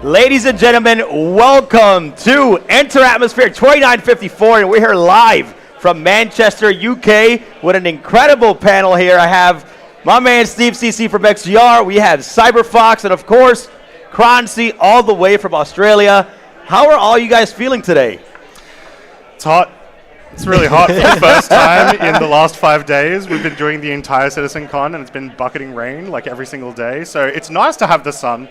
Ladies and gentlemen, welcome to Enter Atmosphere 2954, and we're here live from Manchester, UK, with an incredible panel here. I have my man Steve CC from XGR, we have CyberFox, and of course, Croncy all the way from Australia. How are all you guys feeling today? It's hot. It's really hot for the first time in the last 5 days. We've been doing the entire CitizenCon, and it's been bucketing rain like every single day. So it's nice to have the sun.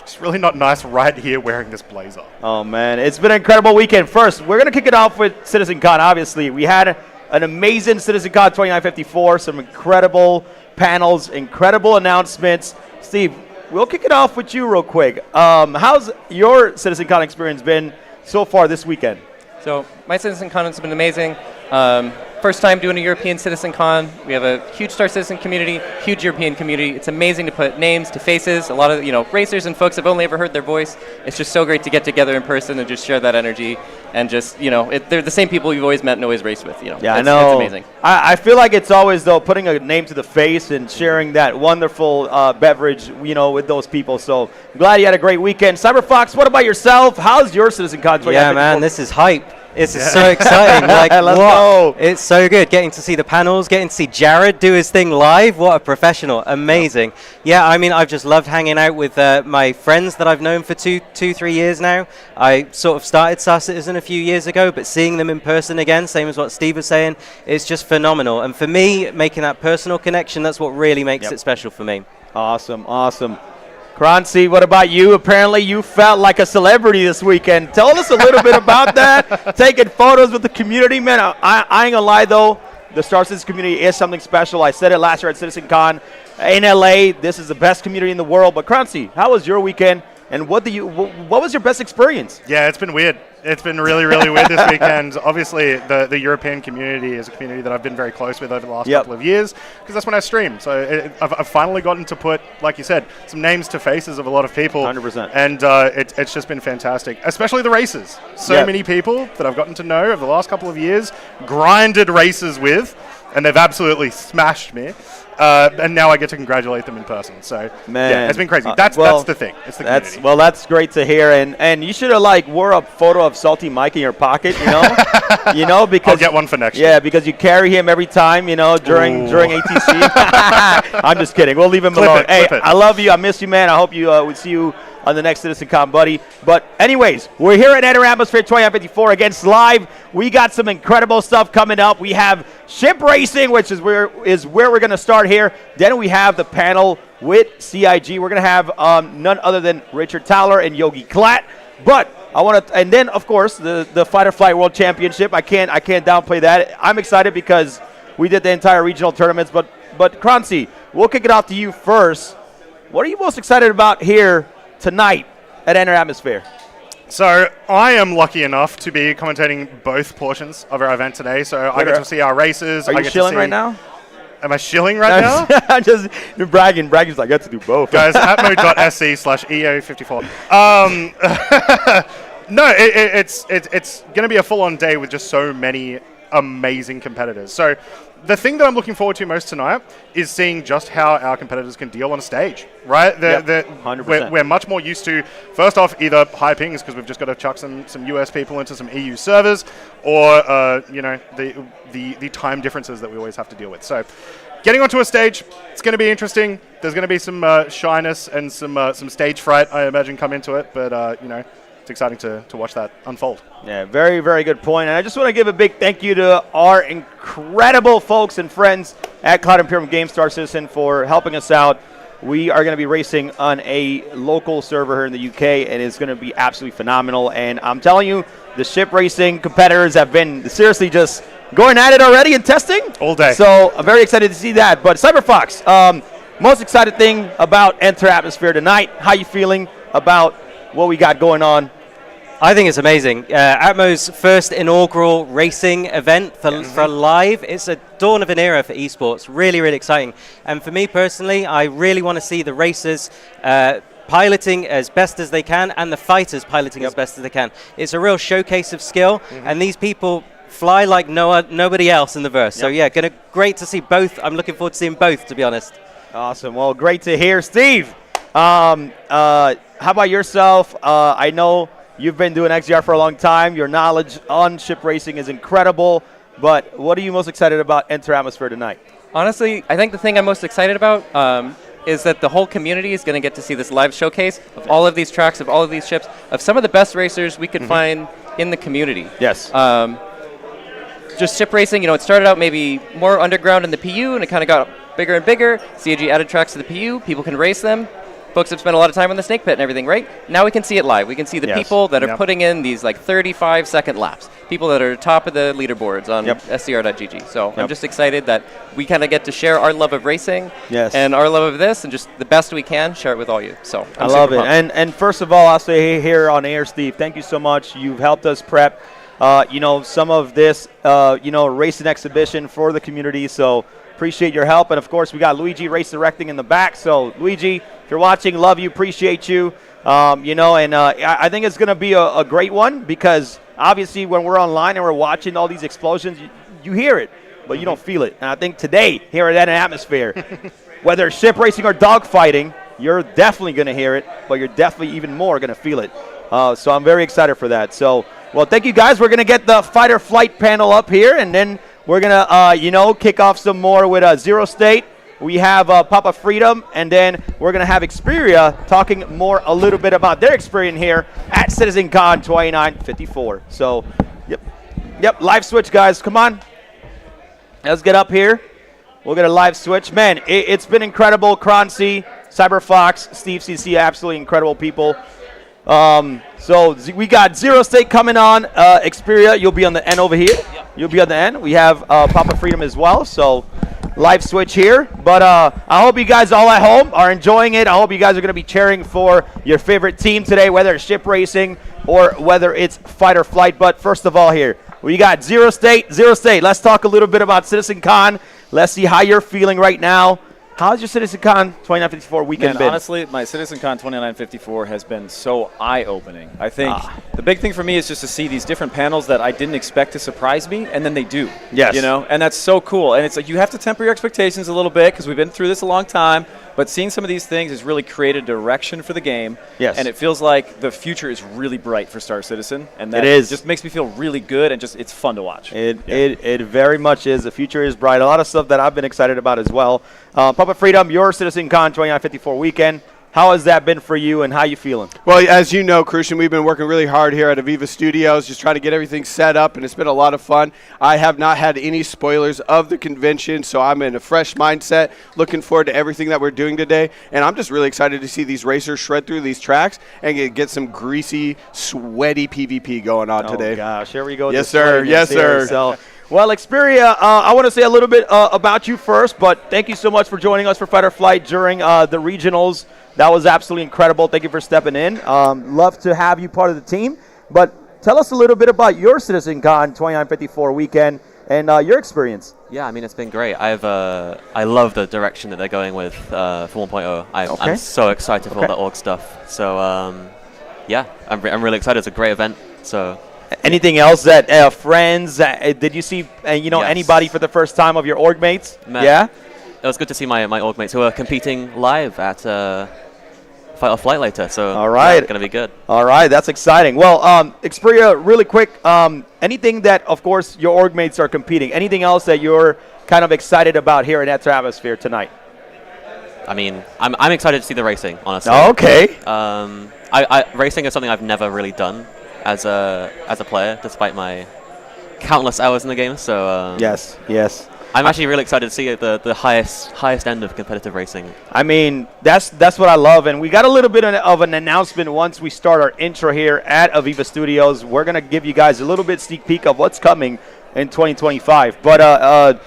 It's really not nice right here wearing this blazer. Oh, man. It's been an incredible weekend. First, we're going to kick it off with CitizenCon, obviously. We had an amazing CitizenCon 2954, some incredible panels, incredible announcements. Steve, we'll kick it off with you real quick. How's your CitizenCon experience been so far this weekend? So my CitizenCon has been amazing. First time doing a European CitizenCon. We have a huge StarCitizen community, huge European community. It's amazing to put names to faces. A lot of racers and folks have only ever heard their voice. It's just so great to get together in person and just share that energy. And just, they're the same people you've always met and always raced with. Yeah, I know. It's amazing. I feel like it's always, though, putting a name to the face and sharing that wonderful beverage, with those people. So I'm glad you had a great weekend. CyberFox, what about yourself? How's your CitizenCon? Yeah, man, this is hype. It's so exciting. Like, let's go. It's so good getting to see the panels, getting to see Jared do his thing live. What a professional. Amazing. Yeah, I mean, I've just loved hanging out with my friends that I've known for 3 years now. I sort of started StarCitizen a few years ago, but seeing them in person again, same as what Steve was saying, it's just phenomenal. And for me, making that personal connection, that's what really makes it special for me. Awesome, awesome. Croncy, what about you? Apparently you felt like a celebrity this weekend. Tell us a little bit about that. Taking photos with the community. Man, I ain't gonna lie though, the StarCitizen community is something special. I said it last year at CitizenCon in LA. This is the best community in the world. But Croncy, how was your weekend? And what was your best experience? Yeah, it's been weird. It's been really, really weird this weekend. Obviously, the European community is a community that I've been very close with over the last couple of years, because that's when I stream. So I've finally gotten to put, like you said, some names to faces of a lot of people. 100%. And it's just been fantastic, especially the races. So many people that I've gotten to know over the last couple of years, grinded races with, and they've absolutely smashed me. And now I get to congratulate them in person. So, yeah, it's been crazy. That's the thing. It's the community. Well, that's great to hear. And you should have, wore a photo of Salty Mike in your pocket, because I'll get one for next year. Yeah, because you carry him every time, during ATC. I'm just kidding. We'll leave him alone. Hey, I love you. I miss you, man. I hope you would see you on the next CitizenCon, buddy. But anyways, we're here at Enter Atmosphere 2954 against live. We got some incredible stuff coming up. We have ship racing, which is where we're going to start here. Then we have the panel with CIG. We're going to have none other than Richard Towler and Yogi Klatt. But I want to, and then of course the Fight or Flight World Championship. I can't downplay that. I'm excited because we did the entire regional tournaments. But Croncy, we'll kick it off to you first. What are you most excited about here tonight at Enter Atmosphere? So I am lucky enough to be commentating both portions of our event today. So I get to see our races. Are you shilling right now? Am I shilling right now? I'm just bragging. Bragging's like, I get to do both. Guys, atmo.sc/EO54. No, it's going to be a full-on day with just so many amazing competitors. So the thing that I'm looking forward to most tonight is seeing just how our competitors can deal on a stage, right? 100%. We're much more used to, first off, either high pings, because we've just got to chuck some US people into some EU servers, or, the time differences that we always have to deal with. So getting onto a stage, it's going to be interesting. There's going to be some shyness and some stage fright, I imagine, come into it, but, it's exciting to watch that unfold. Yeah, very, very good point. And I just want to give a big thank you to our incredible folks and friends at Cloud Imperium Games StarCitizen for helping us out. We are going to be racing on a local server here in the UK, and it's going to be absolutely phenomenal. And I'm telling you, the ship racing competitors have been seriously just going at it already and testing. All day. So I'm very excited to see that. But CyberFox, most excited thing about Enter Atmosphere tonight. How you feeling about what we got going on? I think it's amazing. Atmo's first inaugural racing event for live. It's a dawn of an era for esports. Really, really exciting. And for me personally, I really want to see the racers piloting as best as they can and the fighters piloting as best as they can. It's a real showcase of skill, and these people fly like nobody else in the verse. So yeah, great to see both. I'm looking forward to seeing both, to be honest. Awesome. Well, great to hear. Steve, how about yourself? I know you've been doing XDR for a long time. Your knowledge on ship racing is incredible. But what are you most excited about Enter Atmosphere tonight? Honestly, I think the thing I'm most excited about is that the whole community is going to get to see this live showcase of all of these tracks, of all of these ships, of some of the best racers we could find in the community. Yes. Just ship racing, it started out maybe more underground in the PU, and it kind of got bigger and bigger. CIG added tracks to the PU. People can race them. Folks have spent a lot of time on the snake pit and everything, right? Now we can see it live. We can see the people that are putting in these 35-second laps. People that are top of the leaderboards on scr.gg. So I'm just excited that we kind of get to share our love of racing and our love of this, and just the best we can share it with all you. So I love it. And first of all, I'll say here on air, Steve, thank you so much. You've helped us prep, some of this, racing exhibition for the community. So appreciate your help. And of course, we got Luigi Race Directing in the back. So Luigi, if you're watching, love you, appreciate you. I think it's going to be a great one, because obviously when we're online and we're watching all these explosions, you hear it, but you don't feel it. And I think today, here at Atmosphere, whether it's ship racing or dogfighting, you're definitely going to hear it, but you're definitely even more going to feel it. So I'm very excited for that. So, well, thank you guys. We're going to get the fight or flight panel up here, and then we're going to, kick off some more with Zero State. We have Papa Freedom, and then we're going to have Xperia talking a little bit about their experience here at CitizenCon 2954. So, yep, live switch, guys. Come on. Let's get up here. We'll get a live switch. Man, it's been incredible. Croncy, CyberFox, Steve CC, absolutely incredible people. So we got Zero State coming on. Xperia, you'll be on the end over here. Yep. You'll be on the end. We have Papa Freedom as well. So live switch here. But I hope you guys all at home are enjoying it. I hope you guys are going to be cheering for your favorite team today, whether it's ship racing or whether it's fight or flight. But first of all here, we got Zero State. Zero State, let's talk a little bit about CitizenCon. Let's see how you're feeling right now. How's your CitizenCon 2954 weekend been? Honestly, my CitizenCon 2954 has been so eye-opening. I think the big thing for me is just to see these different panels that I didn't expect to surprise me, and then they do. Yes. And that's so cool. And it's like you have to temper your expectations a little bit, because we've been through this a long time, but seeing some of these things has really created direction for the game. Yes. And it feels like the future is really bright for Star Citizen, and that just makes me feel really good, and just it's fun to watch. It very much is. The future is bright. A lot of stuff that I've been excited about as well. Papa Freedom, your CitizenCon 2954 weekend. How has that been for you, and how you feeling? Well, as you know, Christian, we've been working really hard here at Aviva Studios, just trying to get everything set up, and it's been a lot of fun. I have not had any spoilers of the convention, so I'm in a fresh mindset, looking forward to everything that we're doing today, and I'm just really excited to see these racers shred through these tracks and get some greasy, sweaty PvP going on today. Oh, gosh. Here we go. Yes, sir. Yes, sir. So, well, Xperia, I want to say a little bit about you first, but thank you so much for joining us for Fight or Flight during the regionals. That was absolutely incredible. Thank you for stepping in. Love to have you part of the team. But tell us a little bit about your CitizenCon 2954 weekend and your experience. Yeah, I mean, it's been great. I love the direction that they're going with for 1.0. I'm so excited for all the org stuff. So, I'm really excited. It's a great event. So. Anything else that friends, did you see, anybody for the first time of your org mates? Yeah? It was good to see my org mates who are competing live at Fight or Flight later. So all right, it's going to be good. All right, that's exciting. Well, Xperia, really quick, anything that, of course, your org mates are competing, anything else that you're kind of excited about here in Enter Atmosphere tonight? I mean, I'm excited to see the racing, honestly. Oh, okay. Racing is something I've never really done as a player, despite my countless hours in the game. So yes. I'm actually really excited to see the highest end of competitive racing. I mean, that's what I love, and we got a little bit of an announcement once we start our intro here at Aviva Studios. We're gonna give you guys a little bit sneak peek of what's coming in 2025. But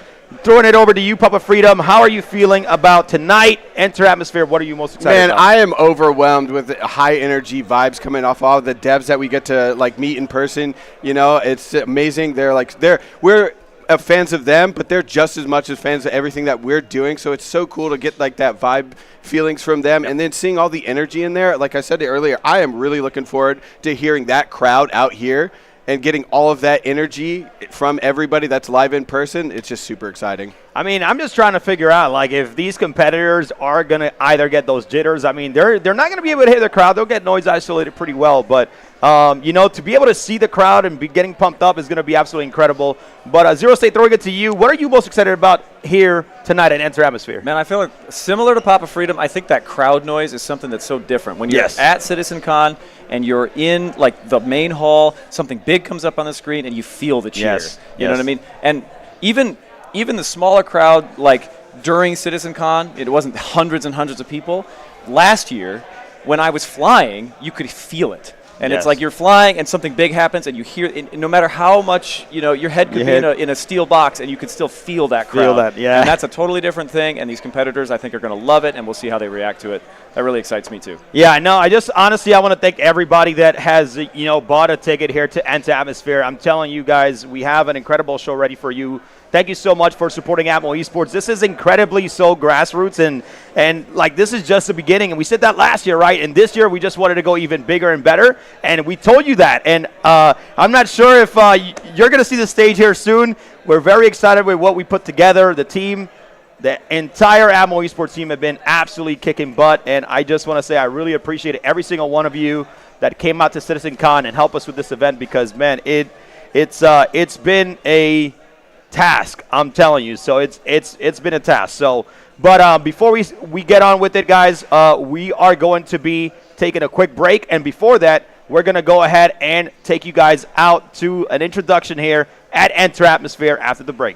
throwing it over to you, Papa Freedom. How are you feeling about tonight? Enter Atmosphere. What are you most excited about? Man, I am overwhelmed with the high energy vibes coming off all of the devs that we get to meet in person. It's amazing. We're fans of them, but they're just as much as fans of everything that we're doing. So it's so cool to get that vibe feelings from them, and then seeing all the energy in there. Like I said earlier, I am really looking forward to hearing that crowd out here and getting all of that energy from everybody that's live in person. It's just super exciting. I mean, I'm just trying to figure out, like, if these competitors are going to either get those jitters. I mean, they're not going to be able to hear the crowd. They'll get noise isolated pretty well. But, you know, to be able to see the crowd and be getting pumped up is going to be absolutely incredible. But, Zero State, throwing it to you. What are you most excited about here tonight at Enter Atmosphere? Man, I feel like similar to Papa Freedom, I think that crowd noise is something that's so different. When you're at CitizenCon and you're in, like, the main hall, something big comes up on the screen and you feel the cheer. You know what I mean? And even the smaller crowd, like during CitizenCon, it wasn't hundreds and hundreds of people. Last year, when I was flying, you could feel it. And it's like you're flying and something big happens and you hear it, no matter how much, you know, your head could be in a steel box and you could still feel that crowd. Feel that, yeah. And that's a totally different thing, and these competitors, I think, are going to love it, and we'll see how they react to it. That really excites me, too. Yeah, I know. I just, honestly, I want to thank everybody that has, you know, bought a ticket here to Enter Atmosphere. I'm telling you guys, we have an incredible show ready for you. Thank you so much for supporting ATMO Esports. This is incredibly so grassroots, and like, this is just the beginning. And we said that last year, right? And this year, we just wanted to go even bigger and better. And we told you that. And I'm not sure if you're going to see the stage here soon. We're very excited with what we put together. The team, the entire ATMO Esports team have been absolutely kicking butt. And I just want to say I really appreciate every single one of you that came out to CitizenCon and helped us with this event, because, man, it's been a task, I'm telling you. So it's been a task. So, but before we get on with it, guys, we are going to be taking a quick break, and before that, we're going to go ahead and take you guys out to an introduction here at Enter Atmosphere after the break.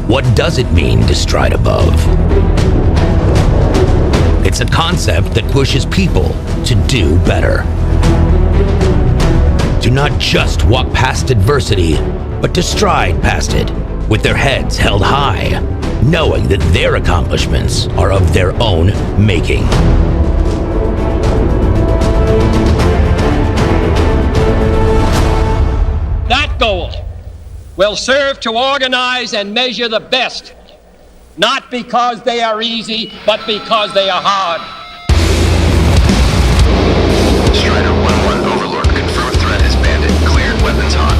What does it mean to stride above? It's a concept that pushes people to do better. To not just walk past adversity, but to stride past it with their heads held high, knowing that their accomplishments are of their own making. That goal will serve to organize and measure the best, not because they are easy, but because they are hard. Strider 1-1, Overlord, confirmed threat is Bandit, cleared, weapons hot.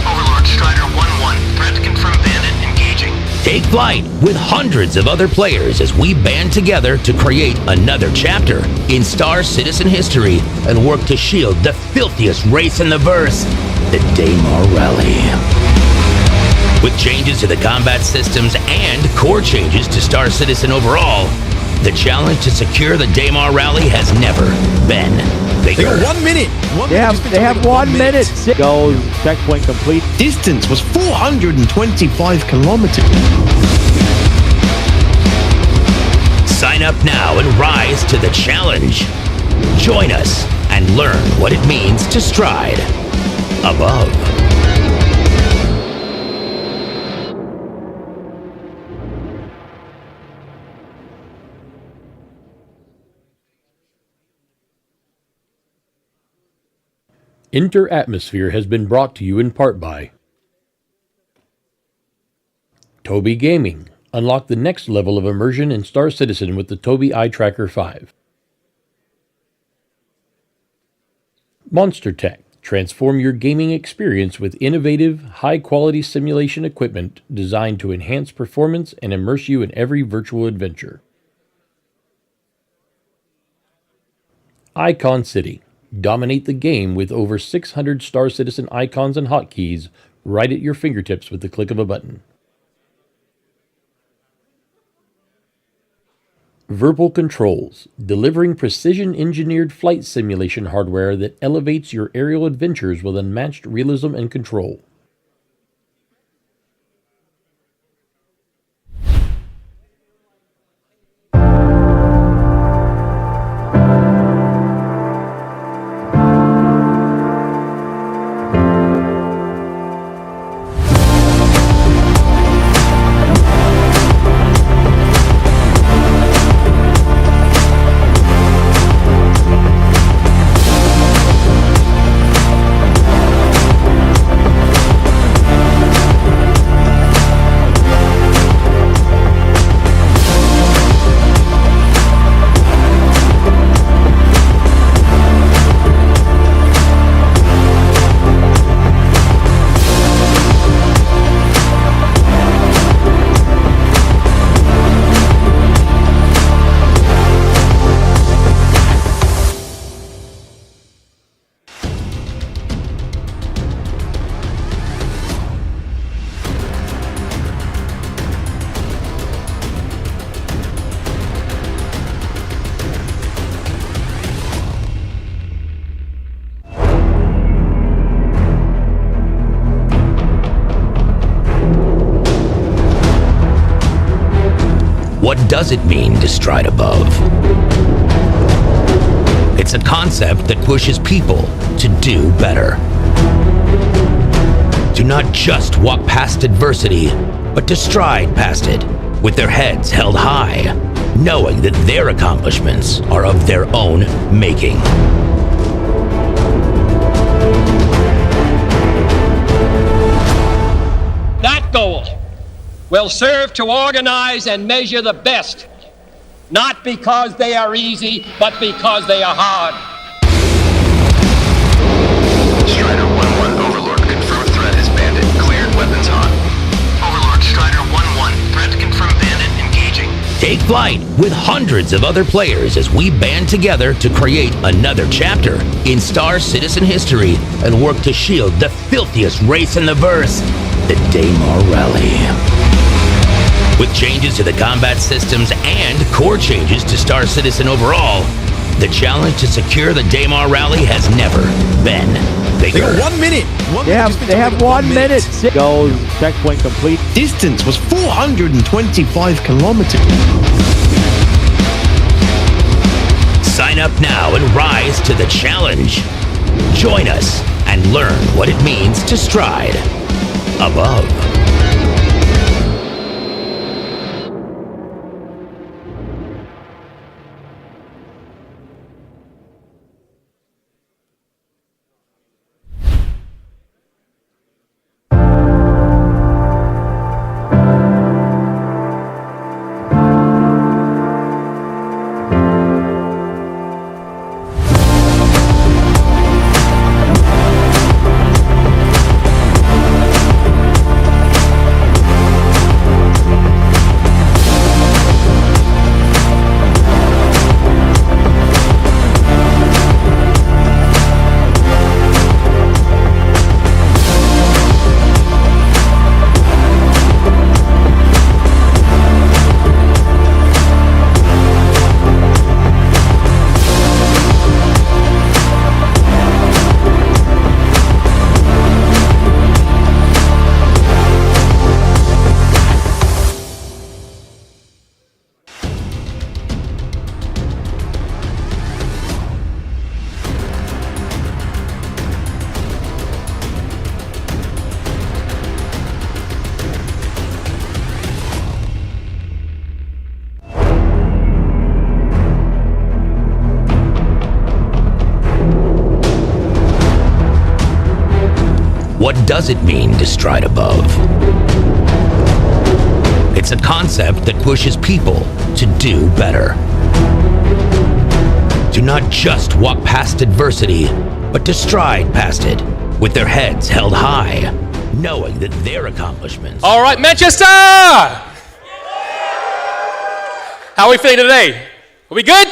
Overlord, Strider 1-1, threat confirmed Bandit, engaging. Take flight with hundreds of other players as we band together to create another chapter in Star Citizen history and work to shield the filthiest race in the verse, the Daymar Rally. With changes to the combat systems and core changes to Star Citizen overall, the challenge to secure the Daymar Rally has never been bigger. They got 1 minute. They have 1 minute. Goes, checkpoint complete. Distance was 425 kilometers. Sign up now and rise to the challenge. Join us and learn what it means to stride above. Enter Atmosphere has been brought to you in part by Tobii Gaming. Unlock the next level of immersion in Star Citizen with the Tobii Eye Tracker 5. Monster Tech. Transform your gaming experience with innovative, high-quality simulation equipment designed to enhance performance and immerse you in every virtual adventure. Icon City. Dominate the game with over 600 Star Citizen icons and hotkeys right at your fingertips with the click of a button. Verbal Controls, delivering precision-engineered flight simulation hardware that elevates your aerial adventures with unmatched realism and control. What does it mean to stride above? It's a concept that pushes people to do better. To not just walk past adversity, but to stride past it with their heads held high, knowing that their accomplishments are of their own making. That goal will serve to organize and measure the best, not because they are easy, but because they are hard. Strider 1-1, Overlord, confirmed threat is bandit, cleared, weapons hot. Overlord, Strider 1-1, threat confirmed bandit, engaging. Take flight with hundreds of other players as we band together to create another chapter in Star Citizen history and work to shield the filthiest race in the verse, the Daymar Rally. With changes to the combat systems and core changes to Star Citizen overall, the challenge to secure the Daymar Rally has never been bigger. They got 1 minute. They have 1 minute. Goes, checkpoint complete. Distance was 425 kilometers. Sign up now and rise to the challenge. Join us and learn what it means to stride above. What does it mean to stride above? It's a concept that pushes people to do better. To not just walk past adversity, but to stride past it with their heads held high, knowing that their accomplishments. All right, Manchester! How are we feeling today? Are we good?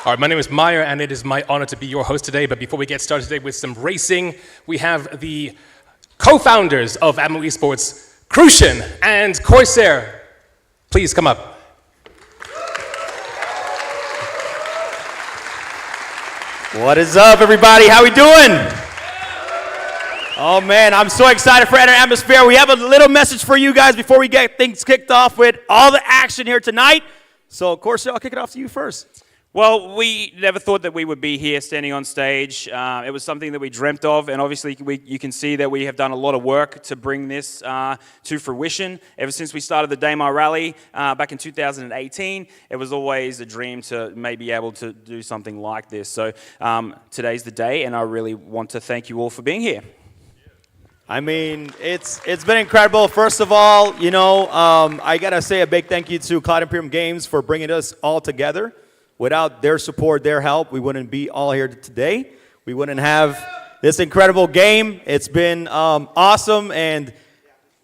All right, my name is Meyer, and it is my honor to be your host today. But before we get started today with some racing, we have the co-founders of ATMO Esports, Crucian and Corsair. Please come up. What is up, everybody? How we doing? Oh man, I'm so excited for Enter Atmosphere. We have a little message for you guys before we get things kicked off with all the action here tonight. So, Corsair, I'll kick it off to you first. Well, we never thought that we would be here standing on stage. It was something that we dreamt of, and obviously you can see that we have done a lot of work to bring this to fruition. Ever since we started the Daymar Rally back in 2018, it was always a dream to maybe be able to do something like this. So today's the day, and I really want to thank you all for being here. I mean, it's been incredible. First of all, you know, I got to say a big thank you to Cloud Imperium Games for bringing us all together. Without their support, their help, we wouldn't be all here today. We wouldn't have this incredible game. It's been awesome, and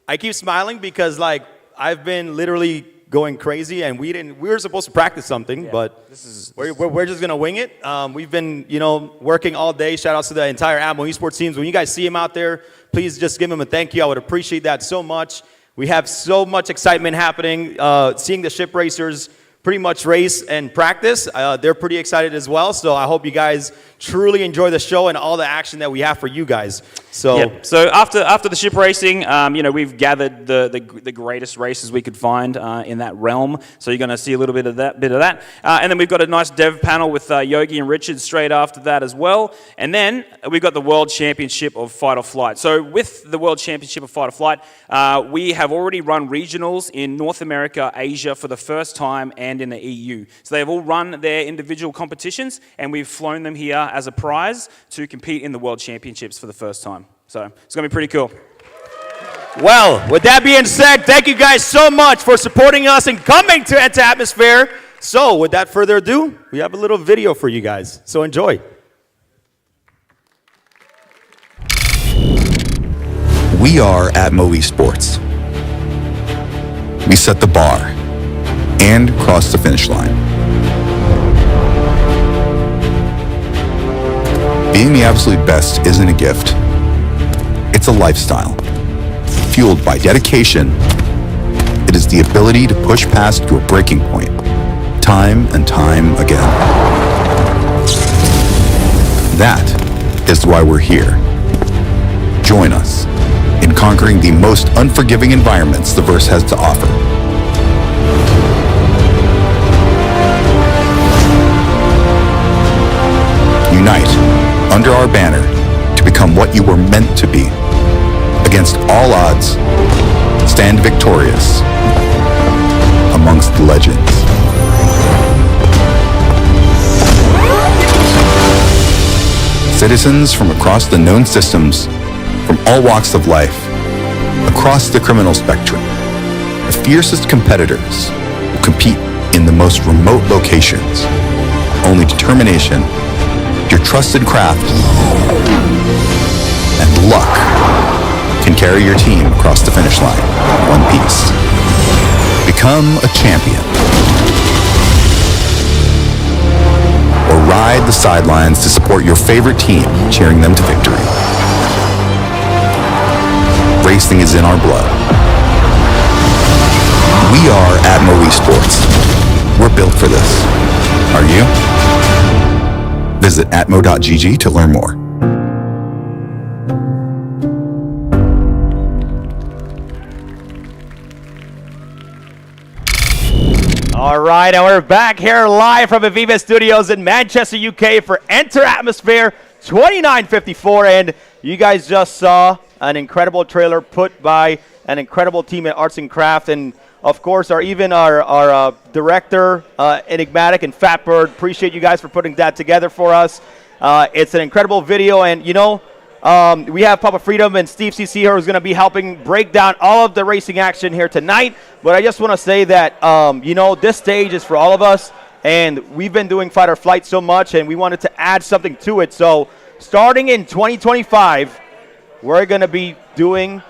I keep smiling because, like, I've been literally going crazy, and we were supposed to practice something, but we're just gonna wing it. We've been, you know, working all day. Shout outs to the entire ATMO Esports teams. When you guys see them out there, please just give them a thank you. I would appreciate that so much. We have so much excitement happening. Seeing the ship racers pretty much race and practice. They're pretty excited as well. So I hope you guys truly enjoy the show and all the action that we have for you guys. So, yep. So after the ship racing, you know, we've gathered the greatest races we could find in that realm. So you're going to see a little bit of that. And then we've got a nice dev panel with Yogi and Richard straight after that as well. And then we've got the World Championship of Fight or Flight. So with the World Championship of Fight or Flight, we have already run regionals in North America, Asia for the first time, and in the EU. So they've all run their individual competitions, and we've flown them here as a prize to compete in the World Championships for the first time. So it's going to be pretty cool. Well, with that being said, thank you guys so much for supporting us and coming to Enter Atmosphere. So without further ado, we have a little video for you guys. So enjoy. We are ATMO Esports. We set the bar and cross the finish line. Being the absolute best isn't a gift. It's a lifestyle. Fueled by dedication, it is the ability to push past your breaking point, time and time again. That is why we're here. Join us in conquering the most unforgiving environments the verse has to offer. Unite under our banner to become what you were meant to be. Against all odds, stand victorious amongst the legends. Citizens from across the known systems, from all walks of life, across the criminal spectrum, the fiercest competitors will compete in the most remote locations. Only determination, your trusted craft, and luck can carry your team across the finish line in one piece. Become a champion. Or ride the sidelines to support your favorite team, cheering them to victory. Racing is in our blood. We are ATMO Esports. We're built for this. Are you? Visit atmo.gg to learn more. All right, and we're back here live from Aviva Studios in Manchester, UK for Enter Atmosphere 2954, and you guys just saw an incredible trailer put by an incredible team at Arts and Craft, and of course our director, Enigmatic and Fatbird. Appreciate you guys for putting that together for us. It's an incredible video, and you know, we have Papa Freedom and Steve CC here who's going to be helping break down all of the racing action here tonight. But I just want to say that, you know, this stage is for all of us. And we've been doing fighter flight so much, and we wanted to add something to it. So starting in 2025, we're going to be doing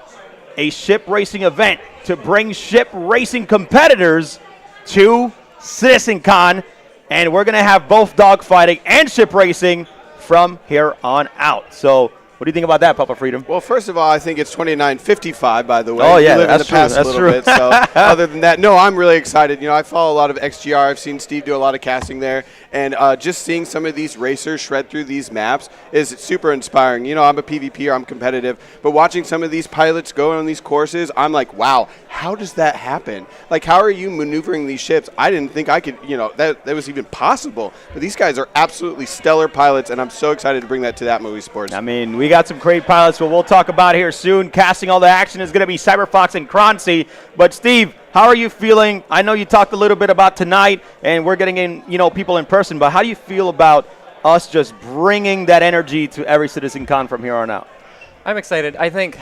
a ship racing event to bring ship racing competitors to CitizenCon. And we're going to have both dogfighting and ship racing from here on out. So what do you think about that, Papa Freedom? Well, first of all, I think it's 29.55, by the way. Oh, yeah, you live that's in the past true. a little bit. So other than that, no, I'm really excited. You know, I follow a lot of XGR. I've seen Steve do a lot of casting there. And just seeing some of these racers shred through these maps is super inspiring. You know, I'm a PvPer, I'm competitive. But watching some of these pilots go on these courses, I'm like, wow, how does that happen? Like, how are you maneuvering these ships? I didn't think I could, you know, that was even possible. But these guys are absolutely stellar pilots, and I'm so excited to bring that to ATMO Esports. I mean, we got some great pilots, but we'll talk about here soon. Casting all the action is going to be Cyberfox and Croncy. But Steve, how are you feeling? I know you talked a little bit about tonight, and we're getting in, you know, people in person. But how do you feel about us just bringing that energy to every CitizenCon from here on out? I'm excited. I think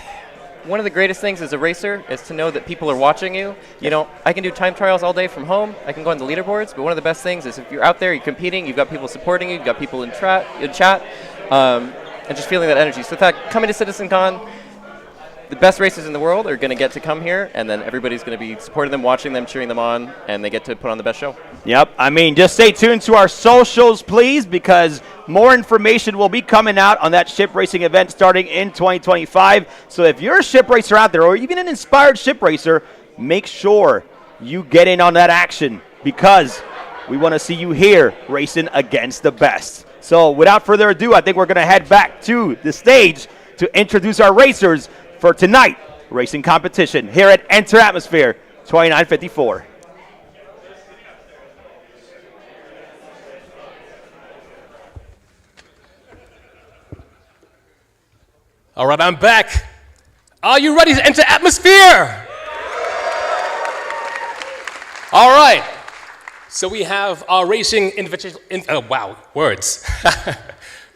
one of the greatest things as a racer is to know that people are watching you. You know, I can do time trials all day from home. I can go on the leaderboards, but one of the best things is if you're out there, you're competing, you've got people supporting you, you've got people in chat, and just feeling that energy. So coming to CitizenCon, the best racers in the world are going to get to come here, and then everybody's going to be supporting them, watching them, cheering them on, and they get to put on the best show. Yep. I mean, just stay tuned to our socials, please, because more information will be coming out on that ship racing event starting in 2025. So if you're a ship racer out there, or even an inspired ship racer, make sure you get in on that action, because we want to see you here racing against the best. So without further ado, I think we're going to head back to the stage to introduce our racers for tonight racing competition here at Enter Atmosphere 2954. All right, I'm back. Are you ready to enter Atmosphere? All right. So we have our racing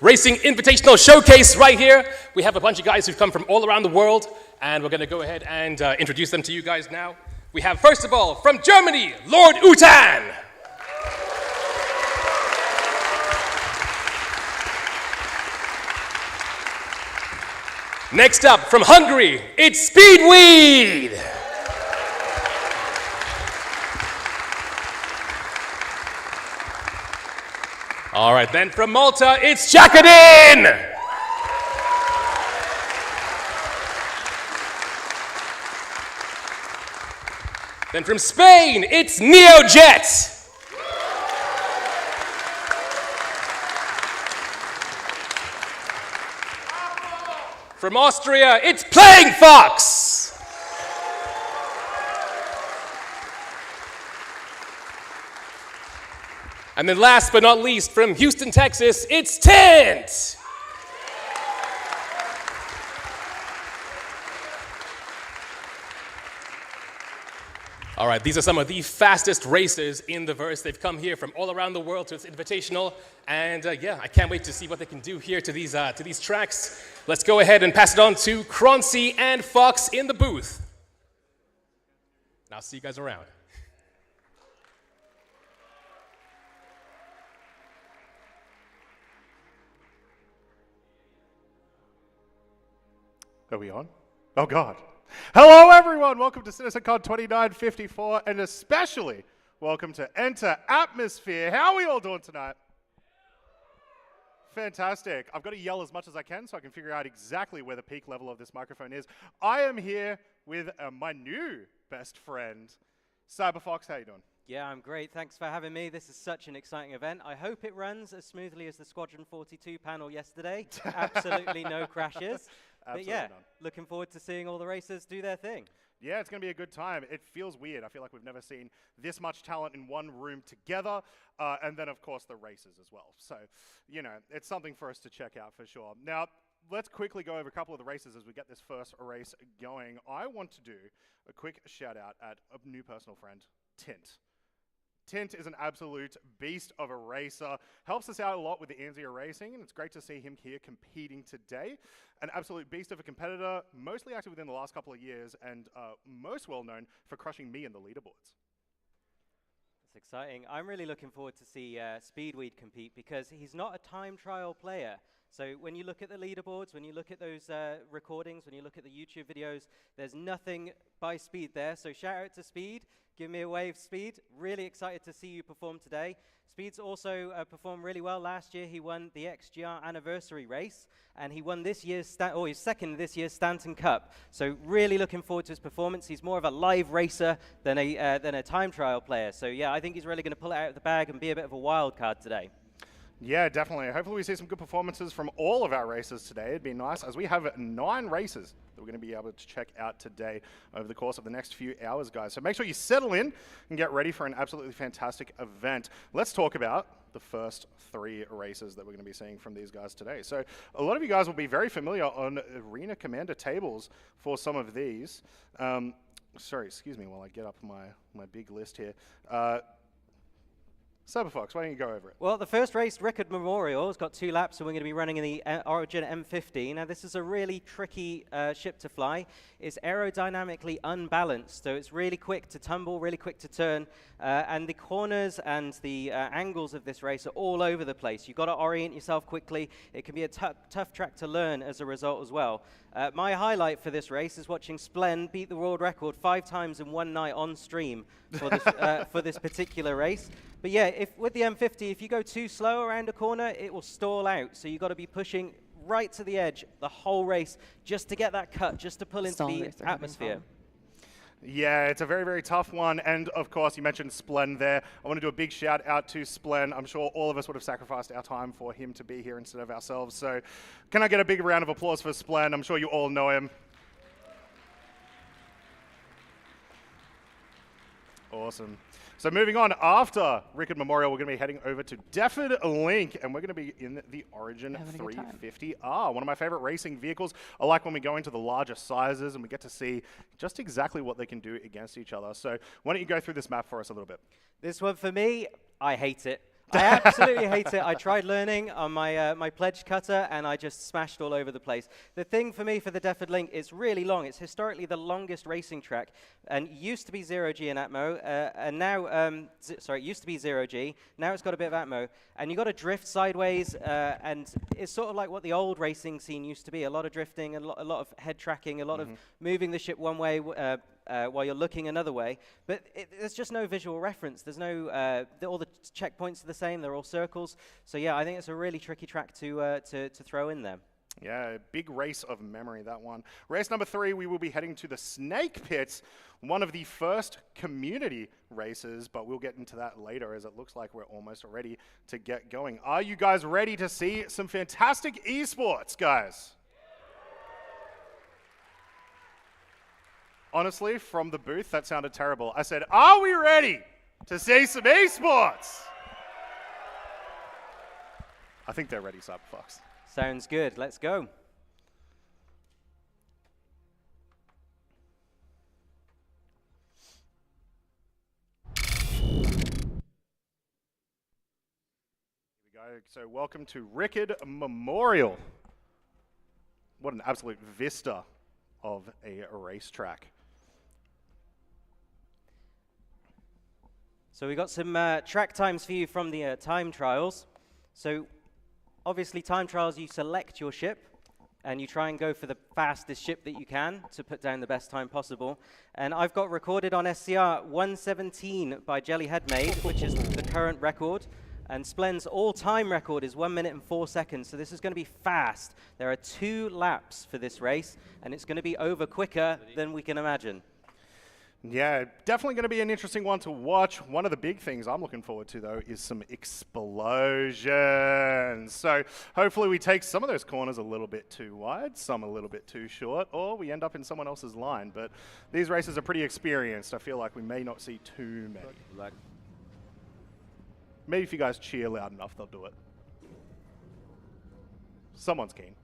Racing Invitational Showcase right here. We have a bunch of guys who've come from all around the world, and we're going to go ahead and introduce them to you guys now. We have, first of all, from Germany, Lord Utan. Next up, from Hungary, it's Speedweed. All right, then from Malta, it's Jacqueline. Then from Spain, it's Neojet. From Austria, it's Playing Fox. And then last but not least, from Houston, Texas, it's Tint. All right, these are some of the fastest racers in the verse. They've come here from all around the world to this invitational, and yeah, I can't wait to see what they can do here to these tracks. Let's go ahead and pass it on to Croncy and Fox in the booth. And I'll see you guys around. Are we on? Oh, God. Hello, everyone. Welcome to CitizenCon 2954, and especially welcome to Enter Atmosphere. How are we all doing tonight? Fantastic. I've got to yell as much as I can so I can figure out exactly where the peak level of this microphone is. I am here with my new best friend, Cyberfox. How you doing? Yeah, I'm great. Thanks for having me. This is such an exciting event. I hope it runs as smoothly as the Squadron 42 panel yesterday. Absolutely no crashes. But yeah, looking forward to seeing all the racers do their thing. Yeah, it's going to be a good time. It feels weird. I feel like we've never seen this much talent in one room together. And then, of course, the races as well. So, you know, it's something for us to check out for sure. Now, let's quickly go over a couple of the races as we get this first race going. I want to do a quick shout out at a new personal friend, Tint. Tint is an absolute beast of a racer, helps us out a lot with the Anzio racing, and it's great to see him here competing today. An absolute beast of a competitor, mostly active within the last couple of years, and most well known for crushing me in the leaderboards. That's exciting. I'm really looking forward to see Speedweed compete because he's not a time trial player. So when you look at the leaderboards, when you look at those recordings, when you look at the YouTube videos, there's nothing by Speed there. So shout out to Speed. Give me a wave, Speed. Really excited to see you perform today. Speed's also performed really well. Last year, he won the XGR anniversary race, and he won this year's, he's second this year's Stanton Cup. So really looking forward to his performance. He's more of a live racer than a time trial player. So yeah, I think he's really going to pull it out of the bag and be a bit of a wild card today. Yeah, definitely. Hopefully we see some good performances from all of our races today. It'd be nice, as we have 9 races that we're going to be able to check out today over the course of the next few hours, guys. So make sure you settle in and get ready for an absolutely fantastic event. Let's talk about the first 3 races that we're going to be seeing from these guys today. So a lot of you guys will be very familiar on Arena Commander tables for some of these. Sorry, excuse me while I get up my big list here. Cyberfox, why don't you go over it? Well, the first race, Rikkord Memorial, has got 2 laps, and we're going to be running in the Origin M50. Now, this is a really tricky ship to fly. It's aerodynamically unbalanced, so it's really quick to tumble, really quick to turn, and the corners and the angles of this race are all over the place. You've got to orient yourself quickly. It can be a tough track to learn as a result as well. My highlight for this race is watching Splen beat the world record 5 times in one night on stream for this, for this particular race. But yeah, with the M50, if you go too slow around a corner, it will stall out. So you've got to be pushing right to the edge the whole race just to get that cut, just to pull into the atmosphere. Yeah, it's a very, very tough one. And of course, you mentioned Splen there. I want to do a big shout out to Splen. I'm sure all of us would have sacrificed our time for him to be here instead of ourselves. So can I get a big round of applause for Splen? I'm sure you all know him. Awesome. So moving on, after Rikkord Memorial, we're going to be heading over to Defford Link, and we're going to be in the Origin 350R, one of my favorite racing vehicles. I like when we go into the larger sizes and we get to see just exactly what they can do against each other. So why don't you go through this map for us a little bit? This one for me, I hate it. I absolutely hate it. I tried learning on my my pledge cutter, and I just smashed all over the place. The thing for me for the Defford Link, it's really long. It's historically the longest racing track, and used to be 0G in ATMO, and now, sorry, it used to be 0G. Now it's got a bit of ATMO, and you got to drift sideways, and it's sort of like what the old racing scene used to be. A lot of drifting, a lot of head tracking, a lot of moving the ship one way while you're looking another way. But there's just no visual reference. There's no, all the checkpoints are the same. They're all circles. So yeah, I think it's a really tricky track to throw in there. Yeah, big race of memory, that one. Race number 3, we will be heading to the Snake Pits, one of the first community races, but we'll get into that later as it looks like we're almost ready to get going. Are you guys ready to see some fantastic esports, guys? Honestly, from the booth, that sounded terrible. I said, are we ready to see some esports? I think they're ready, Cyberfox. Sounds good. Let's go. Here we go. So welcome to Rikkord Memorial. What an absolute vista of a racetrack. So we got some track times for you from the time trials. So obviously time trials, you select your ship and you try and go for the fastest ship that you can to put down the best time possible. And I've got recorded on SCR 1:17 by Jelly Headmade, which is the current record. And Splen's all-time record is 1 minute and 4 seconds, so this is going to be fast. There are 2 laps for this race, and it's going to be over quicker than we can imagine. Yeah, definitely going to be an interesting one to watch. One of the big things I'm looking forward to, though, is some explosions. So hopefully we take some of those corners a little bit too wide, some a little bit too short, or we end up in someone else's line. But these races are pretty experienced. I feel like we may not see too many. Maybe if you guys cheer loud enough, they'll do it. Someone's keen.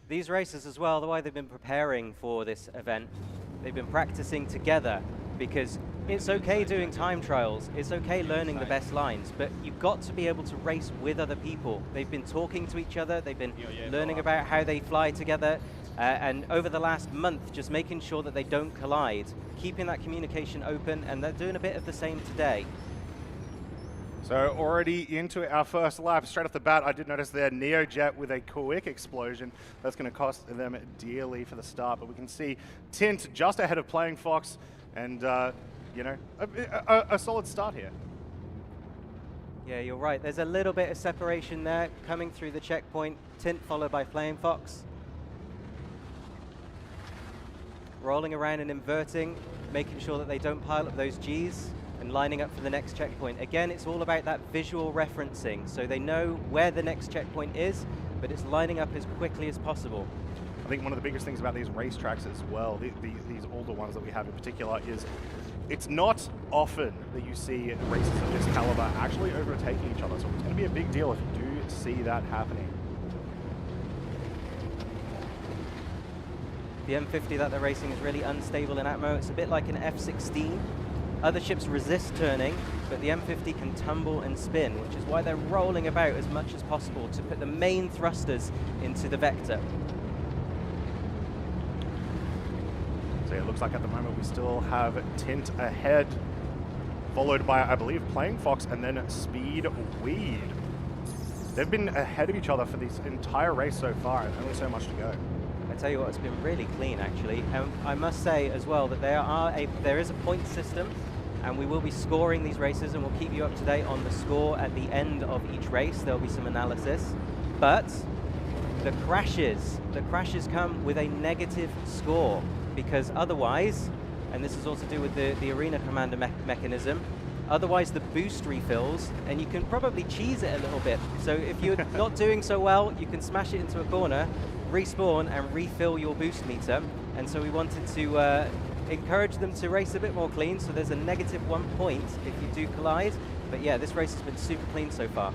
These races as well, the way they've been preparing for this event, they've been practicing together because it's okay doing time trials, it's okay learning the best lines, but you've got to be able to race with other people. They've been talking to each other, they've been learning about how they fly together. And over the last month, just making sure that they don't collide, keeping that communication open, and they're doing a bit of the same today. So already into our first lap, straight off the bat, I did notice there Neojet with a quick explosion. That's going to cost them dearly for the start, but we can see Tint just ahead of Playing Fox, and you know, a solid start here. Yeah, you're right. There's a little bit of separation there coming through the checkpoint. Tint followed by Playing Fox. Rolling around and inverting, making sure that they don't pile up those Gs, and lining up for the next checkpoint. Again, it's all about that visual referencing, so they know where the next checkpoint is, but it's lining up as quickly as possible. I think one of the biggest things about these racetracks as well, these older ones that we have in particular, is it's not often that you see races of this caliber actually overtaking each other, so it's going to be a big deal if you do see that happening. The M50 that they're racing is really unstable in Atmo. It's a bit like an F-16. Other ships resist turning, but the M50 can tumble and spin, which is why they're rolling about as much as possible to put the main thrusters into the vector. So it looks like at the moment we still have Tint ahead, followed by, I believe, Playing Fox and then Speed Weed. They've been ahead of each other for this entire race so far, and only so much to go. I tell you what, it's been really clean actually. I must say as well that there is a point system, and we will be scoring these races, and we'll keep you up to date on the score at the end of each race. There'll be some analysis, but the crashes come with a negative score, because otherwise, and this is also to do with the arena commander mechanism, otherwise the boost refills, and you can probably cheese it a little bit. So if you're not doing so well, you can smash it into a corner, respawn and refill your boost meter. And so we wanted to encourage them to race a bit more clean, so there's a -1 point if you do collide. But yeah, this race has been super clean so far.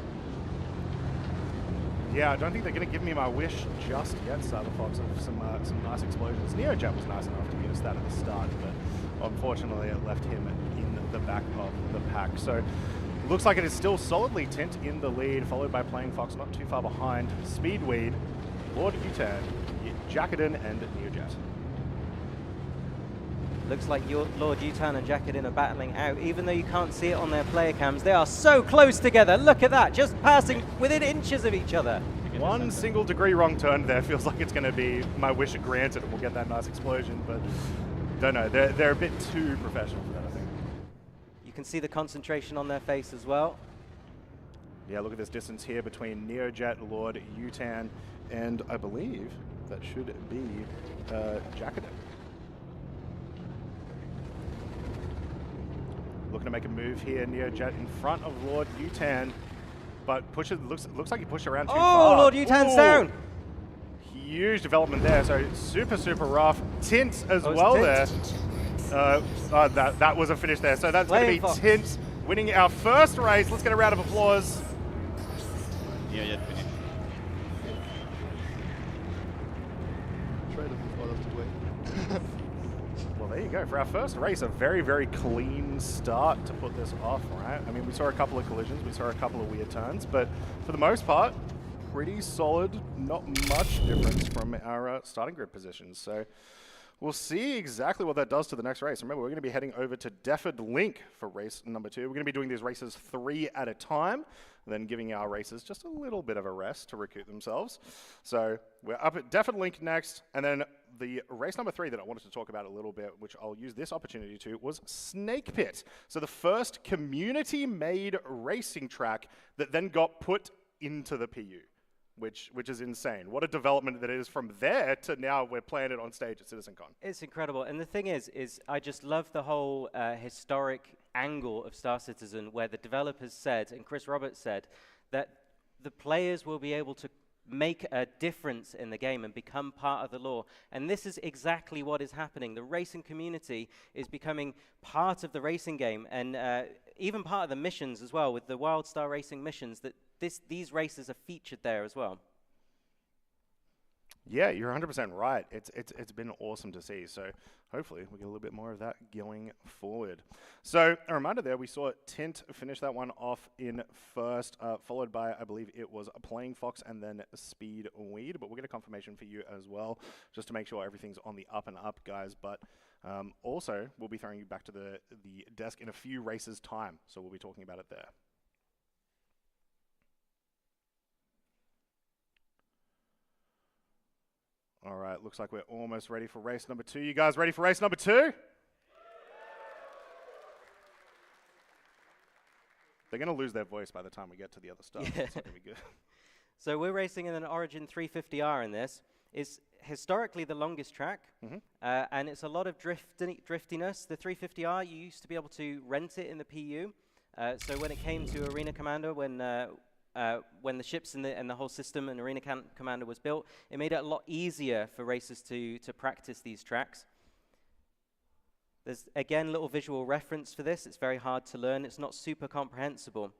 Yeah, I don't think they're going to give me my wish just yet, Cyberfox, of some nice explosions. Neojet was nice enough to give us that at the start, but unfortunately it left him in the back of the pack. So looks like it is still solidly Tint in the lead, followed by Playing Fox not too far behind. Speedweed, Lord Utan, Jackaden, and Neojet. Looks like Lord Utan and Jackaden are battling out, even though you can't see it on their player cams. They are so close together. Look at that, just passing within inches of each other. One single degree wrong turn there feels like it's going to be my wish granted, and we'll get that nice explosion, but don't know. They're a bit too professional for that, I think. You can see the concentration on their face as well. Yeah, look at this distance here between Neojet, Lord Utan, and I believe that should be Jackaden. Looking to make a move here, Neojet in front of Lord Utan, but looks like he pushed around too far. Oh, Lord Utan's down! Huge development there, so super rough. Tint as well Tint. there. That was a finish there, so that's going to be Tint winning our first race. Let's get a round of applause. Yeah, finish. Trade before I have to wait. Well, there you go. For our first race, a very clean start to put this off, right? I mean, we saw a couple of collisions, we saw a couple of weird turns, but for the most part, pretty solid, not much difference from our starting grid positions. So we'll see exactly what that does to the next race. Remember, we're going to be heading over to Defford Link for race number 2. We're going to be doing these races 3 at a time, then giving our racers just a little bit of a rest to recoup themselves. So we're up at Defford Link next, and then the race number 3 that I wanted to talk about a little bit, which I'll use this opportunity to, was Snake Pit. So the first community-made racing track that then got put into the PU. Which is insane. What a development that is from there to now we're playing it on stage at CitizenCon. It's incredible. And the thing is I just love the whole historic angle of Star Citizen, where the developers said, and Chris Roberts said, that the players will be able to make a difference in the game and become part of the lore. And this is exactly what is happening. The racing community is becoming part of the racing game, and even part of the missions as well, with the Wild Star Racing missions, that these races are featured there as well. Yeah, you're 100% right. It's been awesome to see. So hopefully we get a little bit more of that going forward. So a reminder there, we saw Tint finish that one off in first, followed by, I believe it was Playing Fox and then Speed Weed. But we'll get a confirmation for you as well, just to make sure everything's on the up and up, guys. But also, we'll be throwing you back to the desk in a few races' time. So we'll be talking about it there. All right, looks like we're almost ready for race number 2. You guys ready for race number 2? They're going to lose their voice by the time we get to the other stuff. Yeah. It's not going to be good. So we're racing in an Origin 350R in this. It's historically the longest track, and it's a lot of driftiness. The 350R, you used to be able to rent it in the PU. So when it came to Arena Commander, when the ships and the whole system and Arena Commander was built, it made it a lot easier for racers to practice these tracks. There's, again, a little visual reference for this. It's very hard to learn. It's not super comprehensible.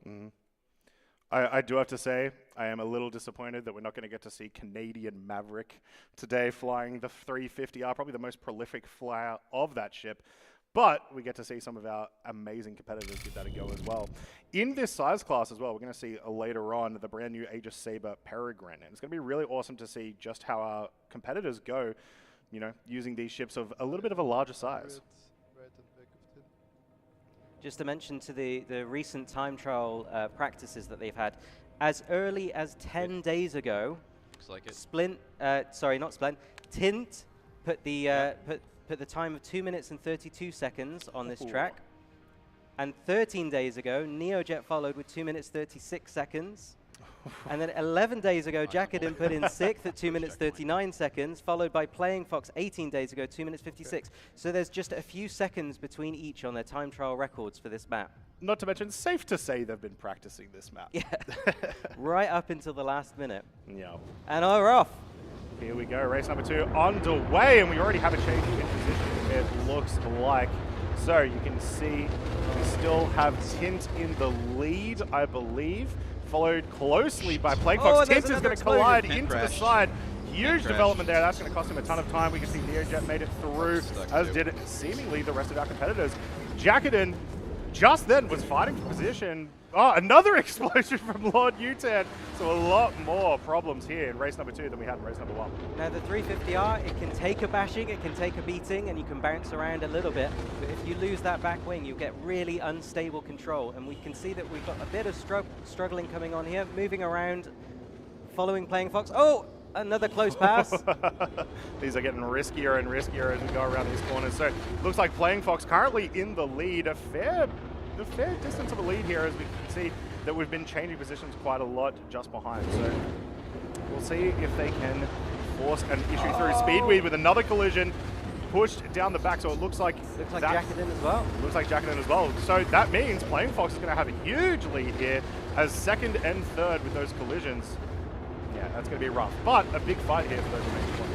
I do have to say, I am a little disappointed that we're not going to get to see Canadian Maverick today flying the 350R, probably the most prolific flyer of that ship. But we get to see some of our amazing competitors give that a go as well. In this size class as well, we're going to see later on the brand new Aegis Saber Peregrine. And it's going to be really awesome to see just how our competitors go, you know, using these ships of a little bit of a larger size. Just to mention to the recent time trial practices that they've had, as early as 10 days ago, looks like it. Tint put the put the time of 2 minutes and 32 seconds on this track. And 13 days ago, Neojet followed with 2 minutes 36 seconds. And then 11 days ago, Jackaden put in 6th at 2 minutes 39 seconds, followed by Playing Fox 18 days ago, 2 minutes 56. So there's just a few seconds between each on their time trial records for this map. Not to mention, safe to say they've been practicing this map. Yeah, right up until the last minute. Yeah. And we're off. Here we go, race number 2 underway, and we already have a change in position, it looks like. So you can see we still have Tint in the lead, I believe, followed closely by Playing Fox. Tint is going to collide into the side. Huge development there. That's going to cost him a ton of time. We can see Neojet made it through, as did seemingly the rest of our competitors. Jackaden just then was fighting for position. Oh, another explosion from Lord Utan. So a lot more problems here in race number 2 than we had in race number 1. Now the 350R, it can take a bashing, it can take a beating, and you can bounce around a little bit. But if you lose that back wing, you get really unstable control. And we can see that we've got a bit of struggling coming on here, moving around, following Playing Fox. Oh, another close pass. These are getting riskier and riskier as we go around these corners. So looks like Playing Fox currently in the lead, a fair distance of a lead here, as we can see that we've been changing positions quite a lot just behind. So we'll see if they can force an issue through. Speedweed with another collision pushed down the back, so it looks like Jackaden as well. Looks like Jackaden as well. So that means Playing Fox is going to have a huge lead here as second and third with those collisions. Yeah, that's going to be rough, but a big fight here for those remaining points.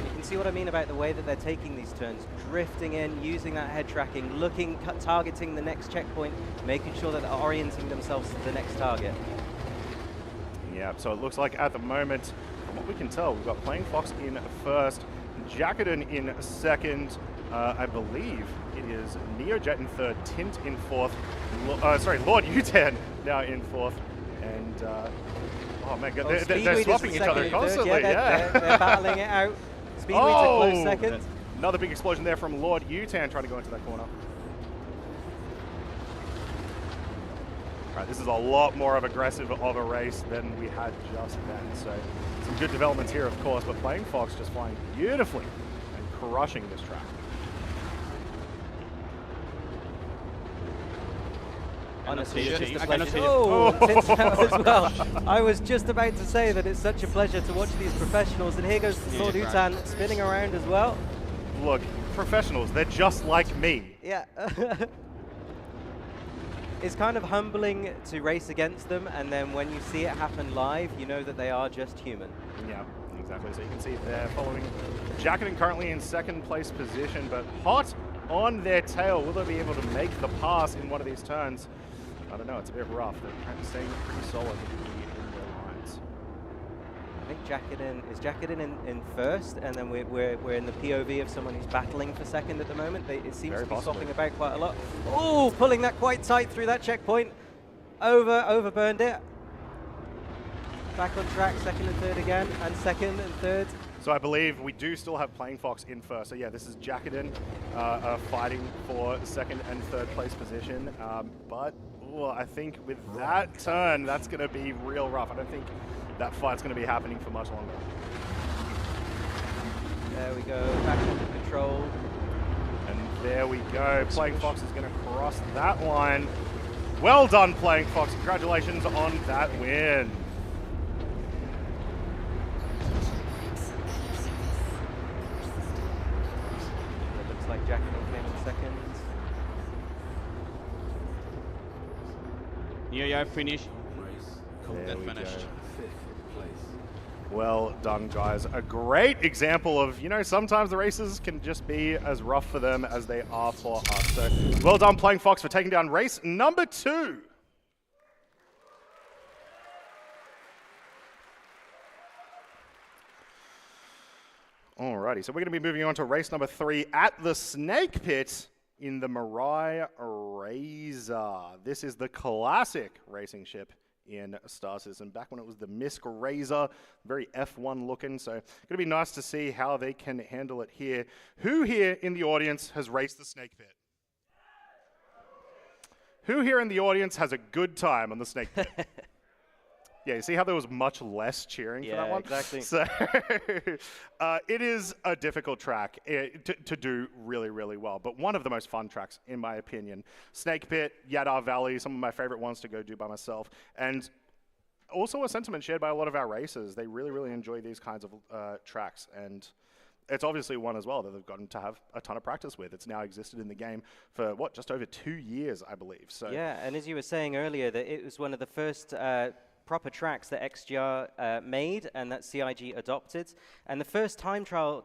You can see what I mean about the way that they're taking these turns, drifting in, using that head tracking, looking, targeting the next checkpoint, making sure that they're orienting themselves to the next target. Yeah, so it looks like at the moment, from what we can tell, we've got Playing Fox in first, Jackaden in second, I believe it is Neojet in third, Tint in fourth, Lord Utan now in fourth, and oh my god, they're swapping each other constantly. They're battling it out. Speedweed's a close second. Another big explosion there from Lord Utan trying to go into that corner. All right, this is a lot more of aggressive of a race than we had just then. So some good developments here, of course, but Playing Fox just flying beautifully and crushing this track. Honestly, it's just a pleasure. Oh, Tint's out as well. I was just about to say that it's such a pleasure to watch these professionals, and here goes Lord Utan spinning around as well. Look, professionals, they're just like me. Yeah. It's kind of humbling to race against them, and then when you see it happen live, you know that they are just human. Yeah, exactly. So you can see they're following Jackaden currently in second place position, but hot on their tail. Will they be able to make the pass in one of these turns? I don't know, it's a bit rough. They're staying pretty solid in their lines. I think Jackedin, is Jackedin in first, and then we're in the POV of someone who's battling for second at the moment. It seems to be swapping about quite a lot. Oh, pulling that quite tight through that checkpoint. Overburned it. Back on track, second and third again, and second and third. So I believe we do still have Playing Fox in first. So yeah, this is Jackedin fighting for second and third place position. But I think with that turn, that's going to be real rough. I don't think that fight's going to be happening for much longer. There we go, back under control. And there we go. Playing Fox is going to cross that line. Well done, Playing Fox. Congratulations on that win. It looks like Jackedin came in second. Yo, finish. That finished. Well done, guys. A great example of, sometimes the races can just be as rough for them as they are for us. So well done, Playing Fox, for taking down race number 2. Alrighty, so we're going to be moving on to race number 3 at the Snake Pit in the Mirai Razor. This is the classic racing ship in Star Citizen, back when it was the Misk Razor, very F1 looking, so going to be nice to see how they can handle it here. Who here in the audience has raced the Snake Pit? Who here in the audience has a good time on the Snake Pit? Yeah, you see how there was much less cheering for that one? Yeah, exactly. So it is a difficult track to do really, really well, but one of the most fun tracks, in my opinion. Snake Pit, Yadada Valley, some of my favorite ones to go do by myself, and also a sentiment shared by a lot of our racers. They really, really enjoy these kinds of tracks, and it's obviously one as well that they've gotten to have a ton of practice with. It's now existed in the game for, just over 2 years, I believe. So yeah, and as you were saying earlier, that it was one of the first proper tracks that XGR made and that CIG adopted. And the first time trial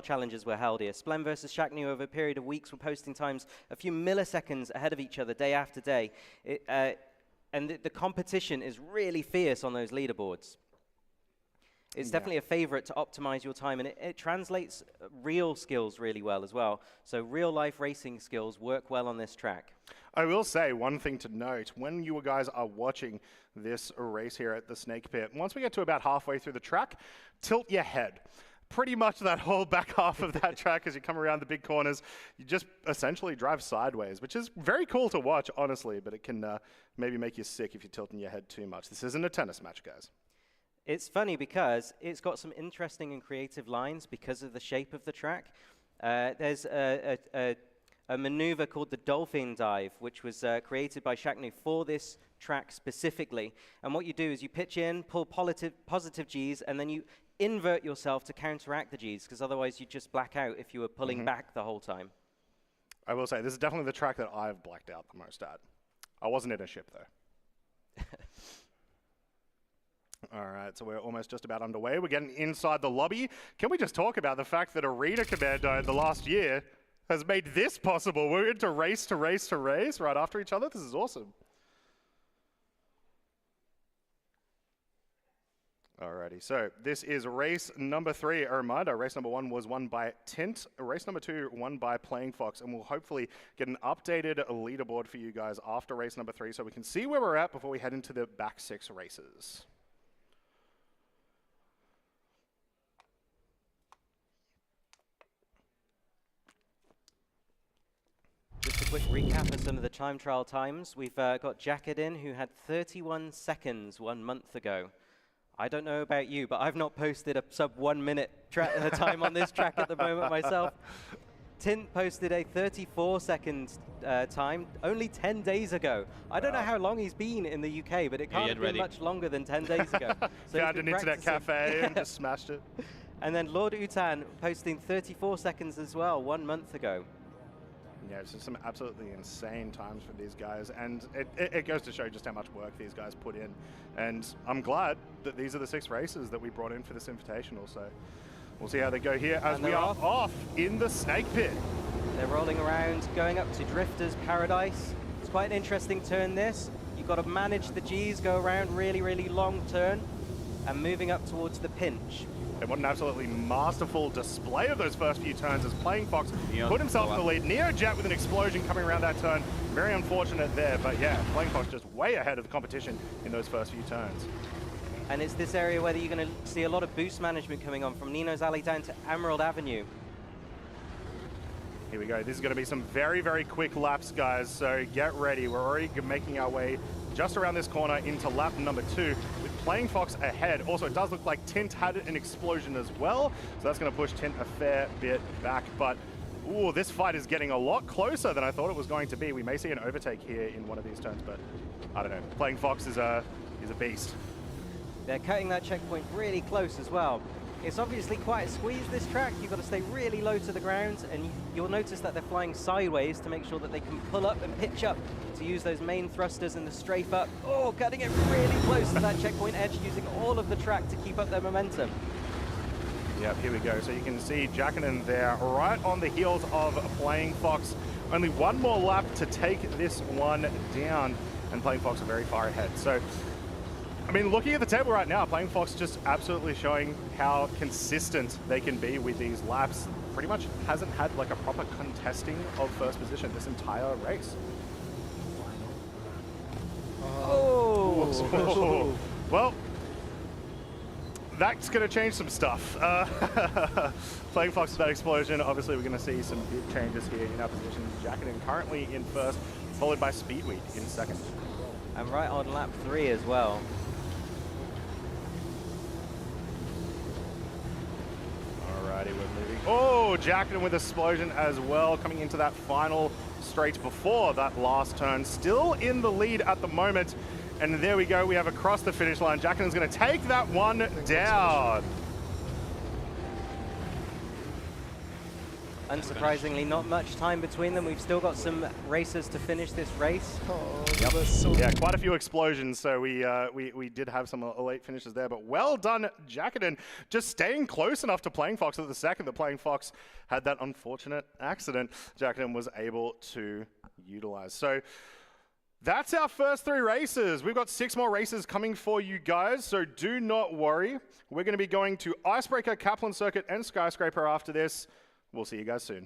challenges were held here. Splem versus Shacknew over a period of weeks were posting times a few milliseconds ahead of each other day after day. And the competition is really fierce on those leaderboards. It's definitely a favorite to optimize your time, and it translates real skills really well as well. So real-life racing skills work well on this track. I will say one thing to note, when you guys are watching this race here at the Snake Pit, once we get to about halfway through the track, tilt your head. Pretty much that whole back half of that track as you come around the big corners, you just essentially drive sideways, which is very cool to watch, honestly, but it can maybe make you sick if you're tilting your head too much. This isn't a tennis match, guys. It's funny because it's got some interesting and creative lines because of the shape of the track. There's a maneuver called the Dolphin Dive, which was created by Shacknew for this track specifically. And what you do is you pitch in, pull positive Gs, and then you invert yourself to counteract the Gs, because otherwise you'd just black out if you were pulling back the whole time. I will say, this is definitely the track that I've blacked out the most at. I wasn't in a ship, though. All right, so we're almost just about underway. We're getting inside the lobby. Can we just talk about the fact that Arena Commando the last year has made this possible? We're into race to race to race right after each other. This is awesome. Alrighty, so this is race number 3. A reminder, race number 1 was won by Tint. Race number 2 won by Playing Fox, and we'll hopefully get an updated leaderboard for you guys after race number 3 so we can see where we're at before we head into the back 6 races. Just a quick recap of some of the time trial times. We've got Jackedin, who had 31 seconds 1 month ago. I don't know about you, but I've not posted a sub 1 minute time on this track at the moment myself. Tint posted a 34 second time only 10 days ago. I don't know how long he's been in the UK, but it can't have been much longer than 10 days ago. So found an internet cafe and just smashed it. And then Lord Utan posting 34 seconds as well 1 month ago. Yeah, it's just some absolutely insane times for these guys, and it goes to show just how much work these guys put in. And I'm glad that these are the 6 races that we brought in for this Invitational, so we'll see how they go here as we are off in the Snake Pit. They're rolling around, going up to Drifter's Paradise. It's quite an interesting turn, this. You've got to manage the Gs, go around really, really long turn. and moving up towards the pinch. And what an absolutely masterful display of those first few turns as Playing Fox put himself in the lead. NeoJet with an explosion coming around that turn. Very unfortunate there, but yeah, Playing Fox just way ahead of the competition in those first few turns. And it's this area where you're going to see a lot of boost management coming on from Nino's Alley down to Emerald Avenue. Here we go. This is going to be some very, very quick laps, guys, so get ready. We're already making our way just around this corner into lap number 2 with Playing Fox ahead. Also, it does look like Tint had an explosion as well, so that's going to push Tint a fair bit back, but ooh, this fight is getting a lot closer than I thought it was going to be. We may see an overtake here in one of these turns, but I don't know. Playing Fox is a beast. They're cutting that checkpoint really close as well. It's obviously quite a squeeze, this track. You've got to stay really low to the ground, and you'll notice that they're flying sideways to make sure that they can pull up and pitch up to use those main thrusters and the strafe up. Oh, cutting it really close to that checkpoint edge, using all of the track to keep up their momentum. Yep, here we go. So you can see Jackanen there right on the heels of Playing Fox. Only one more lap to take this one down, and Playing Fox are very far ahead. So, I mean, looking at the table right now, Playing Fox just absolutely showing how consistent they can be with these laps. Pretty much hasn't had like a proper contesting of first position this entire race. Oh! Well, that's going to change some stuff. Playing Fox with that explosion, obviously we're going to see some big changes here in our positions. Jackanen currently in first, followed by Speedweed in second. And right on lap 3 as well. Alrighty, we're moving. Oh, Jackanen with explosion as well, coming into that final straight before that last turn. Still in the lead at the moment. And there we go, we have across the finish line. Jackanen's going to take that one down. Unsurprisingly, not much time between them. We've still got some racers to finish this race. Yeah, quite a few explosions, so we did have some late finishes there, but well done, Jackanen, just staying close enough to Playing Fox at the second that Playing Fox had that unfortunate accident Jackanen was able to utilize. So that's our first 3 races. We've got 6 more races coming for you guys, so do not worry. We're going to be going to Icebreaker, Kaplan Circuit, and Skyscraper after this. We'll see you guys soon.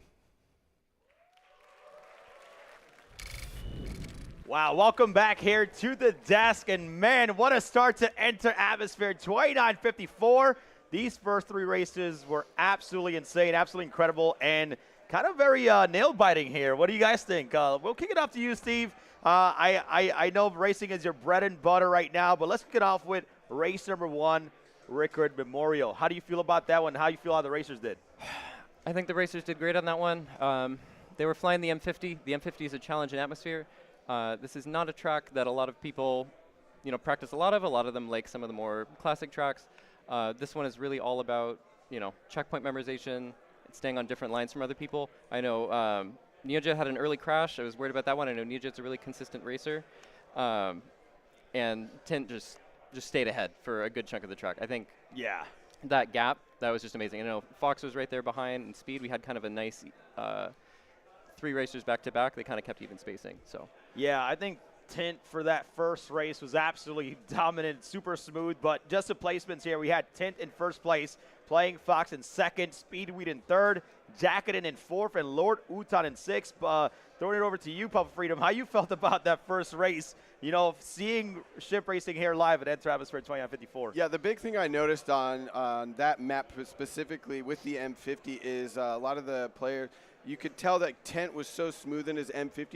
Wow, welcome back here to the desk, and man, what a start to enter Atmosphere 29:54. These first 3 races were absolutely insane, absolutely incredible, and kind of very nail-biting here. What do you guys think? We'll kick it off to you, Steve. I know racing is your bread and butter right now, but let's kick it off with race number 1, Rikkord Memorial. How do you feel about that one? How do you feel how the racers did? I think the racers did great on that one. They were flying the M50. The M50 is a challenge in Atmosphere. This is not a track that a lot of people, practice a lot of. A lot of them like some of the more classic tracks. This one is really all about, checkpoint memorization, staying on different lines from other people. I know NeoJet had an early crash. I was worried about that one. I know NeoJet's a really consistent racer. And Tint just stayed ahead for a good chunk of the track. I think that gap, that was just amazing. I know Fox was right there behind, and Speed, we had kind of a nice 3 racers back-to-back. They kind of kept even spacing. So yeah, I think Tint for that first race was absolutely dominant, super smooth, but just the placements here. We had Tint in first place, Playing Fox in second, Speedweed in third, Jackanen in fourth, and Lord Utan in sixth. Throwing it over to you, Puff Freedom, how you felt about that first race, seeing ship racing here live at Enter Atmosphere 29:54. Yeah, the big thing I noticed on that map specifically with the M50 is a lot of the players, you could tell that Tent was so smooth in his M50.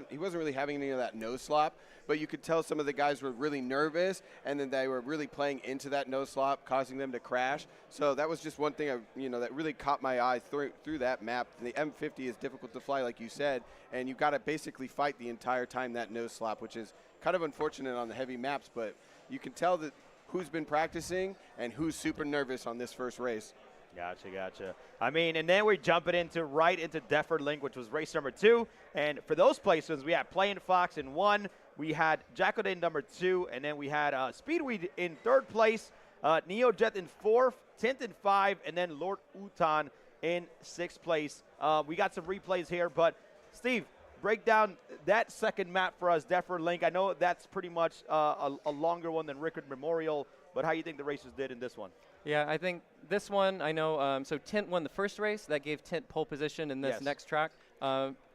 He wasn't really having any of that nose slop, but you could tell some of the guys were really nervous, and then they were really playing into that nose slop, causing them to crash. So that was just one thing that really caught my eye through that map. The M50 is difficult to fly, like you said, and you've got to basically fight the entire time that nose slop, which is kind of unfortunate on the heavy maps, but you can tell that who's been practicing and who's super nervous on this first race. Gotcha. I mean, and then we're jumping right into Defford Link, which was race number 2. And for those placements, we had Playing Fox in 1, we had Jackanen number 2, and then we had Speedweed in 3rd place, NeoJet in 4th, Tint in 5, and then Lord Utan in 6th place. We got some replays here, but Steve, break down that second map for us, Defford Link. I know that's pretty much a longer one than Rikkord Memorial, but how do you think the racers did in this one? Yeah, I think this one, I know, so Tint won the first race. That gave Tint pole position in this next track.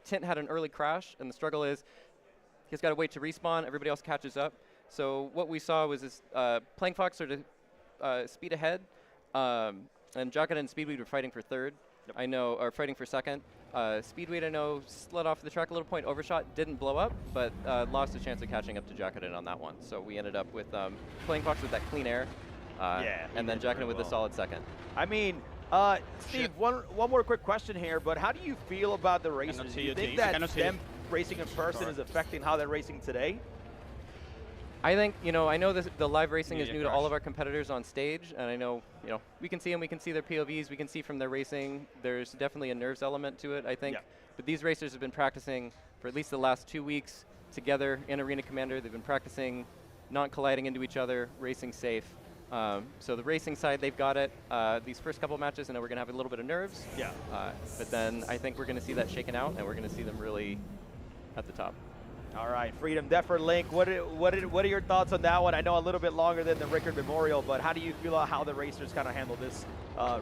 Tint had an early crash, and the struggle is he's got to wait to respawn. Everybody else catches up. So what we saw was this Playing Fox sort of speed ahead, and Jocket and Speedweed were fighting for third. I know, or fighting for second. Speedweed, I know, slid off the track a little point, overshot, didn't blow up, but lost a chance of catching up to Jacketed on that one. So we ended up with Playing Fox with that clean air, and then Jacketed with a solid second. I mean, Steve, one more quick question here, but how do you feel about the racers? Do you think that them racing in person is affecting how they're racing today? I think, I know the live racing is new to all of our competitors on stage, and I know, we can see them, we can see their POVs, we can see from their racing, there's definitely a nerves element to it, I think. Yeah. But these racers have been practicing for at least the last 2 weeks together in Arena Commander. They've been practicing not colliding into each other, racing safe. So the racing side, they've got it. These first couple matches, I know we're going to have a little bit of nerves. Yeah. But then I think we're going to see that shaken out, and we're going to see them really at the top. All right, Freedom, Defford Link, what are your thoughts on that one? I know a little bit longer than the Rikkord Memorial, but how do you feel about how the racers kind of handled this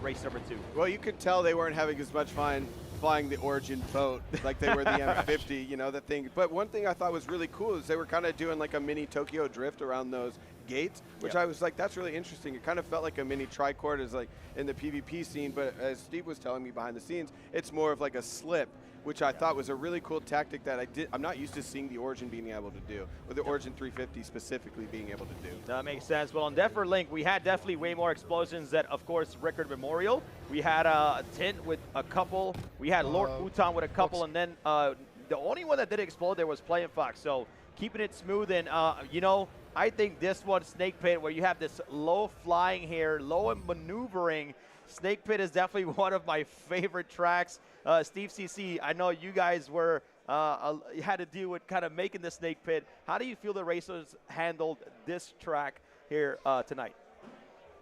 race number 2? Well, you could tell they weren't having as much fun flying the Origin boat like they were the M50, that thing. But one thing I thought was really cool is they were kind of doing like a mini Tokyo drift around those gates, which I was like, that's really interesting. It kind of felt like a mini Tricord is like in the PvP scene, but as Steve was telling me behind the scenes, it's more of like a slip, which I thought was a really cool tactic that I'm not used to seeing the Origin being able to do, or the Origin 350 specifically being able to do. That makes sense. Well, on Defford Link, we had definitely way more explosions than, of course, Rikkord Memorial. We had a Tint with a couple. We had Lord Utan with a couple, and then the only one that did explode there was Playing Fox. So keeping it smooth, and I think this one, Snake Pit, where you have this low flying here, low maneuvering. Snake Pit is definitely one of my favorite tracks. Steve CC, I know you guys were had to deal with kind of making the Snake Pit. How do you feel the racers handled this track here tonight?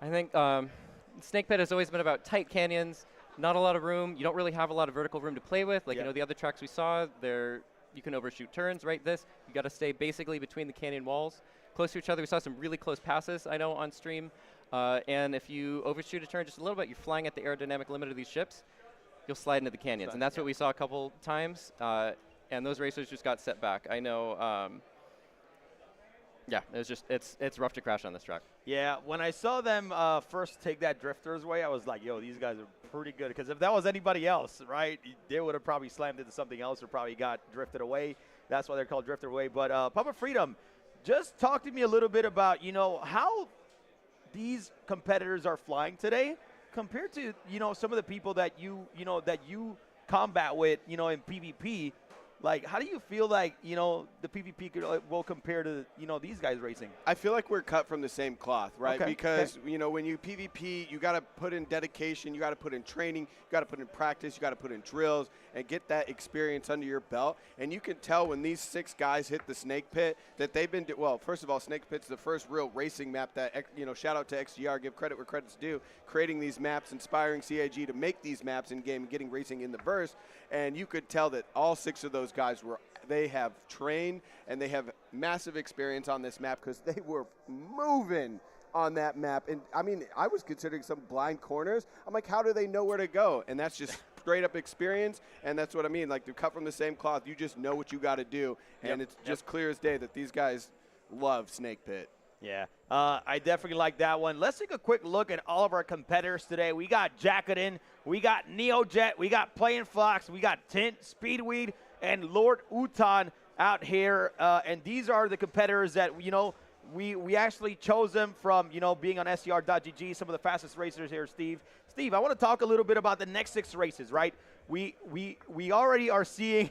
I think Snake Pit has always been about tight canyons, not a lot of room. You don't really have a lot of vertical room to play with. Like the other tracks we saw, you can overshoot turns, right? You got to stay basically between the canyon walls, close to each other. We saw some really close passes, I know, on stream. And if you overshoot a turn just a little bit, you're flying at the aerodynamic limit of these ships, you'll slide into the canyons. And that's what we saw a couple times. And those racers just got set back. I know, it's rough to crash on this track. Yeah, when I saw them first take that Drifter's way, I was like, yo, these guys are pretty good. Because if that was anybody else, right, they would have probably slammed into something else or probably got drifted away. That's why they're called Drifter Away. But Papa Freedom, just talk to me a little bit about, how these competitors are flying today compared to, some of the people that you combat with, in PvP. Like, how do you feel like, the PvP will compare to, these guys racing? I feel like we're cut from the same cloth, right? Okay. Because, when you PvP, you got to put in dedication, you got to put in training, you got to put in practice, you got to put in drills and get that experience under your belt. And you can tell when these 6 guys hit the Snake Pit that they've been, well, first of all, Snake Pit's the first real racing map that, shout out to XGR, give credit where credit's due, creating these maps, inspiring CIG to make these maps in game, getting racing in the burst. And you could tell that all 6 of those guys they have trained and they have massive experience on this map because they were moving on that map. And I mean, I was considering some blind corners. I'm like, how do they know where to go? And that's just straight up experience. And that's what I mean. Like, they're cut from the same cloth. You just know what you got to do. And it's just clear as day that these guys love Snake Pit. Yeah, I definitely like that one. Let's take a quick look at all of our competitors today. We got Jacketed, we got Neojet, we got Playing Fox, we got Tint, Speedweed, and Lord Utan out here. And these are the competitors that, we actually chose them from, being on SCR.GG, some of the fastest racers here, Steve. Steve, I want to talk a little bit about the next 6 races, right? We already are seeing,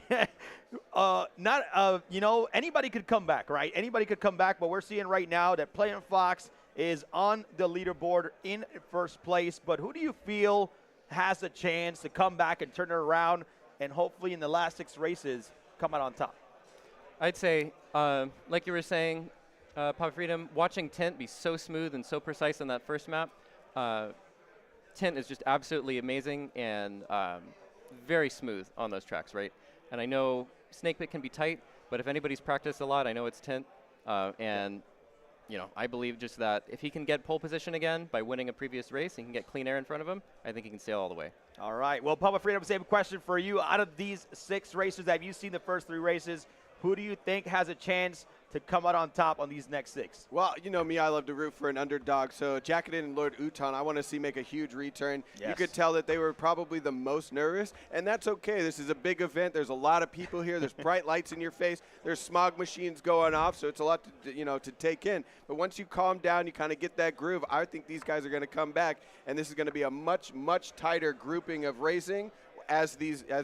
anybody could come back, right? Anybody could come back, but we're seeing right now that Playing Fox is on the leaderboard in first place. But who do you feel has a chance to come back and turn it around and hopefully in the last 6 races come out on top? I'd say, like you were saying, Papa Freedom, watching Tint be so smooth and so precise on that first map, Tint is just absolutely amazing and very smooth on those tracks, right? And I know snake pit can be tight, but if anybody's practiced a lot, I know it's tint, and I believe just that if he can get pole position again by winning a previous race, he can get clean air in front of him, I think he can sail all the way. All right. Well, Public Freedom, same question for you. Out of these 6 racers that you've seen the first 3 races, who do you think has a chance to come out on top on these next 6? Well, you know me, I love to root for an underdog. So Jackaden and Lord Uton, I want to see make a huge return. Yes. You could tell that they were probably the most nervous, and that's okay. This is a big event. There's a lot of people here. There's bright lights in your face. There's smog machines going off, so it's a lot to take in. But once you calm down, you kind of get that groove. I think these guys are going to come back, and this is going to be a much, much tighter grouping of racing as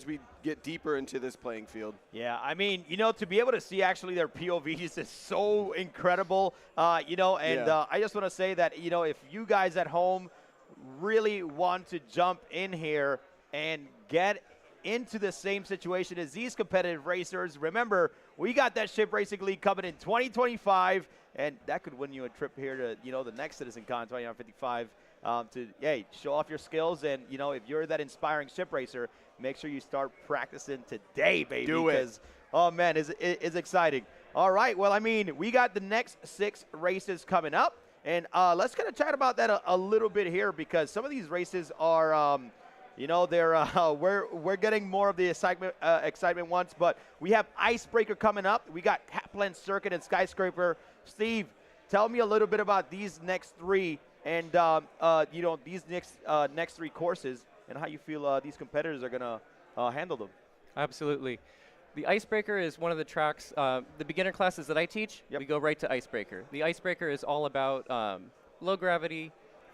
we get deeper into this playing field. Yeah, I mean, to be able to see actually their POVs is so incredible, I just want to say that, if you guys at home really want to jump in here and get into the same situation as these competitive racers, remember, we got that Ship Racing League coming in 2025, and that could win you a trip here to, the next CitizenCon 2955. To show off your skills, and if you're that inspiring ship racer, make sure you start practicing today, baby. Do it. Because, oh man, it's exciting. All right, well, I mean, we got the next 6 races coming up, and let's kind of chat about that a little bit here, because some of these races are, they're we're getting more of the excitement ones, but we have Icebreaker coming up. We got Kaplan Circuit and Skyscraper. Steve, tell me a little bit about these next 3. And, these next 3 courses and how you feel these competitors are going to handle them. Absolutely. The Icebreaker is one of the tracks, the beginner classes that I teach, we go right to Icebreaker. The Icebreaker is all about low gravity,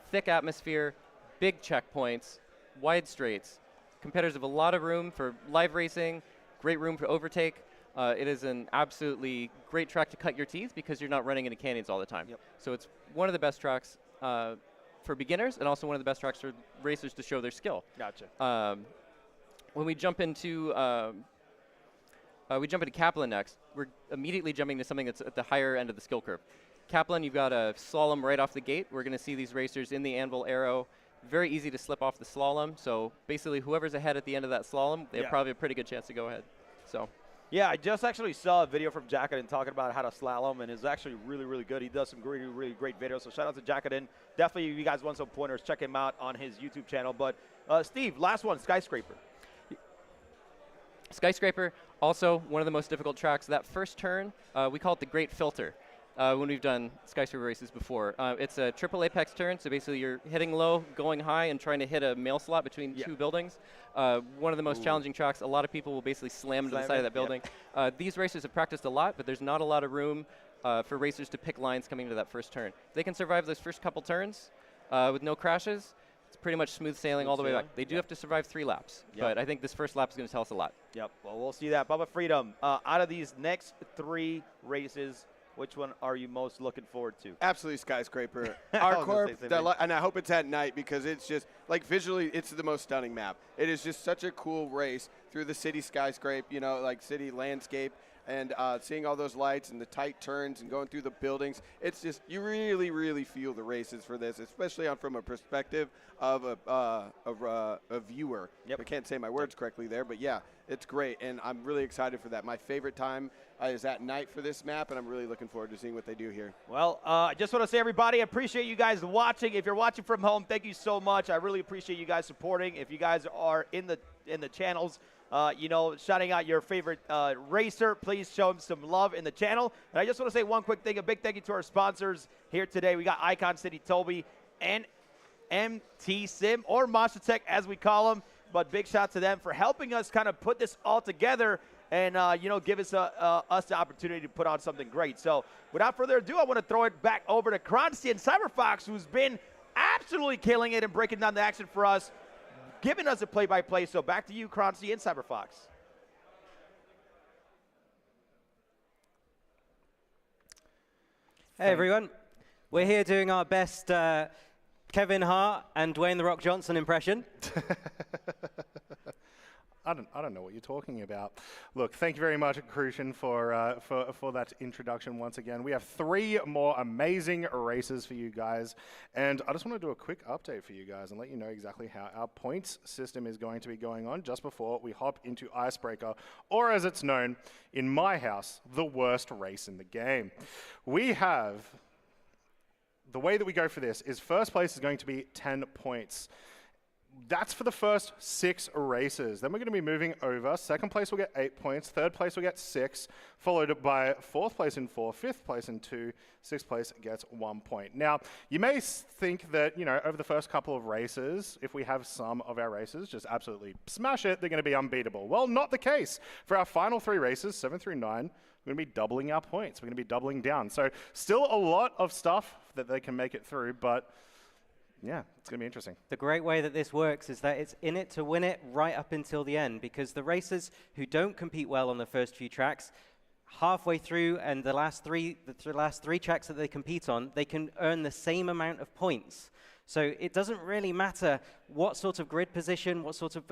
thick atmosphere, big checkpoints, wide straights. Competitors have a lot of room for live racing, great room for overtake. It is an absolutely great track to cut your teeth because you're not running into canyons all the time. Yep. So it's one of the best tracks for beginners, and also one of the best tracks for racers to show their skill. Gotcha. When we jump into Kaplan next, we're immediately jumping to something that's at the higher end of the skill curve. Kaplan, you've got a slalom right off the gate. We're going to see these racers in the anvil arrow. Very easy to slip off the slalom. So basically, whoever's ahead at the end of that slalom, they have probably a pretty good chance to go ahead. So. Yeah, I just actually saw a video from Jackaden talking about how to slalom, and it's actually really, really good. He does some really, really great videos, so shout out to Jackaden. Definitely, if you guys want some pointers, check him out on his YouTube channel. But, Steve, last one, Skyscraper. Skyscraper, also one of the most difficult tracks. That first turn, we call it the Great Filter. When we've done Skyscraper races before. It's a triple apex turn, so basically you're hitting low, going high, and trying to hit a mail slot between 2 buildings. One of the most challenging tracks. A lot of people will basically slam into the side of that building. These racers have practiced a lot, but there's not a lot of room for racers to pick lines coming into that first turn. If they can survive those first couple turns with no crashes, it's pretty much smooth sailing all the way back. They do have to survive 3 laps, but I think this first lap is going to tell us a lot. Yep, well, we'll see that. Bubba Freedom, out of these next 3 races, which one are you most looking forward to? Absolutely Skyscraper. And I hope it's at night because it's just, like, visually, it's the most stunning map. It is just such a cool race through the city skyscraper, like city landscape, and seeing all those lights and the tight turns and going through the buildings. It's just, you really, really feel the races for this, especially from a perspective of a viewer. Yep. I can't say my words correctly there, but yeah, it's great, and I'm really excited for that. My favorite time is at night for this map, and I'm really looking forward to seeing what they do here. Well, I just want to say, everybody, I appreciate you guys watching. If you're watching from home, thank you so much. I really appreciate you guys supporting. If you guys are in the channels, shouting out your favorite racer, please show them some love in the channel. And I just want to say one quick thing, a big thank you to our sponsors here today. We got Icon City Toby and MT Sim, or Microtech as we call them. But big shout out to them for helping us kind of put this all together and, give us the opportunity to put on something great. So without further ado, I want to throw it back over to Kroncy and Cyberfox, who's been absolutely killing it and breaking down the action for us, giving us a play-by-play. So back to you, Kroncy and Cyberfox. Hey, everyone. We're here doing our best Kevin Hart and Dwayne "The Rock" Johnson impression. I don't know what you're talking about. Look, thank you very much, Crucian, for that introduction once again. We have 3 more amazing races for you guys, and I just want to do a quick update for you guys and let you know exactly how our points system is going to be going on just before we hop into Icebreaker, or as it's known in my house, the worst race in the game. We have, the way that we go for this is first place is going to be 10 points. That's for the first 6 races. Then we're going to be moving over. Second place will get 8 points. Third place will get 6, followed by 4th place in 4, 5th place in 2, 6th place gets 1 point. Now, you may think that, you know, over the first couple of races, if we have some of our races just absolutely smash it, they're going to be unbeatable. Well, not the case. For our final 3 races, 7 through 9, we're going to be doubling our points. We're going to be doubling down. So still a lot of stuff that they can make it through, but yeah, it's going to be interesting. The great way that this works is that it's in it to win it right up until the end, because the racers who don't compete well on the first few tracks, halfway through and the last three tracks that they compete on, they can earn the same amount of points. So it doesn't really matter what sort of grid position, what sort of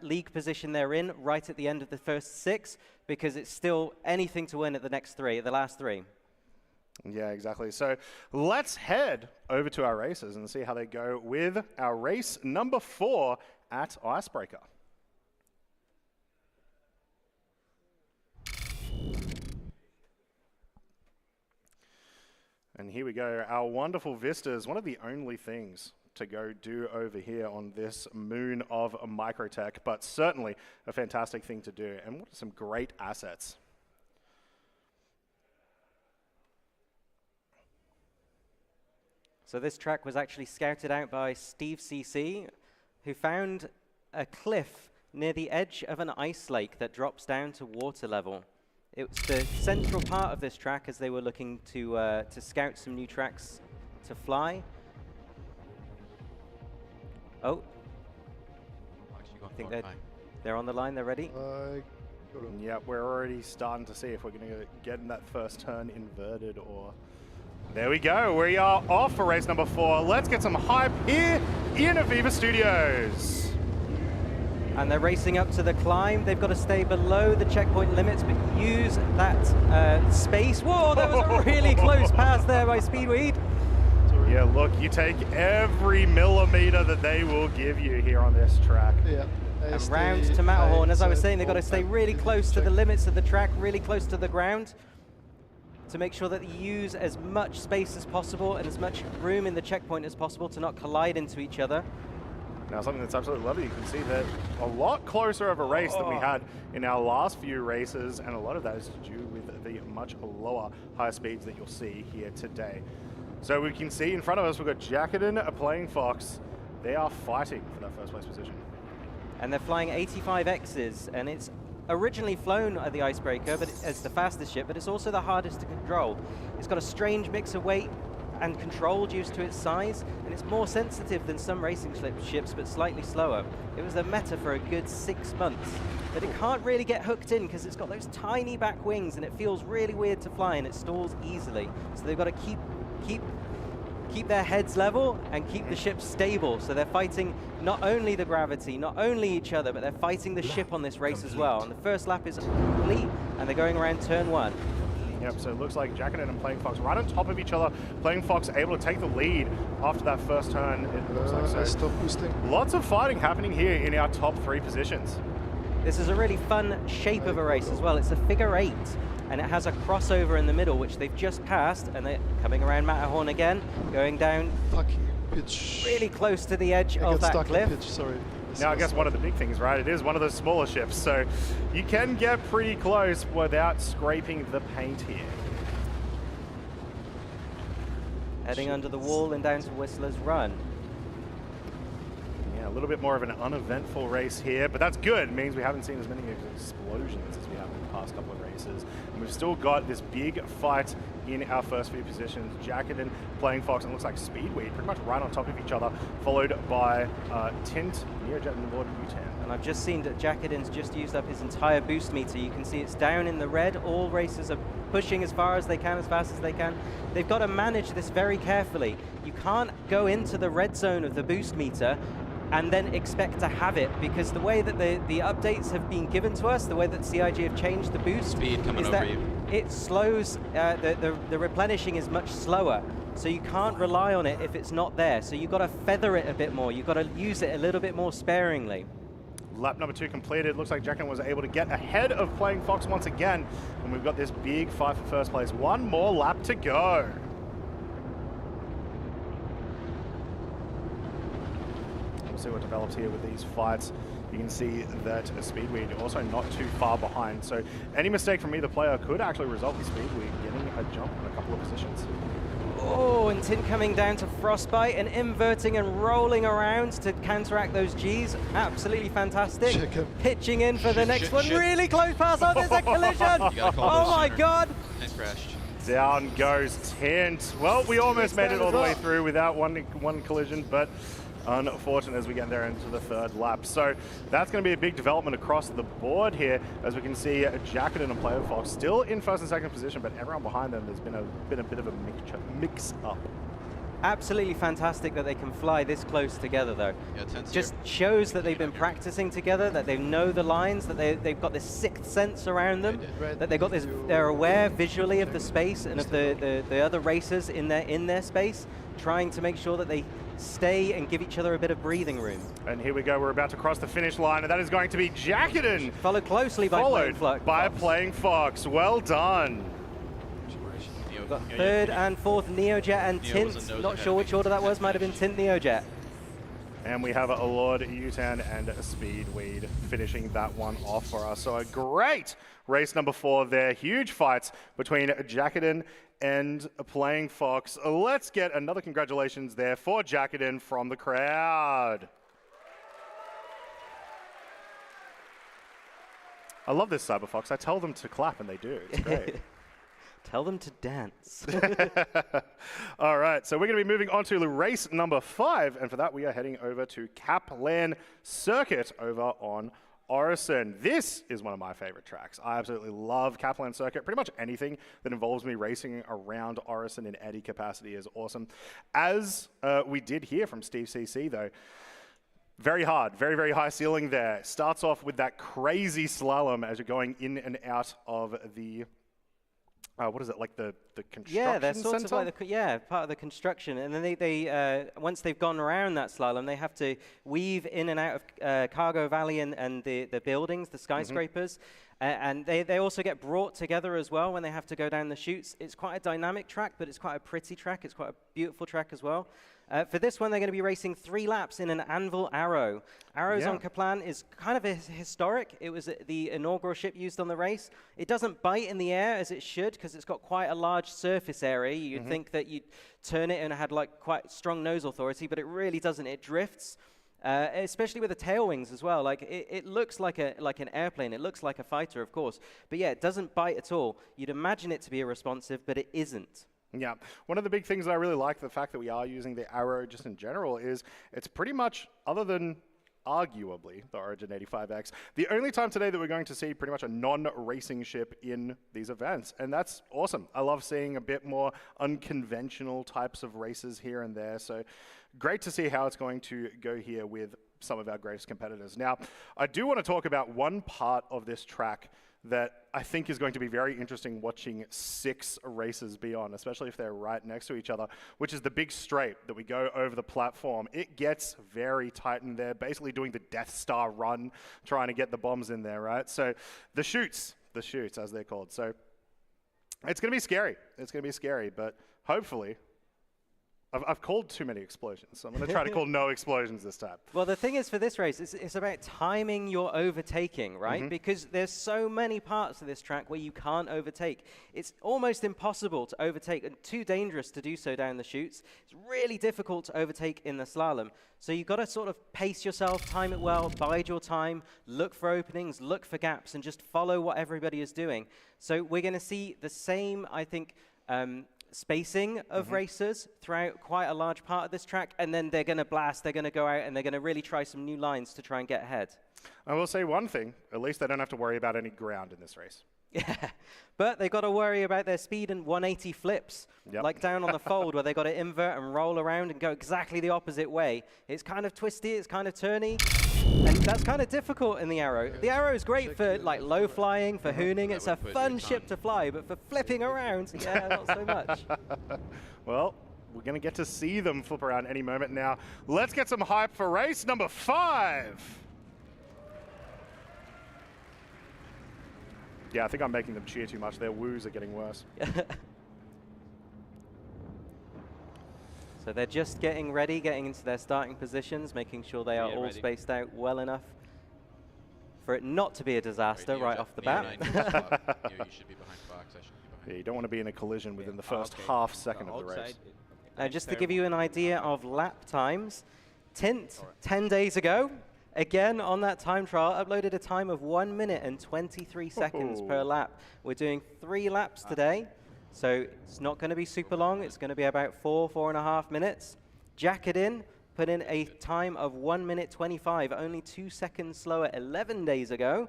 league position they're in right at the end of the first 6, because it's still anything to win at the last 3. Yeah, exactly. So let's head over to our races and see how they go with our race number 4 at Icebreaker. And here we go. Our wonderful vistas, one of the only things to go do over here on this moon of Microtech, but certainly a fantastic thing to do. And what are some great assets. So this track was actually scouted out by Steve CC, who found a cliff near the edge of an ice lake that drops down to water level. It was the central part of this track as they were looking to scout some new tracks to fly. Oh, I think they're on the line, they're ready. Yeah, we're already starting to see if we're going to get in that first turn inverted or... There we go. We are off for race number 4. Let's get some hype here in Aviva Studios. And they're racing up to the climb. They've got to stay below the checkpoint limits, but use that space. Whoa, that was a really close pass there by Speedweed. Yeah, look, you take every millimeter that they will give you here on this track. Yeah. And round to Matterhorn. As I was saying, they've got to stay really close to the limits of the track, really close to the ground, to make sure that you use as much space as possible and as much room in the checkpoint as possible to not collide into each other. Now, something that's absolutely lovely, you can see that a lot closer of a race than we had in our last few races, and a lot of that is due with the much lower high speeds that you'll see here today. So we can see in front of us, we've got Jackaden playing Fox. They are fighting for that first place position. And they're flying 85Xs, and it's originally flown at the Icebreaker, but it's the fastest ship, but it's also the hardest to control. It's got a strange mix of weight and control due to its size, and it's more sensitive than some racing ships, but slightly slower. It was a meta for a good 6 months, but it can't really get hooked in because it's got those tiny back wings, and it feels really weird to fly, and it stalls easily. So they've got to keep their heads level and keep the ship stable. So they're fighting not only the gravity, not only each other, but they're fighting the ship on this race as well. And the first lap is complete, and they're going around turn 1. Yep, so it looks like Jackaden and Playing Fox right on top of each other. Playing Fox able to take the lead after that first turn. It looks like so. Stop boosting. Lots of fighting happening here in our top 3 positions. This is a really fun shape of a race as well. It's a figure 8. And it has a crossover in the middle, which they've just passed, and they're coming around Matterhorn again, going down pitch. Really close to the edge of that cliff. Pitch, sorry. Now, I guess one of the big things, right, it is one of those smaller ships, so you can get pretty close without scraping the paint here. Heading under the wall and down to Whistler's Run. Yeah, a little bit more of an uneventful race here, but that's good. It means we haven't seen as many explosions as we have in the past couple of races. And we've still got this big fight in our first few positions. Jackaden, Playing Fox, and it looks like Speedweed pretty much right on top of each other, followed by Tint, Neojet, and Lord Mutan. And I've just seen that Jackaden's just used up his entire boost meter. You can see it's down in the red. All racers are pushing as far as they can, as fast as they can. They've got to manage this very carefully. You can't go into the red zone of the boost meter and then expect to have it, because the way that the updates have been given to us, the way that CIG have changed the boost, Speed coming is over that you. it slows, the replenishing is much slower, so you can't rely on it if it's not there. So you've got to feather it a bit more, you've got to use it a little bit more sparingly. Lap number 2 completed. Looks like Jackin was able to get ahead of Playing Fox once again, and we've got this big fight for first place. One more lap to go. We'll see what develops here with these fights. You can see that Speedweed also not too far behind, so any mistake from either player could actually result in Speedweed getting a jump in a couple of positions. Oh, and Tint coming down to Frostbite and inverting and rolling around to counteract those Gs. Absolutely fantastic. Pitching in for the next one. Really close pass. Oh, there's a collision. Oh my God. Nice crash. Down goes Tint. Well, we almost made it all the way through without one collision, but unfortunate as we get there into the third lap. So that's going to be a big development across the board here, as we can see Jacket and Player Fox still in first and second position, but everyone behind them, there's been a bit of a mix-up. Absolutely fantastic that they can fly this close together, though. Yeah, just shows that they've been practicing together, that they know the lines, that they've got this sixth sense around them, that they've got this. They're aware visually of the space and of the other racers in their space, trying to make sure that they stay and give each other a bit of breathing room. And here we go, we're about to cross the finish line, and that is going to be Jackeden. Followed closely by Playing Fox. Well done. Got third and fourth, Neojet and Tint. Not sure which order that was, might have been Tint, Neojet. And we have a Lord Utan and a Speedweed finishing that one off for us. So a great race number 4 there. Huge fights between Jackeden and Playing Fox. Let's get another congratulations there for Jackeden from the crowd. I love this Cyberfox. I tell them to clap and they do. It's great. Tell them to dance. All right, so we're going to be moving on to race number 5, and for that we are heading over to Kaplan Circuit over on Orison. This is one of my favorite tracks. I absolutely love Kaplan Circuit. Pretty much anything that involves me racing around Orison in any capacity is awesome. As we did hear from Steve CC, though, very hard, very, very high ceiling there. Starts off with that crazy slalom as you're going in and out of the what is it, like the construction Yeah, they're sort center? of like part of the construction. And then they once they've gone around that slalom, they have to weave in and out of Cargo Valley and the buildings, the skyscrapers. And they also get brought together as well when they have to go down the chutes. It's quite a dynamic track, but it's quite a pretty track. It's quite a beautiful track as well. For this one, they're going to be racing 3 laps in an Anvil Arrow. Arrows on Kaplan is kind of historic. It was the inaugural ship used on the race. It doesn't bite in the air as it should because it's got quite a large surface area. You'd think that you'd turn it and it had like quite strong nose authority, but it really doesn't. It drifts. Especially with the tail wings as well. Like it looks like an airplane. It looks like a fighter, of course. But yeah, it doesn't bite at all. You'd imagine it to be a responsive, but it isn't. Yeah, one of the big things that I really like, the fact that we are using the Arrow just in general, is it's pretty much, other than arguably the Origin 85X, the only time today that we're going to see pretty much a non-racing ship in these events, and that's awesome. I love seeing a bit more unconventional types of races here and there, so great to see how it's going to go here with some of our greatest competitors. Now, I do want to talk about one part of this track that I think is going to be very interesting watching 6 races be on, especially if they're right next to each other, which is the big straight that we go over the platform. It gets very tight in there, basically doing the Death Star run, trying to get the bombs in there, right? So the chutes as they're called. So it's going to be scary. It's going to be scary, but hopefully I've called too many explosions, so I'm going to try to call no explosions this time. Well, the thing is for this race, it's about timing your overtaking, right? Because there's so many parts of this track where you can't overtake. It's almost impossible to overtake and too dangerous to do so down the chutes. It's really difficult to overtake in the slalom. So you've got to sort of pace yourself, time it well, bide your time, look for openings, look for gaps, and just follow what everybody is doing. So we're going to see the same, I think, spacing of racers throughout quite a large part of this track, and then they're going to blast, they're going to go out, and they're going to really try some new lines to try and get ahead. I will say one thing, at least they don't have to worry about any ground in this race. Yeah, but they've got to worry about their speed and 180 flips, like down on the fold where they got to invert and roll around and go exactly the opposite way. It's kind of twisty, it's kind of turny, and that's kind of difficult in the Arrow. The Arrow is great for like low flying, for hooning. It's a fun ship to fly, but for flipping around, yeah, not so much. Well, we're going to get to see them flip around any moment now. Let's get some hype for race number 5. Yeah, I think I'm making them cheer too much. Their woos are getting worse. So they're just getting ready, getting into their starting positions, making sure they are all spaced out well enough for it not to be a disaster right off the bat. You should be behind Fox. I should be behind. Yeah, you don't want to be in a collision within the first half second of the race. Now, just to give you an idea of lap times, Tint, 10 days ago, again, on that time trial, uploaded a time of 1 minute and 23 seconds per lap. We're doing 3 laps today, so it's not going to be super long. It's going to be about 4.5 minutes. Jacket put in a time of 1 minute 25, only 2 seconds slower 11 days ago.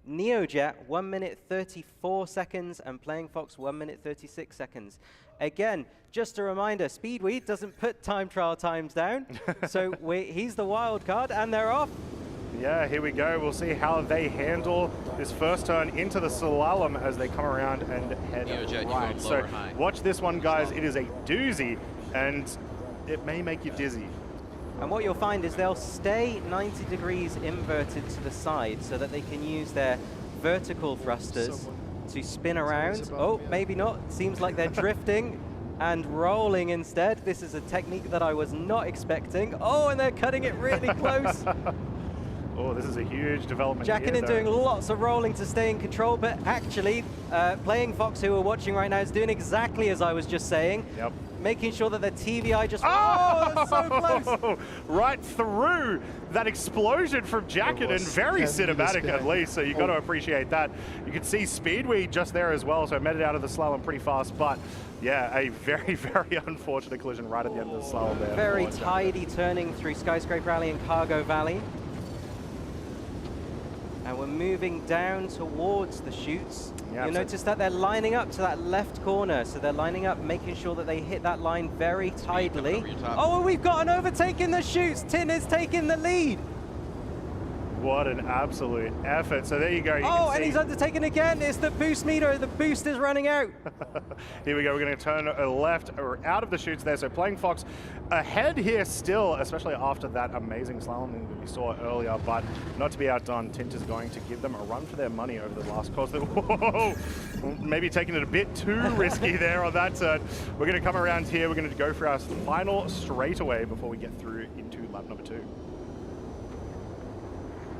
Neojet, 1 minute 34 seconds, and Playing Fox, 1 minute 36 seconds. Again, just a reminder, Speedweed doesn't put time trial times down, so he's the wild card, and they're off. Yeah, here we go. We'll see how they handle this first turn into the slalom as they come around and head right. So watch this one, guys. It is a doozy, and it may make you dizzy. And what you'll find is they'll stay 90 degrees inverted to the side so that they can use their vertical thrusters to spin around. Oh, maybe not. Seems like they're drifting and rolling instead. This is a technique that I was not expecting. Oh, and they're cutting it really close. Oh, this is a huge development. Jackenin doing lots of rolling to stay in control, but actually, Playing Fox, who we're watching right now, is doing exactly as I was just saying. Yep. Making sure that the TVI just... Oh, that's so close! Right through that explosion from Jackenin. Very cinematic, at least, so you've got to appreciate that. You can see Speedweed just there as well, so made it out of the slalom pretty fast, but yeah, a very, very unfortunate collision right at the end of the slalom there. Very tidy turning through Skyscraper Alley and Cargo Valley. And we're moving down towards the chutes. You'll notice that they're lining up to that left corner. So they're lining up, making sure that they hit that line very tidily. Oh, and we've got an overtake in the chutes. Tin is taking the lead. What an absolute effort. So there you go. Oh, and he's undertaken again. It's the boost meter. The boost is running out. Here we go. We're going to turn left or out of the chutes there. So Playing Fox ahead here still, especially after that amazing slalom that we saw earlier. But not to be outdone, Tint is going to give them a run for their money over the last course. Whoa! Maybe taking it a bit too risky there on that turn. We're going to come around here. We're going to go for our final straightaway before we get through into lap number 2.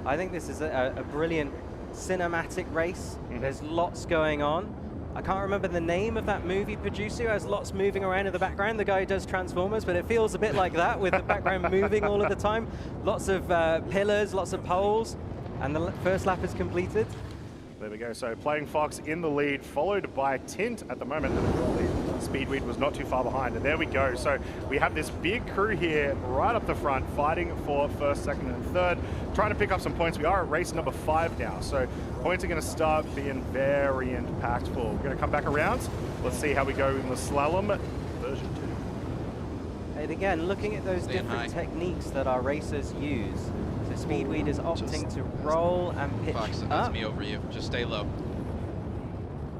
I think this is a brilliant cinematic race. There's lots going on. I can't remember the name of that movie producer who has lots moving around in the background, the guy who does Transformers, but it feels a bit like that with the background moving all of the time. Lots of pillars, lots of poles, and the first lap is completed. There we go. So Playing Fox in the lead, followed by Tint at the moment. Speedweed was not too far behind. And there we go. So we have this big crew here right up the front, fighting for first, second, and third, trying to pick up some points. We are at race number 5 now. So points are going to start being very impactful. We're going to come back around. Let's see how we go in the slalom version 2. And again, looking at those different techniques that our racers use. So Speedweed is opting to roll and pitch Fox, up. that's me over you. Just stay low.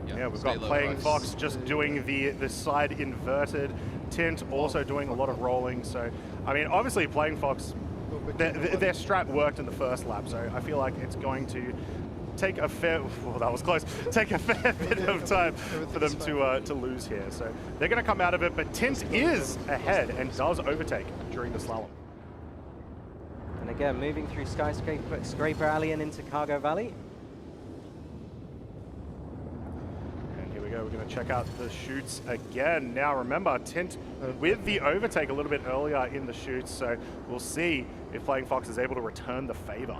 Yeah, we've got Playing Fox just doing the side inverted. Tint also doing a lot of rolling. So, I mean, obviously Playing Fox, their strat worked in the first lap. So I feel like it's going to take a fair, well, that was close, take a fair bit of time for them to lose here. So they're going to come out of it, but Tint is ahead and does overtake during the slalom. And again, moving through Skyscraper Alley and into Cargo Valley. We're going to check out the chutes again. Now remember, Tint with the overtake a little bit earlier in the chutes, so we'll see if Playing Fox is able to return the favor.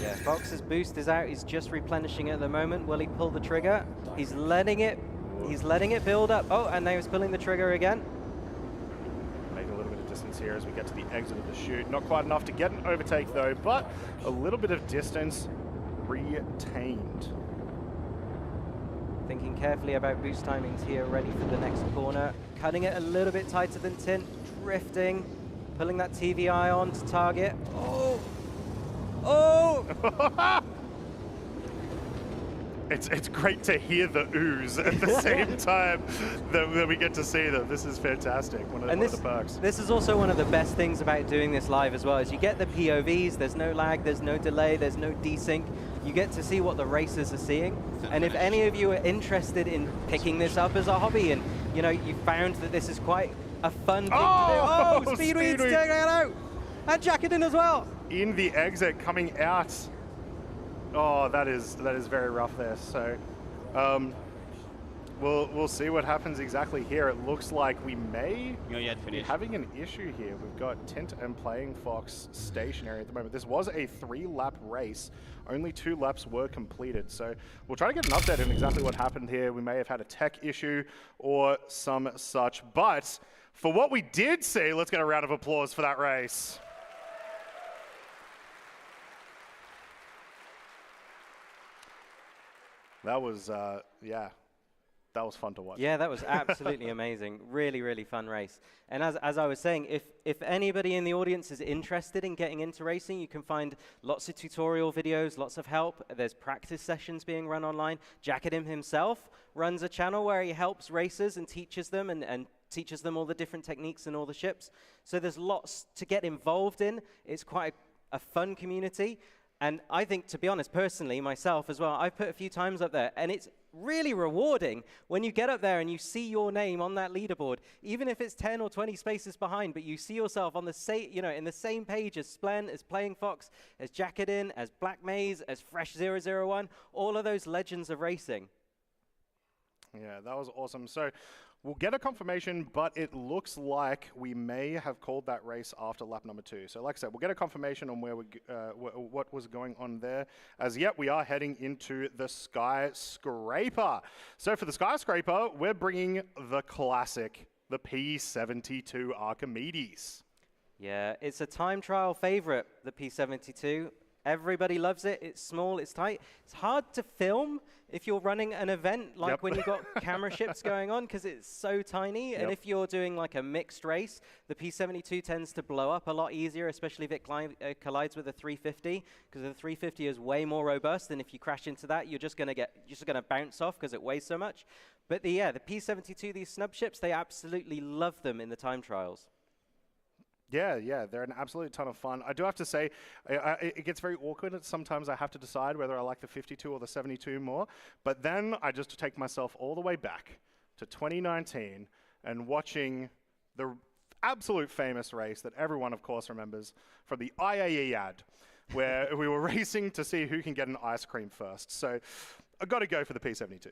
Yeah, Fox's boost is out. He's just replenishing it at the moment. Will he pull the trigger? He's letting it build up. Oh, and now he's pulling the trigger again. Make a little bit of distance here as we get to the exit of the chute. Not quite enough to get an overtake though, but a little bit of distance retained. Thinking carefully about boost timings here, ready for the next corner. Cutting it a little bit tighter than Tint, drifting, pulling that TVI on to target. Oh! It's great to hear the ooze at the same time that we get to see them. This is fantastic. One of the perks. This is also one of the best things about doing this live as well, is you get the POVs, there's no lag, there's no delay, there's no desync. You get to see what the racers are seeing. And if any of you are interested in picking this up as a hobby, and you found that this is quite a fun thing to do. Oh, Speedweed's taking it out! And Jacketing as well! In the exit, coming out. Oh, that is very rough there. So, we'll see what happens exactly here. It looks like we may be having an issue here. We've got Tint and Playing Fox stationary at the moment. This was a 3-lap race. Only 2 laps were completed. So we'll try to get an update on exactly what happened here. We may have had a tech issue or some such. But for what we did see, let's get a round of applause for that race. That was, that was fun to watch. Yeah, that was absolutely amazing. Really, really fun race. And as I was saying, if anybody in the audience is interested in getting into racing, you can find lots of tutorial videos, lots of help. There's practice sessions being run online. Jacketing himself runs a channel where he helps racers and teaches them and teaches them all the different techniques and all the ships. So there's lots to get involved in. It's quite a fun community. And I think, to be honest, personally, myself as well, I've put a few times up there, and it's really rewarding when you get up there and you see your name on that leaderboard, even if it's 10 or 20 spaces behind, but you see yourself on the same, in the same page as Splen, as Playing Fox, as Jacketing, as Black Maze, as Fresh 001, all of those legends of racing. Yeah, that was awesome. So we'll get a confirmation, but it looks like we may have called that race after lap number 2. So like I said, we'll get a confirmation on where what was going on there. As yet, we are heading into the Skyscraper. So for the Skyscraper, we're bringing the classic, the P72 Archimedes. Yeah, it's a time trial favorite, the P72. Everybody loves it. It's small, it's tight. It's hard to film if you're running an event like when you've got camera ships going on, because it's so tiny. And if you're doing like a mixed race, the P72 tends to blow up a lot easier, especially if it collides with a 350, because the 350 is way more robust. And if you crash into that, you're just going to bounce off because it weighs so much. But the P72, these snub ships, they absolutely love them in the time trials. Yeah, they're an absolute ton of fun. I do have to say, it gets very awkward. Sometimes I have to decide whether I like the 52 or the 72 more. But then I just take myself all the way back to 2019 and watching the absolute famous race that everyone, of course, remembers from the IAE ad, where we were racing to see who can get an ice cream first. So I've got to go for the P72.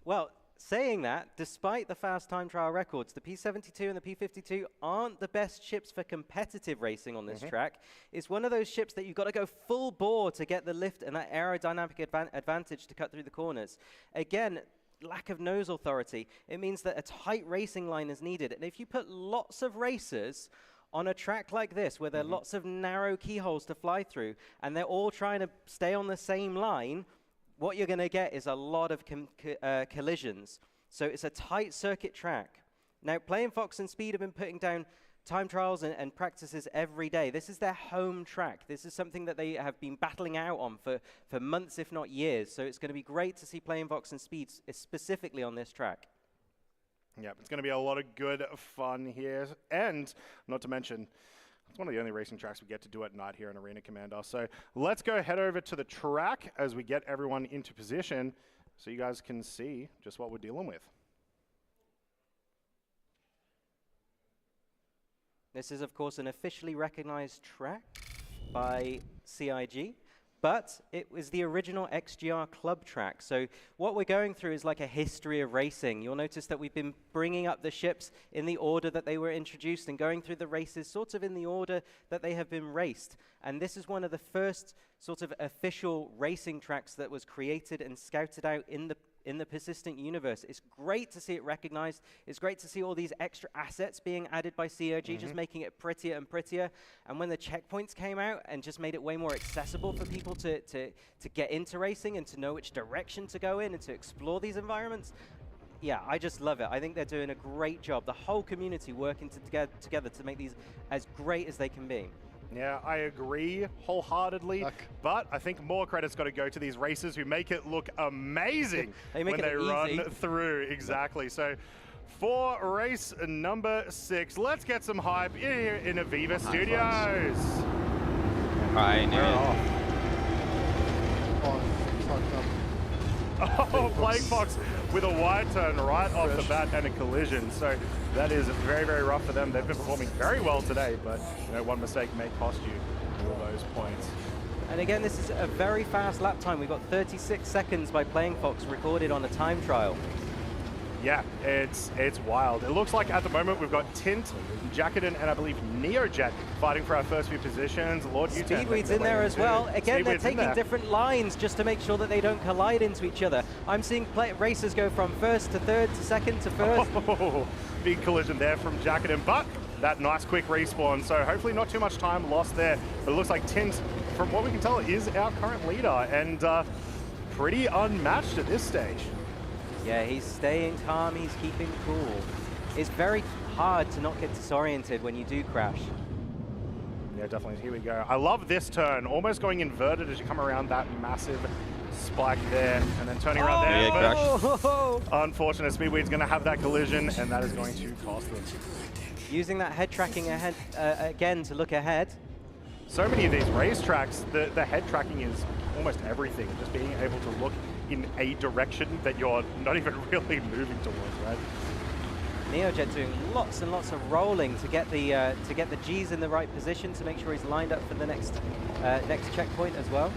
Well, saying that, despite the fast time trial records, the P72 and the P52 aren't the best ships for competitive racing on this track. It's one of those ships that you've got to go full bore to get the lift and that aerodynamic advantage to cut through the corners. Again, lack of nose authority. It means that a tight racing line is needed. And if you put lots of racers on a track like this, where there are lots of narrow keyholes to fly through, and they're all trying to stay on the same line, what you're going to get is a lot of collisions. So it's a tight circuit track. Now, Playing Fox and Speed have been putting down time trials and practices every day. This is their home track. This is something that they have been battling out on for months, if not years. So it's going to be great to see Playing Fox and Speed specifically on this track. Yeah, it's going to be a lot of good fun here. And not to mention, it's one of the only racing tracks we get to do at night here in Arena Commander. So let's go head over to the track as we get everyone into position so you guys can see just what we're dealing with. This is, of course, an officially recognized track by CIG, but it was the original XGR club track. So what we're going through is like a history of racing. You'll notice that we've been bringing up the ships in the order that they were introduced and going through the races sort of in the order that they have been raced. And this is one of the first sort of official racing tracks that was created and scouted out in the in the persistent universe. It's great to see it recognized. It's great to see all these extra assets being added by CIG, just making it prettier and prettier. And when the checkpoints came out and just made it way more accessible for people to get into racing and to know which direction to go in and to explore these environments, yeah, I just love it. I think they're doing a great job. The whole community working together to make these as great as they can be. Yeah, I agree wholeheartedly, but I think more credit's got to go to these racers who make it look amazing when they run through. Exactly. So for race number 6, let's get some hype here in Aviva Studios. Oh, Plague Fox with a wide turn right off the bat and a collision. So that is very, very rough for them. They've been performing very well today, but one mistake may cost you all those points. And again, this is a very fast lap time. We've got 36 seconds by Playing Fox recorded on a time trial. Yeah, it's wild. It looks like at the moment we've got Tint, Jacketin, and I believe Neojet fighting for our first few positions. Lord Speedweed's in there as well. Again, they're taking different lines just to make sure that they don't collide into each other. I'm seeing racers go from first to third to second to first. Oh, big collision there from Jacketin, but that nice quick respawn. So hopefully not too much time lost there. But it looks like Tint, from what we can tell, is our current leader and pretty unmatched at this stage. Yeah, he's staying calm, he's keeping cool. It's very hard to not get disoriented when you do crash. Yeah, definitely. Here we go. I love this turn, almost going inverted as you come around that massive spike there, and then turning around there. But unfortunate, Speedweed's going to have that collision, and that is going to cost them. Using that head tracking ahead again to look ahead. So many of these racetracks, the head tracking is almost everything. Just being able to look in a direction that you're not even really moving towards, right? Neojet doing lots and lots of rolling to get the G's in the right position to make sure he's lined up for the next checkpoint as well.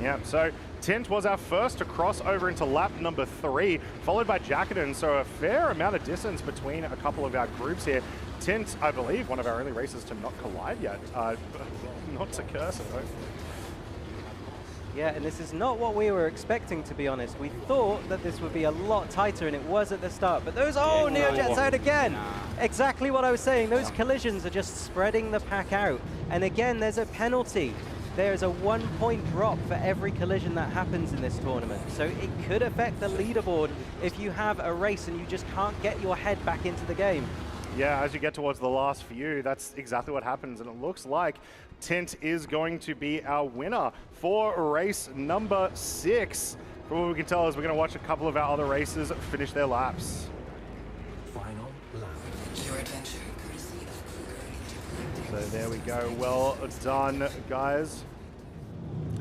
Yeah, so Tint was our first to cross over into lap number 3, followed by Jacketin, so a fair amount of distance between a couple of our groups here. Tint, I believe, one of our only racers to not collide yet. Not to curse it, though. Yeah, and this is not what we were expecting, to be honest. We thought that this would be a lot tighter, and it was at the start. But those, Neojet's out again! Exactly what I was saying. Those collisions are just spreading the pack out. And again, there's a penalty. There's a 1-point drop for every collision that happens in this tournament. So it could affect the leaderboard if you have a race and you just can't get your head back into the game. Yeah, as you get towards the last few, that's exactly what happens. And it looks like Tint is going to be our winner for race number 6. From what we can tell is we're going to watch a couple of our other racers finish their laps. Final lap. Your adventure courtesy of So there we go. Well done, guys.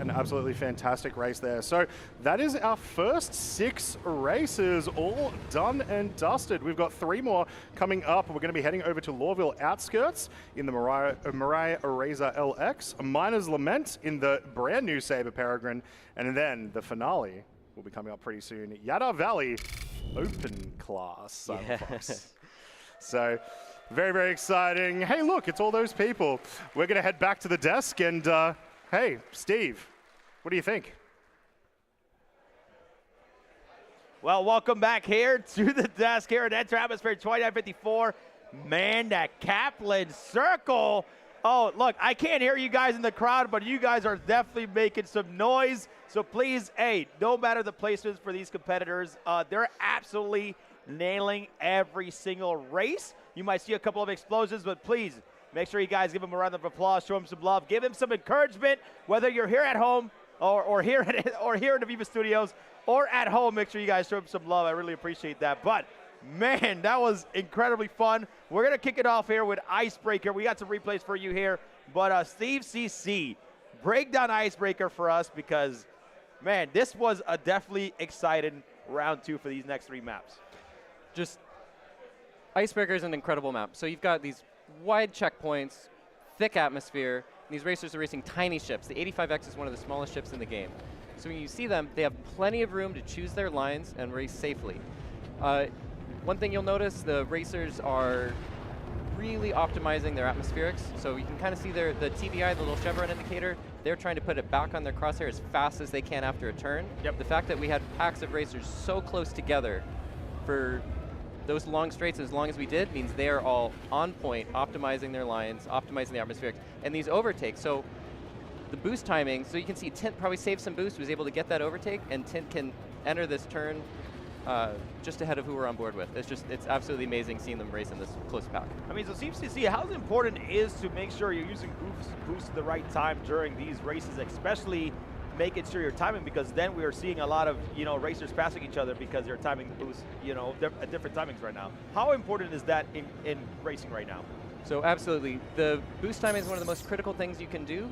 An absolutely fantastic race there. So that is our first 6 races all done and dusted. We've got 3 more coming up. We're going to be heading over to Lville Outskirts in the Mariah Razor LX, Miners Lament in the brand new Sabre Peregrine, and then the finale will be coming up pretty soon. Yadada Valley Open Class. Yes. So very, very exciting. Hey, look, it's all those people. We're going to head back to the desk and hey, Steve, what do you think? Well, welcome back here to the desk here at Enter Atmosphere 2954. Man, that Kaplan Circle. Oh, look, I can't hear you guys in the crowd, but you guys are definitely making some noise. So please, hey, no matter the placements for these competitors, they're absolutely nailing every single race. You might see a couple of explosions, but please, make sure you guys give them a round of applause, show them some love, give them some encouragement, whether you're here at home or here in the Viva Studios or at home. Make sure you guys show them some love. I really appreciate that. But man, that was incredibly fun. We're gonna kick it off here with Icebreaker. We got some replays for you here, but Steve CC, break down Icebreaker for us because man, this was a definitely exciting round 2 for these next 3 maps. Just Icebreaker is an incredible map. So you've got these wide checkpoints, thick atmosphere. These racers are racing tiny ships. The 85X is one of the smallest ships in the game. So when you see them, they have plenty of room to choose their lines and race safely. One thing you'll notice, the racers are really optimizing their atmospherics. So you can kind of see the TBI, the little chevron indicator. They're trying to put it back on their crosshair as fast as they can after a turn. Yep. The fact that we had packs of racers so close together for those long straights as long as we did means they are all on point, optimizing their lines, optimizing the atmospherics, and these overtakes. So the boost timing, so you can see Tint probably saved some boost, was able to get that overtake, and Tint can enter this turn just ahead of who we're on board with. It's absolutely amazing seeing them race in this close pack. I mean, so CFCC, how important it is to make sure you're using boost at the right time during these races, especially making sure you're timing, because then we are seeing a lot of racers passing each other because they're timing the boost at different timings right now. How important is that in racing right now? So absolutely, the boost timing is one of the most critical things you can do.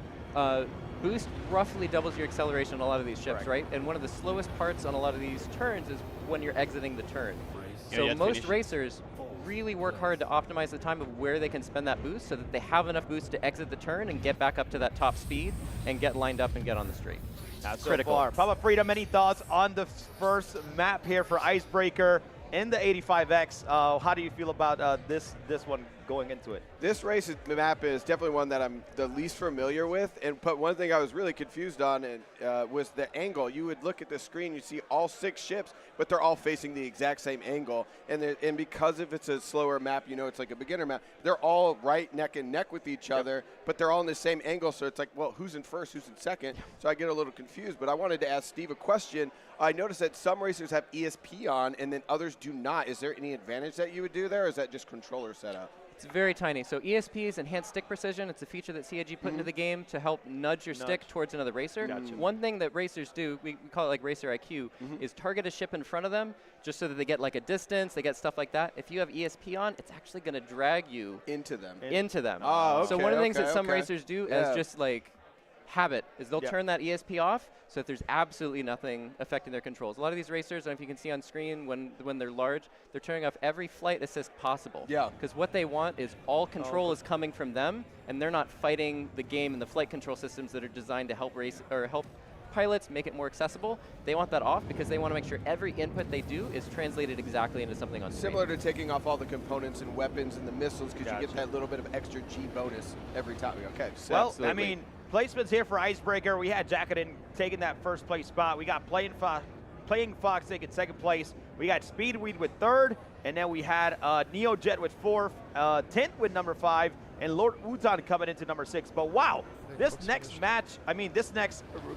Boost roughly doubles your acceleration on a lot of these ships, right? And one of the slowest parts on a lot of these turns is when you're exiting the turn. So most racers really work hard to optimize the time of where they can spend that boost so that they have enough boost to exit the turn and get back up to that top speed and get lined up and get on the straight. That's critical. So far. Papa Freedom, any thoughts on the first map here for Icebreaker in the 85X? How do you feel about this one going into it? This map is definitely one that I'm the least familiar with, but one thing I was really confused on was the angle. You would look at the screen, you see all 6 ships, but they're all facing the exact same angle, and because if it's a slower map, it's like a beginner map, they're all right neck and neck with each other, but they're all in the same angle, so it's like, well, who's in first, who's in second? So I get a little confused, but I wanted to ask Steve a question. I noticed that some racers have ESP on, and then others do not. Is there any advantage that you would do there, or is that just controller setup? It's very tiny. So ESP is enhanced stick precision. It's a feature that CIG put into the game to help nudge your stick towards another racer. Gotcha. One thing that racers do, we call it like racer IQ, is target a ship in front of them just so that they get like a distance, they get stuff like that. If you have ESP on, it's actually going to drag you into them. Oh, okay, so one of the things that some racers do is just like habit is they'll turn that ESP off so that there's absolutely nothing affecting their controls. A lot of these racers, I don't know if you can see on screen when they're large, they're turning off every flight assist possible. Yeah. Because what they want is all control is coming from them, and they're not fighting the game and the flight control systems that are designed to help help pilots make it more accessible. They want that off because they want to make sure every input they do is translated exactly into something on screen. Similar to taking off all the components and weapons and the missiles, because you get that little bit of extra G bonus every time. Okay. So well, I mean, placements here for Icebreaker. We had Jackaden taking that first place spot. We got Playing Fox taking second place. We got Speedweed with third, and then we had Neojet with fourth, Tint with number 5, and Lord Utan coming into number 6. But wow, this next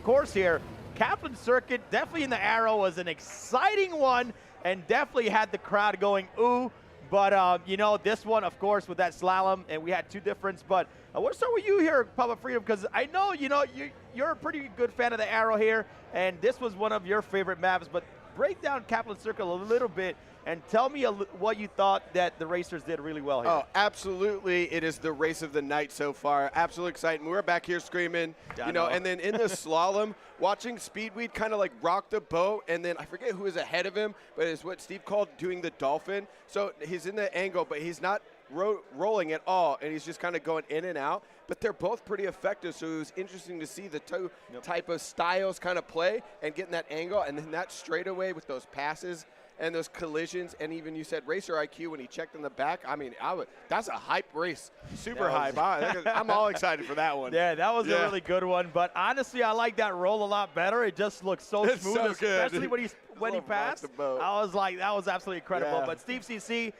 course here, Kaplan Circuit, definitely in the arrow, was an exciting one and definitely had the crowd going ooh. But, this one, of course, with that slalom, and we had 2 difference. But I want to start with you here, Papa Freedom, because I know, you're a pretty good fan of the arrow here, and this was one of your favorite maps. But break down Kaplan Circuit a little bit and tell me what you thought that the racers did really well here. Oh, absolutely. It is the race of the night so far. Absolutely exciting. We're back here screaming, and then in the slalom, watching Speedweed kind of like rock the boat, and then I forget who was ahead of him, but it's what Steve called doing the dolphin. So he's in the angle, but he's not rolling at all, and he's just kind of going in and out. But they're both pretty effective, so it was interesting to see the 2 type of styles kind of play and getting that angle, and then that straightaway with those passes and those collisions, and even you said racer IQ when he checked in the back. I mean, that's a hype race, super hype. I'm all excited for that one. Yeah, that was a really good one. But honestly, I like that roll a lot better. It just looks so smooth, so especially when he passed. I was like, that was absolutely incredible. Yeah. But Steve CC,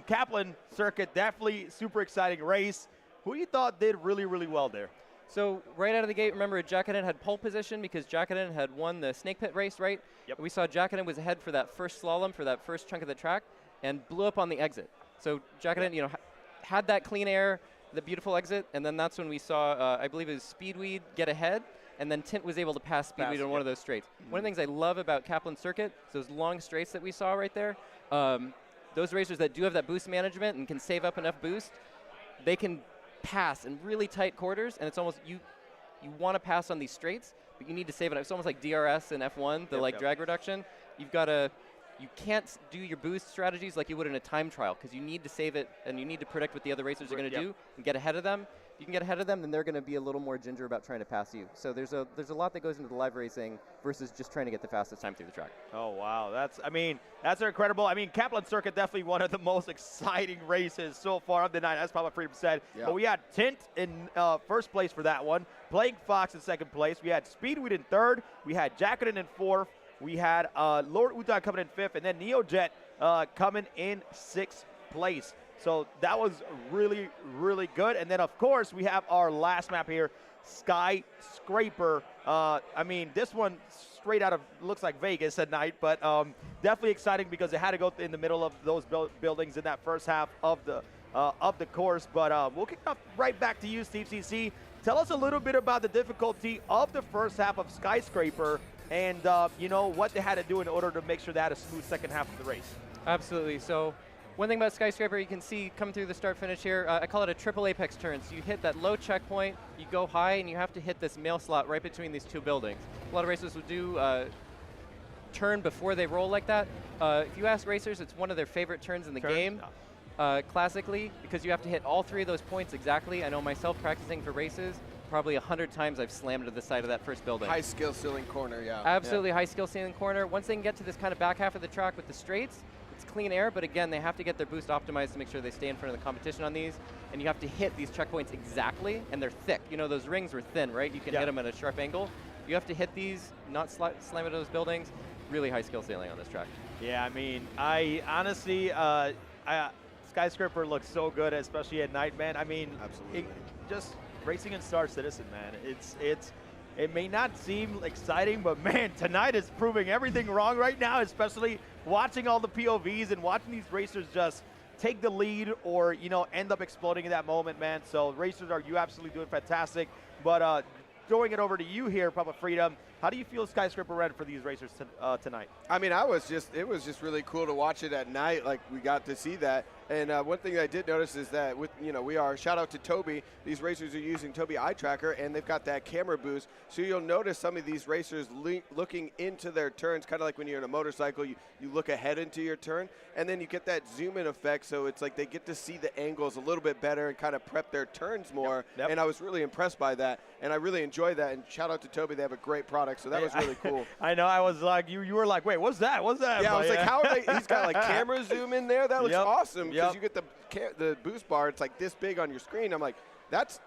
Kaplan Circuit, definitely super exciting race. Who you thought did really, really well there? So right out of the gate, remember Jackaden had pole position because Jackaden had won the snake pit race, right? Yep. We saw Jackaden was ahead for that first slalom, for that first chunk of the track, and blew up on the exit. So Jackaden, had that clean air, the beautiful exit, and then that's when we saw, I believe it was Speedweed get ahead, and then Tint was able to pass Speedweed on one of those straights. One of the things I love about Kaplan Circuit is those long straights that we saw right there. Those racers that do have that boost management and can save up enough boost, they can pass in really tight quarters, and it's almost you want to pass on these straights, but you need to save it up. It's almost like DRS and F1, the drag reduction. You've got to you can't do your boost strategies like you would in a time trial because you need to save it and you need to predict what the other racers are going to do and get ahead of them. If you can get ahead of them, then they're going to be a little more ginger about trying to pass you. So there's a lot that goes into the live racing versus just trying to get the fastest time through the track. Oh, wow. That's incredible. I mean, Kaplan Circuit definitely one of the most exciting races so far of the night, as Papa Freedom said. Yep. But we had Tint in first place for that one, Playing Fox in second place. We had Speedweed in third. We had Jacketin in fourth. We had Lord Uta coming in fifth, and then NeoJet coming in sixth place. So that was really, really good. And then, of course, we have our last map here, Skyscraper. I mean, this one straight out of, looks like Vegas at night, but definitely exciting because it had to go in the middle of those buildings in that first half of the course. But we'll kick off right back to you, Steve CC. Tell us a little bit about the difficulty of the first half of Skyscraper and, what they had to do in order to make sure they had a smooth second half of the race. Absolutely. So one thing about Skyscraper, you can see come through the start-finish here, I call it a triple apex turn. So you hit that low checkpoint, you go high, and you have to hit this mail slot right between these two buildings. A lot of racers would do turn before they roll like that. If you ask racers, it's one of their favorite turns in the game. Classically, because you have to hit all three of those points exactly. I know myself practicing for races, probably 100 times I've slammed to the side of that first building. High skill ceiling corner, yeah. Absolutely, high skill ceiling corner. Once they can get to this kind of back half of the track with the straights, it's clean air, but again, they have to get their boost optimized to make sure they stay in front of the competition on these, and you have to hit these checkpoints exactly, and they're thick. You know, those rings are thin, right? You can hit them at a sharp angle. You have to hit these, not slam into those buildings. Really high skill ceiling on this track. Yeah, I mean, I honestly, Skyscraper looks so good, especially at night, man. I mean, absolutely. Just racing in Star Citizen, man. It may not seem exciting, but man, tonight is proving everything wrong right now, especially watching all the POVs and watching these racers just take the lead or, end up exploding in that moment, man. So racers, you absolutely doing fantastic. But throwing it over to you here, Papa Freedom, how do you feel Skyscraper ran for these racers tonight? I mean, it was just really cool to watch it at night. Like, we got to see that. And one thing I did notice is that shout out to Toby. These racers are using Toby Eye Tracker, and they've got that camera boost. So you'll notice some of these racers looking into their turns, kind of like when you're in a motorcycle, you look ahead into your turn, and then you get that zoom in effect. So it's like they get to see the angles a little bit better and kind of prep their turns more. Yep. And I was really impressed by that, and I really enjoy that. And shout out to Toby. They have a great product. So that was really cool. I know. I was like, you were like, wait, what's that? What's that? Yeah, I was like, how are they? He's got like camera zoom in there. That looks awesome because you get the boost bar. It's like this big on your screen. I'm like, that's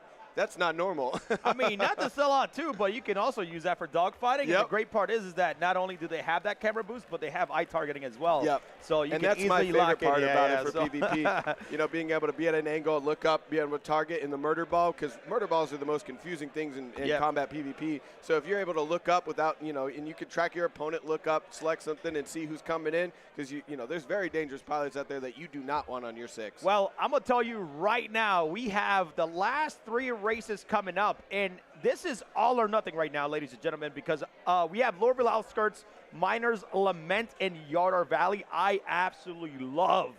not normal. I mean, not to sell out too, but you can also use that for dogfighting. And the great part is that not only do they have that camera boost, but they have eye targeting as well. Yep. So you and can that's easily my favorite lock part it. about it for PvP. Being able to be at an angle, look up, be able to target in the murder ball, because murder balls are the most confusing things in combat PvP. So if you're able to look up without, and you could track your opponent, look up, select something, and see who's coming in, because there's very dangerous pilots out there that you do not want on your 6. Well, I'm gonna tell you right now, we have the last 3 races coming up, and this is all or nothing right now, ladies and gentlemen, because we have Lville Outskirts, Miners Lament, and Yadada Valley. I absolutely love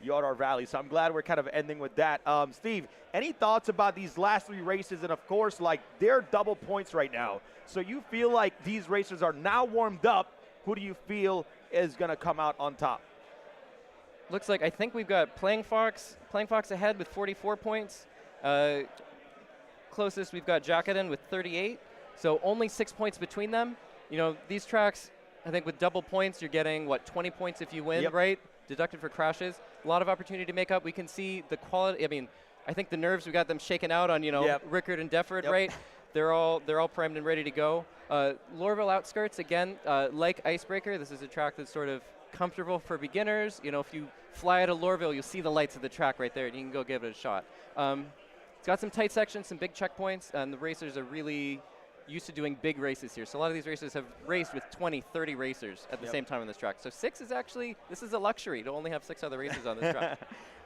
Yadada Valley, so I'm glad we're kind of ending with that. Steve, any thoughts about these last 3 races? And of course, they're double points right now. So you feel like these racers are now warmed up. Who do you feel is going to come out on top? Looks like I think we've got Playing Fox ahead with 44 points. Closest, we've got Jacketin with 38. So only 6 points between them. These tracks, I think with double points, you're getting, 20 points if you win, right? Deducted for crashes. A lot of opportunity to make up. We can see the quality. I mean, I think the nerves, we got them shaken out on, Rikkord and Defford, right? They're all primed and ready to go. Lville Outskirts, again, like Icebreaker, this is a track that's sort of comfortable for beginners. If you fly out of Lville, you'll see the lights of the track right there, and you can go give it a shot. It's got some tight sections, some big checkpoints, and the racers are really used to doing big races here. So a lot of these racers have raced with 20, 30 racers at the same time on this track. So 6 is this is a luxury to only have 6 other racers on this track.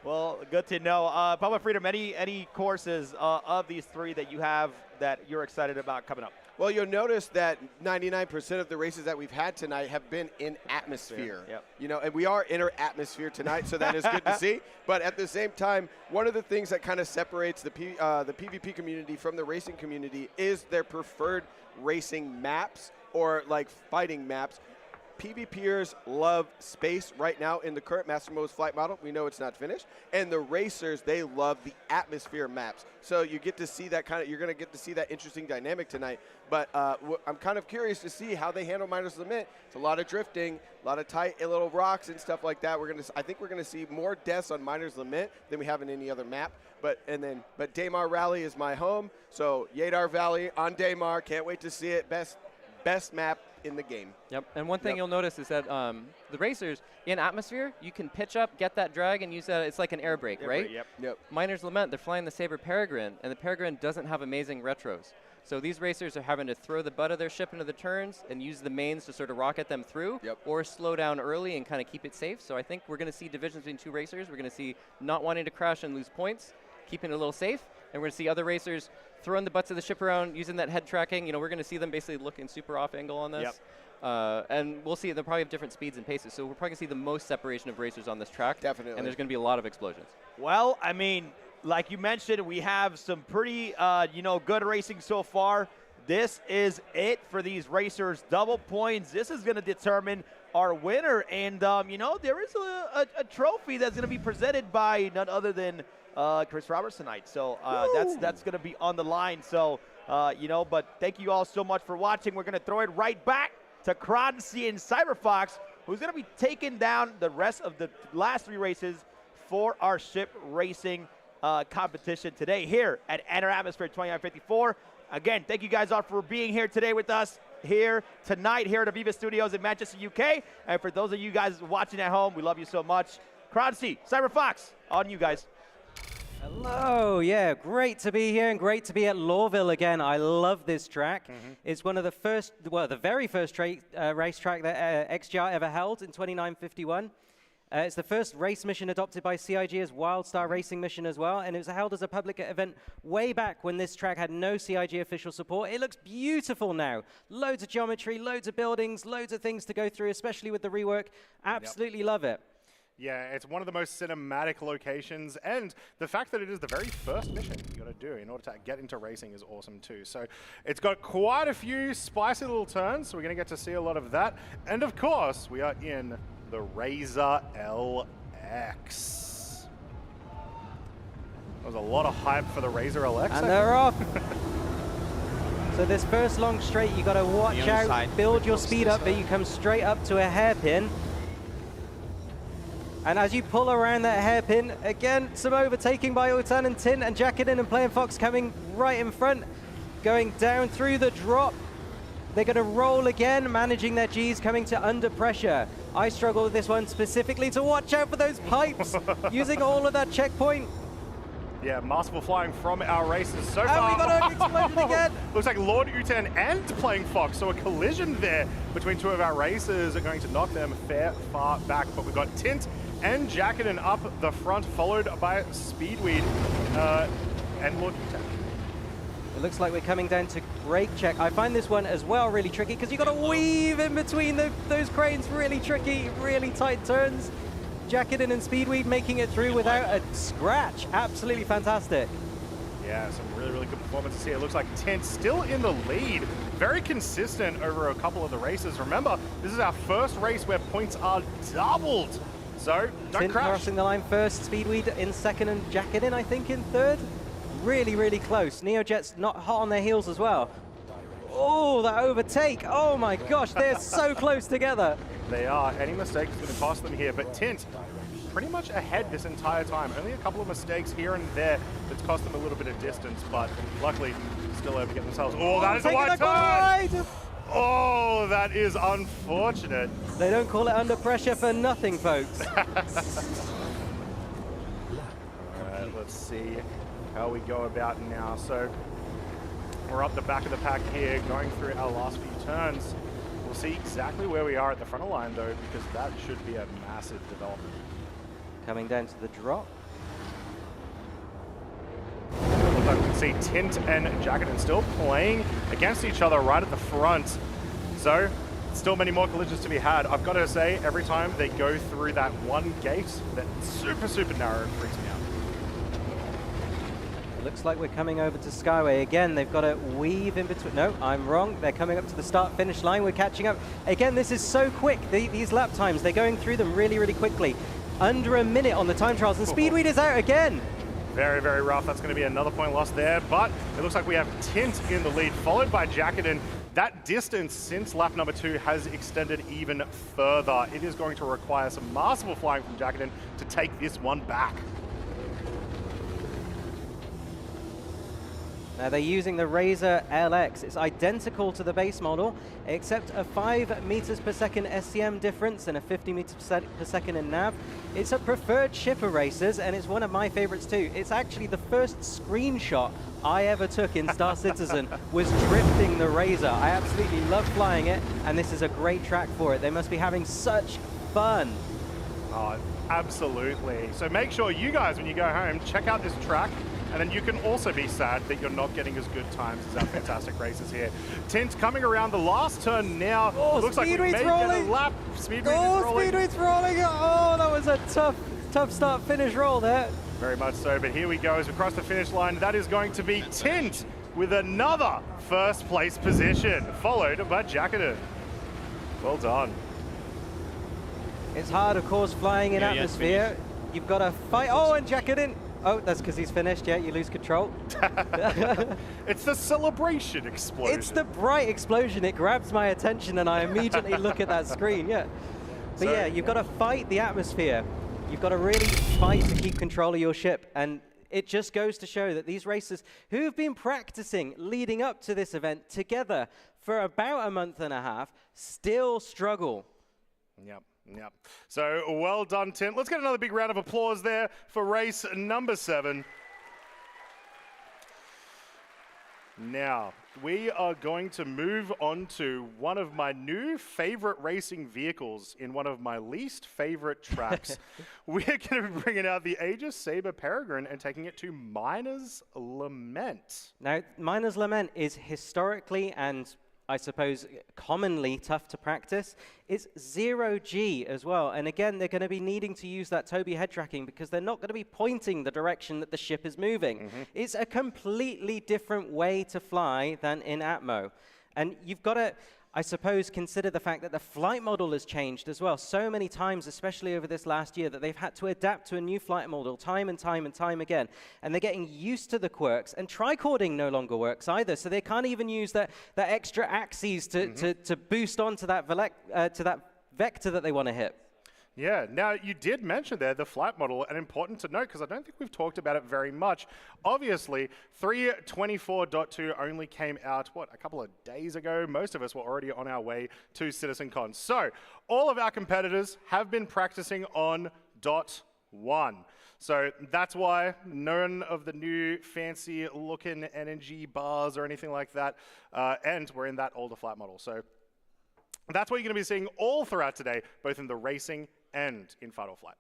Well, good to know. Papa Freedom, any courses of these 3 that you have that you're excited about coming up? Well, you'll notice that 99% of the races that we've had tonight have been in atmosphere. Yep. And we are in our atmosphere tonight, so that is good to see. But at the same time, one of the things that kind of separates the PvP community from the racing community is their preferred racing maps or fighting maps. PvPers love space right now in the current Master Mode's flight model. We know it's not finished. And the racers, they love the atmosphere maps. So you get to see that you're going to get to see that interesting dynamic tonight. But I'm kind of curious to see how they handle Miners Lament. It's a lot of drifting, a lot of tight little rocks and stuff like that. I think we're going to see more deaths on Miners Lament than we have in any other map. But Daymar Rally is my home. So Yadada Valley on Daymar. Can't wait to see it. Best map in the game. Yep, and one thing you'll notice is that the racers in atmosphere, you can pitch up, get that drag, and use that. It's like an air brake, right? Yep. Miners Lament, they're flying the Sabre Peregrine, and the Peregrine doesn't have amazing retros. So these racers are having to throw the butt of their ship into the turns and use the mains to sort of rocket them through, or slow down early and kind of keep it safe. So I think we're going to see divisions between two racers. We're going to see not wanting to crash and lose points, keeping it a little safe, and we're going to see other racers throwing the butts of the ship around, using that head tracking. We're going to see them basically looking super off angle on this. And we'll see they'll probably have different speeds and paces. So we're probably going to see the most separation of racers on this track. Definitely. And there's going to be a lot of explosions. Well, I mean, like you mentioned, we have some pretty, good racing so far. This is it for these racers. Double points. This is going to determine our winner. And, there is a trophy that's going to be presented by none other than Chris Roberts tonight. So that's going to be on the line. So, but thank you all so much for watching. We're going to throw it right back to Kroncy and CyberFox, who's going to be taking down the rest of the last three races for our ship racing competition today here at Enter Atmosphere 2954. Again, thank you guys all for being here today with us here tonight here at Aviva Studios in Manchester, UK. And for those of you guys watching at home, we love you so much. Kroncy, CyberFox, on you guys. Hello, yeah, great to be here and great to be at Lville again. I love this track. It's one of the very first racetrack that XGR ever held in 2951. It's the first race mission adopted by CIG as WildStar Racing mission as well, and it was held as a public event way back when this track had no CIG official support. It looks beautiful now. Loads of geometry, loads of buildings, loads of things to go through, especially with the rework. Absolutely love it. Yeah, it's one of the most cinematic locations, and the fact that it is the very first mission you got to do in order to get into racing is awesome too. So it's got quite a few spicy little turns, so we're going to get to see a lot of that. And of course, we are in the Razor LX. There was a lot of hype for the Razor LX. And they're off. So this first long straight, you got to watch out, build your speed up, but you come straight up to a hairpin. And as you pull around that hairpin, again, some overtaking by Utan and Tin, and Jacketin and Playing Fox coming right in front, going down through the drop. They're going to roll again, managing their Gs, coming to under pressure. I struggle with this one specifically to watch out for those pipes, using all of that checkpoint. Yeah, masterful flying from our racers so and far. We got an explosion again. Looks like Lord Utan and Playing Fox, so a collision there between two of our racers are going to knock them far back. But we've got Tint and Jacketin up the front, followed by Speedweed and Lord Utan. It looks like we're coming down to brake check. I find this one as well really tricky because you got to weave in between those cranes. Really tricky, really tight turns. Jacketin and Speedweed making it through without a scratch. Absolutely fantastic. Yeah, some really, really good performances here. It looks like Tint still in the lead. Very consistent over a couple of the races. Remember, this is our first race where points are doubled. So, don't Tint crash. crossing the line first, Speedweed in second, and Jacketin, I think, in third. Really, really close. Neojet's not hot on their heels as well. Oh, that overtake. Oh my gosh, they're so close together. They are. Any mistake is going to cost them here, but Tint pretty much ahead this entire time. Only a couple of mistakes here and there that's cost them a little bit of distance, but luckily still able to get themselves. Oh, that is a wide turn! Oh, that is unfortunate. They don't call it under pressure for nothing, folks. All right, let's see how we go about now. So we're up the back of the pack here, going through our last few turns. We'll see exactly where we are at the front of the line, though, because that should be a massive development. Coming down to the drop. Looks like we can see Tint and Jacketin still playing against each other right at the front. So still many more collisions to be had. I've got to say, every time they go through that one gate, that super, super narrow, freaks me out. Looks like we're coming over to Skyway again. They've got to weave in between. No, I'm wrong. They're coming up to the start-finish line. We're catching up. Again, this is so quick. These lap times, they're going through them really, really quickly. Under a minute on the time trials, and Speedweed is out again. Very, very rough. That's going to be another point lost there, but it looks like we have Tint in the lead, followed by Jackaden. That distance since lap number 2 has extended even further. It is going to require some masterful flying from Jackaden to take this one back. Now they're using the Razor LX. It's identical to the base model, except a 5 meters per second SCM difference and a 50 meters per second in nav. It's a preferred ship of racers, and it's one of my favorites too. It's actually the first screenshot I ever took in Star Citizen was drifting the Razor. I absolutely love flying it, and this is a great track for it. They must be having such fun. Oh, absolutely. So make sure you guys, when you go home, check out this track. And then you can also be sad that you're not getting as good times as our fantastic racers here. Tint coming around the last turn now. Oh, looks like we may get a lap. Speedweed is rolling. Speedweed's rolling. Oh, that was a tough start-finish roll there. Very much so, but here we go as we cross the finish line. That is going to be Tint with another first place position, followed by Jackaden. Well done. It's hard, of course, flying in atmosphere. You've got to fight. Oh, and Jackaden. Oh, that's because he's finished. Yeah, you lose control. It's the celebration explosion. It's the bright explosion. It grabs my attention, and I immediately look at that screen. Yeah, but yeah, you've got to fight the atmosphere. You've got to really fight to keep control of your ship, and it just goes to show that these racers who have been practicing leading up to this event together for about a month and a half still struggle. Yep. So well done, Tint. Let's get another big round of applause there for race number 7. Now, we are going to move on to one of my new favorite racing vehicles in one of my least favorite tracks. We're going to be bringing out the Aegis Sabre Peregrine and taking it to Miners Lament. Now, Miners Lament is historically and I suppose commonly tough to practice. It's 0G as well, and again they're going to be needing to use that Toby head tracking because they're not going to be pointing the direction that the ship is moving. It's a completely different way to fly than in ATMO, and you've got to, I suppose, consider the fact that the flight model has changed as well so many times, especially over this last year, that they've had to adapt to a new flight model time and time again. And they're getting used to the quirks. And tricording no longer works either, so they can't even use that extra axes to boost onto that vector that they want to hit. Yeah, now you did mention there the flight model, and important to note because I don't think we've talked about it very much. Obviously, 3.24.2 only came out, a couple of days ago. Most of us were already on our way to CitizenCon. So all of our competitors have been practicing on .1. So that's why none of the new fancy looking energy bars or anything like that, and we're in that older flight model. So that's what you're going to be seeing all throughout today, both in the racing and in Final Flight.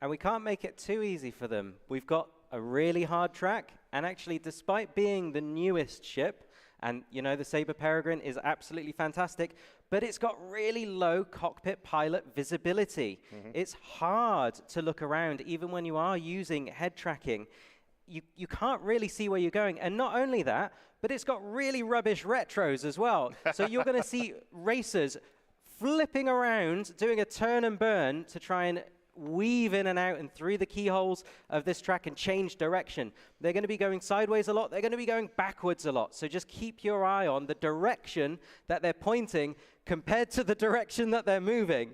And we can't make it too easy for them. We've got a really hard track, and actually, despite being the newest ship, and the Sabre Peregrine is absolutely fantastic, but it's got really low cockpit pilot visibility. It's hard to look around, even when you are using head tracking. You can't really see where you're going. And not only that, but it's got really rubbish retros as well. So you're going to see racers flipping around, doing a turn and burn to try and weave in and out and through the keyholes of this track and change direction. They're going to be going sideways a lot. They're going to be going backwards a lot. So just keep your eye on the direction that they're pointing compared to the direction that they're moving.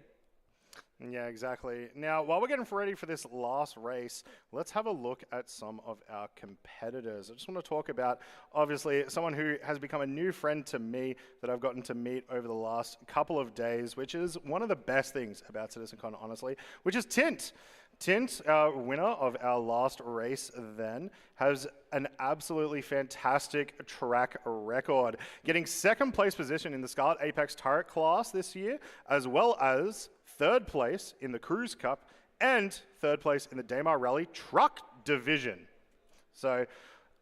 Yeah, exactly. Now, while we're getting ready for this last race, let's have a look at some of our competitors. I just want to talk about, obviously, someone who has become a new friend to me that I've gotten to meet over the last couple of days, which is one of the best things about CitizenCon, honestly, which is Tint. Tint, our winner of our last race then, has an absolutely fantastic track record, getting second place position in the Scarlet Apex Turret class this year, as well as third place in the Cruise Cup and third place in the Daymar Rally Truck Division. So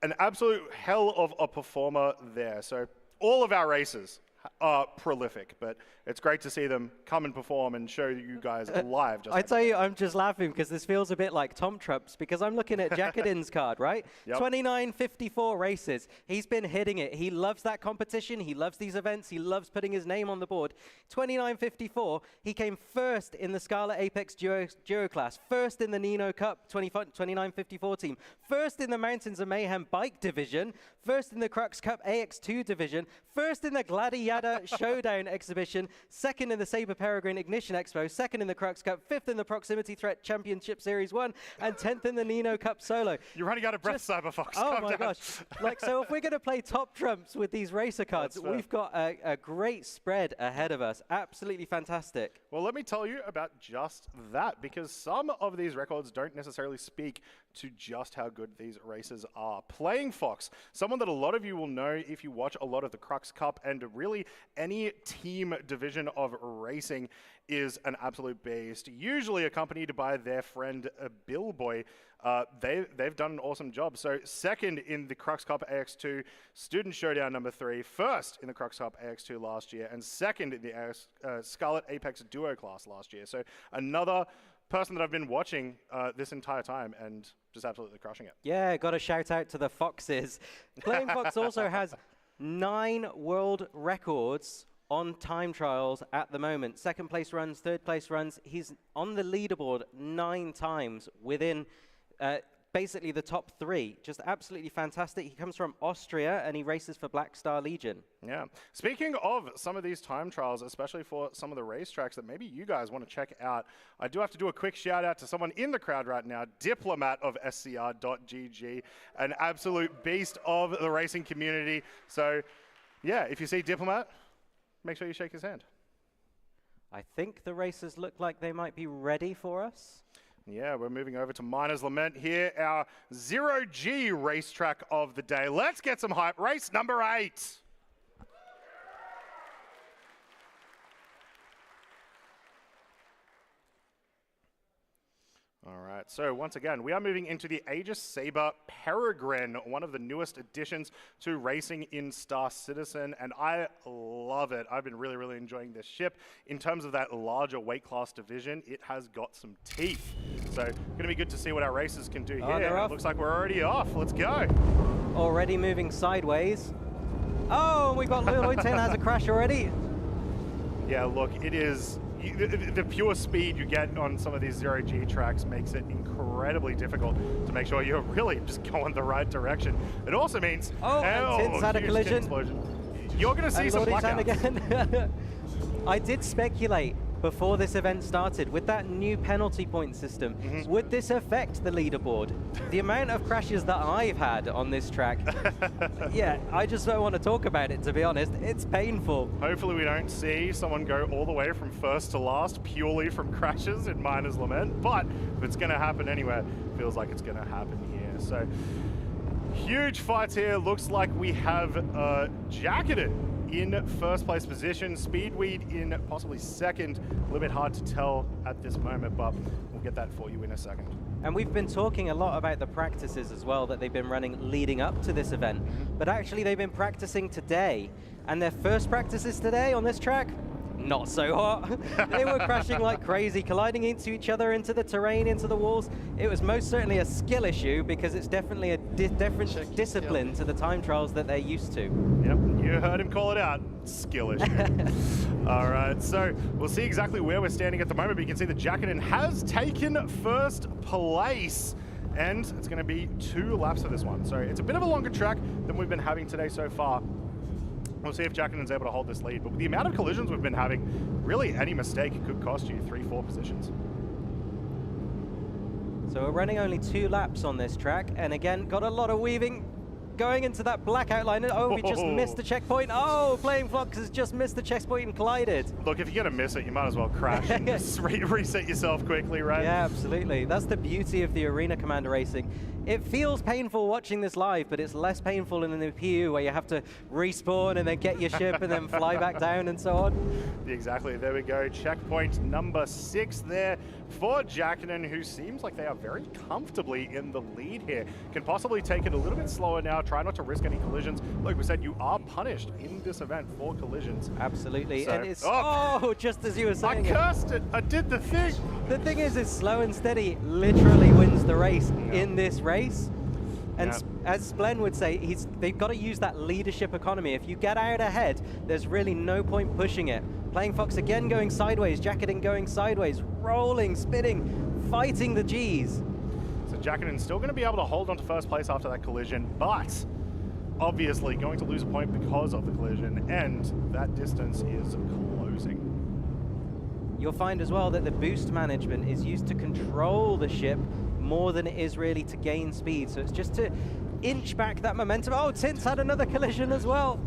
an absolute hell of a performer there. So all of our racers are prolific, but it's great to see them come and perform and show you guys live. I tell you, I'm just laughing because this feels a bit like Tom Trumps, because I'm looking at Jacquelin's card, right? Yep. 29.54 races. He's been hitting it. He loves that competition. He loves these events. He loves putting his name on the board. 29.54. He came first in the Scarlet Apex Duo class, first in the Nino Cup 29.54 team, first in the Mountains of Mayhem bike division, first in the Crux Cup AX2 division, first in the Gladiata Showdown exhibition, second in the Saber Peregrine Ignition Expo, second in the Crux Cup, fifth in the Proximity Threat Championship Series 1, and 10th in the Nino Cup Solo. You're running out of breath, Cyberfox. Oh Calm my down. gosh. Like, so if we're going to play top trumps with these racer cards, we've got a great spread ahead of us. Absolutely fantastic. Well, let me tell you about just that, because some of these records don't necessarily speak to just how good these races are. Playing Fox, someone that a lot of you will know if you watch a lot of the Crux Cup and really any team division of racing, is an absolute beast. Usually accompanied by their friend Bill Boy. They've done an awesome job. So second in the Crux Cup AX2 Student Showdown number 3, first in the Crux Cup AX2 last year, and second in the Scarlet Apex Duo class last year. So another person that I've been watching this entire time and just absolutely crushing it. Yeah, got a shout out to the Foxes. Playing Fox also has 9 world records on time trials at the moment. Second place runs, third place runs. He's on the leaderboard 9 times within basically the top 3. Just absolutely fantastic. He comes from Austria and he races for Black Star Legion. Yeah. Speaking of some of these time trials, especially for some of the racetracks that maybe you guys want to check out, I do have to do a quick shout out to someone in the crowd right now, Diplomat of SCR.GG, an absolute beast of the racing community. So yeah, if you see Diplomat, make sure you shake his hand. I think the racers look like they might be ready for us. Yeah, we're moving over to Miners Lament here, our 0G racetrack of the day. Let's get some hype. Race number 8. All right, so once again, we are moving into the Aegis Saber Peregrine, one of the newest additions to racing in Star Citizen, and I love it. I've been really, really enjoying this ship. In terms of that larger weight class division, it has got some teeth. So, going to be good to see what our racers can do here. It looks like we're already off. Let's go. Already moving sideways. Oh, we've got Lloyd 10 has a crash already. Yeah, look, it is... The pure speed you get on some of these 0G tracks makes it incredibly difficult to make sure you're really just going the right direction. It also means... and Tin's had a collision. Explosion. You're going to see some blackouts. Again. I did speculate before this event started, with that new penalty point system, would this affect the leaderboard? The amount of crashes that I've had on this track, yeah, I just don't want to talk about it, to be honest. It's painful. Hopefully we don't see someone go all the way from first to last purely from crashes in Miners Lament, but if it's going to happen anywhere, it feels like it's going to happen here. So, huge fights here. Looks like we have Jacketed in first place position, Speedweed in possibly second. A little bit hard to tell at this moment, but we'll get that for you in a second. And we've been talking a lot about the practices as well that they've been running leading up to this event, but actually they've been practicing today, and their first practices today on this track, not so hot. They were crashing like crazy, colliding into each other, into the terrain, into the walls. It was most certainly a skill issue, because it's definitely a different discipline to the time trials that they're used to. Yep, you heard him call it out. Skill issue. All right, so we'll see exactly where we're standing at the moment, but you can see that Jacketed has taken first place, and it's going to be 2 laps for this one. So it's a bit of a longer track than we've been having today so far. We'll see if Jackeden's able to hold this lead, but with the amount of collisions we've been having, really any mistake could cost you 3-4 positions. So we're running only 2 laps on this track, and again, got a lot of weaving going into that black outline. Oh, we just missed the checkpoint. Oh, Playing Fox has just missed the checkpoint and collided. Look, if you're going to miss it, you might as well crash and just reset yourself quickly, right? Yeah, absolutely. That's the beauty of the Arena Commander racing. It feels painful watching this live, but it's less painful than in the PU, where you have to respawn and then get your ship and then fly back down and so on. Exactly. There we go. Checkpoint number 6 there for Jacketed, who seems like they are very comfortably in the lead here. Can possibly take it a little bit slower now Try not to risk any collisions. Like we said, you are punished in this event for collisions. Absolutely. So, and it's just as you were saying. I cursed it. I did the thing. The thing is slow and steady literally wins the race in this race. And as Splen would say, they've got to use that leadership economy. If you get out ahead, there's really no point pushing it. Playing Fox again going sideways, Jacketing going sideways, rolling, spinning, fighting the Gs. So Jacketing's still going to be able to hold on to first place after that collision, but obviously going to lose a point because of the collision, and that distance is closing. You'll find as well that the boost management is used to control the ship more than it is really to gain speed. So it's just to inch back that momentum. Oh, Tint's had another collision as well.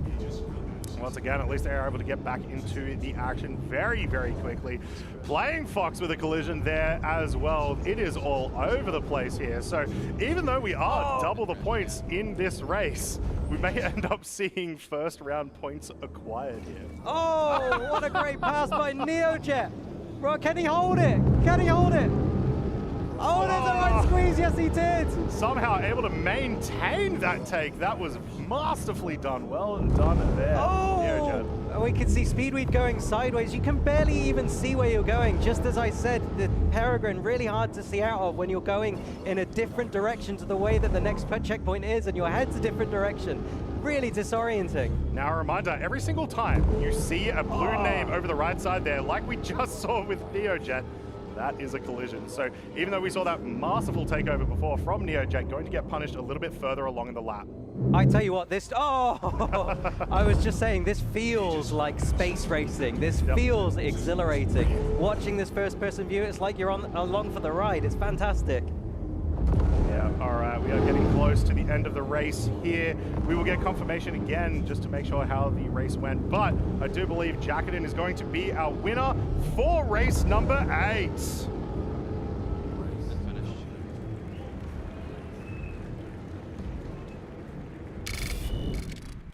Once again, at least they are able to get back into the action very, very quickly. Playing Fox with a collision there as well. It is all over the place here. So even though we are double the points in this race, we may end up seeing first round points acquired here. Oh, what a great pass by Neojet. Bro, can he hold it? Can he hold it? Oh, there's a right squeeze. Yes, he did. Somehow able to maintain that take. That was masterfully done. Well done there. Oh, we can see Speedweed going sideways. You can barely even see where you're going. Just as I said, the Peregrine really hard to see out of when you're going in a different direction to the way that the next checkpoint is, and your head's a different direction. Really disorienting. Now a reminder, every single time you see a blue name over the right side there, like we just saw with Neojet, that is a collision. So even though we saw that masterful takeover before from Neojet, going to get punished a little bit further along in the lap. I tell you what, I was just saying, this feels like space racing. This feels exhilarating. Watching this first-person view, it's like you're along for the ride. It's fantastic. Yeah, all right, we are getting close to the end of the race here. We will get confirmation again just to make sure how the race went, but I do believe Jacketing is going to be our winner for race number 8.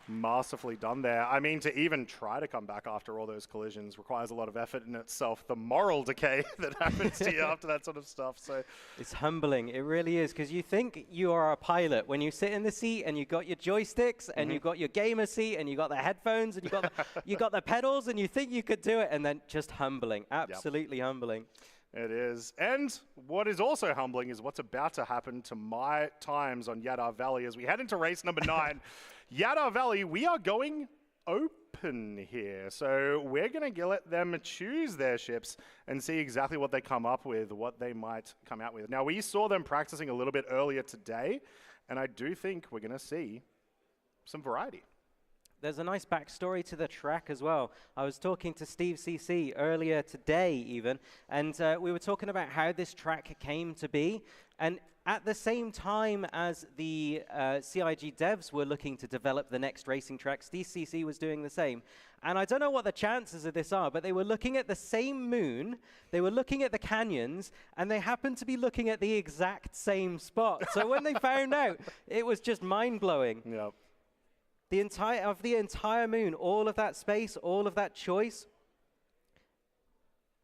Masterfully done there. I mean, to even try to come back after all those collisions requires a lot of effort in itself. The moral decay that happens to you after that sort of stuff. So it's humbling. It really is, because you think you are a pilot when you sit in the seat and you got your joysticks and you got your gamer seat and you got the headphones and you got the pedals and you think you could do it, and then just humbling. Absolutely humbling. It is. And what is also humbling is what's about to happen to my times on Yadada Valley as we head into race number 9. Yadada Valley, we are going open here. So we're going to let them choose their ships and see exactly what they come up with, what they might come out with. Now, we saw them practicing a little bit earlier today, and I do think we're going to see some variety. There's a nice backstory to the track as well. I was talking to Steve CC earlier today even, and we were talking about how this track came to be. And at the same time as the CIG devs were looking to develop the next racing track, Steve CC was doing the same. And I don't know what the chances of this are, but they were looking at the same moon, they were looking at the canyons, and they happened to be looking at the exact same spot. So when they found out, it was just mind-blowing. Yep. The entire moon, all of that space, all of that choice.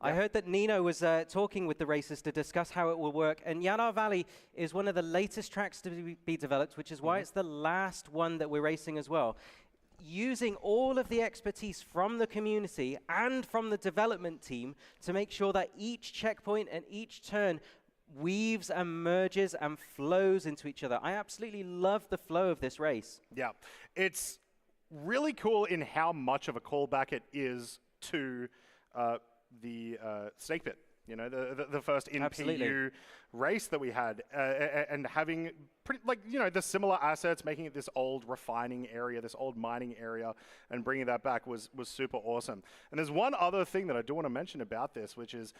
I heard that Nino was talking with the racers to discuss how it will work. And Yadada Valley is one of the latest tracks to be developed, which is why it's the last one that we're racing as well. Using all of the expertise from the community and from the development team to make sure that each checkpoint and each turn weaves and merges and flows into each other. I absolutely love the flow of this race. Yeah, it's really cool in how much of a callback it is to the Snake Pit. You know, the first in-PU race that we had, and having the similar assets, making it this old refining area, this old mining area, and bringing that back was super awesome. And there's one other thing that I do want to mention about this, which is,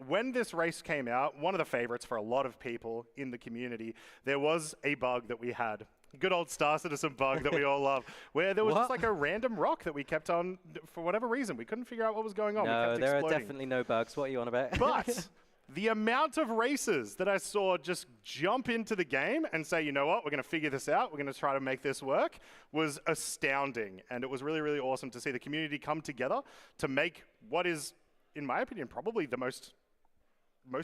when this race came out, one of the favorites for a lot of people in the community, there was a bug that we had. Good old StarCitizen bug that we all love, where there was just like a random rock that we kept on for whatever reason. We couldn't figure out what was going on. No, we kept there exploding. are definitely no bugs. What are you on about? But the amount of racers that I saw just jump into the game and say, you know what, we're going to figure this out, we're going to try to make this work, was astounding. And it was really, really awesome to see the community come together to make what is, in my opinion, probably the most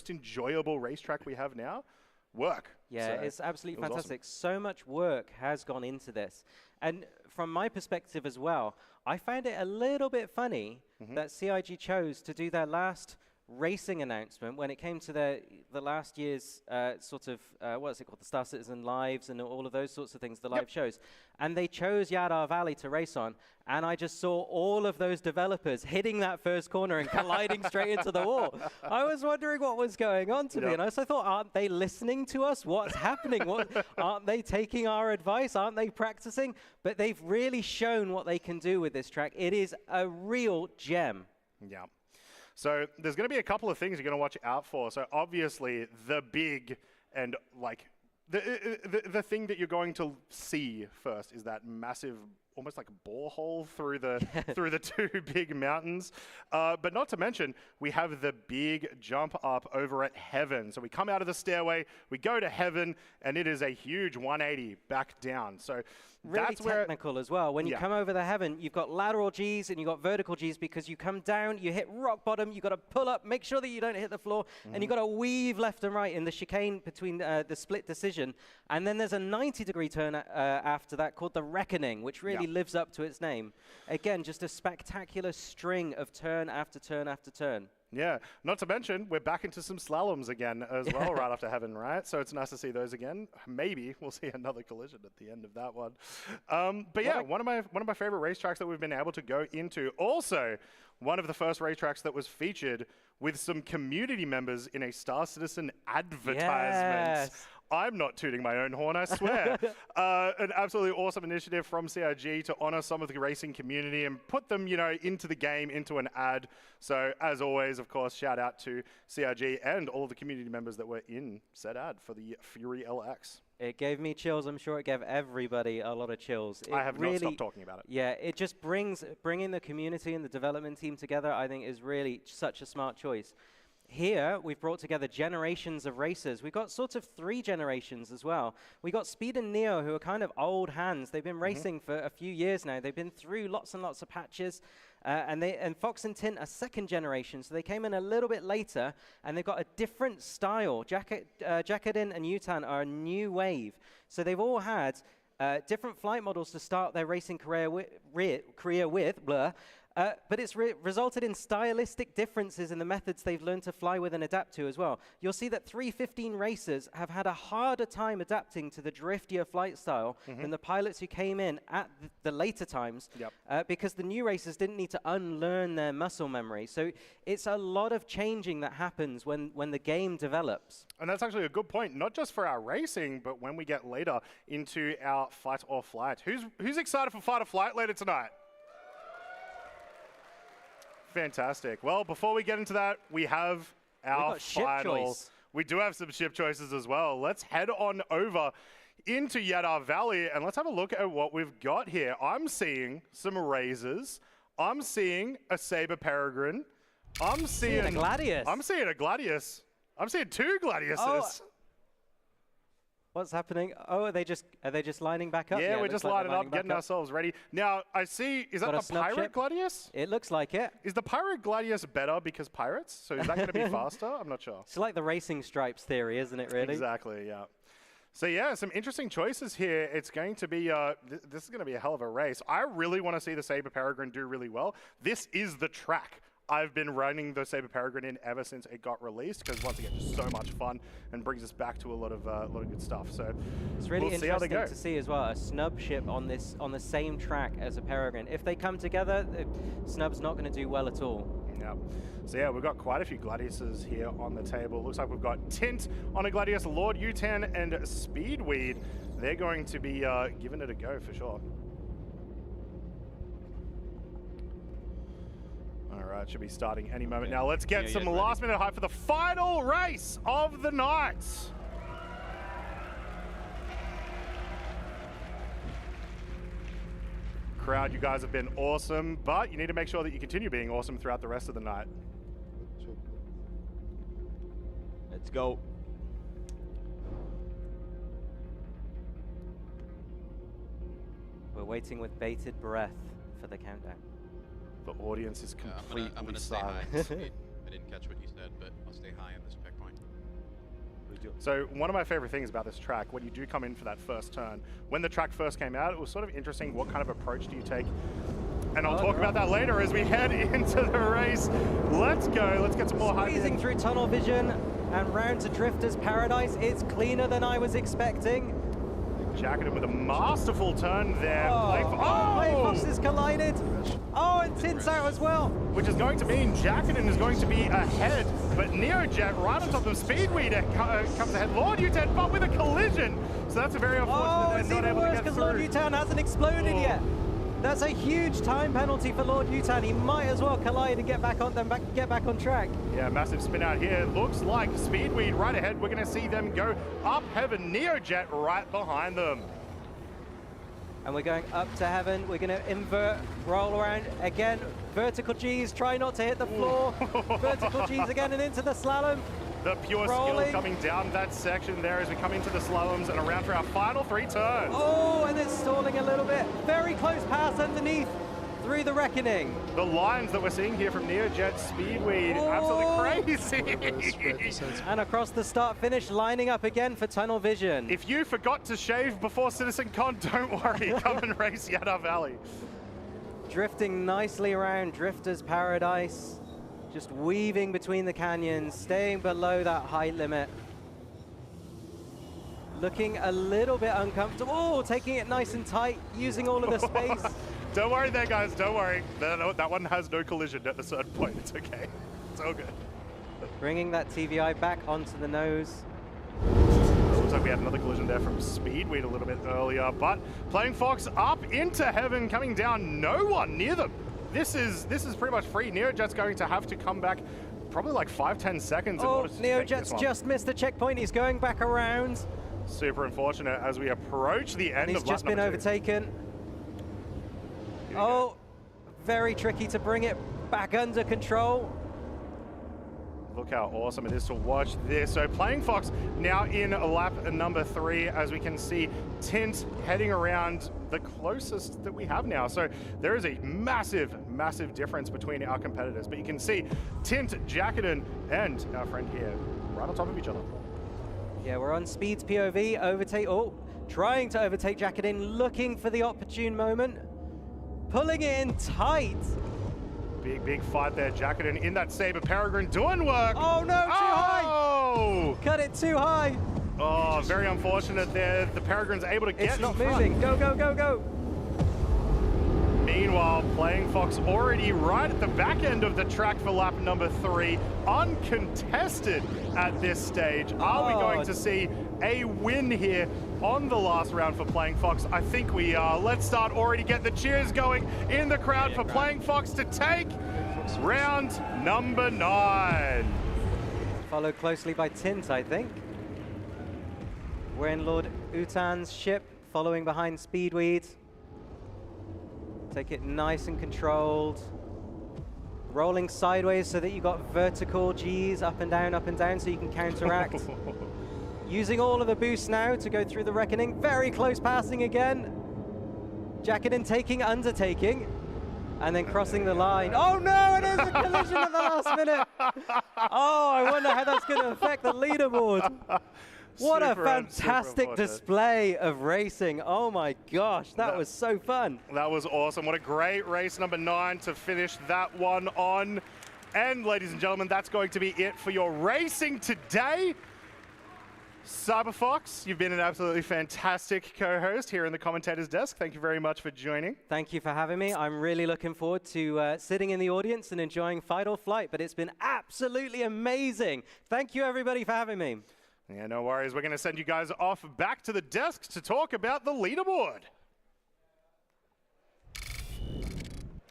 enjoyable racetrack we have now work. Yeah, So it's absolutely it was fantastic. So much work has gone into this. And from my perspective as well, I found it a little bit funny that CIG chose to do their last racing announcement when it came to the last year's sort of, what is it called, the Star Citizen Lives and all of those sorts of things, the live shows. And they chose Yadada Valley to race on. And I just saw all of those developers hitting that first corner and colliding straight into the wall. I was wondering what was going on to me. And I also thought, aren't they listening to us? What's happening? Aren't they taking our advice? Aren't they practicing? But they've really shown what they can do with this track. It is a real gem. Yeah. So there's going to be a couple of things you're going to watch out for. So obviously the big and like the thing that you're going to see first is that massive, almost like a borehole through the two big mountains. But not to mention, we have the big jump up over at Heaven. So we come out of the stairway, we go to Heaven, and it is a huge 180 back down. So really that's where technical as well. When you come over the Heaven, you've got lateral Gs and you've got vertical Gs because you come down, you hit rock bottom, you've got to pull up, make sure that you don't hit the floor, and you've got to weave left and right in the chicane between the split decision. And then there's a 90-degree turn after that called the Reckoning, which really lives up to its name. Again, just a spectacular string of turn after turn after turn. Yeah, not to mention, we're back into some slaloms again as well right after Heaven, right? So it's nice to see those again. Maybe we'll see another collision at the end of that one. But yeah, one of my favorite racetracks that we've been able to go into. Also, one of the first racetracks that was featured with some community members in a Star Citizen advertisement. Yes. I'm not tooting my own horn, I swear. An absolutely awesome initiative from CIG to honor some of the racing community and put them, into the game, into an ad. So as always, of course, shout out to CIG and all of the community members that were in said ad for the Fury LX. It gave me chills. I'm sure it gave everybody a lot of chills. I have not stopped talking about it. Yeah, it just bringing the community and the development team together, I think, is really such a smart choice. Here, we've brought together generations of racers. We've got sort of 3 generations as well. We've got Speed and Neo, who are kind of old hands. They've been racing for a few years now. They've been through lots and lots of patches. And Fox and Tint are second generation, so they came in a little bit later, and they've got a different style. Jacqueline and Yutan are a new wave. So they've all had different flight models to start their racing career with, but it's resulted in stylistic differences in the methods they've learned to fly with and adapt to as well. You'll see that 315 racers have had a harder time adapting to the driftier flight style than the pilots who came in at the later times because the new racers didn't need to unlearn their muscle memory. So it's a lot of changing that happens when the game develops. And that's actually a good point, not just for our racing, but when we get later into our fight or flight. Who's excited for fight or flight later tonight? Fantastic. Well, before we get into that, we have our final. We do have some ship choices as well. Let's head on over into Yadada Valley and let's have a look at what we've got here. I'm seeing some Razors. I'm seeing a Saber Peregrine. I'm seeing a Gladius. I'm seeing a Gladius. I'm seeing 2 Gladiuses. Oh. What's happening? Oh, are they just lining back up? Yeah, we're just lining up, getting ourselves ready. Now, I see, is that the Pirate Gladius? It looks like it. Is the Pirate Gladius better because pirates? So is that going to be faster? I'm not sure. It's like the racing stripes theory, isn't it, really? Exactly, yeah. So yeah, some interesting choices here. It's going to be, this is going to be a hell of a race. I really want to see the Saber Peregrine do really well. This is the track I've been running the Saber Peregrine in ever since it got released because once again, just so much fun and brings us back to a lot of good stuff. So it's really interesting to see as well a snub ship on the same track as a Peregrine. If they come together, snub's not going to do well at all. Yeah. So yeah, we've got quite a few Gladiuses here on the table. Looks like we've got Tint on a Gladius, Lord Utan, and Speedweed. They're going to be giving it a go for sure. All right, should be starting any moment now. Let's get some last-minute hype for the final race of the night. Crowd, you guys have been awesome, but you need to make sure that you continue being awesome throughout the rest of the night. Let's go. We're waiting with bated breath for the countdown. The audience is completely I'm gonna silent. stay high. I didn't catch what you said, but I'll stay high on this checkpoint. Please do. So one of my favorite things about this track, when you do come in for that first turn, when the track first came out, it was sort of interesting. What kind of approach do you take? And I'll talk about that later as we head into the race. Let's go. Let's get some more hype. Squeezing through tunnel vision and round to Drifter's Paradise. It's cleaner than I was expecting. Jacketed with a masterful turn there. Fox has collided. Oh, and Tint's out as well. Which is going to mean Jacketed is going to be ahead, but Neojet right on top of Speedweed comes ahead. Lord Utan, but with a collision. So that's a very unfortunate it's even worse because Lord Utan hasn't exploded yet. That's a huge time penalty for Lord Utan. He might as well collide and get back on track. Yeah, massive spin out here. Looks like Speedweed right ahead. We're going to see them go up heaven. Neojet right behind them. And we're going up to heaven. We're going to invert, roll around again. Vertical G's, try not to hit the floor. Vertical G's again and into the slalom. The pure Rolling. skill coming down that section there as we come into the slaloms and around for our final 3 turns. Oh, and it's stalling a little bit. Very close pass underneath through the reckoning. The lines that we're seeing here from Neojet, Speedweed, absolutely crazy. And across the start finish, lining up again for tunnel vision. If you forgot to shave before CitizenCon, don't worry. Come and race Yadada Valley. Drifting nicely around Drifter's Paradise. Just weaving between the canyons, staying below that height limit. Looking a little bit uncomfortable. Oh, taking it nice and tight, using all of the space. Don't worry there, guys. Don't worry. That one has no collision at a certain point. It's okay. It's all good. Bringing that TVI back onto the nose. Looks like we had another collision there from Speedweed a little bit earlier, but Playing Fox up into heaven, coming down. No one near them. This is pretty much free. Neojet's going to have to come back probably like 5-10 seconds in order to take this Neojet's one. just missed the checkpoint. He's going back around. Super unfortunate as we approach the end of lap He's just been number 2. overtaken. Oh, very tricky to bring it back under control. Look how awesome it is to watch this. So Playing Fox now in lap number 3, as we can see Tint heading around the closest that we have now. So there is a massive, massive difference between our competitors. But you can see Tint, Jacketed, and our friend here right on top of each other. Yeah, we're on Speed's POV. Trying to overtake Jacketed, looking for the opportune moment. Pulling it in tight. Big fight there, Jacketed in that Saber Peregrine doing work. Oh no, too high! Cut it too high. Oh, very unfortunate there. The Peregrine's able to get It's not in front. moving. Go, go, go, go. Meanwhile, Playing Fox already right at the back end of the track for lap number 3, uncontested at this stage. Are we going to see a win here on the last round for Playing Fox? I think we are. Let's start already get the cheers going in the crowd for Playing Fox to take round number 9. Followed closely by Tint, I think. We're in Lord Utan's ship, following behind Speedweed. Take it nice and controlled. Rolling sideways so that you got vertical Gs up and down so you can counteract. Using all of the boost now to go through the reckoning. Very close passing again. Jacketed taking undertaking. And then crossing the line. Oh no, it is a collision at the last minute. Oh, I wonder how that's going to affect the leaderboard. What a fantastic display of racing. Oh my gosh, that was so fun. That was awesome. What a great race number 9 to finish that one on. And ladies and gentlemen, that's going to be it for your racing today. Cyberfox, you've been an absolutely fantastic co-host here in the commentator's desk. Thank you very much for joining. Thank you for having me. I'm really looking forward to sitting in the audience and enjoying Fight or Flight, but it's been absolutely amazing. Thank you everybody for having me. Yeah, no worries. We're going to send you guys off back to the desk to talk about the leaderboard.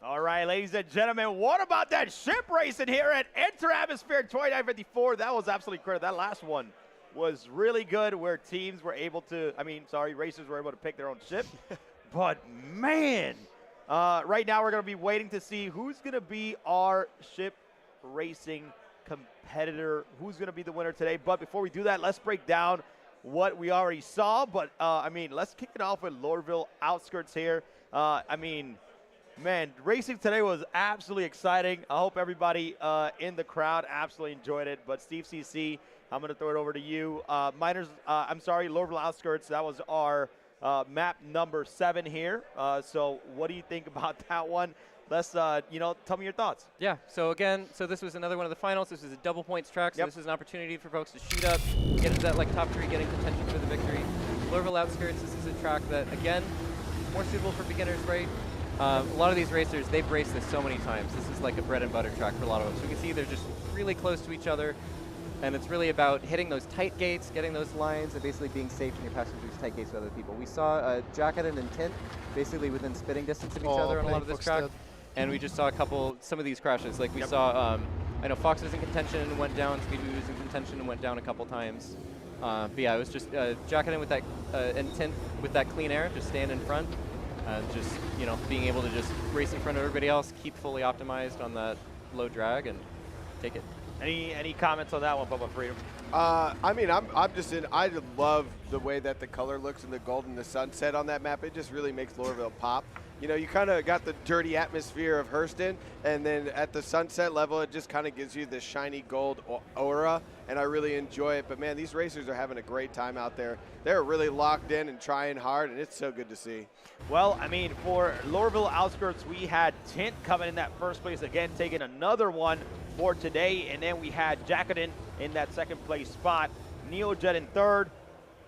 All right, ladies and gentlemen, what about that ship racing here at Enter Atmosphere 2954? That was absolutely incredible. That last one was really good where teams were able to, racers were able to pick their own ship. But man, right now we're going to be waiting to see who's going to be our ship racing competitor, who's going to be the winner today. But before we do that, let's break down what we already saw. But let's kick it off with Lville Outskirts here. Man, racing today was absolutely exciting. I hope everybody in the crowd absolutely enjoyed it. But Steve CC I'm going to throw it over to you. Lville Outskirts, that was our map number 7 here. So what do you think about that one? Let's, tell me your thoughts. Yeah, so this was another one of the finals. This is a double points track, so this is an opportunity for folks to shoot up, get into that top 3, getting contention for the victory. Lville Outskirts, this is a track that, again, more suitable for beginners, right? A lot of these racers, they've raced this so many times. This is like a bread and butter track for a lot of them. So you can see they're just really close to each other, and it's really about hitting those tight gates, getting those lines, and basically being safe when you're passing through these tight gates with other people. We saw Jacketed and Tint basically within spitting distance of each other on a lot of this track, and we just saw some of these crashes. Like we saw, I know Fox was in contention and went down, Speedway was in contention and went down a couple times. But yeah, it was just Jacketed with that and Tint with that clean air, just staying in front. Just being able to just race in front of everybody else, keep fully optimized on that low drag, and take it. Any comments on that one, Bubba Freedom? I love the way that the color looks in the gold and the sunset on that map. It just really makes Lorville pop. You kind of got the dirty atmosphere of Hurston, and then at the sunset level, it just kind of gives you this shiny gold aura, and I really enjoy it. But, man, these racers are having a great time out there. They're really locked in and trying hard, and it's so good to see. Well, for Lville Outskirts, we had Tint coming in that first place, again, taking another one for today, and then we had Jacketed in that second place spot, Neojet in third,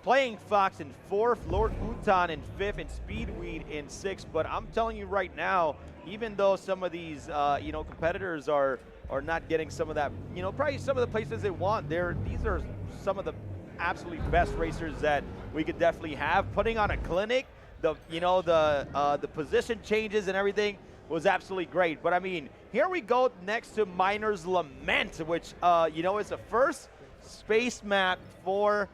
Playing Fox in 4th, Lord Utan in 5th, and Speedweed in 6th. But I'm telling you right now, even though some of these, competitors are not getting some of that, probably some of the places they want, these are some of the absolutely best racers that we could definitely have. Putting on a clinic, the position changes and everything was absolutely great. But here we go next to Miners Lament, which, is the first space map for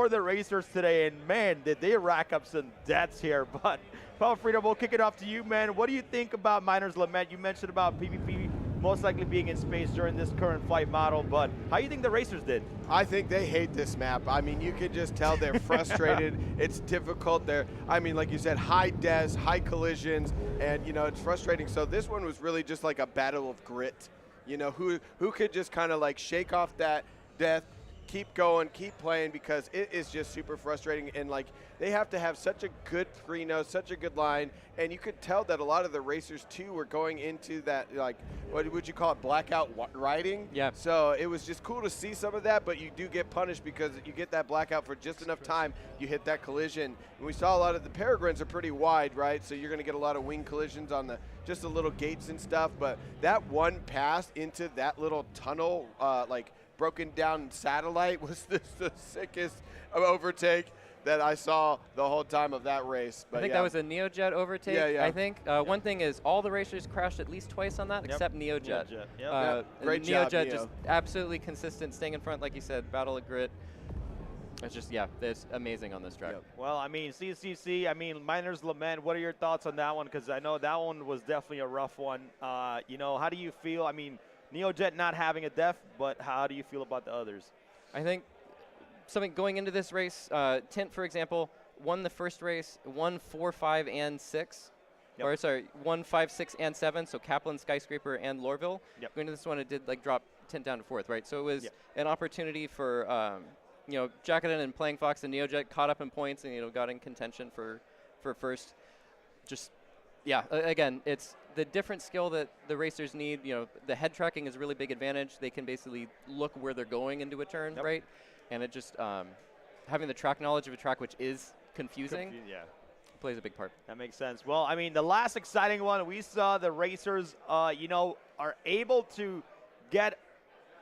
the racers today, and man, did they rack up some deaths here. But Paul Freedom, we'll kick it off to you, man. What do you think about Miners Lament? You mentioned about PvP most likely being in space during this current flight model, but how do you think the racers did? I think they hate this map. You could just tell they're frustrated. It's difficult. Like you said, high deaths, high collisions, and it's frustrating. So this one was really just like a battle of grit. Who could just kind of like shake off that death, keep going, keep playing, because it is just super frustrating. And they have to have such a good pre-nose, such a good line, and you could tell that a lot of the racers too were going into that, what would you call it, blackout riding? Yeah. So it was just cool to see some of that, but you do get punished because you get that blackout for just enough time, you hit that collision. And we saw a lot of the peregrines are pretty wide, right? So you're going to get a lot of wing collisions on just the little gates and stuff. But that one pass into that little tunnel, broken down satellite, was the sickest overtake that I saw the whole time of that race. But I think that was a Neojet overtake. Yeah. I think one thing is all the racers crashed at least twice on that, except Neojet. Great job, Neojet, just absolutely consistent, staying in front, like you said, battle of grit. It's just, it's amazing on this track. Yep. Well, CCC, Miners Lament, what are your thoughts on that one? Because I know that one was definitely a rough one. How do you feel? Neojet not having a death, but how do you feel about the others? I think something going into this race, Tint, for example, won the first race, won 4, 5, and 6. Yep. Or sorry, 1, 5, 6, and 7. So Kaplan, Skyscraper, and Lorville. Yep. Going into this one, it did drop Tint down to 4th, right? So it was an opportunity for Jacketed and Playing Fox and Neojet caught up in points and got in contention for first. Just again, it's the different skill that the racers need. The head tracking is a really big advantage. They can basically look where they're going into a turn, right? And it just having the track knowledge of a track, which is confusing, plays a big part. That makes sense. Well, the last exciting one, we saw the racers, are able to get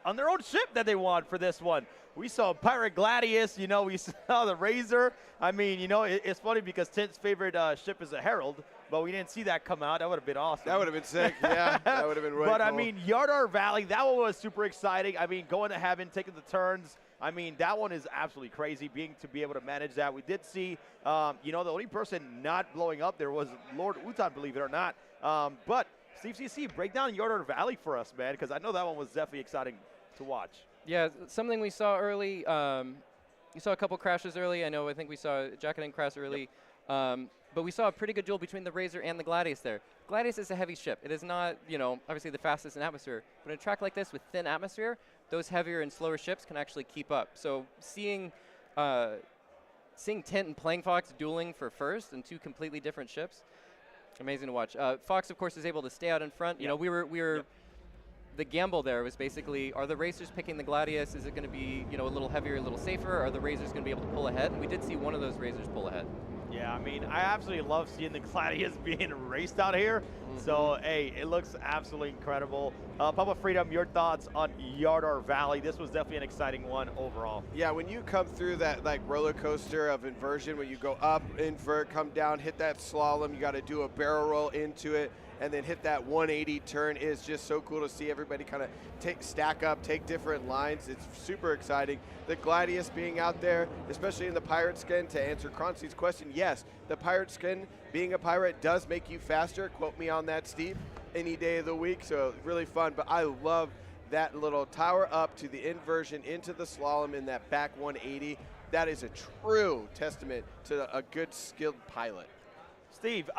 on their own ship that they want for this one. We saw Pirate Gladius, we saw the Razor. It's funny because Tint's favorite ship is a Herald, but we didn't see that come out. That would have been awesome. That would have been sick, yeah. That would have been really But, cool. Yadada Valley, that one was super exciting. Going to heaven, taking the turns. That one is absolutely crazy, to be able to manage that. We did see, the only person not blowing up there was Lord Utan, believe it or not. But Steve CC, break down Yadada Valley for us, man, because I know that one was definitely exciting to watch. Yeah, something we saw early. You saw a couple crashes early. I think we saw Jacketed crash early. Yep. But we saw a pretty good duel between the Razor and the Gladius there. Gladius is a heavy ship. It is not, obviously the fastest in atmosphere. But in a track like this with thin atmosphere, those heavier and slower ships can actually keep up. So seeing Tint and Playing Fox dueling for first and 2 completely different ships, amazing to watch. Fox, of course, is able to stay out in front. You know, we were the gamble there was basically, are the racers picking the Gladius? Is it going to be, you know, a little heavier, a little safer? Are the Razors going to be able to pull ahead? And we did see one of those Razors pull ahead. Yeah, I mean, I absolutely love seeing the Gladius being raced out here. So, hey, it looks absolutely incredible. Papa Freedom, your thoughts on Yadada Valley? This was definitely an exciting one overall. Yeah, when you come through that like roller coaster of inversion, when you go up, invert, come down, hit that slalom, you got to do a barrel roll into it, and then hit that 180 turn. Is just so cool to see everybody kind of stack up, take different lines. It's super exciting. The Gladius being out there, especially in the pirate skin, to answer Croncy's question, yes, the pirate skin, being a pirate, does make you faster. Quote me on that, Steve, any day of the week. So really fun. But I love that little tower up to the inversion into the slalom in that back 180. That is a true testament to a good, skilled pilot. Steve,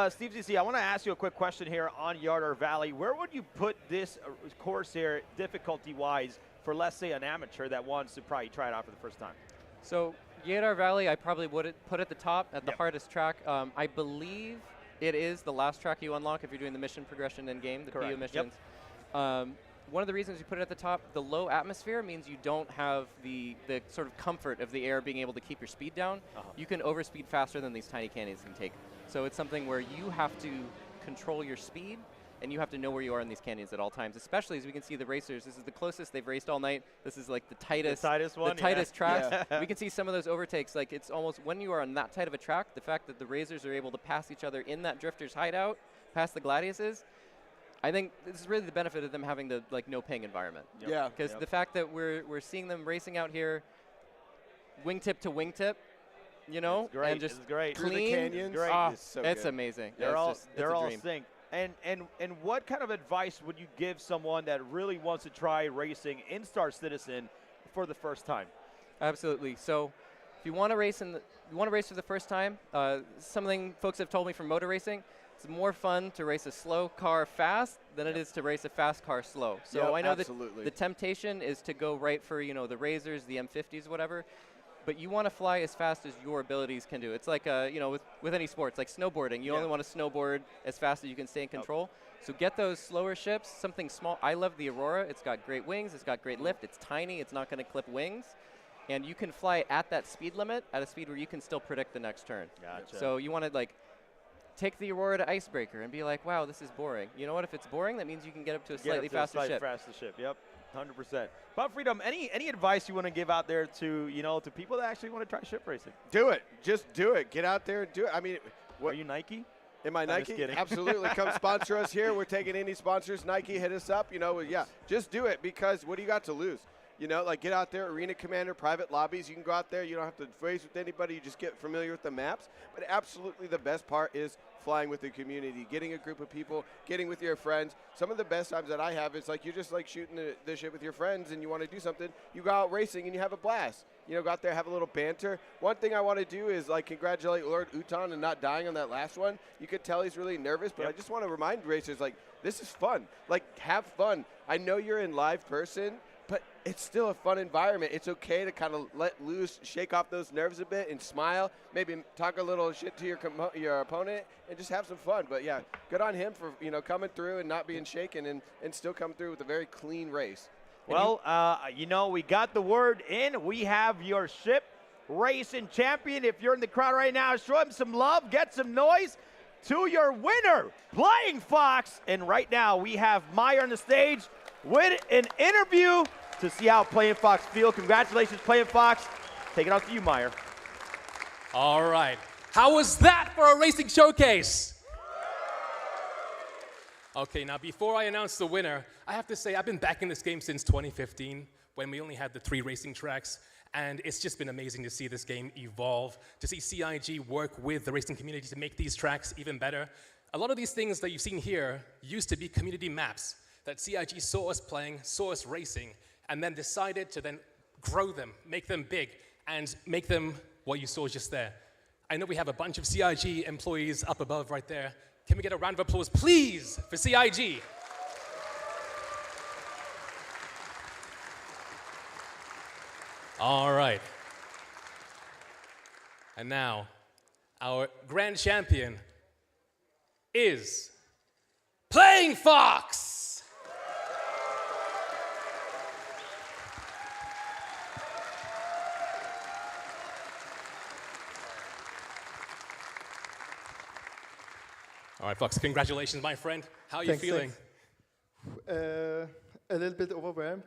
Steve ZC, I want to ask you a quick question here on Yadada Valley. Where would you put this course here, difficulty-wise, for, let's say, an amateur that wants to probably try it out for the first time? So Yadada Valley, I probably would put at the top, at the hardest track. I believe it is the last track you unlock if you're doing the mission progression in-game, the PU missions. One of the reasons you put it at the top, the low atmosphere means you don't have the sort of comfort of the air being able to keep your speed down. You can overspeed faster than these tiny canyons can take. So it's something where you have to control your speed, and you have to know where you are in these canyons at all times, especially as we can see the racers. This is the closest they've raced all night. This is like the tightest one, the tightest tracks. We can see some of those overtakes. Like, it's almost, when you are on that tight of a track, the fact that the racers are able to pass each other in that drifter's hideout, past the Gladiuses, I think this is really the benefit of them having the no ping environment. Yeah. Because the fact that we're seeing them racing out here, wingtip to wingtip, you know, it's great. and just great. clean. Through the canyons. Great. Oh, It's so it's good. amazing. They're Yeah, all it's they're all dream. synced. And what kind of advice would you give someone that really wants to try racing in Star Citizen for the first time? Absolutely. So, if you want to race for the first time, something folks have told me from motor racing, it's more fun to race a slow car fast than it is to race a fast car slow. So I know that the temptation is to go right for, you know, the Razors, the M50s, whatever. But you want to fly as fast as your abilities can do. It's like, you know, with any sports, like snowboarding. You only want to snowboard as fast as you can stay in control. So get those slower ships, something small. I love the Aurora. It's got great wings. It's got great lift. It's tiny. It's not going to clip wings. And you can fly at that speed limit, at a speed where you can still predict the next turn. Gotcha. So you want to, like, take the Aurora to Icebreaker and be like, wow, this is boring. You know what? If it's boring, that means you can get up to a slightly faster ship. Yep. 100%. Bob Freedom, any advice you want to give out there to, you know, to people that actually want to try ship racing? Do it. Just do it. Get out there and do it. I mean, Are you Nike? Am I I'm Nike? just kidding. Absolutely. Come sponsor us here. We're taking any sponsors. Nike, hit us up. You know, yeah, just do it, because what do you got to lose? You know, like, get out there, Arena Commander, private lobbies. You can go out there. You don't have to race with anybody. You just get familiar with the maps. But absolutely the best part is flying with the community, getting a group of people, getting with your friends. Some of the best times that I have is like, you're just like shooting the shit with your friends and you want to do something. You go out racing and you have a blast. You know, go out there, have a little banter. One thing I want to do is like congratulate Lord Uton and not dying on that last one. You could tell he's really nervous, but I just want to remind racers, like, this is fun. Like, have fun. I know you're in live person, but it's still a fun environment. It's okay to kind of let loose, shake off those nerves a bit, and smile. Maybe talk a little shit to your opponent, and just have some fun. But yeah, good on him for, you know, coming through and not being shaken, and still come through with a very clean race. Well, you know, we got the word in. We have your ship racing champion. If you're in the crowd right now, show him some love, get some noise to your winner, Playing Fox. And right now we have Meyer on the stage with an interview to see how Playing Fox feel. Congratulations, Playing Fox. Take it off to you, Meyer. All right. How was that for a racing showcase? Okay, now before I announce the winner, I have to say I've been back in this game since 2015 when we only had the 3 racing tracks, and it's just been amazing to see this game evolve, to see CIG work with the racing community to make these tracks even better. A lot of these things that you've seen here used to be community maps that CIG saw us playing, saw us racing, and then decided to then grow them, make them big, and make them what you saw just there. I know we have a bunch of CIG employees up above right there. Can we get a round of applause, please, for CIG? All right. And now, our grand champion is Playing Fox! All right, Fox, congratulations, my friend. How are you feeling? A little bit overwhelmed.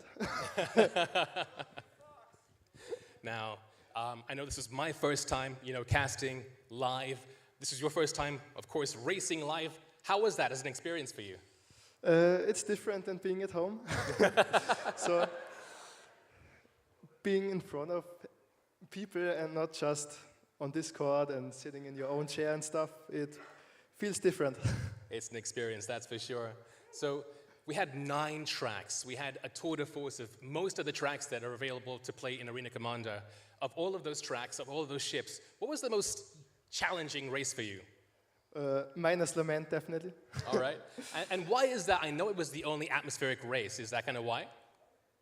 Now, I know this is my first time, casting live. This is your first time, of course, racing live. How was that as an experience for you? It's different than being at home. So, being in front of people and not just on Discord and sitting in your own chair and stuff, it feels different. It's an experience, that's for sure. So, we had 9 tracks. We had a tour de force of most of the tracks that are available to play in Arena Commander. Of all of those tracks, of all of those ships, what was the most challenging race for you? Miners Lament, definitely. All right. And why is that? I know it was the only atmospheric race. Is that kind of why?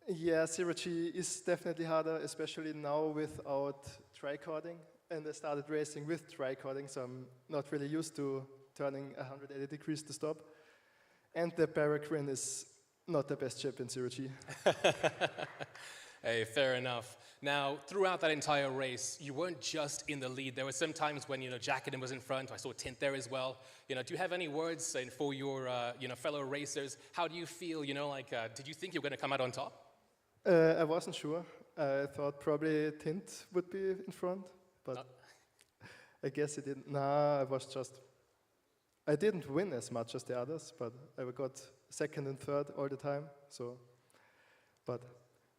Yeah, Zero G is definitely harder, especially now without tricording. And I started racing with tricording, so I'm not really used to turning 180 degrees to stop. And the Barraquin is not the best ship in Zero G. Hey, fair enough. Now, throughout that entire race, you weren't just in the lead. There were some times when, Jacqueline was in front. I saw Tint there as well. Do you have any words for your, fellow racers? How do you feel, did you think you were going to come out on top? I wasn't sure. I thought probably Tint would be in front, but I guess it didn't. Nah, I didn't win as much as the others, but I got second and third all the time. But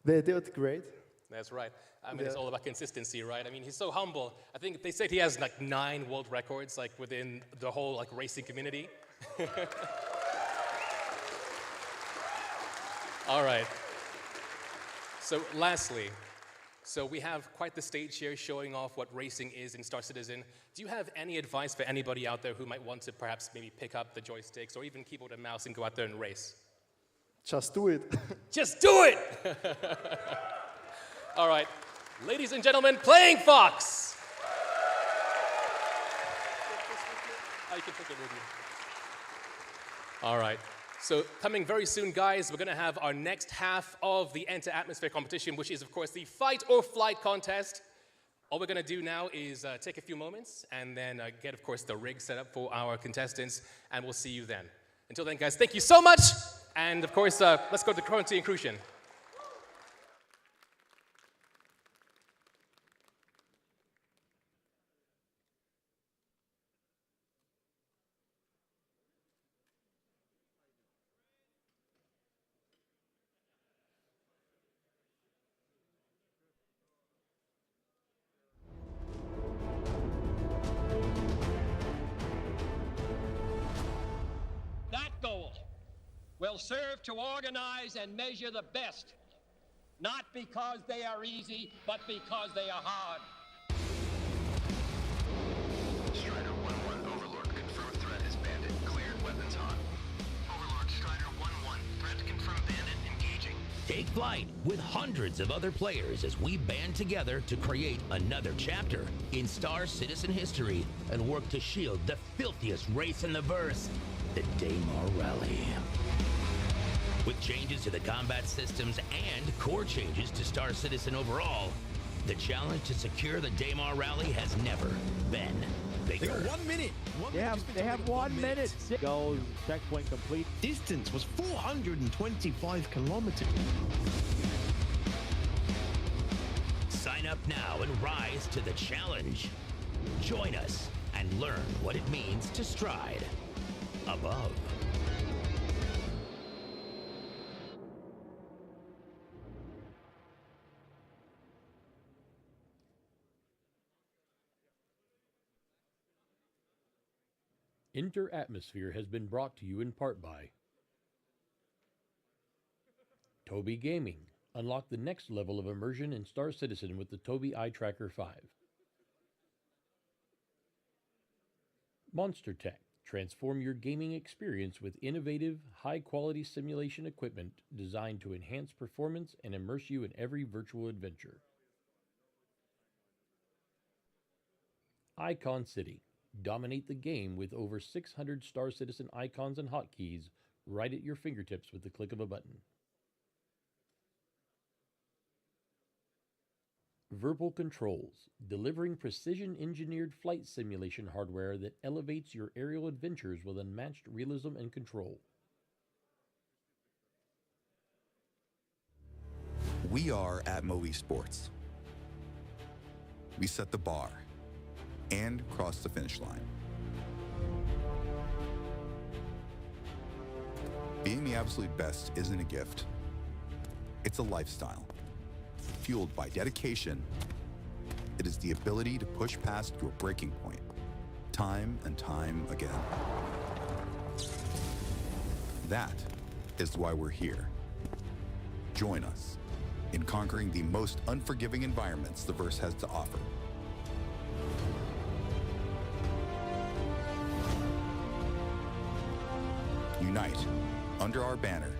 they did great. That's right. I mean, It's all about consistency, right? I mean, he's so humble. I think they said he has 9 world records, within the whole racing community. All right. So lastly, we have quite the stage here showing off what racing is in Star Citizen. Do you have any advice for anybody out there who might want to perhaps maybe pick up the joysticks or even keyboard and mouse and go out there and race? Just do it. Just do it! All right. Ladies and gentlemen, Playing Fox! You can take it with you. All right. So coming very soon, guys, we're going to have our next half of the Enter Atmosphere competition, which is, of course, the Fight or Flight contest. All we're going to do now is take a few moments and then get, of course, the rig set up for our contestants, and we'll see you then. Until then, guys, thank you so much. And, of course, let's go to currency inclusion. Will serve to organize and measure the best, not because they are easy, but because they are hard. Strider 1-1, Overlord, confirmed threat is bandit, cleared, weapons hot. Overlord, Strider 1-1, threat confirmed bandit, engaging. Take flight with hundreds of other players as we band together to create another chapter in Star Citizen history and work to shield the filthiest race in the verse, the Daymar Rally. With changes to the combat systems and core changes to Star Citizen overall, the challenge to secure the Daymar Rally has never been bigger. They got 1 minute. They have 1 minute. Go, checkpoint complete. Distance was 425 kilometers. Sign up now and rise to the challenge. Join us and learn what it means to stride above. Inter Atmosphere has been brought to you in part by Tobii Gaming. Unlock the next level of immersion in Star Citizen with the Tobii Eye Tracker 5. Monstertech. Transform your gaming experience with innovative, high-quality simulation equipment designed to enhance performance and immerse you in every virtual adventure. Icon City. Dominate the game with over 600 Star Citizen icons and hotkeys right at your fingertips with the click of a button. Verbal Controls. Delivering precision-engineered flight simulation hardware that elevates your aerial adventures with unmatched realism and control. We are ATMO Esports. We set the bar and cross the finish line. Being the absolute best isn't a gift. It's a lifestyle. Fueled by dedication, it is the ability to push past your breaking point, time and time again. That is why we're here. Join us in conquering the most unforgiving environments the verse has to offer. Unite under our banner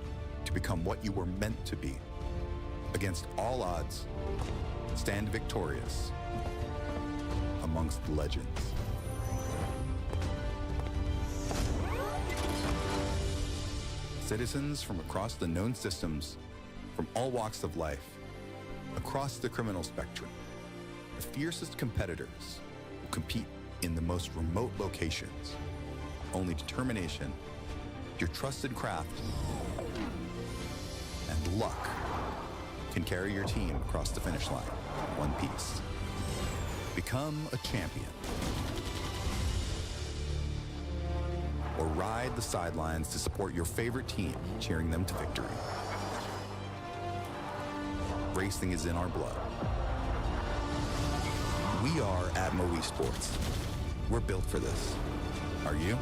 to become what you were meant to be. Against all odds, stand victorious amongst the legends. Citizens from across the known systems, from all walks of life, across the criminal spectrum, the fiercest competitors will compete in the most remote locations. Only determination, your trusted craft, and luck can carry your team across the finish line in one piece. Become a champion. Or ride the sidelines to support your favorite team, cheering them to victory. Racing is in our blood. We are ATMO Esports. We're built for this. Are you?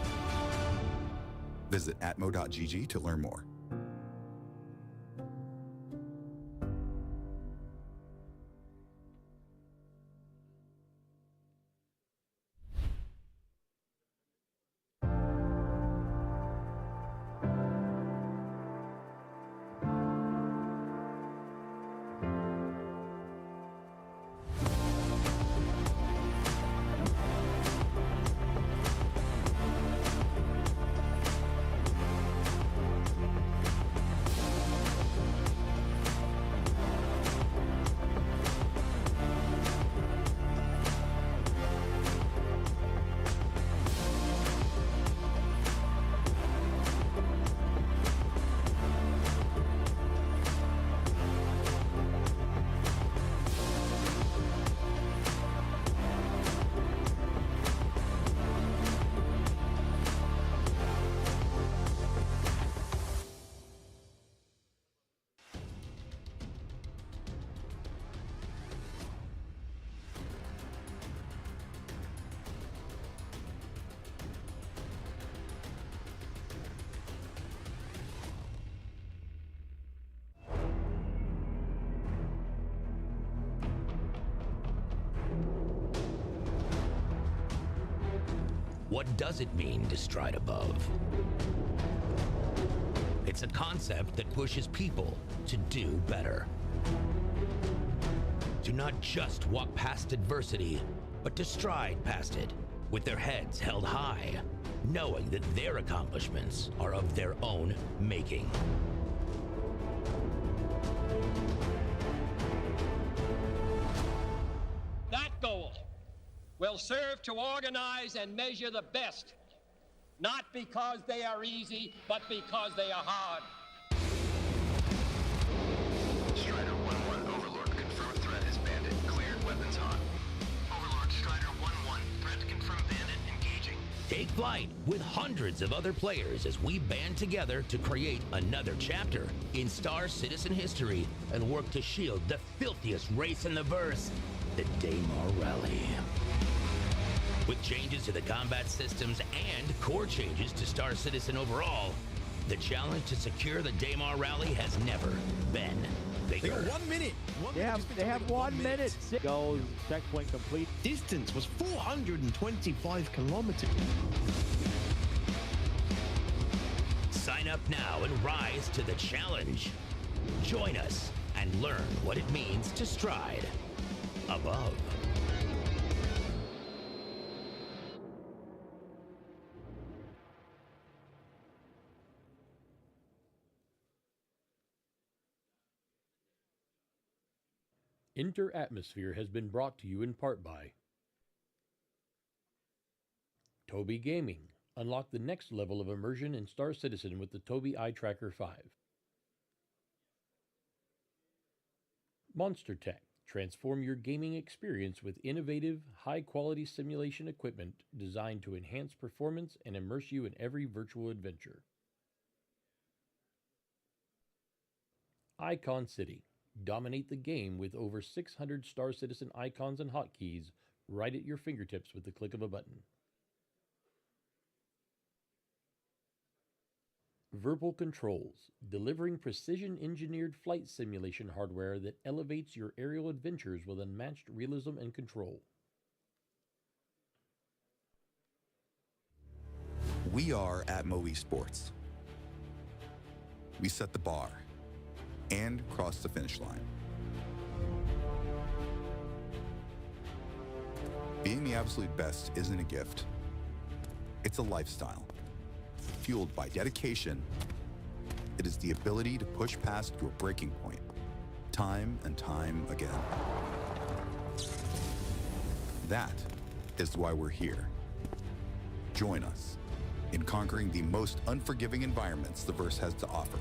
Visit atmo.gg to learn more. What does it mean to stride above? It's a concept that pushes people to do better. To not just walk past adversity, but to stride past it with their heads held high, knowing that their accomplishments are of their own making. That goal will serve to organize and measure the best, not because they are easy, but because they are hard. Strider 1-1 Overlord, confirmed threat is bandit, cleared, weapons hot. Overlord Strider 1-1, threat confirmed bandit, engaging. Take flight with hundreds of other players as we band together to create another chapter in Star Citizen history and work to shield the filthiest race in the verse, the Daymar Rally. With changes to the combat systems and core changes to Star Citizen overall, the challenge to secure the Daymar Rally has never been bigger. They got 1 minute. They have 1 minute. Goes, checkpoint complete. Distance was 425 kilometers. Sign up now and rise to the challenge. Join us and learn what it means to stride above. Inter Atmosphere has been brought to you in part by Tobii Gaming. Unlock the next level of immersion in Star Citizen with the Tobii Eye Tracker 5. Monstertech. Transform your gaming experience with innovative, high-quality simulation equipment designed to enhance performance and immerse you in every virtual adventure. Icon City. Dominate the game with over 600 Star Citizen icons and hotkeys right at your fingertips with the click of a button. Verbal Controls, delivering precision-engineered flight simulation hardware that elevates your aerial adventures with unmatched realism and control. We are ATMO Esports. We set the bar and cross the finish line. Being the absolute best isn't a gift. It's a lifestyle. Fueled by dedication, it is the ability to push past your breaking point, time and time again. That is why we're here. Join us in conquering the most unforgiving environments the verse has to offer.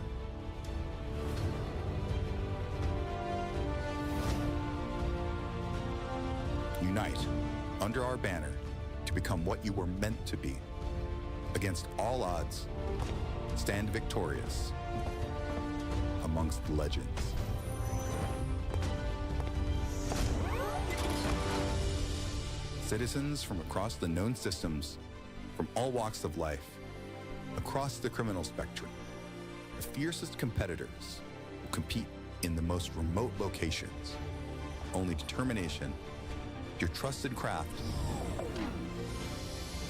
Unite under our banner to become what you were meant to be. Against all odds, stand victorious amongst the legends. Citizens from across the known systems, from all walks of life, across the criminal spectrum, the fiercest competitors will compete in the most remote locations. Only determination, your trusted craft,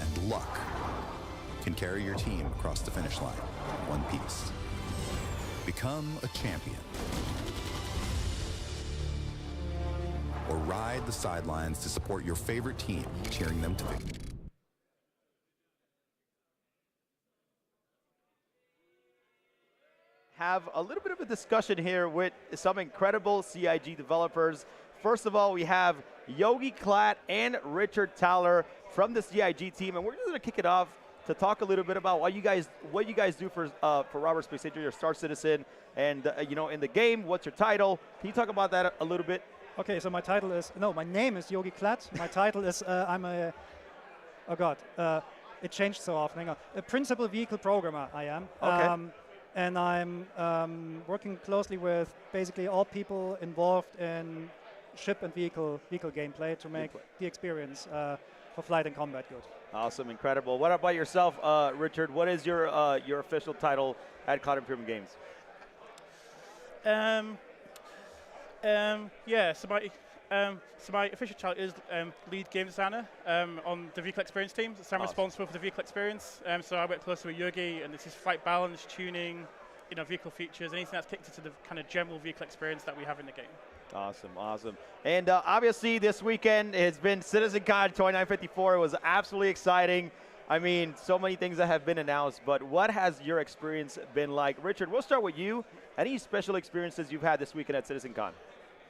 and luck can carry your team across the finish line in one piece. Become a champion. Or ride the sidelines to support your favorite team, cheering them to victory. Have a little bit of a discussion here with some incredible CIG developers. First of all, we have Yogi Klatt and Richard Thaler from the CIG team, and we're just going to kick it off to talk a little bit about what you guys do for Robert Space Age, your Star Citizen, and in the game. What's your title? Can you talk about that a little bit? Okay, so my name is Yogi Klatt. My title is it changed so often. Hang on, a principal vehicle programmer. I am. Okay. And I'm working closely with basically all people involved in ship and vehicle gameplay to make the experience for flight and combat good. Awesome, incredible. What about yourself, Richard? What is your official title at Cloud Imperium Games? So my official title is lead game designer on the vehicle experience team. So I'm responsible for the vehicle experience. So I work closely with Yogi, and this is flight balance, tuning, vehicle features, anything that's kicked into the kind of general vehicle experience that we have in the game. Awesome, awesome. And obviously this weekend has been CitizenCon 2954. It was absolutely exciting. I mean, so many things that have been announced, but what has your experience been like? Richard, we'll start with you. Any special experiences you've had this weekend at CitizenCon?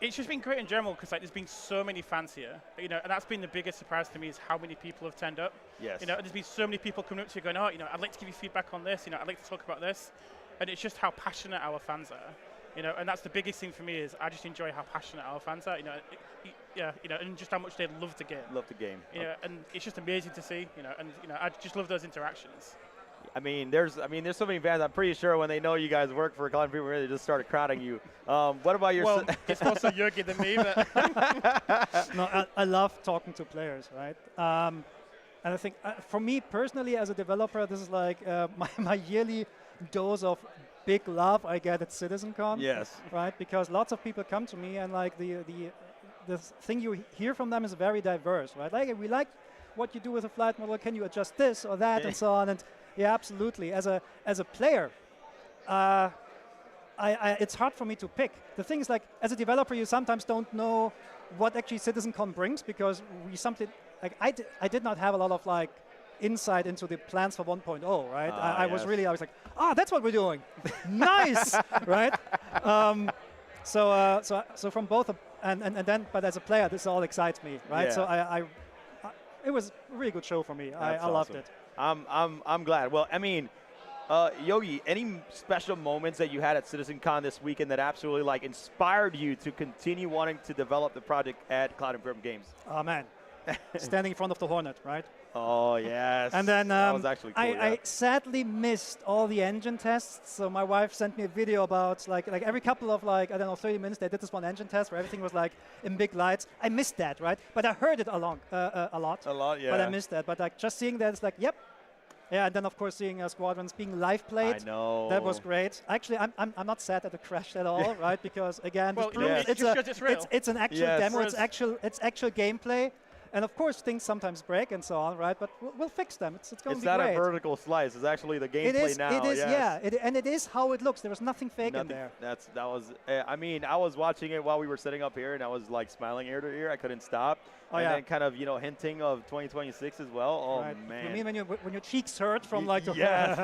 It's just been great in general because there's been so many fans here, and that's been the biggest surprise to me is how many people have turned up. Yes. And there's been so many people coming up to you going, I'd like to give you feedback on this. I'd like to talk about this, and it's just how passionate our fans are. And that's the biggest thing for me is I just enjoy how passionate our fans are. And just how much they love the game. Love the game. And it's just amazing to see. I just love those interactions. I mean, there's so many fans. I'm pretty sure when they know you guys work for Cloud Imperium, they just started crowding you. What about your? Well, it's more so Yogi than me. But No, I love talking to players, right? And I think for me personally, as a developer, this is like my yearly dose of big love I get at CitizenCon. Yes. Right, because lots of people come to me and like the thing you hear from them is very diverse, right? Like, we like what you do with a flight model. Can you adjust this or that and so on? And yeah, absolutely. As a player, it's hard for me to pick. The thing is, like, as a developer, you sometimes don't know what actually CitizenCon brings because I did not have a lot of like insight into the plans for 1.0, right? I was like, that's what we're doing. Nice, right? So from both but as a player, this all excites me, right? Yeah. So it was a really good show for me. I loved it. I'm glad. Well, I mean, Yogi, any special moments that you had at CitizenCon this weekend that absolutely like inspired you to continue wanting to develop the project at Cloud and Grim Games? Oh man, standing in front of the Hornet, right? Oh yes. And then that was actually cool. I sadly missed all the engine tests. So my wife sent me a video about like every couple of 30 minutes they did this one engine test where everything was like in big lights. I missed that, right? But I heard it a lot. A lot, yeah. But I missed that. But like just seeing that, it's like, yep. Yeah, and then of course seeing Squadrons being live played. I know. That was great. Actually, I'm not sad that it crashed at all, right? Because again, well, it's an actual demo. Yes. It's actual gameplay. And of course, things sometimes break and so on, right? But we'll fix them. It's going to be great. It's not a vertical slice. It's actually the gameplay now. It is, yes. yeah. And it is how it looks. There was nothing fake in there. That was. I mean, I was watching it while we were sitting up here, and I was like smiling ear to ear. I couldn't stop. Oh, and yeah. then kind of hinting of 2026 as well. Oh right. man. You mean when your cheeks hurt from like the yes.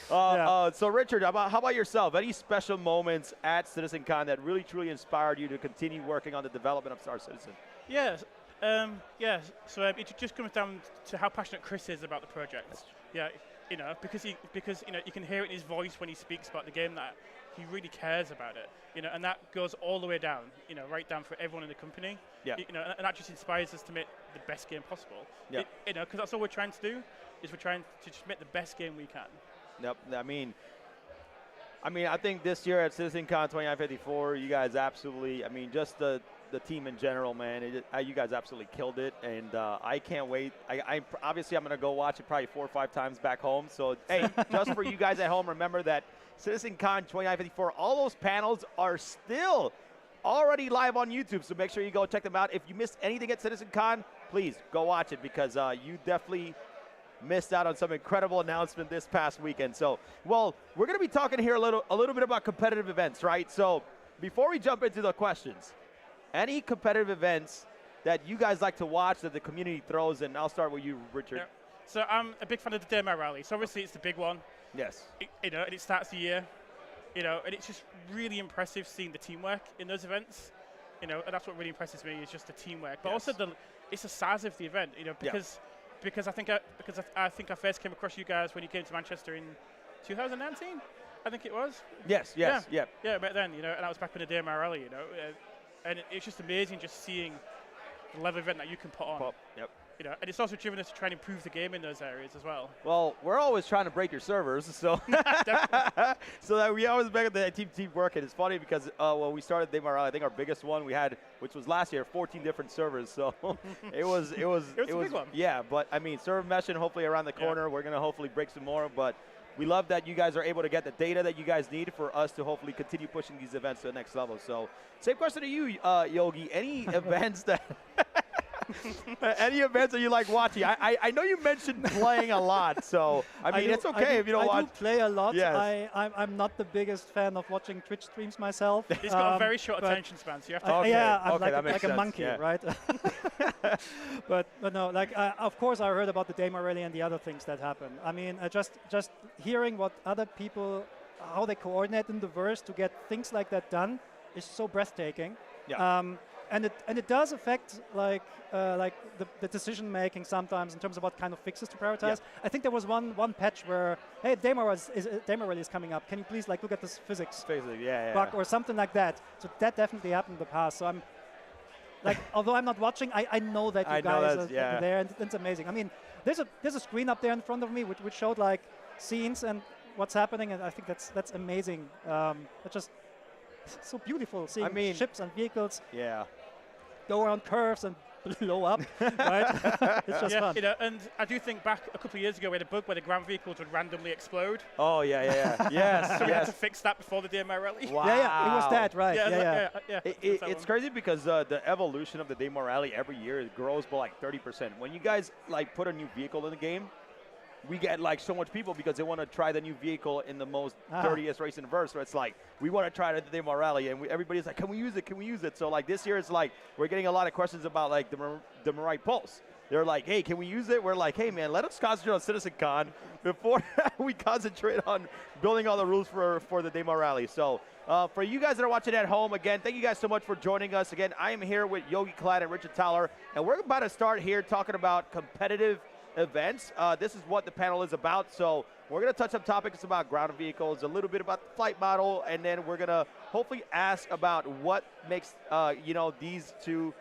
Right. So Richard, how about yourself? Any special moments at CitizenCon that really truly inspired you to continue working on the development of Star Citizen? Yes. So it just comes down to how passionate Chris is about the project. Yeah, because you can hear it in his voice when he speaks about the game that he really cares about it. And that goes all the way down. Right down for everyone in the company. Yeah. And that just inspires us to make the best game possible. Yeah. Because that's all we're trying to do is we're trying to just make the best game we can. Yep. I mean, I think this year at CitizenCon 2954, you guys absolutely. Just the team in general, man. You guys absolutely killed it, and I can't wait. I obviously I'm gonna go watch it probably 4 or 5 times back home. So hey, just for you guys at home, remember that CitizenCon 2954, all those panels are still already live on YouTube. So make sure you go check them out. If you missed anything at CitizenCon, please go watch it because you definitely missed out on some incredible announcement this past weekend. So, well, we're going to be talking here a little bit about competitive events, right? So, before we jump into the questions, any competitive events that you guys like to watch that the community throws, and I'll start with you, Richard. Yeah. So, I'm a big fan of the Demo Rally. So, obviously, it's the big one. Yes. And it starts the year. And it's just really impressive seeing the teamwork in those events. And that's what really impresses me is just the teamwork. But also, it's the size of the event. Because I think I first came across you guys when you came to Manchester in 2019, I think it was. Yes. Yeah, back then, and that was back when the DMR Rally, and it's just amazing just seeing the level of event that you can put on. Yep. And it's also driven us to try and improve the game in those areas as well. Well, we're always trying to break your servers, so so that we always make the team working. It's funny because when we started DMR Rally, I think our biggest one we had, which was last year, 14 different servers. So it was a big one. Yeah, but server meshing hopefully around the corner. We're gonna hopefully break some more, but we love that you guys are able to get the data that you guys need for us to hopefully continue pushing these events to the next level. So same question to you, Yogi. Any events that any events that you like watching? I know you mentioned playing a lot, so it's okay if you don't watch. I do play a lot. Yes. I'm not the biggest fan of watching Twitch streams myself. He's got a very short attention span, so you have to. I'm like a monkey, right? but no, of course I heard about the Demo Rally and the other things that happen. Just hearing what other people, how they coordinate in the verse to get things like that done is so breathtaking. Yeah. And it does affect the decision making sometimes in terms of what kind of fixes to prioritize. Yeah. I think there was one patch where, hey, Demo Rally is coming up. Can you please look at this physics bug or something like that? So that definitely happened in the past. So I'm although I'm not watching, I know that you guys are there, and it's amazing. There's a screen up there in front of me which showed scenes and what's happening, and I think that's amazing. It's just so beautiful seeing ships and vehicles. Yeah. Go around curves and blow up, right? It's just fun. And I do think back a couple of years ago we had a bug where the ground vehicles would randomly explode. Oh, yeah. Yes. So we had to fix that before the DMR Rally. Wow. Yeah, it was that, right? Yeah. It's crazy because the evolution of the DMR Rally every year it grows by 30%. When you guys put a new vehicle in the game, we get so much people because they want to try the new vehicle in the most dirtiest race in the verse. So it's we want to try it at the DMR Rally, and everybody's like, can we use it? So this year it's we're getting a lot of questions about the Mirai Pulse. they're like, hey, can we use it? We're like, hey, man, let us concentrate on CitizenCon before we concentrate on building all the rules for the Demo Rally. So for you guys that are watching at home, again, thank you guys so much for joining us. Again, I am here with Yogi Klatt and Richard Thaler, and we're about to start here talking about competitive events. This is what the panel is about. So we're going to touch up topics about ground vehicles, a little bit about the flight model, and then we're going to hopefully ask about what makes these two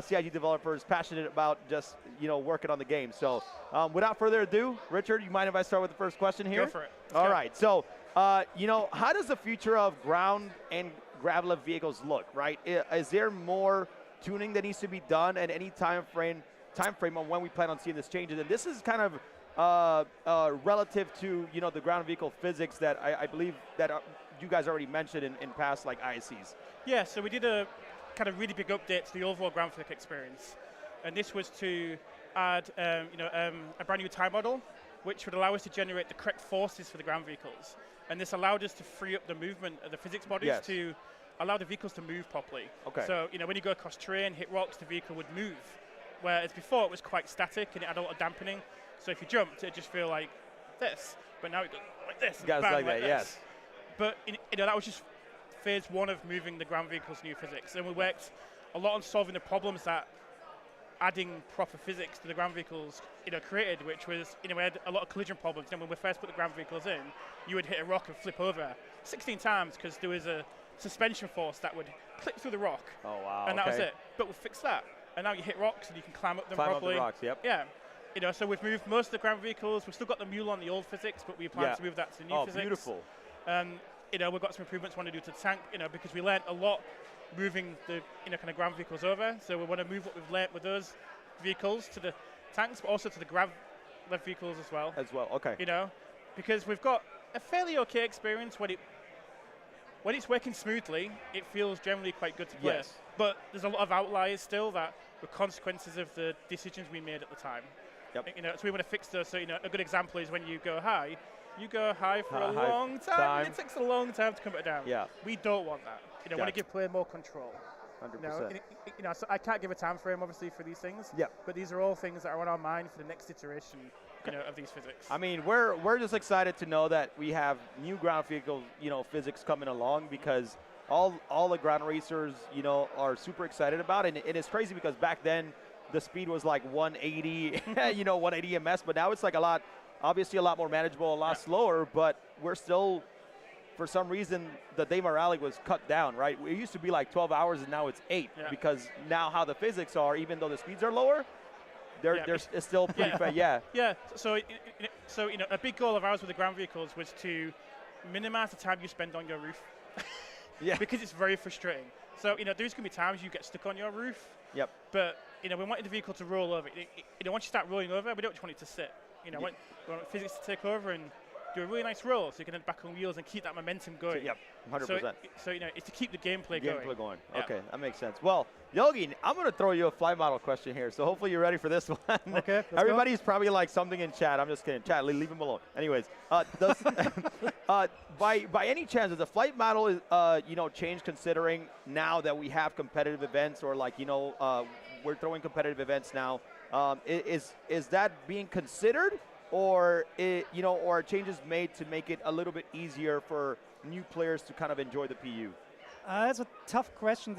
CIG developers passionate about just working on the game. So without further ado, Richard, you mind if I start with the first question here? Go for it. All right. So how does the future of ground and gravel vehicles look? Right? Is there more tuning that needs to be done at any time frame on when we plan on seeing this changes? And this is kind of relative to the ground vehicle physics that I believe that you guys already mentioned in past like ISCs. Yeah, so we did a kind of really big update to the overall ground physics experience, and this was to add a brand new time model which would allow us to generate the correct forces for the ground vehicles, and this allowed us to free up the movement of the physics bodies to allow the vehicles to move properly. Okay. So when you go across terrain, hit rocks, the vehicle would move, whereas before it was quite static and it had a lot of dampening. So if you jumped, it'd just feel like this, but now it goes like this. Guys bang, like that, this. yes. But that was just phase one of moving the ground vehicles' new physics, and we worked a lot on solving the problems that adding proper physics to the ground vehicles created, which was we had a lot of collision problems. When we first put the ground vehicles in, you would hit a rock and flip over 16 times because there was a suspension force that would clip through the rock. Oh wow! And that was it. But we fixed that, and now you hit rocks and you can climb up them properly. Climb up the rocks. Yep. Yeah. So we've moved most of the ground vehicles. We've still got the mule on the old physics, but we plan to move that to the new physics. Oh, beautiful. We've got some improvements we want to do to the tank, because we learned a lot moving the kind of ground vehicles over. So we want to move what we've learned with those vehicles to the tanks, but also to the grav vehicles as well. Okay. Because we've got a fairly okay experience when it's working smoothly. It feels generally quite good to play. Yes. But there's a lot of outliers still that were consequences of the decisions we made at the time. Yep. So we want to fix those. So a good example is when you go high. You go high for a long time, and it takes a long time to come back down. Yeah. We don't want that. We want to give player more control. 100%. So I can't give a time frame, obviously, for these things. Yeah. But these are all things that are on our mind for the next iteration, of these physics. I mean, we're just excited to know that we have new ground vehicle, physics coming along, because all the ground racers, are super excited about it. And it's crazy because back then the speed was like 180, 180 ms, but now it's like obviously a lot more manageable, a lot slower, but we're still, for some reason, the Demo Rally was cut down, right? It used to be like 12 hours, and now it's 8, because now how the physics are, even though the speeds are lower, it's still pretty fast. Yeah. So a big goal of ours with the ground vehicles was to minimize the time you spend on your roof. Because it's very frustrating. So there's going to be times you get stuck on your roof. Yep. But we wanted the vehicle to roll over. Once you start rolling over, we don't just want it to sit. We want physics to take over and do a really nice roll, so you can end back on wheels and keep that momentum going. Yep, 100%. So it's to keep the gameplay going. Yeah. Okay, that makes sense. Well, Yogi, I'm going to throw you a fly model question here, so hopefully you're ready for this one. Okay. Everybody's probably like something in chat. I'm just kidding. Chat, leave him alone. Anyways, by any chance, does the flight model change considering now that we have competitive events, or we're throwing competitive events now? Is that being considered? Or or changes made to make it a little bit easier for new players to kind of enjoy the PU? That's a tough question.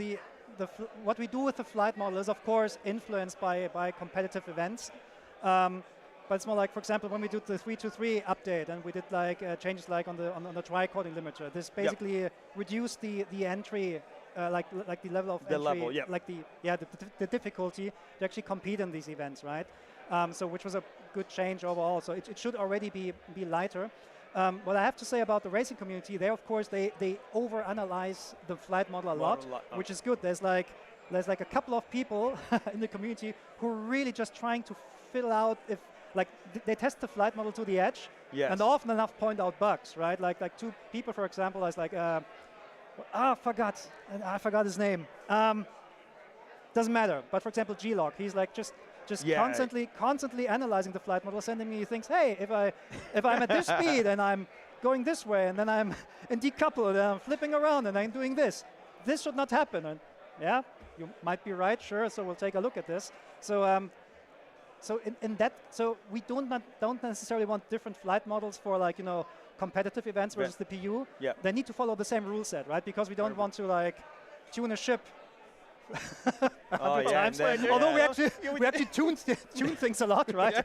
What we do with the flight model is, of course, influenced by competitive events. But it's more like, for example, when we did the 323 update, and we did changes like on the tri-coding limiter. This basically reduced the entry. Like the level of entry, like the difficulty to actually compete in these events, right? Which was a good change overall. So it should already be lighter. What I have to say about the racing community, they overanalyze the flight model a lot, which is good. There's like a couple of people in the community who are really just trying to fill out if they test the flight model to the edge, and often enough point out bugs, right? Like two people, for example, is like. I forgot his name. Doesn't matter. But for example, G-Log, he's like just constantly analyzing the flight model, sending me things. Hey, if I'm at this speed and I'm going this way, and then I'm in decouple, and I'm flipping around, and I'm doing this should not happen. And you might be right, sure. So we'll take a look at this. So so in that, so we don't necessarily want different flight models for like competitive events versus the PU. Yeah. They need to follow the same rule set, right? Because we don't want to like tune a ship. Although we actually tune things a lot, right?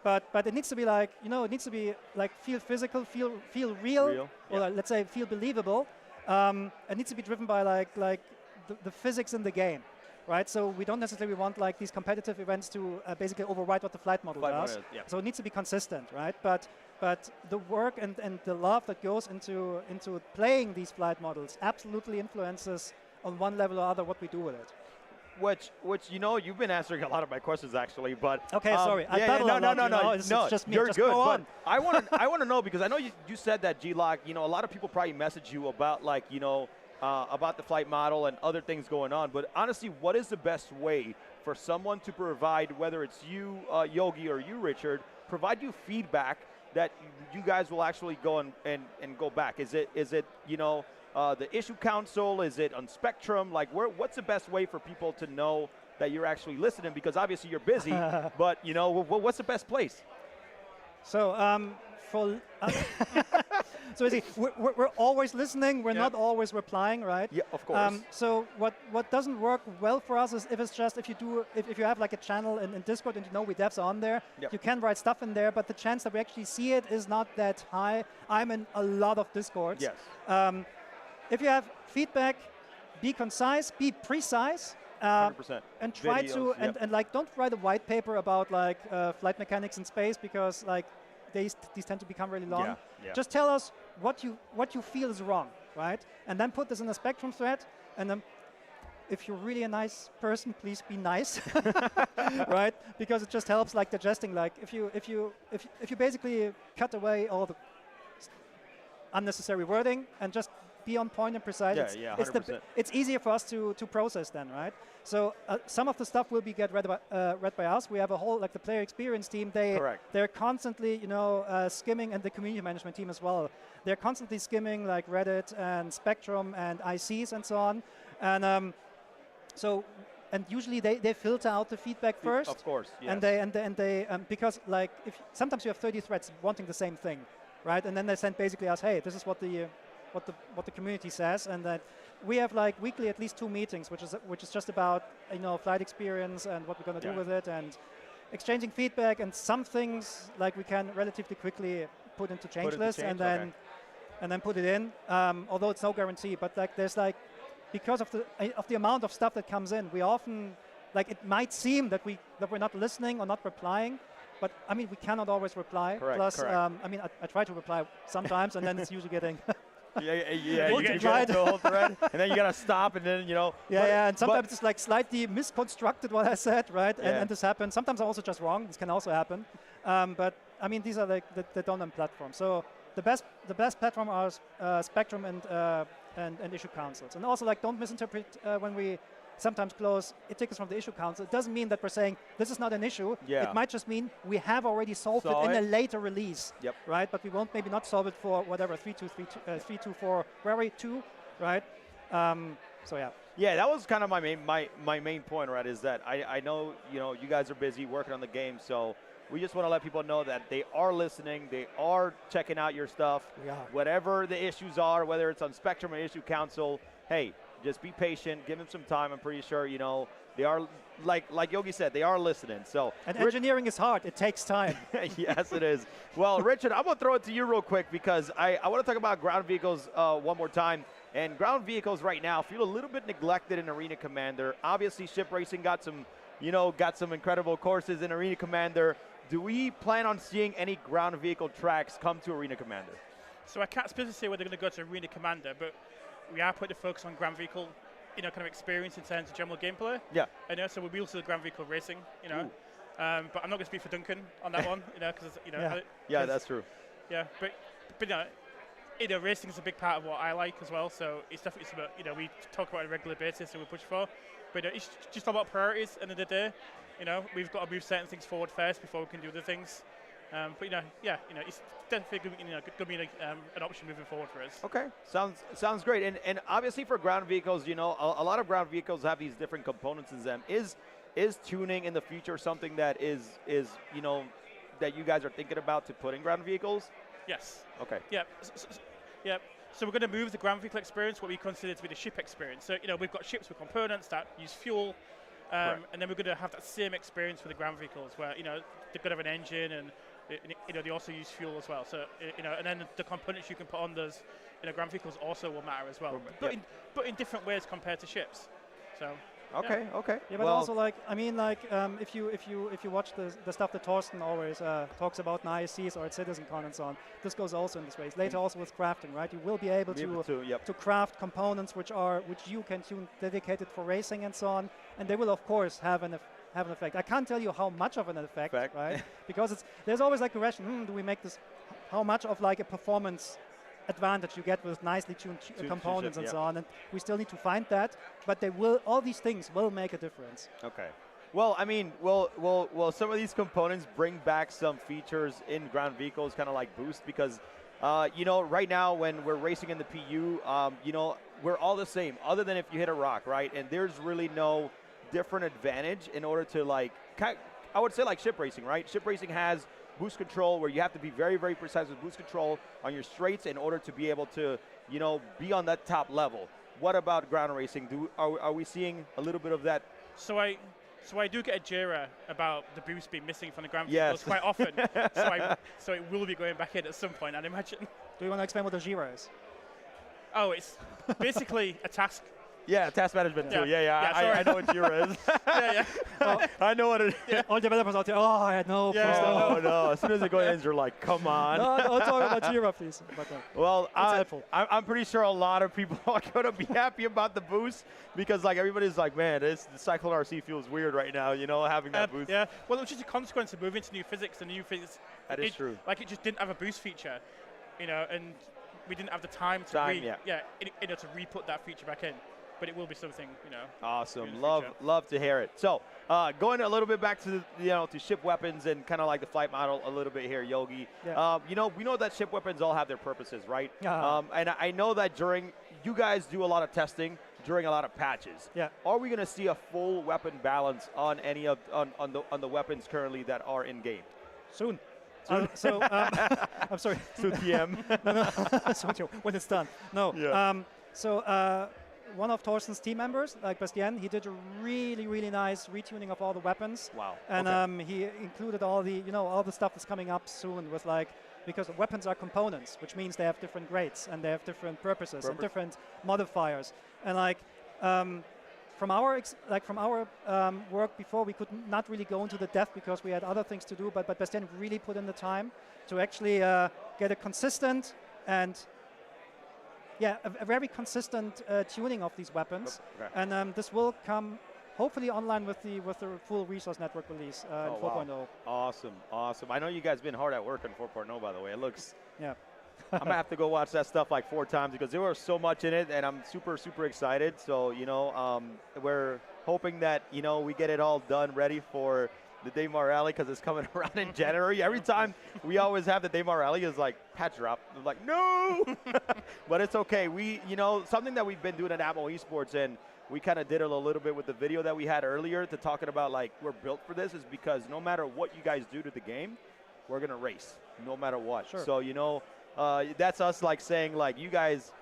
But it needs to be like it needs to be like feel physical, feel real, or let's say feel believable. It needs to be driven by like the physics in the game, right? So we don't necessarily want like these competitive events to basically override what the flight model does. So it needs to be consistent, right? But the work and the love that goes into playing these flight models absolutely influences on one level or other what we do with it. Which you've been answering a lot of my questions actually, but okay, sorry. No. It's just me. You're just good. Go on. But I want to know, because I know you said that G-Lock. A lot of people probably message you about about the flight model and other things going on. But honestly, what is the best way for someone to provide, whether it's you, Yogi, or you, Richard, provide you feedback that you guys will actually go and go back? Is it the issue council? Is it on Spectrum? Like, what's the best way for people to know that you're actually listening? Because obviously you're busy, but what's the best place? So so we're always listening. We're not always replying, right? Yeah, of course. So what doesn't work well for us is if you have like a channel in Discord and we devs are on there, you can write stuff in there, but the chance that we actually see it is not that high. I'm in a lot of Discords. Yes. If you have feedback, be concise, be precise. 100%. And try Videos, and like don't write a white paper about like flight mechanics in space, because like these tend to become really long. Yeah. Just tell us what you feel is wrong, right? And then put this in a Spectrum thread. And then if you're really a nice person, please be nice, right? Because it just helps like digesting. Like if you basically cut away all the unnecessary wording and just be on point and precise. It's easier for us to process then, right? So some of the stuff will be read by us. We have a whole the player experience team. They're constantly skimming, and the community management team as well. They're constantly skimming like Reddit and Spectrum and ICs and so on. And and usually they filter out the feedback first. Of course. Yes. And they because like sometimes you have 30 threads wanting the same thing, right? And then they send basically us, hey, this is what the community says, and that we have like weekly at least 2 meetings, which is just about flight experience and what we're going to do with it, and exchanging feedback, and some things like we can relatively quickly put into change list and then put it in. Although it's no guarantee, but like there's like because of the amount of stuff that comes in, we often like it might seem that we're not listening or not replying. But I mean, we cannot always reply. Plus, I mean, I try to reply sometimes, and then it's usually getting. You get the whole thread, and then you gotta stop, and then and sometimes it's like slightly misconstructed what I said, right? And this happens. Sometimes I'm also just wrong. This can also happen. But I mean, these are like the dominant platforms. So the best platform are Spectrum and issue councils, and also like don't misinterpret when we sometimes close tickets from the issue council. It doesn't mean that we're saying this is not an issue. It might just mean we have already solved it in a later release, right? But we won't maybe not solve it for whatever 3.2.4 query 2, right? So yeah. Yeah, that was kind of my main point, right? Is that I know you guys are busy working on the game, so we just want to let people know that they are listening, they are checking out your stuff. Whatever the issues are, whether it's on Spectrum or Issue Council, hey, just be patient, give them some time. I'm pretty sure, they are, like Yogi said, they are listening. So engineering is hard. It takes time. Yes, it is. Well, Richard, I'm going to throw it to you real quick because I want to talk about ground vehicles one more time. And ground vehicles right now feel a little bit neglected in Arena Commander. Obviously, ship racing got some incredible courses in Arena Commander. Do we plan on seeing any ground vehicle tracks come to Arena Commander? So I can't specifically say whether they're going to go to Arena Commander, but we are putting the focus on ground vehicle, kind of experience in terms of general gameplay. Yeah. So we'll be also the ground vehicle racing, but I'm not going to speak for Duncan on that one, because that's true. Yeah, but racing is a big part of what I like as well. So it's definitely something we talk about on a regular basis and we push for. But it's just about priorities. At the end of the day, we've got to move certain things forward first before we can do other things. But it's definitely going to be an option moving forward for us. Okay, sounds great. And obviously for ground vehicles, a lot of ground vehicles have these different components in them. Is is tuning in the future something that is you know, that you guys are thinking about to put in ground vehicles? Yes. Okay. Yep. Yep. So we're going to move the ground vehicle experience, what we consider to be the ship experience. So, you know, we've got ships with components that use fuel, and then we're going to have that same experience for the ground vehicles, where, you know, they're going to have an engine, and you know, they also use fuel as well. So, you know, and then the components you can put on those, you know, ground vehicles also will matter as well, but in different ways compared to ships. So. Okay. Yeah, but also like, I mean, like, if you watch the stuff that Torsten always talks about in ISCs or at CitizenCon and so on, this goes also in this way. Later also with crafting, right? You will be able to craft components which you can tune dedicated for racing and so on, and they will of course have an effect. I can't tell you how much of an effect. Right? Because there's always like a question: do we make this? How much of like a performance advantage you get with nicely tuned components and so on, and we still need to find that, but all these things will make a difference. Okay. Well, I mean, well, some of these components bring back some features in ground vehicles, kind of like boost, because you know, right now when we're racing in the PU, you know, we're all the same, other than if you hit a rock, right? And there's really no different advantage in order to, like, I would say like ship racing, right? Ship racing has boost control, where you have to be very, very precise with boost control on your straights in order to be able to, you know, be on that top level. What about ground racing? Are we seeing a little bit of that? So I do get a Jira about the boost being missing from the ground vehicles quite often. So it will be going back in at some point, I'd imagine. Do you want to explain what a Jira is? Oh, it's basically a task. Yeah, task management tool. I know what Jira is. Well, I know what it is. Yeah. All developers out there, I had no. No. As soon as it goes in, you're like, come on. No, don't talk about Jira, please. Well, I'm pretty sure a lot of people are going to be happy about the boost, because like everybody's like, man, the Cyclone RC feels weird right now, you know, having that boost. Yeah, well, it was just a consequence of moving to new physics. The new physics. That is true. Like, it just didn't have a boost feature, you know, and we didn't have the time to to re-put that feature back in. But it will be something, you know. Awesome. Love to hear it. So, going a little bit back to to ship weapons and kind of like the flight model a little bit here, Yogi. Yeah. You know, we know that ship weapons all have their purposes, right? And I know that you guys do a lot of testing during a lot of patches. Yeah. Are we going to see a full weapon balance on any of on the weapons currently that are in game? Soon. I'm sorry. Soon TM. No. When it's done. No. Yeah. One of Torsten's team members, like Bastien, he did a really, really nice retuning of all the weapons. Wow. And he included all the stuff that's coming up soon with, like, because weapons are components, which means they have different grades and they have different purposes and different modifiers. And like from our work before, we could not really go into the depth because we had other things to do. But Bastien really put in the time to actually get a consistent and a very consistent tuning of these weapons, and this will come hopefully online with the full resource network release in 4.0. Wow. Awesome. I know you guys been hard at work on 4.0, by the way. It looks. Yeah. I'm gonna have to go watch that stuff like 4 times because there was so much in it, and I'm super, super excited. So we're hoping that we get it all done, ready for the Daymar Rally, because it's coming around in January. Every time we always have the Daymar Rally is like patch drop. I'm like, no, but it's okay. We, something that we've been doing at ATMO Esports, and we kind of did it a little bit with the video that we had earlier to talking about like we're built for this, is because no matter what you guys do to the game, we're gonna race no matter what. Sure. So that's us like saying like you guys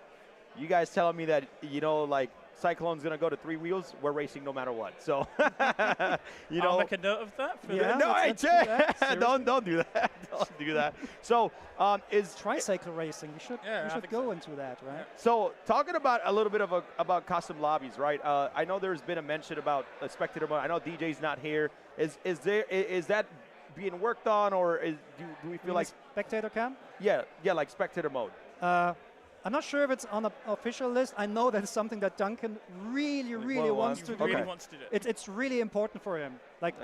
telling me that like Cyclone's gonna go to 3 wheels. We're racing no matter what. So I'll make a note of that. Don't do that. Don't do that. So is tricycle racing? We should go into that, right? So talking about a little bit about custom lobbies, right? I know there's been a mention about a spectator mode. I know DJ's not here. Is that being worked on, or do we feel like spectator cam? Yeah, like spectator mode. I'm not sure if it's on the official list. I know that it's something that Duncan really wants to do. Really wants to do. It's really important for him. Like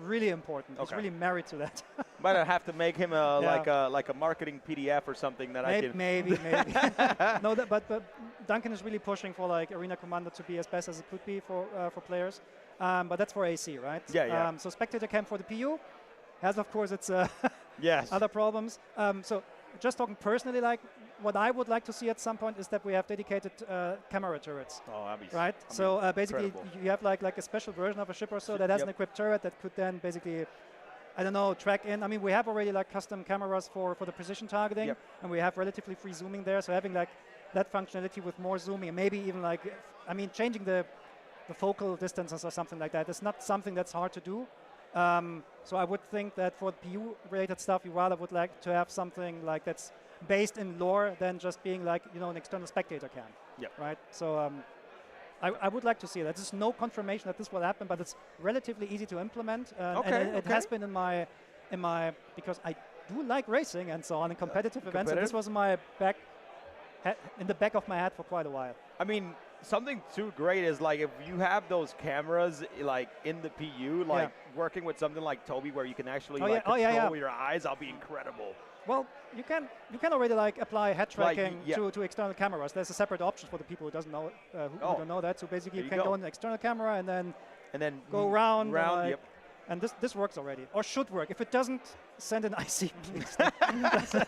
really important. He's really married to that. Might have to make him like a marketing PDF or something that I can. Maybe. No, but Duncan is really pushing for like Arena Commander to be as best as it could be for players. But that's for AC, right? Yeah. So spectator cam for the PU has, of course, its yes. other problems. So just talking personally, like what I would like to see at some point is that we have dedicated camera turrets. Oh, that'd be right. So basically, incredible. you have like a special version of a ship or so that has an equipped turret that could then basically, I don't know, track in. I mean, we have already like custom cameras for the precision targeting, and we have relatively free zooming there. So having like that functionality with more zooming, and maybe even like, I mean, changing the focal distances or something like that. It's not something that's hard to do. So I would think that for PU-related stuff, you rather would like to have something like that's based in lore than just being like, you know, an external spectator cam. Right. So I would like to see that. There's no confirmation that this will happen, but it's relatively easy to implement. And it has been in my because I do like racing and so on in competitive events. And this was in my in the back of my head for quite a while. I mean, something too great is like if you have those cameras like in the PU, like working with something like Toby where you can actually control your eyes, that'll be incredible. Well, you can already like apply head tracking to external cameras. There's a separate option for the people who don't know that. So basically, you can go on an external camera and then go around. And this works already, or should work. If it doesn't, send an IC, please.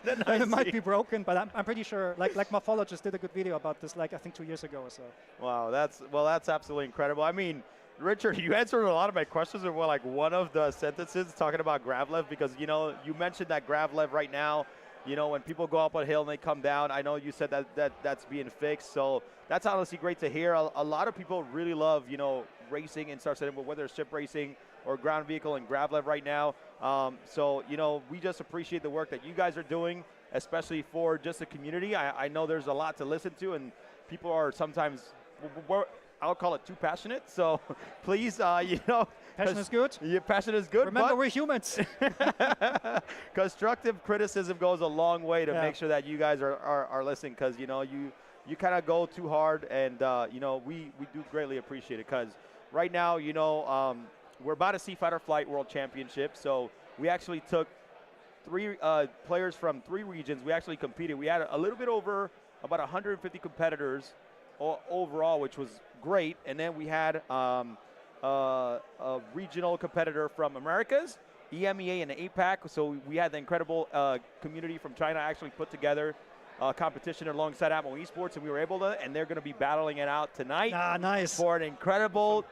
Then it might be broken, but I'm pretty sure. Like Morphologist did a good video about this, like I think 2 years ago or so. Wow, that's absolutely incredible. I mean, Rikkord, you answered a lot of my questions in like one of the sentences talking about Gravlev, because you know you mentioned that Gravlev right now. You know, when people go up a hill and they come down, I know you said that's being fixed. So that's honestly great to hear. A lot of people really love, you know, racing in Star Citizen, whether it's ship racing or ground vehicle and Gravlev right now. So, you know, we just appreciate the work that you guys are doing, especially for just the community. I know there's a lot to listen to, and people are sometimes, I'll call it too passionate. So please, you know. Passion is good. Yeah, passion is good. Remember, we're humans. Constructive criticism goes a long way to make sure that you guys are listening, because, you know, you kind of go too hard, and, you know, we do greatly appreciate it, because right now, you know, we're about to see Fighter Flight World Championship. So we actually took 3 players from 3 regions. We actually competed. We had a little bit over about 150 competitors overall, which was great. And then we had a regional competitor from Americas, EMEA, and APAC. So we had the incredible community from China actually put together competition alongside ATMO Esports, and we were able to, and they're going to be battling it out tonight. Nice. For an incredible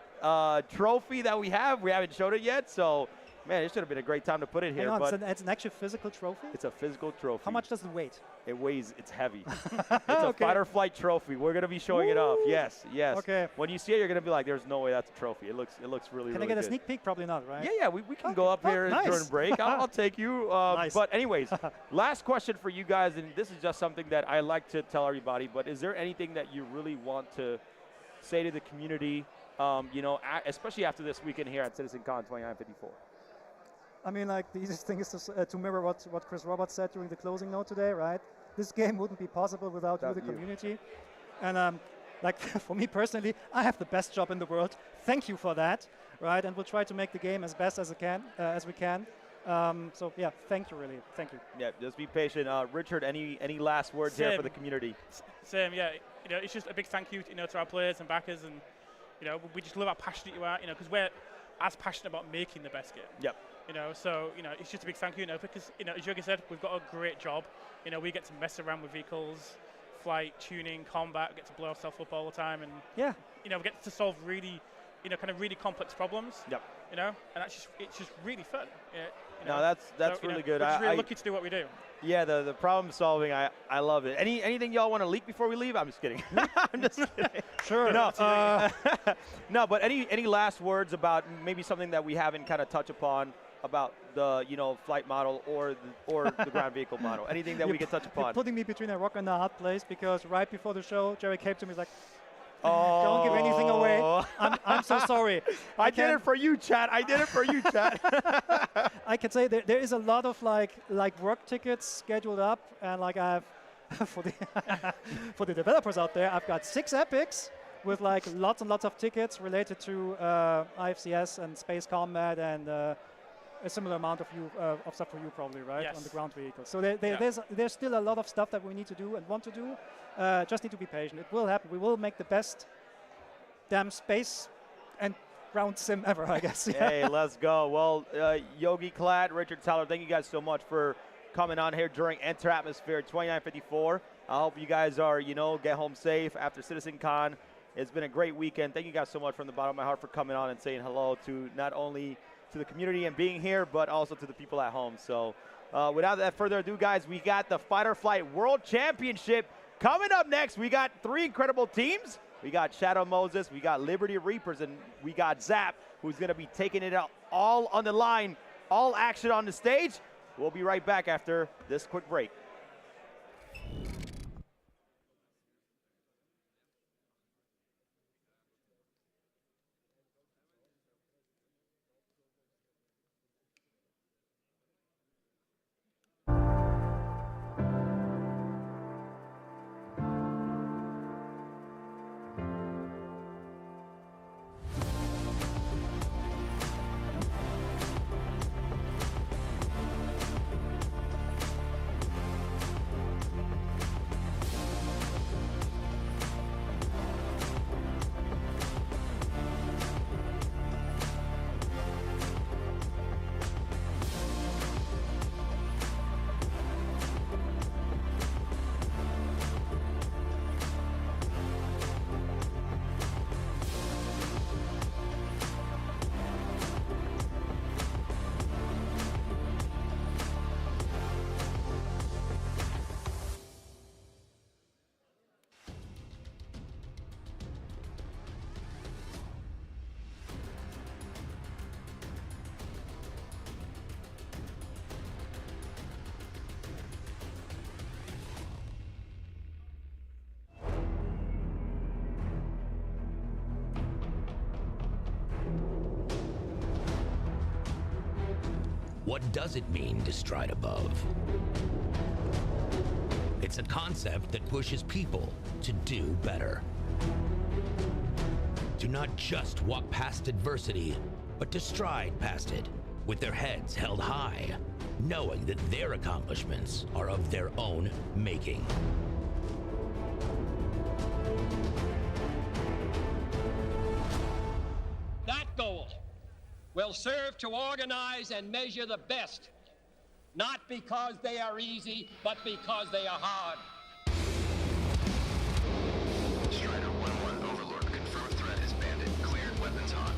trophy that we have. We haven't showed it yet, so man, it should have been a great time to put it here. Hang on, but it's an actual physical trophy? It's a physical trophy. How much does it weigh? It's heavy. It's a Fighter Flight trophy. We're going to be showing it off. Yes. Okay. When you see it, you're going to be like, there's no way that's a trophy. It looks really, Can I get a sneak peek? Probably not, right? Yeah, we can go up here during break. I'll take you. Nice. But anyways, last question for you guys, and this is just something that I like to tell everybody, but is there anything that you really want to say to the community, you know, especially after this weekend here at CitizenCon 2954? I mean, like, the easiest thing is to mirror what Chris Roberts said during the closing note today, right? This game wouldn't be possible without you, the community. And, like, for me personally, I have the best job in the world. Thank you for that, right? And we'll try to make the game as best as we can. So, yeah, thank you, really. Thank you. Yeah, just be patient. Rikkord, any last words here for the community? Same, yeah. You know, it's just a big thank you, you know, to our players and backers, and, you know, we just love how passionate you are, you know, because we're as passionate about making the best game. Yep. You know, so, you know, it's just a big thank you, you know, because, you know, as Yogi said, we've got a great job. You know, we get to mess around with vehicles, flight, tuning, combat, we get to blow ourselves up all the time, and, you know, we get to solve really, you know, kind of really complex problems. Yep. You know, and it's just really fun. Yeah, you no, know? that's so, really know, good. We're just really lucky to do what we do. Yeah, the problem solving, I love it. Anything y'all want to leak before we leave? I'm just kidding. I'm just kidding. Sure. No, no, but any last words about maybe something that we haven't kind of touched upon about the, you know, flight model or the ground vehicle model? Anything that we can touch upon? You're putting me between a rock and a hard place, because right before the show, Jerry came to me, he's like, don't give anything away. I'm so sorry. I did it for you, chat. I did it for you, chat. I can say there is a lot of like work tickets scheduled up, and like I've for the developers out there, I've got 6 epics with like lots and lots of tickets related to IFCS and space combat and a similar amount of stuff for you probably, right? Yes. On the ground vehicle. So there's still a lot of stuff that we need to do and want to do. Just need to be patient. It will happen. We will make the best damn space and ground sim ever, I guess. Hey, let's go. Well, Yogi, Klatt, Rikkord, Tyler, thank you guys so much for coming on here during Enter Atmosphere 2954. I hope you guys are, get home safe after CitizenCon. It's been a great weekend. Thank you guys so much from the bottom of my heart for coming on and saying hello to not only to the community and being here, but also to the people at home. So without that further ado, guys, we got the Fight or Flight World Championship coming up next. We got 3 incredible teams. We got Shadow Moses, we got Liberty Reapers, and we got Zap, who's going to be taking it out all on the line, all action on the stage. We'll be right back after this quick break. What does it mean to stride above? It's a concept that pushes people to do better. To not just walk past adversity, but to stride past it with their heads held high, knowing that their accomplishments are of their own making. That goal will serve to organize and measure the best, not because they are easy, but because they are hard. Strider 1-1, Overlord, confirmed threat is bandit, cleared, weapons hot.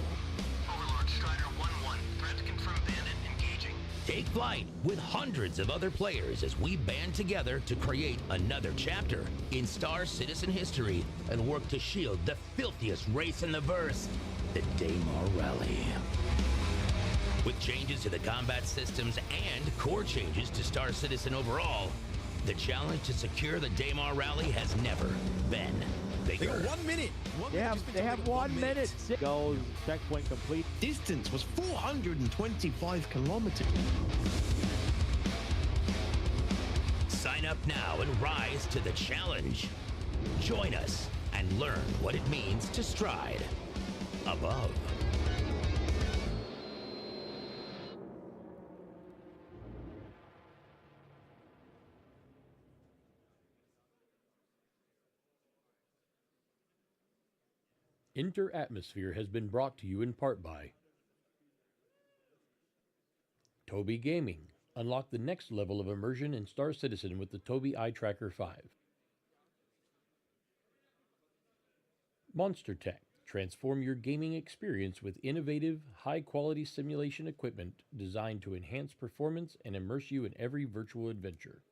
Overlord, Strider 1-1, threat confirmed bandit, engaging. Take flight with hundreds of other players as we band together to create another chapter in Star Citizen history and work to shield the filthiest race in the verse, the Daymar Rally. With changes to the combat systems and core changes to Star Citizen overall, the challenge to secure the Daymar Rally has never been bigger. They got 1 minute. They have 1 minute. Goes, checkpoint complete. Distance was 425 kilometers. Sign up now and rise to the challenge. Join us and learn what it means to stride above. Enter Atmosphere has been brought to you in part by Tobii Gaming. Unlock the next level of immersion in Star Citizen with the Tobii Eye Tracker 5. Monstertech. Transform your gaming experience with innovative, high-quality simulation equipment designed to enhance performance and immerse you in every virtual adventure.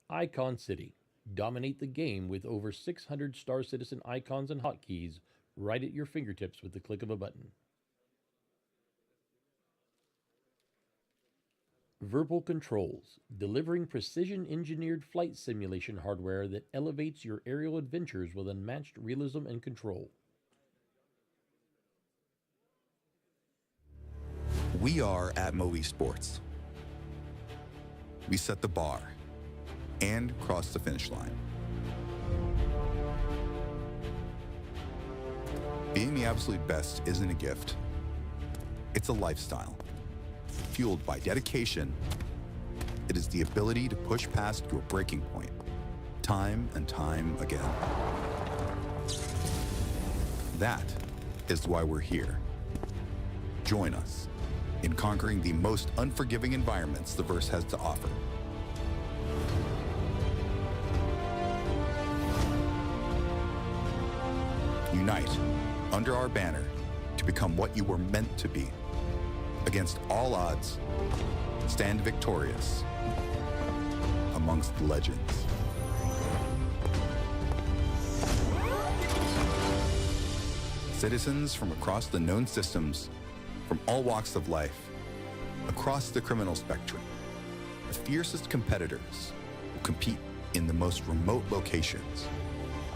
Icon City. Dominate the game with over 600 Star Citizen icons and hotkeys right at your fingertips with the click of a button. Verbal Controls, delivering precision-engineered flight simulation hardware that elevates your aerial adventures with unmatched realism and control. We are ATMO Esports. We set the bar and cross the finish line. Being the absolute best isn't a gift. It's a lifestyle. Fueled by dedication, it is the ability to push past your breaking point, time and time again. That is why we're here. Join us in conquering the most unforgiving environments the verse has to offer. Unite under our banner to become what you were meant to be. Against all odds, stand victorious amongst the legends. Citizens from across the known systems, from all walks of life, across the criminal spectrum, the fiercest competitors will compete in the most remote locations.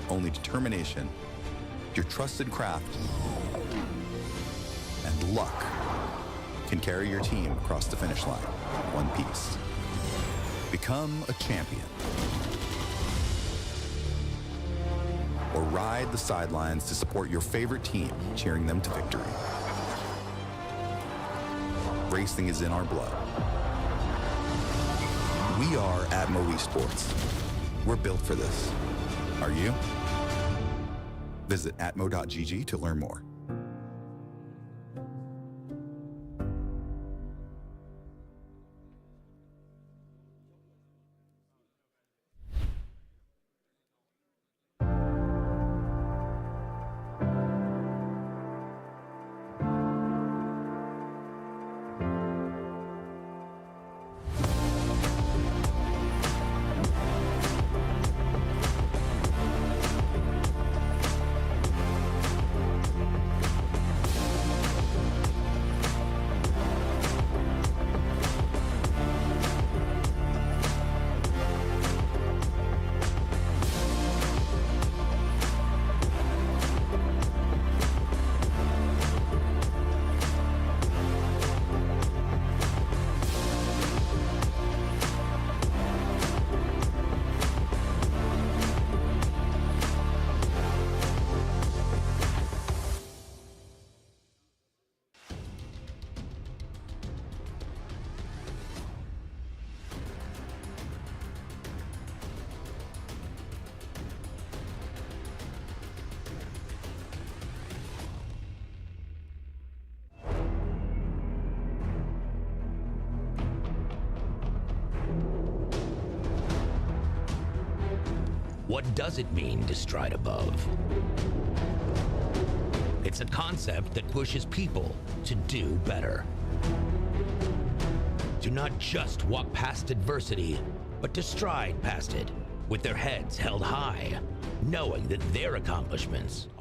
Only determination, your trusted craft, and luck can carry your team across the finish line in one piece. Become a champion. Or ride the sidelines to support your favorite team, cheering them to victory. Racing is in our blood. We are ATMO Esports. We're built for this. Are you? Visit atmo.gg to learn more. What does it mean to stride above? It's a concept that pushes people to do better. To not just walk past adversity, but to stride past it with their heads held high, knowing that their accomplishments are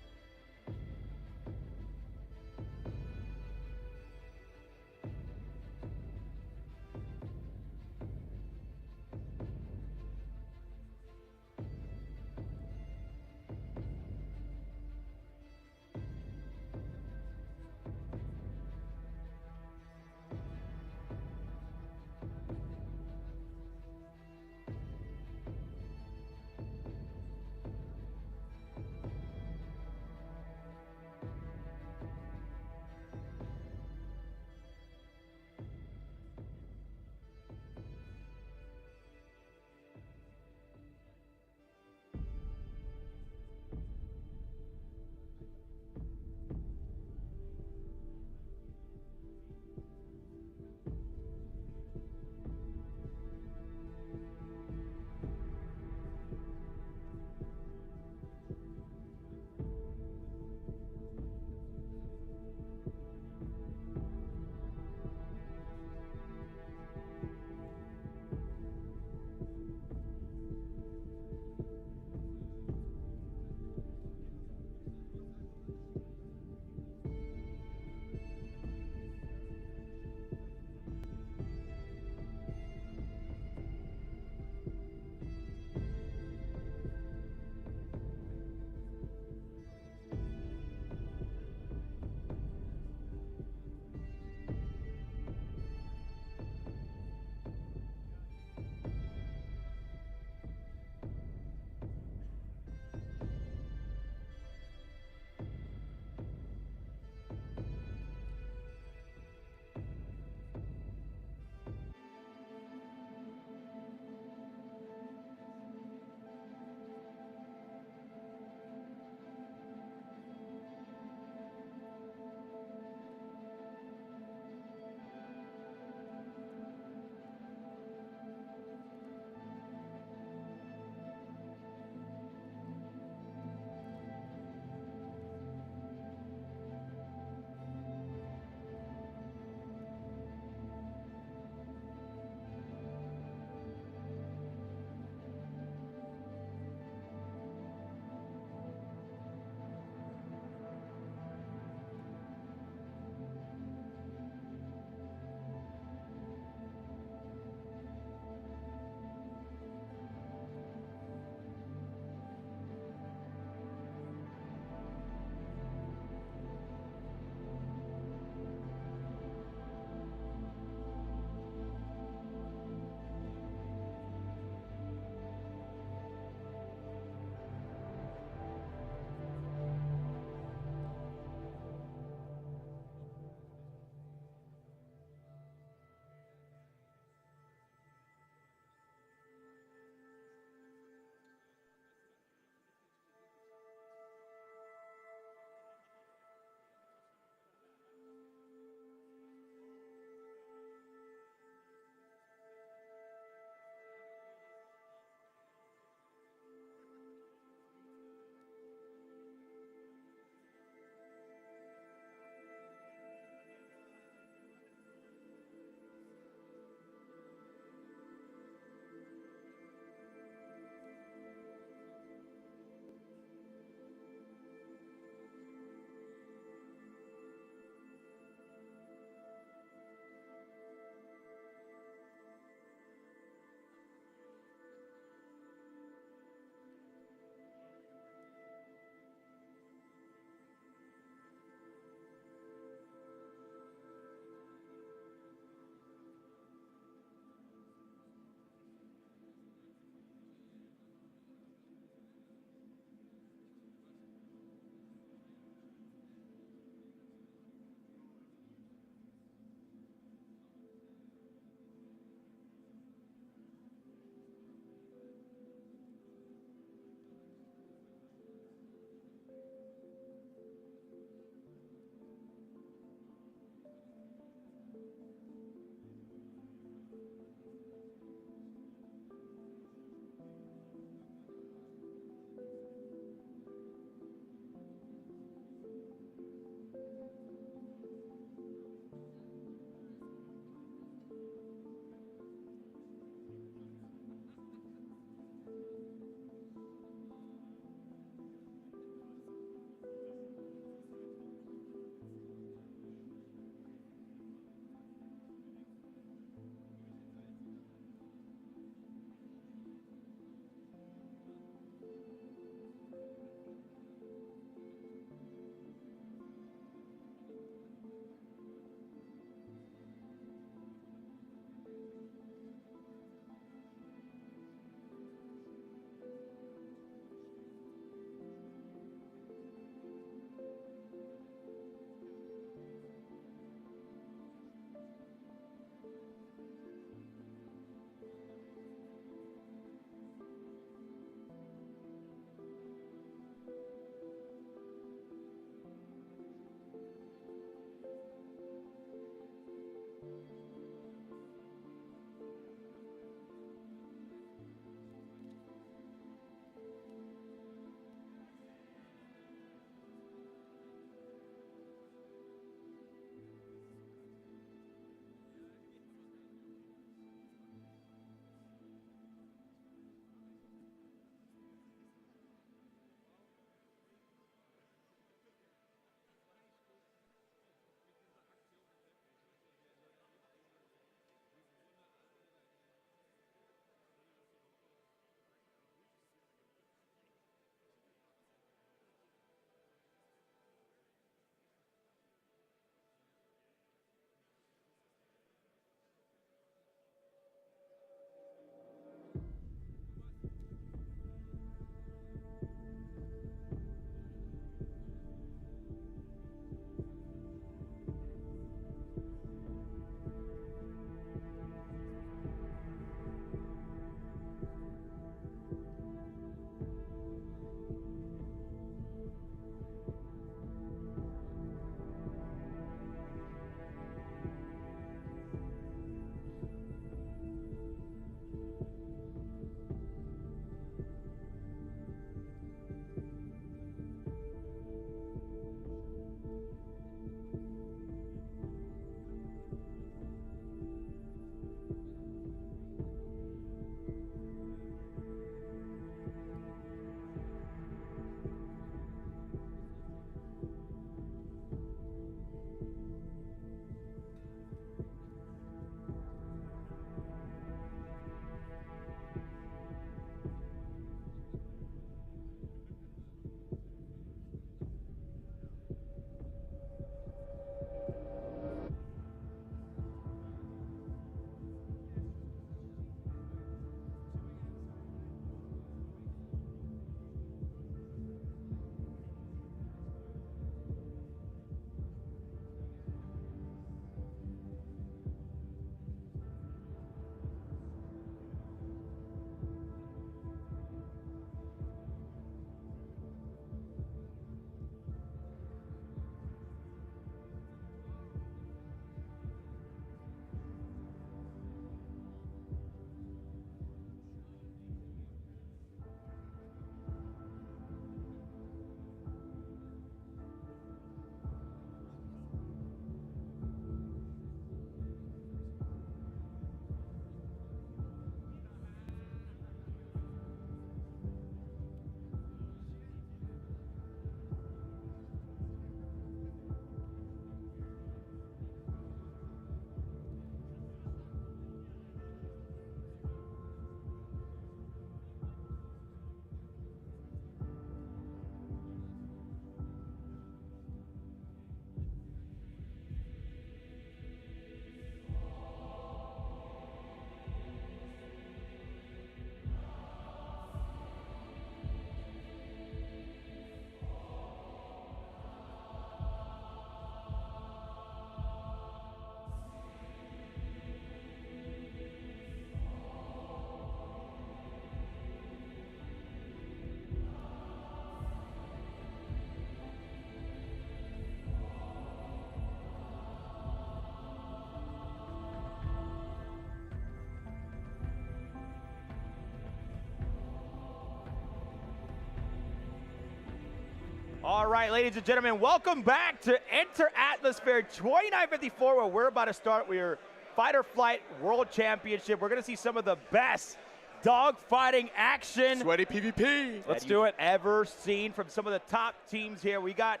All right, ladies and gentlemen, welcome back to Enter Atmosphere 2954, where we're about to start with your Fight or Flight World Championship. We're going to see some of the best dog-fighting action. Sweaty PvP. Let's do it. Ever seen from some of the top teams here. We got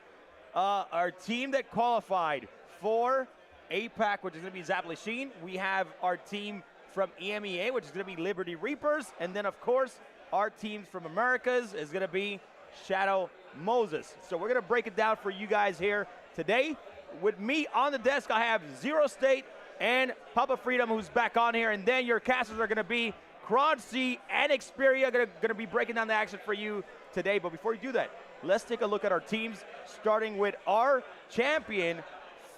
our team that qualified for APAC, which is going to be Zaplasheen. We have our team from EMEA, which is going to be Liberty Reapers. And then, of course, our teams from Americas is going to be Shadow Moses. So we're going to break it down for you guys here today. With me on the desk, I have Zero State and Papa Freedom, who's back on here. And then your casters are going to be Croncy and Xperia, going to be breaking down the action for you today. But before you do that, let's take a look at our teams, starting with our champion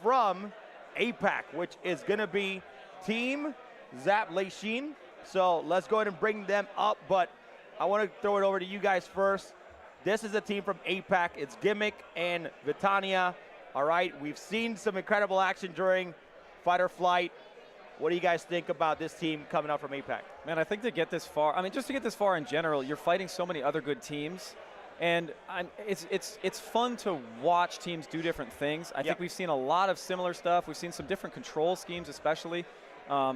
from APAC, which is going to be Team Zaplasheen. So let's go ahead and bring them up. But I want to throw it over to you guys first. This is a team from APAC. It's Gimmick and Vitania. All right, we've seen some incredible action during Fight or Flight. What do you guys think about this team coming out from APAC? Man, I think to get this far, just to get this far in general, you're fighting so many other good teams, and it's fun to watch teams do different things. I think we've seen a lot of similar stuff. We've seen some different control schemes, especially. I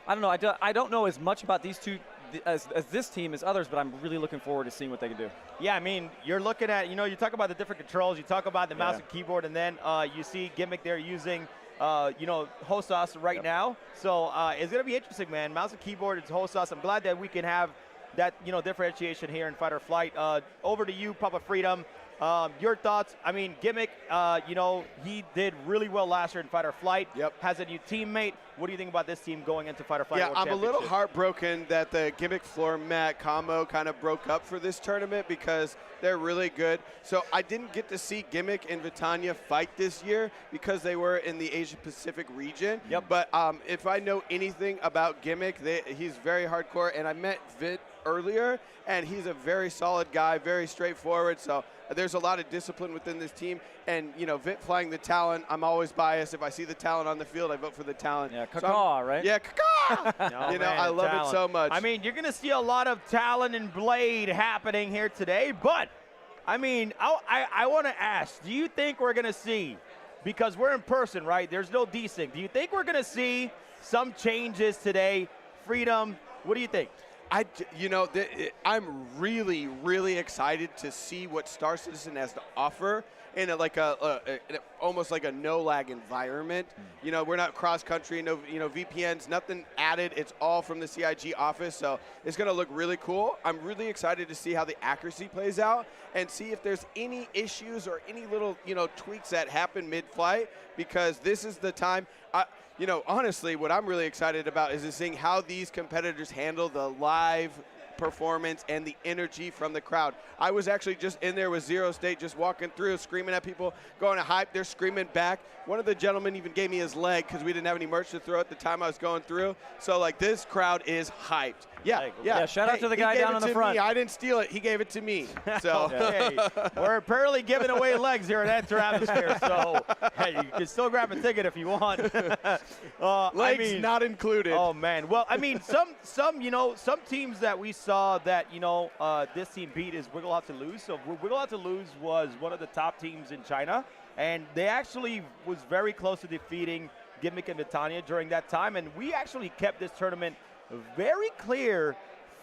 don't know. I don't know as much about these two as this team as others, but I'm really looking forward to seeing what they can do. Yeah, I mean, you're looking at, you talk about the different controls, you talk about the mouse and keyboard, and then you see Gimmick there using Hosas right now. So it's going to be interesting, man. Mouse and keyboard, it's Hosas. I'm glad that we can have that, differentiation here in Fight or Flight. Over to you, Papa Freedom. Your thoughts? I mean, Gimmick, he did really well last year in Fight or Flight. Yep. Has a new teammate. What do you think about this team going into Fight or Flight? Yeah, World I'm a little Championship? heartbroken that the Gimmick floor mat combo kind of broke up for this tournament because they're really good. So I didn't get to see Gimmick and Vitania fight this year because they were in the Asia Pacific region. Yep. But if I know anything about Gimmick, he's very hardcore. And I met Vit earlier, and he's a very solid guy, very straightforward. So there's a lot of discipline within this team. And, Vit flying the Talon, I'm always biased. If I see the Talon on the field, I vote for the Talon. Yeah, caca, right? Yeah, caca! I love Talon. it so much. I mean, you're going to see a lot of Talon and Blade happening here today, but, I mean, I want to ask, do you think we're going to see, because we're in person, right? There's no desync. Do you think we're going to see some changes today? Freedom, what do you think? I'm really, really excited to see what Star Citizen has to offer in almost like a no-lag environment. We're not cross-country, no VPNs, nothing added. It's all from the CIG office, so it's going to look really cool. I'm really excited to see how the accuracy plays out and see if there's any issues or any little tweaks that happen mid-flight, because this is the time. Honestly, what I'm really excited about is seeing how these competitors handle the live performance and the energy from the crowd. I was actually just in there with Zero State, just walking through, screaming at people, going to hype. They're screaming back. One of the gentlemen even gave me his leg because we didn't have any merch to throw at the time I was going through. So, this crowd is hyped. Yeah. Shout out to the guy down on the front. Me. I didn't steal it. He gave it to me. So hey, we're apparently giving away legs here at Enter Atmosphere. So hey, you can still grab a ticket if you want. Legs not included. Oh man. Well, I mean, some teams that we saw that this team beat is Wiggle Out to Lose. So Wiggle Out to Lose was one of the top teams in China, and they actually was very close to defeating Gimmick and Vitania during that time. And we actually kept this tournament very clear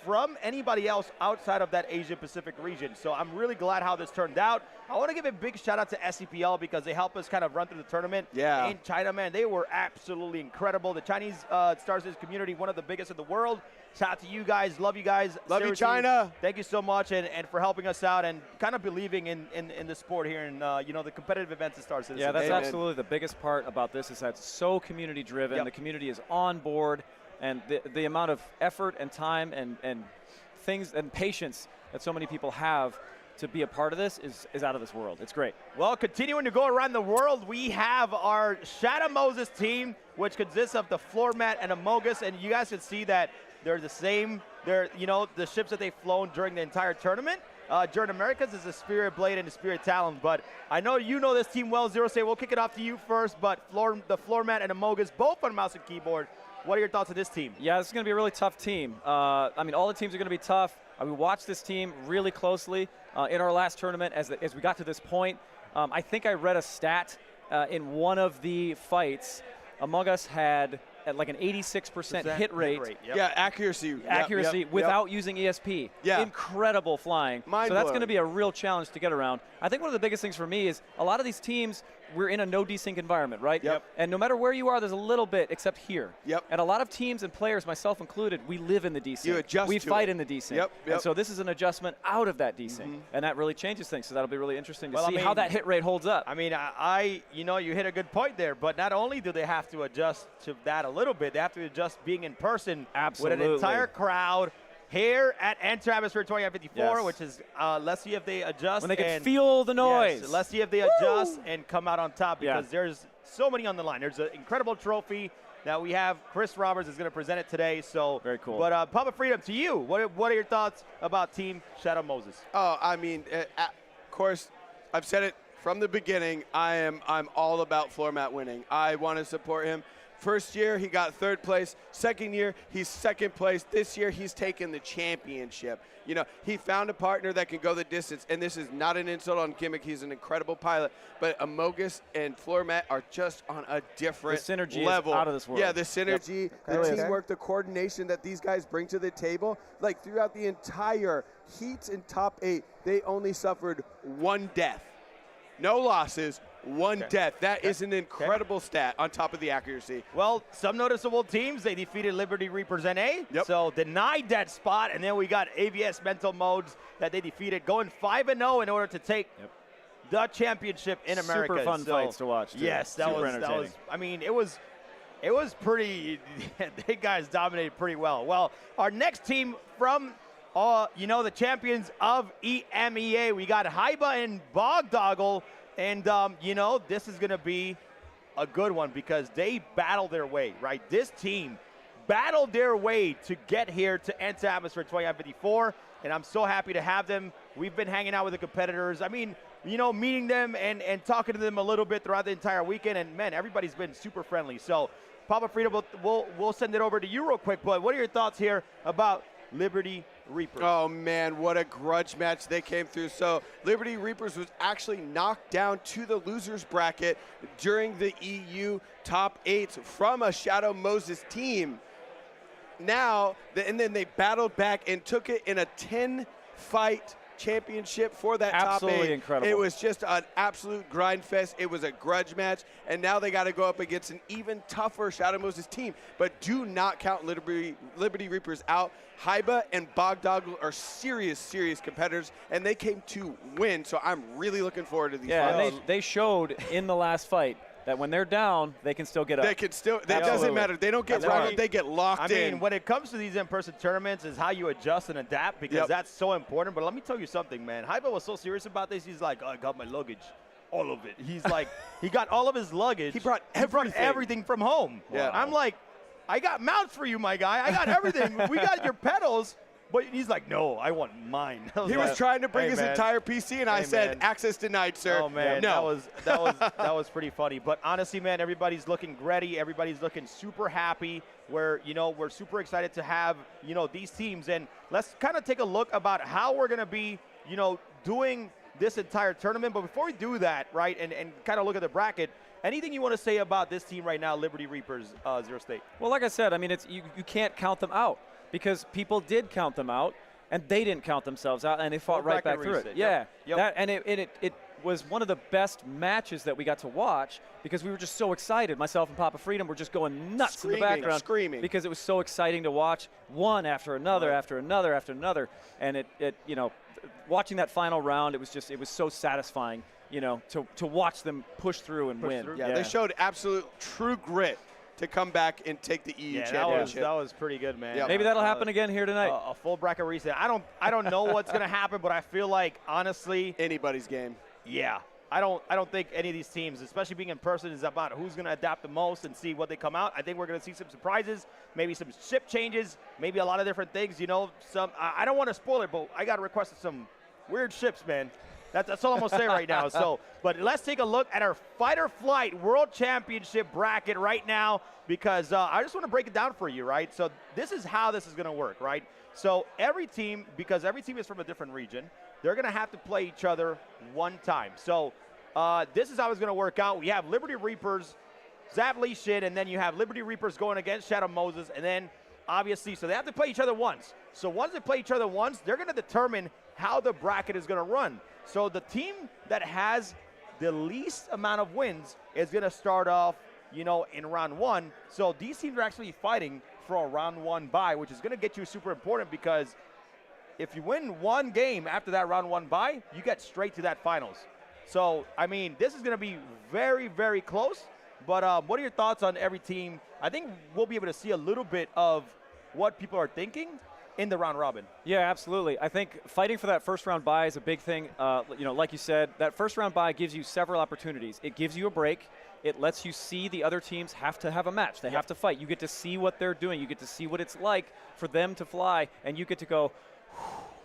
from anybody else outside of that Asia Pacific region. So I'm really glad how this turned out. I want to give a big shout out to SCPL because they helped us kind of run through the tournament in China, man. They were absolutely incredible. The Chinese StarCitizen community, one of the biggest in the world. Shout out to you guys. Love you guys. Love you, China. Thank you so much and for helping us out and kind of believing in the sport here and the competitive events at StarCitizen. Yeah, that's absolutely the biggest part about this is that it's so community driven. Yep. The community is on board. And the amount of effort and time and things and patience that so many people have to be a part of this is out of this world. It's great. Well, continuing to go around the world, we have our Shadow Moses team, which consists of the Floor Mat and Amogus. And you guys can see that they're the same. They're, the ships that they've flown during the entire tournament. During Americas is the Spirit Blade and the Spirit Talon. But I know you know this team well, Zero Say. We'll kick it off to you first. But the Floor Mat and Amogus, both on mouse and keyboard. What are your thoughts on this team? Yeah, this is going to be a really tough team. All the teams are going to be tough. We watched this team really closely in our last tournament as we got to this point. I think I read a stat in one of the fights. Among Us had like an 86% hit rate. Yeah, accuracy. Without using ESP. Yeah. Incredible flying. So that's Mind-blowing. going to be a real challenge to get around. I think one of the biggest things for me is a lot of these teams, we're in a no desync environment, right? Yep. And no matter where you are, there's a little bit except here. Yep. And a lot of teams and players, myself included, we live in the desync. You adjust we to fight it. in the desync. Yep. And so this is an adjustment out of that desync. And that really changes things. So that'll be really interesting to Well, see how that hit rate holds up. I mean, you hit a good point there, but not only do they have to adjust to that a little bit, they have to adjust being in person with an entire crowd here at Enter Atmosphere 2054, which is, let's see if they adjust. When they can feel the noise. Yes, let's see if they adjust and come out on top, because there's so many on the line. There's an incredible trophy that we have. Chris Roberts is going to present it today. So very cool. But Papa Freedom, to you, what are your thoughts about Team Shadow Moses? Oh, I mean, of course, I've said it from the beginning. I'm all about floor mat winning. I want to support him. First year, he got 3rd place. Second year, he's 2nd place. This year, he's taken the championship. You know, he found a partner that can go the distance, and this is not an insult on Gimmick. He's an incredible pilot, but Amogus and Floor Mat are just on a different The synergy level. is out of this world. Yeah, the synergy, the teamwork, the coordination that these guys bring to the table. Like, throughout the entire heats in top 8, they only suffered 1 death. No losses, 1 death. That is an incredible stat on top of the accuracy. Well, some noticeable teams, they defeated Liberty Reapers NA, so denied that spot, and then we got AVS Mental Modes that they defeated, going 5-0 in order to take the championship in America. Super fun fights to watch, too. Yes, that was, I mean, it was pretty, they guys dominated pretty well. Well, our next team from the champions of EMEA. We got Haiba and Bogdoggle, and, this is going to be a good one because they battled their way, right? This team battled their way to get here to Enter Atmosphere 2054, and I'm so happy to have them. We've been hanging out with the competitors. I mean, meeting them and talking to them a little bit throughout the entire weekend, and, man, everybody's been super friendly. So, Papa Frida, we'll send it over to you real quick, but what are your thoughts here about Liberty Reapers? Oh, man, what a grudge match they came through. So Liberty Reapers was actually knocked down to the losers bracket during the EU top 8 from a Shadow Moses team. And then they battled back and took it in a 10-fight championship for that top 8. Absolutely incredible. It was just an absolute grind fest. It was a grudge match, and now they got to go up against an even tougher Shadow Moses team. But do not count Liberty Reapers out. Haiba and Bogdoggle are serious competitors, and they came to win. So I'm really looking forward to these fights. And they showed in the last fight that when they're down, they can still get up. They can still. That doesn't matter. They don't get rocked. They get locked in. I mean, when it comes to these in-person tournaments, is how you adjust and adapt, because that's so important. But let me tell you something, man. Haiba was so serious about this. He's like, I got my luggage, all of it. He's like, he got all of his luggage. He brought everything from home. Yeah. I'm like, I got mounts for you, my guy. I got everything. We got your pedals. But he's like, no, I want mine. He was trying to bring his entire PC, and I said, access denied, sir. Oh, man, no. that was pretty funny. But honestly, man, everybody's looking ready. Everybody's looking super happy. We're super excited to have, these teams. And let's kind of take a look about how we're going to be, doing this entire tournament. But before we do that, right, and kind of look at the bracket, anything you want to say about this team right now, Liberty Reapers, Zero State? Well, like I said, I mean, you can't count them out, because people did count them out, and they didn't count themselves out, and they fought right back through it. Yeah, it was one of the best matches that we got to watch, because we were just so excited. Myself and Papa Freedom were just going nuts in the background, screaming, because it was so exciting to watch, one after another, after another, after another, and watching that final round, it was so satisfying, to watch them push through and win. Yeah, they showed absolute true grit to come back and take the EU championship. That was pretty good, man. Yep. Maybe that'll happen again here tonight. A full bracket reset. I don't know what's going to happen, but I feel like, honestly, anybody's game. Yeah. I don't think any of these teams, especially being in person, is about who's going to adapt the most and see what they come out. I think we're going to see some surprises, maybe some ship changes, maybe a lot of different things. I don't want to spoil it, but I got requested some weird ships, man. That's all I'm going to say right now. So, but let's take a look at our Fight or Flight World Championship bracket right now, because I just want to break it down for you, right? So this is how this is going to work, right? So every team, because every team is from a different region, they're going to have to play each other one time. So this is how it's going to work out. We have Liberty Reapers, Zavli Shin, and then you have Liberty Reapers going against Shadow Moses, and then obviously, so they have to play each other once. So once they play each other once, they're going to determine how the bracket is going to run. So the team that has the least amount of wins is going to start off, you know, in round 1. So these teams are actually fighting for a round 1 bye, which is going to get you super important, because if you win one game after that round 1 bye, you get straight to that finals. So, I mean, this is going to be very, very close. But what are your thoughts on every team? I think we'll be able to see a little bit of what people are thinking in the round robin. Yeah, absolutely. I think fighting for that first round bye is a big thing. You know, like you said, that first round bye gives you several opportunities. It gives you a break. It lets you see the other teams have to have a match. They have to fight. You get to see what they're doing. You get to see what it's like for them to fly, and you get to go,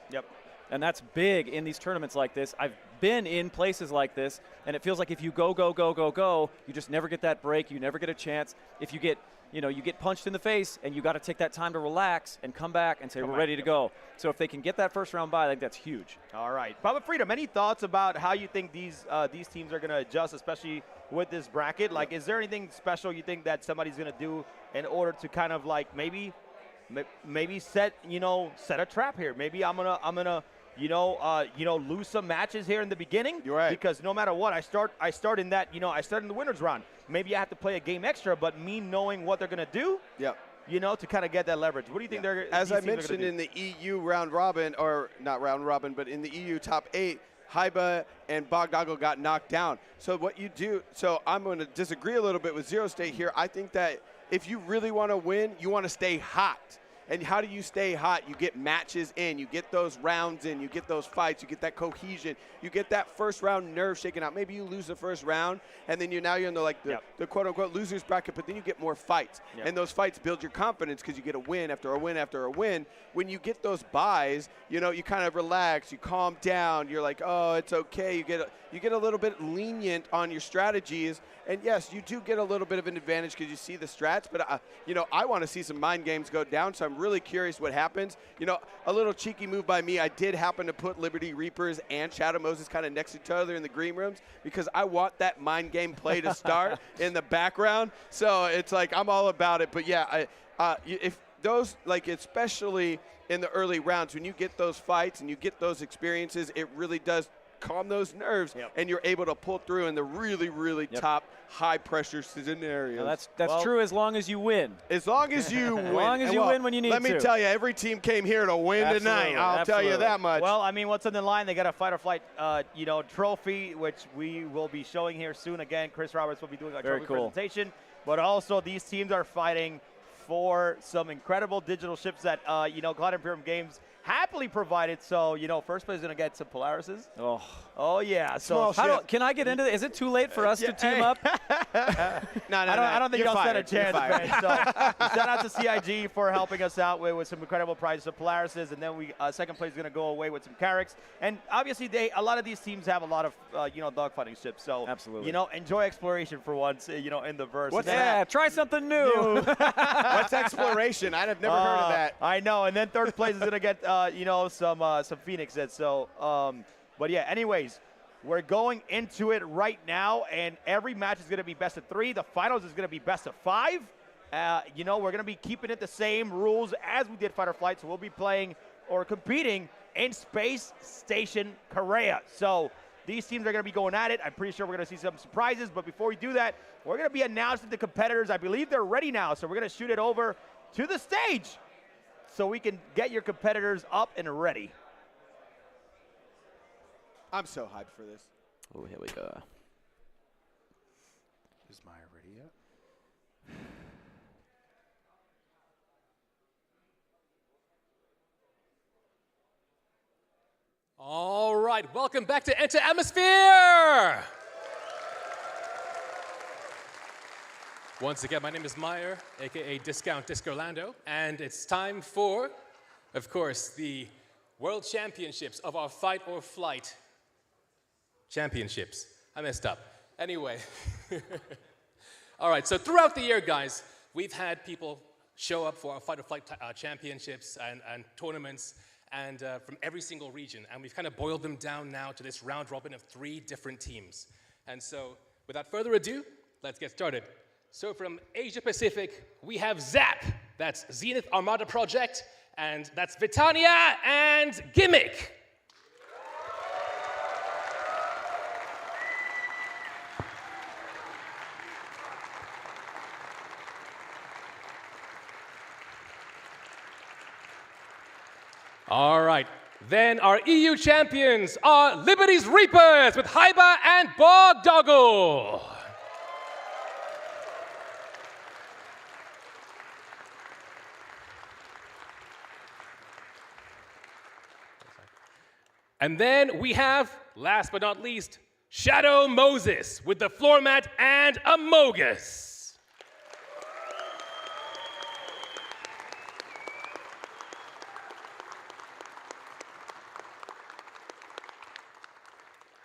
yep. And that's big in these tournaments like this. I've been in places like this, and it feels like if you go, you just never get that break. You never get a chance. If you get, you know, you get punched in the face, and you got to take that time to relax and come back and say, we're ready to go. So if they can get that first round bye, I think that's huge. All right. Baba Freedom, any thoughts about how you think these teams are going to adjust, especially with this bracket? Like, is there anything special you think that somebody's going to do in order to kind of like maybe set a trap here? Maybe I'm gonna lose some matches here in the beginning. You're right. Because no matter what, I start in that, I start in the winner's round. Maybe I have to play a game extra, but me knowing what they're gonna do, to kind of get that leverage. What do you think they're? As I mentioned in the EU round robin, or not round robin, but in the EU top 8, Haiba and Bogdago got knocked down. So what you do? So I'm going to disagree a little bit with Zero State here. I think that if you really want to win, you want to stay hot. And how do you stay hot? You get matches in, you get those rounds in, you get those fights, you get that cohesion, you get that first round nerve shaken out. Maybe you lose the first round, and then you're in the quote unquote losers bracket, but then you get more fights. And those fights build your confidence because you get a win after a win after a win. When you get those buys, you kind of relax, you calm down, you're like, oh, it's okay. You get a little bit lenient on your strategies. And yes, you do get a little bit of an advantage because you see the strats, but I want to see some mind games go down, so I'm really curious what happens. A little cheeky move by me, I did happen to put Liberty Reapers and Shadow Moses kind of next to each other in the green rooms because I want that mind game play to start in the background. So it's like I'm all about it. But yeah, if those, especially in the early rounds, when you get those fights and you get those experiences, it really does calm those nerves, and you're able to pull through in the really, really top high-pressure scenarios. Now that's true as long as you win. As long as you win. As long as you win when you need to. Let me tell you, every team came here to win tonight. I'll tell you that much. Well, I mean, what's on the line? They got a Fight or Flight, trophy, which we will be showing here soon. Again, Chris Roberts will be doing a trophy presentation. But also, these teams are fighting for some incredible digital ships that, Cloud Imperium Games happily provided. So, first place is going to get some Polarises. Oh yeah. So can I get into it? Is it too late for us to team up? No. I don't think y'all stand a chance, man. So shout out to CIG for helping us out with some incredible prizes of Polarises, and then second place is going to go away with some Carracks. And obviously, a lot of these teams have a lot of dogfighting ships. So absolutely, enjoy exploration for once. In the verse. Try something new. What's exploration? I'd have never heard of that. I know. And then third place is going to get some Phoenixes. So, but yeah. Anyways, we're going into it right now, and every match is going to be best of 3. The finals is going to be best of 5. We're going to be keeping it the same rules as we did Fight or Flight. So we'll be playing or competing in Space Station Korea. So these teams are going to be going at it. I'm pretty sure we're going to see some surprises. But before we do that, we're going to be announcing the competitors. I believe they're ready now. So we're going to shoot it over to the stage so we can get your competitors up and ready. I'm so hyped for this. Oh, here we go. Is Maya ready yet? All right, welcome back to Enter Atmosphere. Once again, my name is Meyer, aka Discount Discorlando, and it's time for, of course, the World Championships of our Fight or Flight Championships. I messed up. Anyway. All right, so throughout the year, guys, we've had people show up for our Fight or Flight championships and tournaments and from every single region. And we've kind of boiled them down now to this round robin of 3 different teams. And so without further ado, let's get started. So from Asia Pacific, we have ZAP. That's Zenith Armada Project. And that's Vitania and Gimmick. All right, then our EU champions are Liberty's Reapers with Haiba and Bogdoggle. And then we have, last but not least, Shadow Moses with the floor mat and Amogus.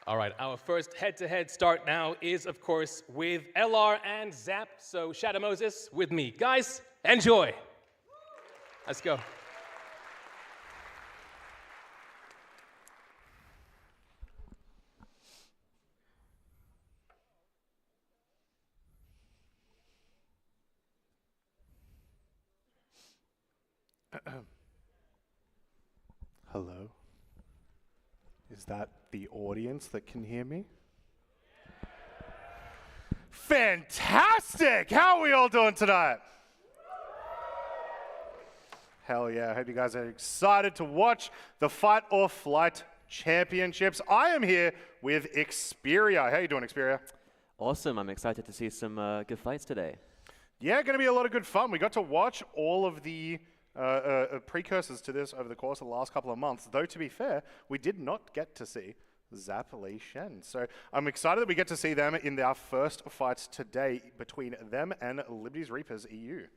All right, our first head-to-head start now is, of course, with LR and Zap. So Shadow Moses with me. Guys, enjoy. Let's go. Hello? Is that the audience that can hear me? Fantastic! How are we all doing tonight? Hell yeah, I hope you guys are excited to watch the Fight or Flight Championships. I am here with Xperia. How you doing, Xperia? Awesome, I'm excited to see some good fights today. Yeah, going to be a lot of good fun. We got to watch all of the precursors to this over the course of the last couple of months, though to be fair, we did not get to see Zap Lei Shen. So I'm excited that we get to see them in our first fights today between them and Liberty's Reapers EU.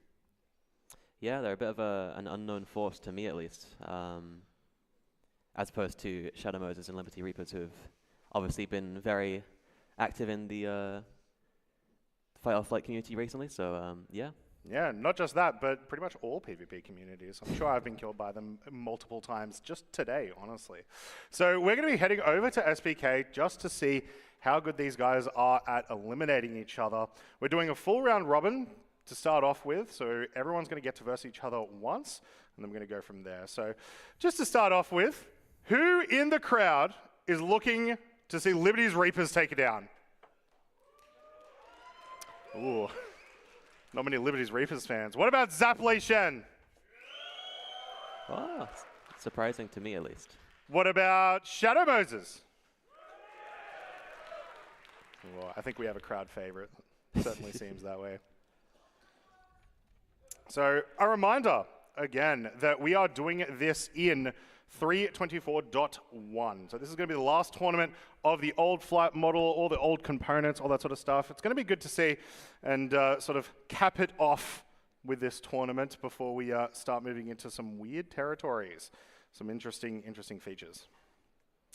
Yeah, they're a bit of an unknown force to me at least, as opposed to Shadow Moses and Liberty Reapers, who have obviously been very active in the Fight or Flight community recently, so yeah. Yeah, not just that, but pretty much all PvP communities. I'm sure I've been killed by them multiple times just today, honestly. So we're going to be heading over to SPK just to see how good these guys are at eliminating each other. We're doing a full round robin to start off with, so everyone's going to get to verse each other once, and then we're going to go from there. So just to start off with, who in the crowd is looking to see Liberty's Reapers take it down? Ooh. Not many Liberty's Reapers fans. What about Zap Lei Shen? Oh, surprising to me at least. What about Shadow Moses? Well, I think we have a crowd favorite. Certainly seems that way. So a reminder, again, that we are doing this in 3.24.1. So this is going to be the last tournament of the old flight model, all the old components, all that sort of stuff. It's going to be good to see and sort of cap it off with this tournament before we start moving into some weird territories, some interesting features.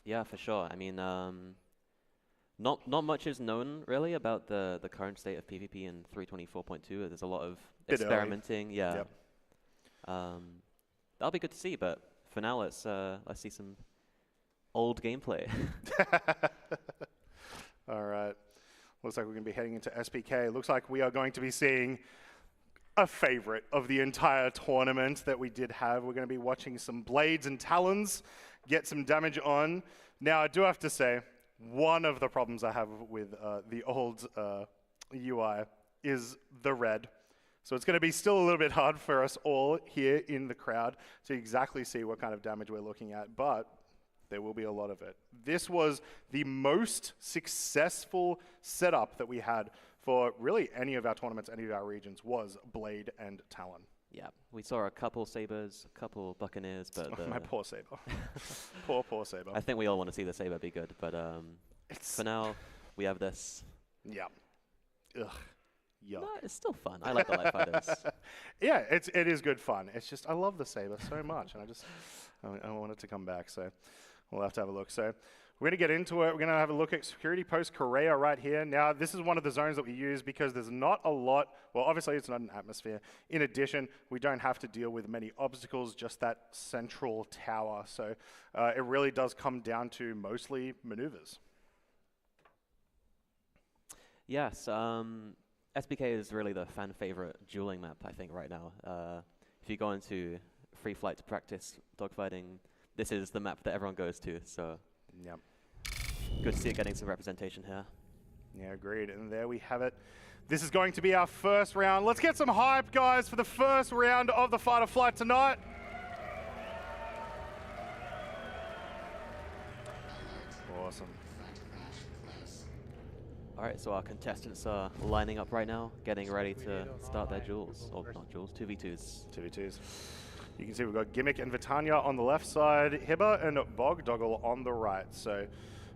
Yeah, for sure. I mean, not much is known really about the current state of PvP in 3.24.2. There's a lot of experimenting. Yeah. Yep. That'll be good to see, but for now, let's see some old gameplay. All right. Looks like we're going to be heading into SPK. Looks like we are going to be seeing a favorite of the entire tournament that we did have. We're going to be watching some Blades and Talons get some damage on. Now, I do have to say, one of the problems I have with the old UI is the red. So it's going to be still a little bit hard for us all here in the crowd to exactly see what kind of damage we're looking at, but there will be a lot of it. This was the most successful setup that we had for really any of our tournaments, any of our regions, was Blade and Talon. Yeah, we saw a couple Sabers, a couple Buccaneers, but... my poor Saber. poor Saber. I think we all want to see the Saber be good, but for now, we have this. Yeah. Ugh. Yuck. No, it's still fun. I like the light fighters. Yeah, it is good fun. It's just, I love the Saber so much, and I want it to come back, so we'll have to have a look. So We're going to get into it. We're going to have a look at Security Post Korea right here. Now, this is one of the zones that we use because there's not a lot, well, obviously it's not an atmosphere. In addition, we don't have to deal with many obstacles, just that central tower. So it really does come down to mostly maneuvers. Yes, SBK is really the fan favorite dueling map, I think, right now. If you go into free flight to practice dogfighting, this is the map that everyone goes to, so yep. Good to see it getting some representation here. Yeah, agreed. And there we have it. This is going to be our first round. Let's get some hype, guys, for the first round of the Fight or Flight tonight. Awesome. All right, so our contestants are lining up right now, getting ready to start their duels. Or not duels, 2v2s. 2v2s. You can see we've got Gimmick and Vitania on the left side, Hibber and Bogdoggle on the right. So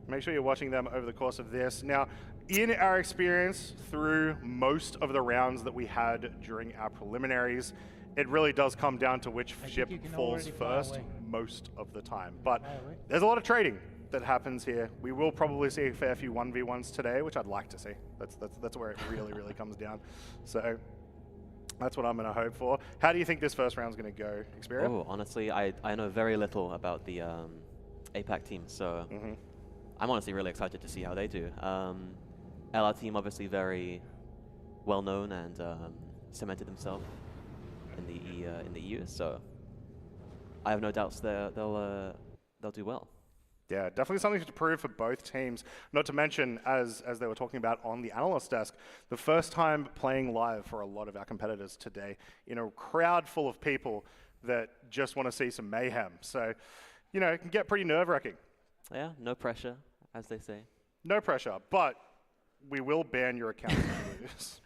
make sure you're watching them over the course of this. Now, in our experience through most of the rounds that we had during our preliminaries, it really does come down to which ship falls first most of the time. But there's a lot of trading that happens here. We will probably see a fair few 1v1s today, which I'd like to see. That's where it really, really comes down. So that's what I'm going to hope for. How do you think this first round's going to go, Xperia? Oh, honestly, I know very little about the APAC team, so I'm honestly really excited to see how they do. LR team obviously very well known and cemented themselves in the EU, so I have no doubts they'll do well. Yeah, definitely something to prove for both teams. Not to mention, as they were talking about on the analyst desk, the first time playing live for a lot of our competitors today in a crowd full of people that just want to see some mayhem. So, you know, it can get pretty nerve-wracking. Yeah, no pressure, as they say. No pressure, but we will ban your account if you lose.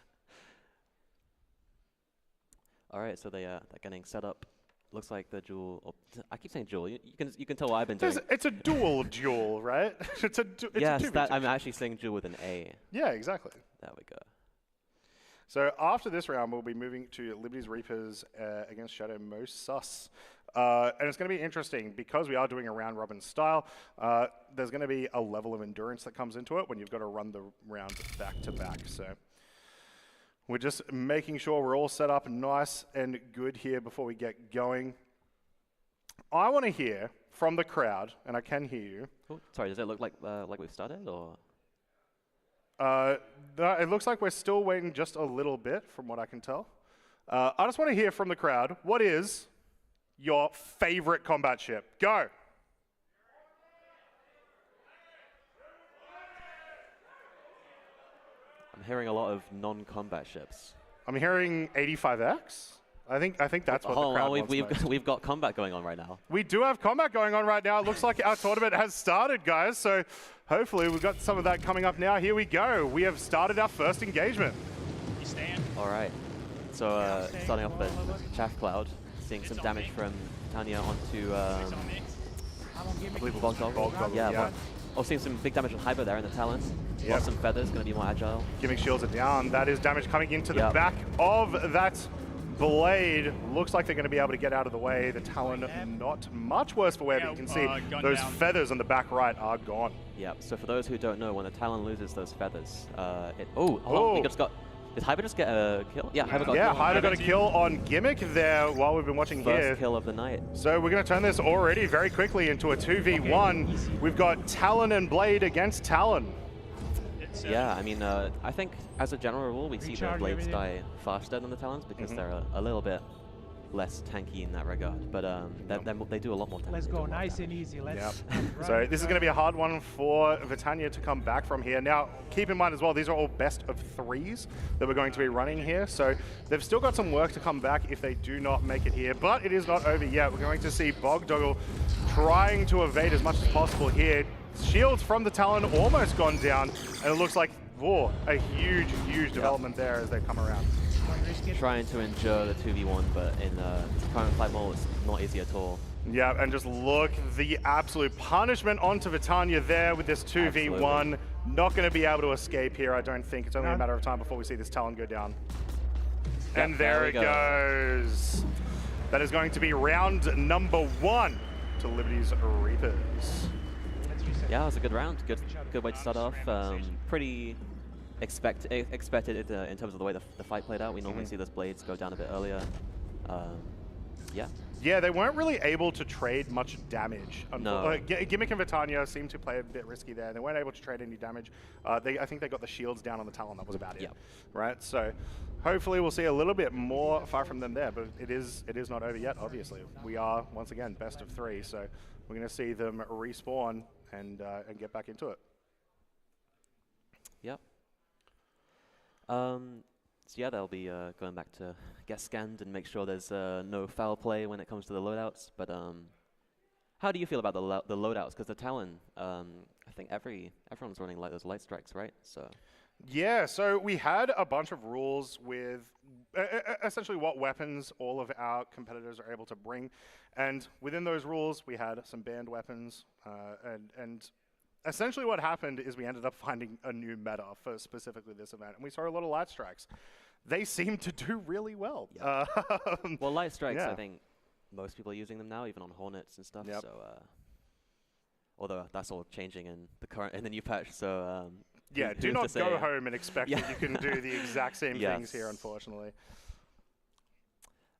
All right, so they're getting set up. Looks like the duel. I keep saying duel. You can tell what I've been doing. It's a dual duel, right? It's yes, a 2v2. I'm actually saying duel with an A. Yeah, exactly. There we go. So after this round, we'll be moving to Liberty's Reapers against Shadow Most Sus. And it's going to be interesting because we are doing a round robin style. There's going to be a level of endurance that comes into it when you've got to run the round back to back. So we're just making sure we're all set up nice and good here before we get going. I want to hear from the crowd, and I can hear you. Oh, sorry, does it look like we've started, or? It looks like we're still waiting just a little bit, from what I can tell. I just want to hear from the crowd, what is your favorite combat ship? Go! I'm hearing a lot of non-combat ships. I'm hearing 85X. I think that's what the crowd wants most. We've got combat going on right now. We do have combat going on right now. It looks like our tournament has started, guys. So hopefully we've got some of that coming up now. Here we go. We have started our first engagement. You stand. All right. So starting off with Chaff Cloud, seeing some damage from Tanya onto I believe Bogdoggle. Yeah. Oh, seeing some big damage on Hyper there in the Talons. Yep. Lost some feathers, going to be more agile. Gimmick shields are down. That is damage coming into the back of that blade. Looks like they're going to be able to get out of the way. The Talon not much worse for wear, but you can see those feathers on the back right are gone. Yep, so for those who don't know, when the Talon loses those feathers, he just got... Did Hyper just get a kill? Yeah, Hyper got a kill. Yeah, Hyper got a kill on Gimmick there while we've been watching here. First kill of the night. So we're going to turn this already very quickly into a 2v1. We've got Talon and Blade against Talon. Yeah, I mean, I think as a general rule, we see the Blades die faster than the Talons because they're a little bit less tanky in that regard. But they do a lot more damage. Let's go nice and easy. Let's So this is going to be a hard one for Vitania to come back from here. Now, keep in mind as well, these are all best of threes that we're going to be running here. So they've still got some work to come back if they do not make it here. But it is not over yet. We're going to see Bogdoggle trying to evade as much as possible here. Shields from the Talon almost gone down. And it looks like, whoa, a huge, huge development there as they come around. Trying to endure the 2v1, but in current fight mode, it's not easy at all. Yeah, and just look, the absolute punishment onto Vitania there with this 2v1. Absolutely. Not going to be able to escape here, I don't think. It's only a matter of time before we see this Talon go down. Yep, and there it goes. That is going to be round number 1 to Liberty's Reapers. Yeah, it was a good round. Good way to start off. Pretty expected it, in terms of the way the fight played out. We normally see those blades go down a bit earlier. Yeah. Yeah, they weren't really able to trade much damage. No. Gimmick and Vitania seemed to play a bit risky there. They weren't able to trade any damage. I think they got the shields down on the Talon. That was about it. Yep. Right. So hopefully we'll see a little bit more far from them there. But it is not over yet. Obviously, we are once again best of 3. So we're going to see them respawn and get back into it. Yep. So yeah, they'll be going back to get scanned and make sure there's no foul play when it comes to the loadouts. But how do you feel about the loadouts? Because the Talon, I think everyone's running like those light strikes, right? So. Yeah, so we had a bunch of rules with essentially what weapons all of our competitors are able to bring. And within those rules, we had some banned weapons. And essentially what happened is we ended up finding a new meta for specifically this event. And we saw a lot of light strikes. They seem to do really well. Yeah. Well, light strikes, yeah. I think most people are using them now, even on Hornets and stuff. Yep. So, although that's all changing in the new patch. So yeah, do not go home and expect that you can do the exact same Yes. things here, unfortunately.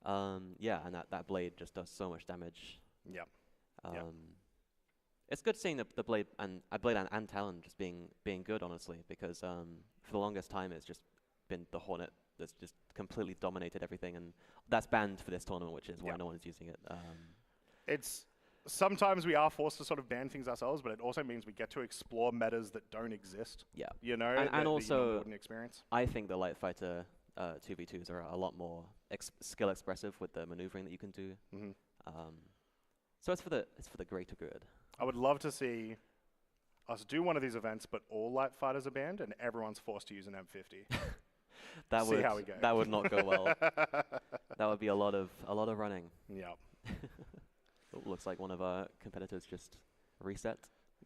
Yeah, and that blade just does so much damage. Yep. It's good seeing the blade and Talon just being good, honestly, because for the longest time it's just been the Hornet that's just completely dominated everything, and that's banned for this tournament, which is why no one is using it. It's sometimes we are forced to sort of ban things ourselves, but it also means we get to explore metas that don't exist. Yeah, you know, and also wouldn't experience. I think the light fighter 2v2s are a lot more skill expressive with the maneuvering that you can do. So it's for the greater good. I would love to see us do one of these events, but all light fighters are banned and everyone's forced to use an M50. See how we go. That would not go well. That would be a lot of running. Yeah. Looks like one of our competitors just reset.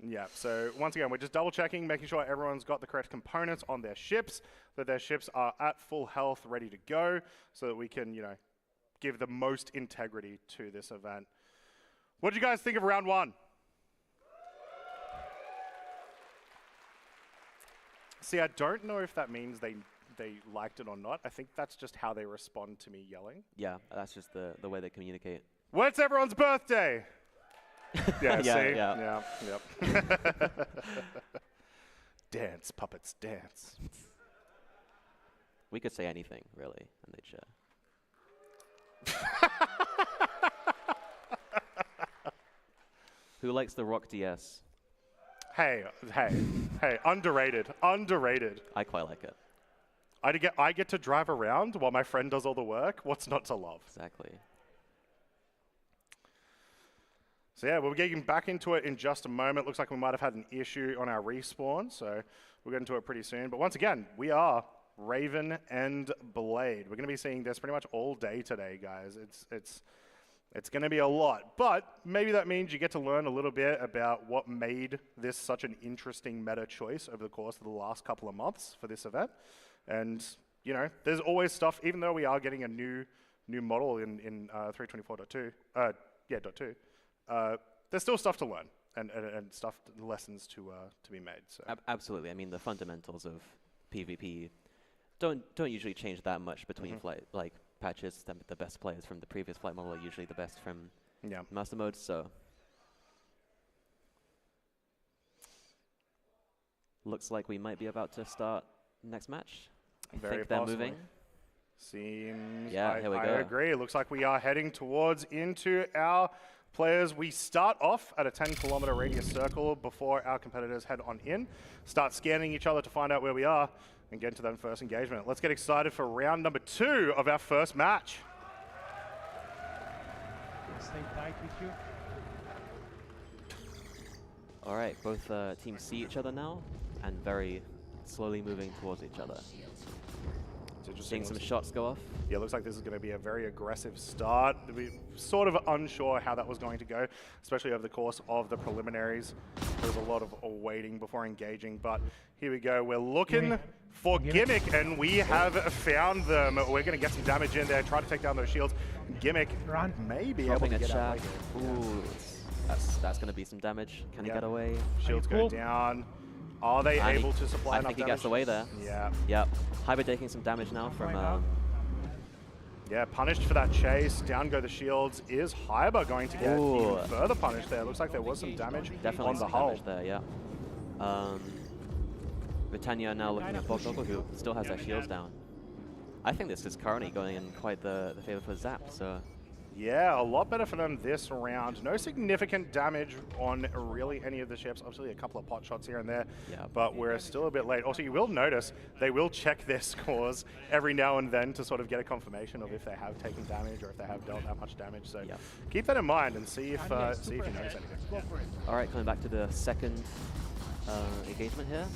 Yeah, so once again, we're just double checking, making sure everyone's got the correct components on their ships, that their ships are at full health, ready to go, so that we can, give the most integrity to this event. What did you guys think of round 1? See, I don't know if that means they liked it or not. I think that's just how they respond to me yelling. Yeah, that's just the way they communicate. When's everyone's birthday? Yeah, yeah. See? Yep. Dance, puppets, dance. We could say anything, really, and they'd share. Who likes the Rock DS? Hey, underrated. I quite like it. I get to drive around while my friend does all the work. What's not to love? Exactly. So yeah, we'll be getting back into it in just a moment. Looks like we might have had an issue on our respawn, so we'll get into it pretty soon. But once again, we are Raven and Blade. We're going to be seeing this pretty much all day today, guys. It's going to be a lot, but maybe that means you get to learn a little bit about what made this such an interesting meta choice over the course of the last couple of months for this event. And, there's always stuff, even though we are getting a new model in 324.2, there's still stuff to learn and lessons to be made. So. Absolutely. I mean, the fundamentals of PvP don't usually change that much between patches. The best players from the previous flight model are usually the best from master modes. So looks like we might be about to start next match. I think they're moving. Seems. Yeah, here we go. I agree. It looks like we are heading into our players. We start off at a 10-kilometer radius circle before our competitors head on in. Start scanning each other to find out where we are and get into that first engagement. Let's get excited for round number 2 of our first match. Stay tight with you. All right, both teams see each other now and very slowly moving towards each other. Seeing some shots go off. Yeah, looks like this is going to be a very aggressive start. We're sort of unsure how that was going to go, especially over the course of the preliminaries. There was a lot of waiting before engaging, but here we go. We're looking for Gimmick, and we have found them. We're going to get some damage in there, try to take down those shields. Gimmick may be able to get out. Ooh. That's going to be some damage. Can he get away? Shields go down. Are they And able to supply I enough think he damage? gets away there. Yeah. Yep. Hybrid taking some damage now from... Yeah, punished for that chase. Down go the shields. Is Hyber going to get even further punished there? Looks like there was some damage Definitely on the some hull. damage there, yeah. Britannia now looking at Bogdoggle, who still has their shields down. I think this is currently going in quite the favor for Zap, so... Yeah, a lot better for them this round. No significant damage on really any of the ships. Obviously, a couple of pot shots here and there, but we're still a bit late. Also, you will notice they will check their scores every now and then to sort of get a confirmation of if they have taken damage or if they have dealt that much damage. So keep that in mind and see if you notice anything. All right, coming back to the second engagement here.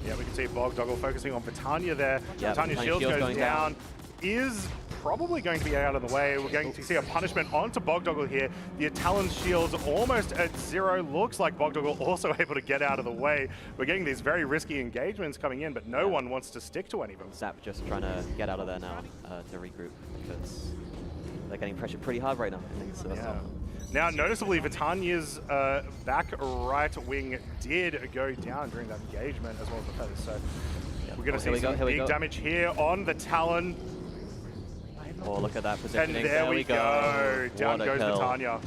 Yeah, we can see Bogdoggle focusing on Britannia there. Yeah, Britannia's shield goes down. Is probably going to be out of the way. We're going to see a punishment onto Bogdoggle here. The Talon's shield's almost at 0. Looks like Bogdoggle also able to get out of the way. We're getting these very risky engagements coming in, but no one wants to stick to any of them. Zap just trying to get out of there now to regroup because they're getting pressured pretty hard right now, I think. So that's Now, noticeably, Britannia's back right wing did go down during that engagement as well as the feathers. So we're going to see some big damage here on the Talon. Oh, look at that positioning. And there we go. Down goes Britannia.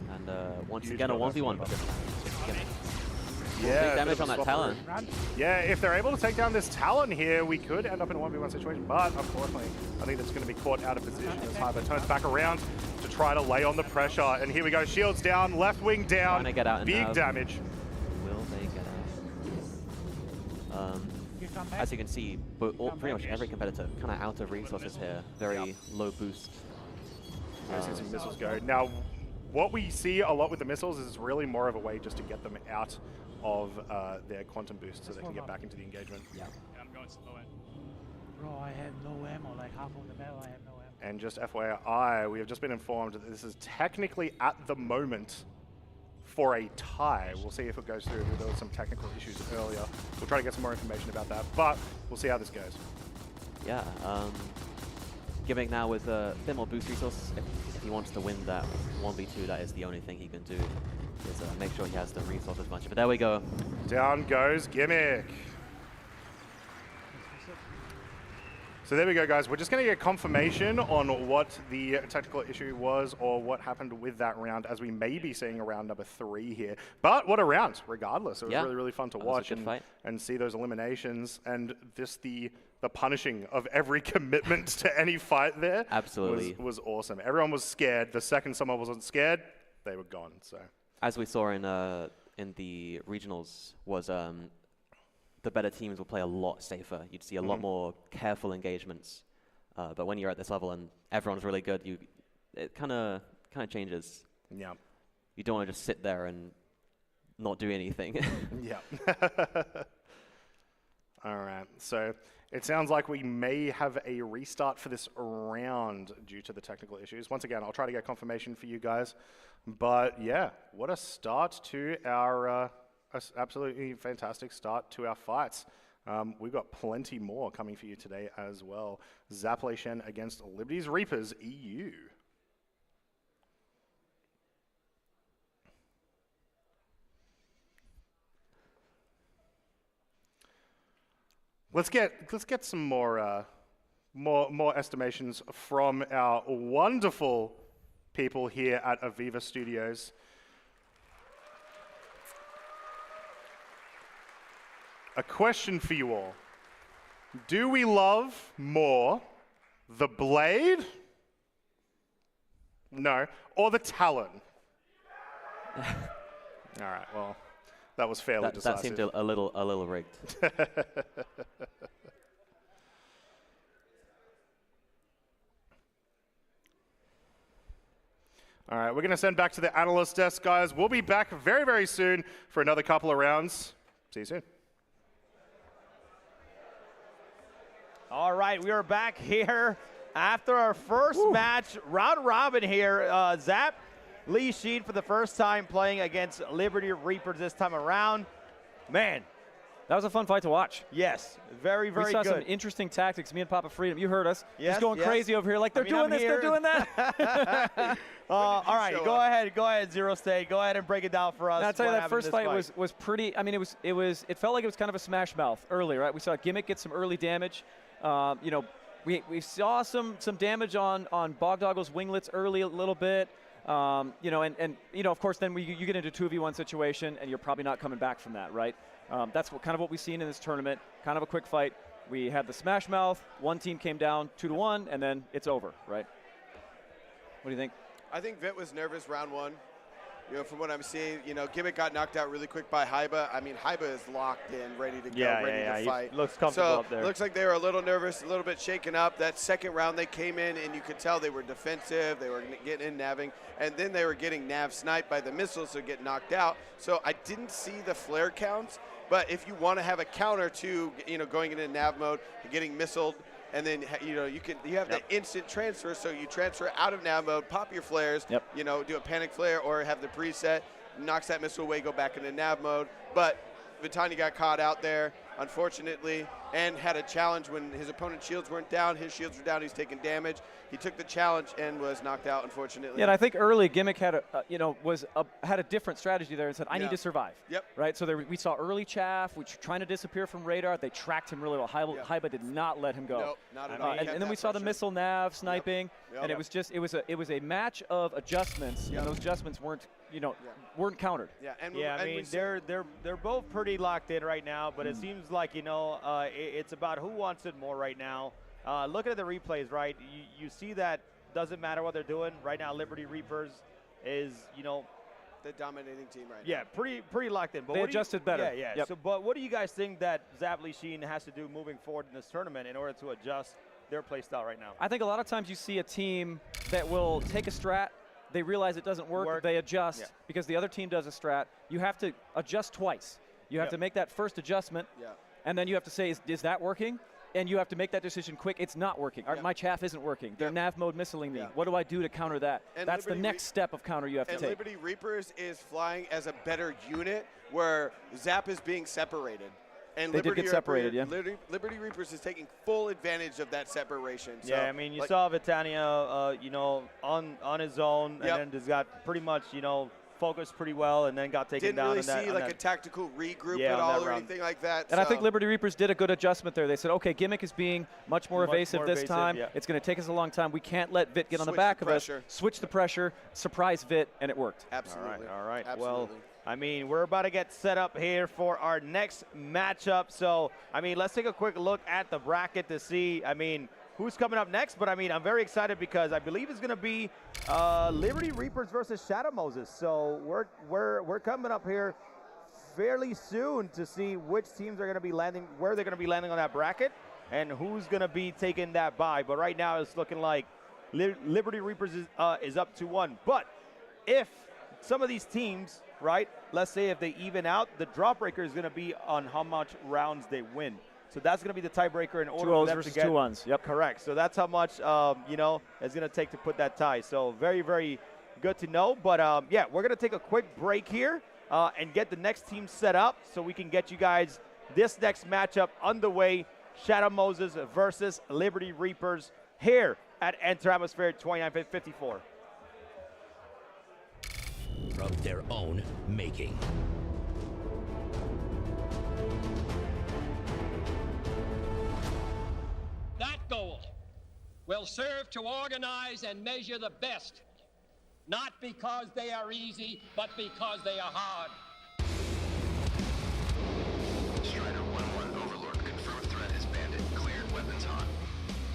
And once again, a 1v1. Yeah, big damage on that Talon. Yeah, if they're able to take down this Talon here, we could end up in a 1v1 situation. But unfortunately, I think that's going to be caught out of position as Hyber turns back around to try to lay on the pressure. And here we go. Shields down, left wing down. Trying to get out. Big damage. Will they get out? As you can see, pretty much every competitor kind of out of resources here. Very low boost. Some missiles go. Now, what we see a lot with the missiles is really more of a way just to get them out of their quantum boost so they can get back into the engagement. Yeah, I'm going slow end. Bro, I have no ammo, like half of the battle I have no ammo. And just FYI, we have just been informed that this is technically at the moment for a tie. We'll see if it goes through. There were some technical issues earlier. We'll try to get some more information about that, but we'll see how this goes. Yeah, Gimmick now with a bit more boost resource. If he wants to win that 1v2, that is the only thing he can do, is make sure he has the resources bunch. But there we go. Down goes Gimmick. So there we go, guys. We're just going to get confirmation on what the technical issue was or what happened with that round, as we may be seeing a round number 3 here. But what a round, regardless. It was really, really fun to watch and see those eliminations and just the punishing of every commitment to any fight there. Absolutely. Was awesome. Everyone was scared. The second someone wasn't scared, they were gone. So as we saw in the regionals was the better teams will play a lot safer. You'd see a lot more careful engagements. But when you're at this level and everyone's really good, it kind of changes. Yeah. You don't want to just sit there and not do anything. Yeah. All right. So it sounds like we may have a restart for this round due to the technical issues. Once again, I'll try to get confirmation for you guys. But yeah, what a start to our... absolutely fantastic start to our fights. We've got plenty more coming for you today as well. Zaplation against Liberty's Reapers EU. Let's get some more estimations from our wonderful people here at Aviva Studios. A question for you all. Do we love more the blade? No. Or the talon? All right, well, that was fairly decisive. That seemed a little rigged. All right, we're going to send back to the analyst desk, guys. We'll be back very, very soon for another couple of rounds. See you soon. All right, we are back here after our first match, round robin here. Zap, Lee Sheed for the first time playing against Liberty Reapers this time around. Man, That was a fun fight to watch. Yes, very, very good. We saw good. some interesting tactics. Me and Papa Freedom, you heard us. Yes, Just going crazy over here, like they're doing this, they're doing that. All right, go ahead, Zero State. Go ahead and break it down for us. I'll tell you that first fight was pretty. I mean, it felt like it was kind of a smash mouth early, right? We saw Gimmick get some early damage. You know, we saw some damage on Bogdoggle's winglets early a little bit. You know, and you know, of course, then you get into a 2v1 situation, and you're probably not coming back from that, right? That's kind of what we've seen in this tournament. Kind of a quick fight. We had the smash mouth. One team came down 2-1, and then it's over, right? What do you think? I think Vit was nervous round one. You know, from what I'm seeing, you know, Gimmick got knocked out really quick by Haiba. I mean, Haiba is locked in, ready to go, ready to fight. He looks comfortable up there. Looks like they were a little nervous, a little bit shaken up. That second round, they came in, and you could tell they were defensive. They were getting in navving, and then they were getting nav sniped by the missiles, so get knocked out. So I didn't see the flare counts, but if you want to have a counter to, you know, going into nav mode, getting missiled, and then you know you have the instant transfer, so you transfer out of nav mode, pop your flares, you know, do a panic flare or have the preset, knocks that missile away, go back into nav mode. But Vitani got caught out there, unfortunately, and had a challenge when his opponent's shields weren't down. His shields were down. He's taking damage. He took the challenge and was knocked out, unfortunately. Yeah, and I think early Gimmick had had a different strategy there and said, "I need to survive." Yep. Right. So we saw early chaff, which trying to disappear from radar. They tracked him really well. Haiba did not let him go. Nope, not at all. And then we saw the missile nav sniping, and it was a match of adjustments, and those adjustments weren't countered. Yeah, I mean they're both pretty locked in right now, but it seems like, you know, it's about who wants it more right now. Looking at the replays, right, you see that doesn't matter what they're doing right now. Liberty Reapers is, you know, the dominating team right now. Yeah, pretty locked in. But they adjusted better. Yeah. Yep. So, but what do you guys think that Zap Lee Sheen has to do moving forward in this tournament in order to adjust their play style right now? I think a lot of times you see a team that will take a strat. They realize it doesn't work. They adjust because the other team does a strat. You have to adjust twice. You have to make that first adjustment, and then you have to say, is that working? And you have to make that decision quick. It's not working. My chaff isn't working. They're nav mode missiling me. What do I do to counter that? And that's Liberty the next step of counter you have to and take. Liberty Reapers is flying as a better unit where Zap is being separated. And they did get separated, Liberty Reapers is taking full advantage of that separation. So, yeah, I mean, you saw Vitania, you know, on his own, and then just got pretty much, you know, focused pretty well, and then got taken down. Didn't really see like a tactical regroup at on all that or round. anything like that. And I think Liberty Reapers did a good adjustment there. They said, okay, Gimmick is being much more evasive this time. It's going to take us a long time. We can't let Vit get on the back of us. Switch the pressure, surprise Vit, and it worked. Absolutely. All right. Absolutely. Well, I mean, we're about to get set up here for our next matchup. So, I mean, let's take a quick look at the bracket to see, I mean, who's coming up next. But, I mean, I'm very excited because I believe it's going to be Liberty Reapers versus Shadow Moses. So we're coming up here fairly soon to see which teams are going to be landing, where they're going to be landing on that bracket, and who's going to be taking that bye. But right now it's looking like Liberty Reapers is up 2-1. But if some of these teams, right, let's say if they even out, the drop breaker is going to be on how much rounds they win. So that's going to be the tiebreaker in order for them to get 2 1s. Yep. Correct. So that's how much you know, it's going to take to put that tie. So very, very good to know. But yeah, we're going to take a quick break here and get the next team set up so we can get you guys this next matchup underway. Shadow Moses versus Liberty Reapers here at Enter Atmosphere 2954. Of their own making. That goal will serve to organize and measure the best, not because they are easy, but because they are hard. Strider 1-1, Overlord, confirmed threat is bandit, cleared, weapons hot.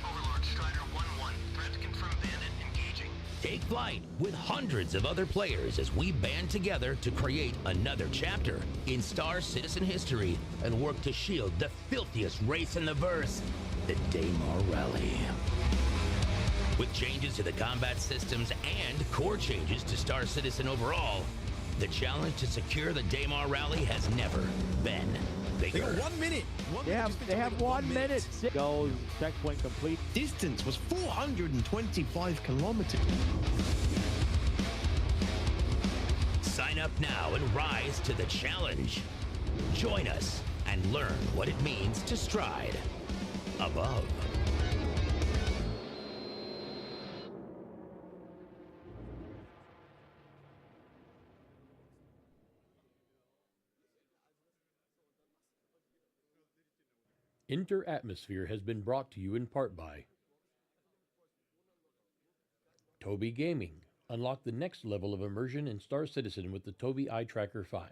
Overlord, Strider 1-1, threat confirmed bandit, engaging. Take flight with hundreds of other players as we band together to create another chapter in Star Citizen history and work to shield the filthiest race in the verse, the Daymar Rally. With changes to the combat systems and core changes to Star Citizen overall, the challenge to secure the Daymar Rally has never been bigger. They got 1 minute. They have 1 minute. Goes, checkpoint complete. Distance was 425 kilometers. Sign up now and rise to the challenge. Join us and learn what it means to stride above. Inter Atmosphere has been brought to you in part by Tobii Gaming. Unlock the next level of immersion in Star Citizen with the Tobii Eye Tracker 5.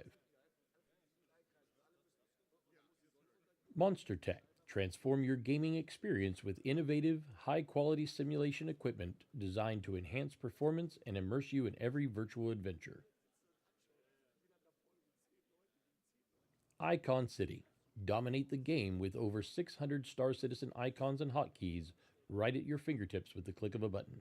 Monstertech. Transform your gaming experience with innovative, high-quality simulation equipment designed to enhance performance and immerse you in every virtual adventure. Icon City. Dominate the game with over 600 Star Citizen icons and hotkeys right at your fingertips with the click of a button.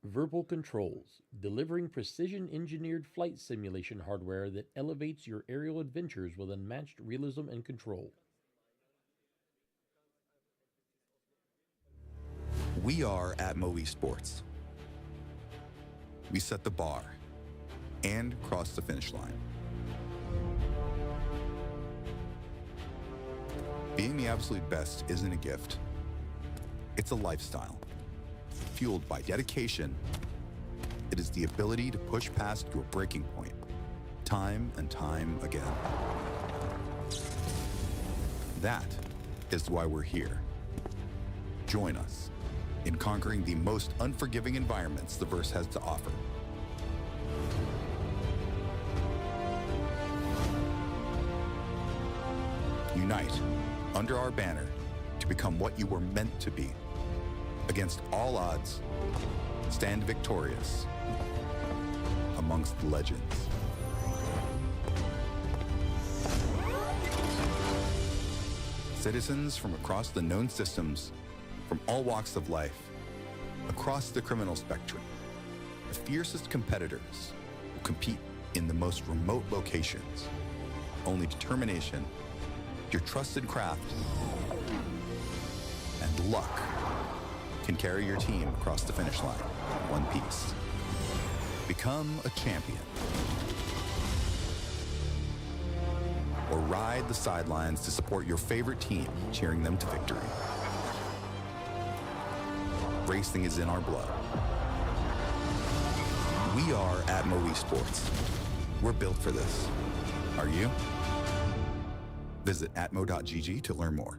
Verbal Controls, delivering precision-engineered flight simulation hardware that elevates your aerial adventures with unmatched realism and control. We are ATMO Esports. We set the bar and cross the finish line. Being the absolute best isn't a gift. It's a lifestyle. Fueled by dedication, it is the ability to push past your breaking point, time and time again. That is why we're here. Join us in conquering the most unforgiving environments the verse has to offer. Unite under our banner to become what you were meant to be. Against all odds, stand victorious amongst the legends. Citizens from across the known systems, from all walks of life, across the criminal spectrum, the fiercest competitors will compete in the most remote locations. Only determination, your trusted craft, and luck can carry your team across the finish line in one piece. Become a champion. Or ride the sidelines to support your favorite team, cheering them to victory. Racing is in our blood. We are ATMO Esports. We're built for this. Are you? Visit atmo.gg to learn more.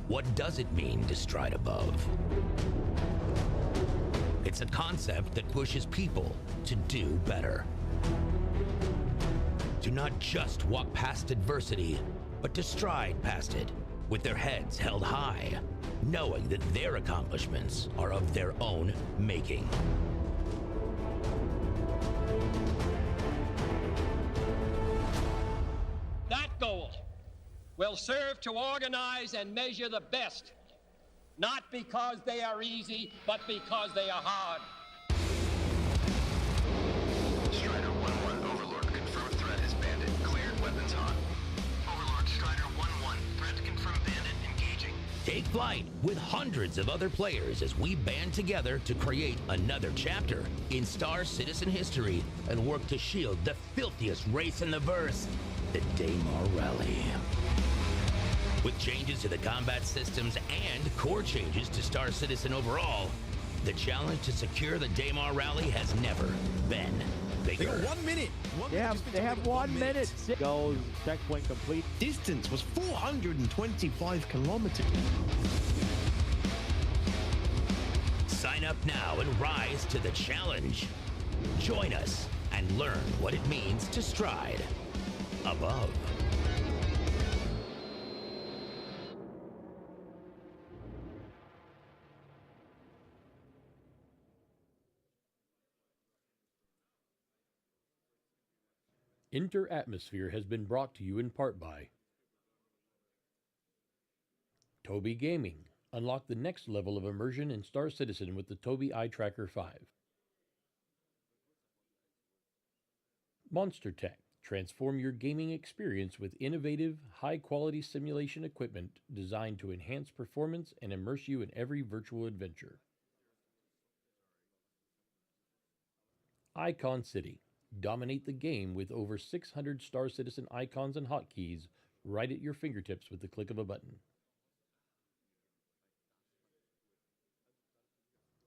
What does it mean to stride above? It's a concept that pushes people to do better. To not just walk past adversity, but to stride past it with their heads held high, knowing that their accomplishments are of their own making. That goal will serve to organize and measure the best, not because they are easy, but because they are hard. Strider 1-1, Overlord, confirmed threat is bandit, cleared, weapons hot. Overlord, Strider 1-1, threat confirmed bandit, flight with hundreds of other players as we band together to create another chapter in Star Citizen history and work to shield the filthiest race in the verse, the Daymar Rally. With changes to the combat systems and core changes to Star Citizen overall, the challenge to secure the Daymar Rally has never been bigger. They got 1 minute. They have 1 minute. Goes checkpoint complete. Distance was 425 kilometers. Sign up now and rise to the challenge. Join us and learn what it means to stride above. Inter-Atmosphere has been brought to you in part by Tobii Gaming. Unlock the next level of immersion in Star Citizen with the Tobii Eye Tracker 5. Monstertech. Transform your gaming experience with innovative, high-quality simulation equipment designed to enhance performance and immerse you in every virtual adventure. Icon City. Dominate the game with over 600 Star Citizen icons and hotkeys right at your fingertips with the click of a button.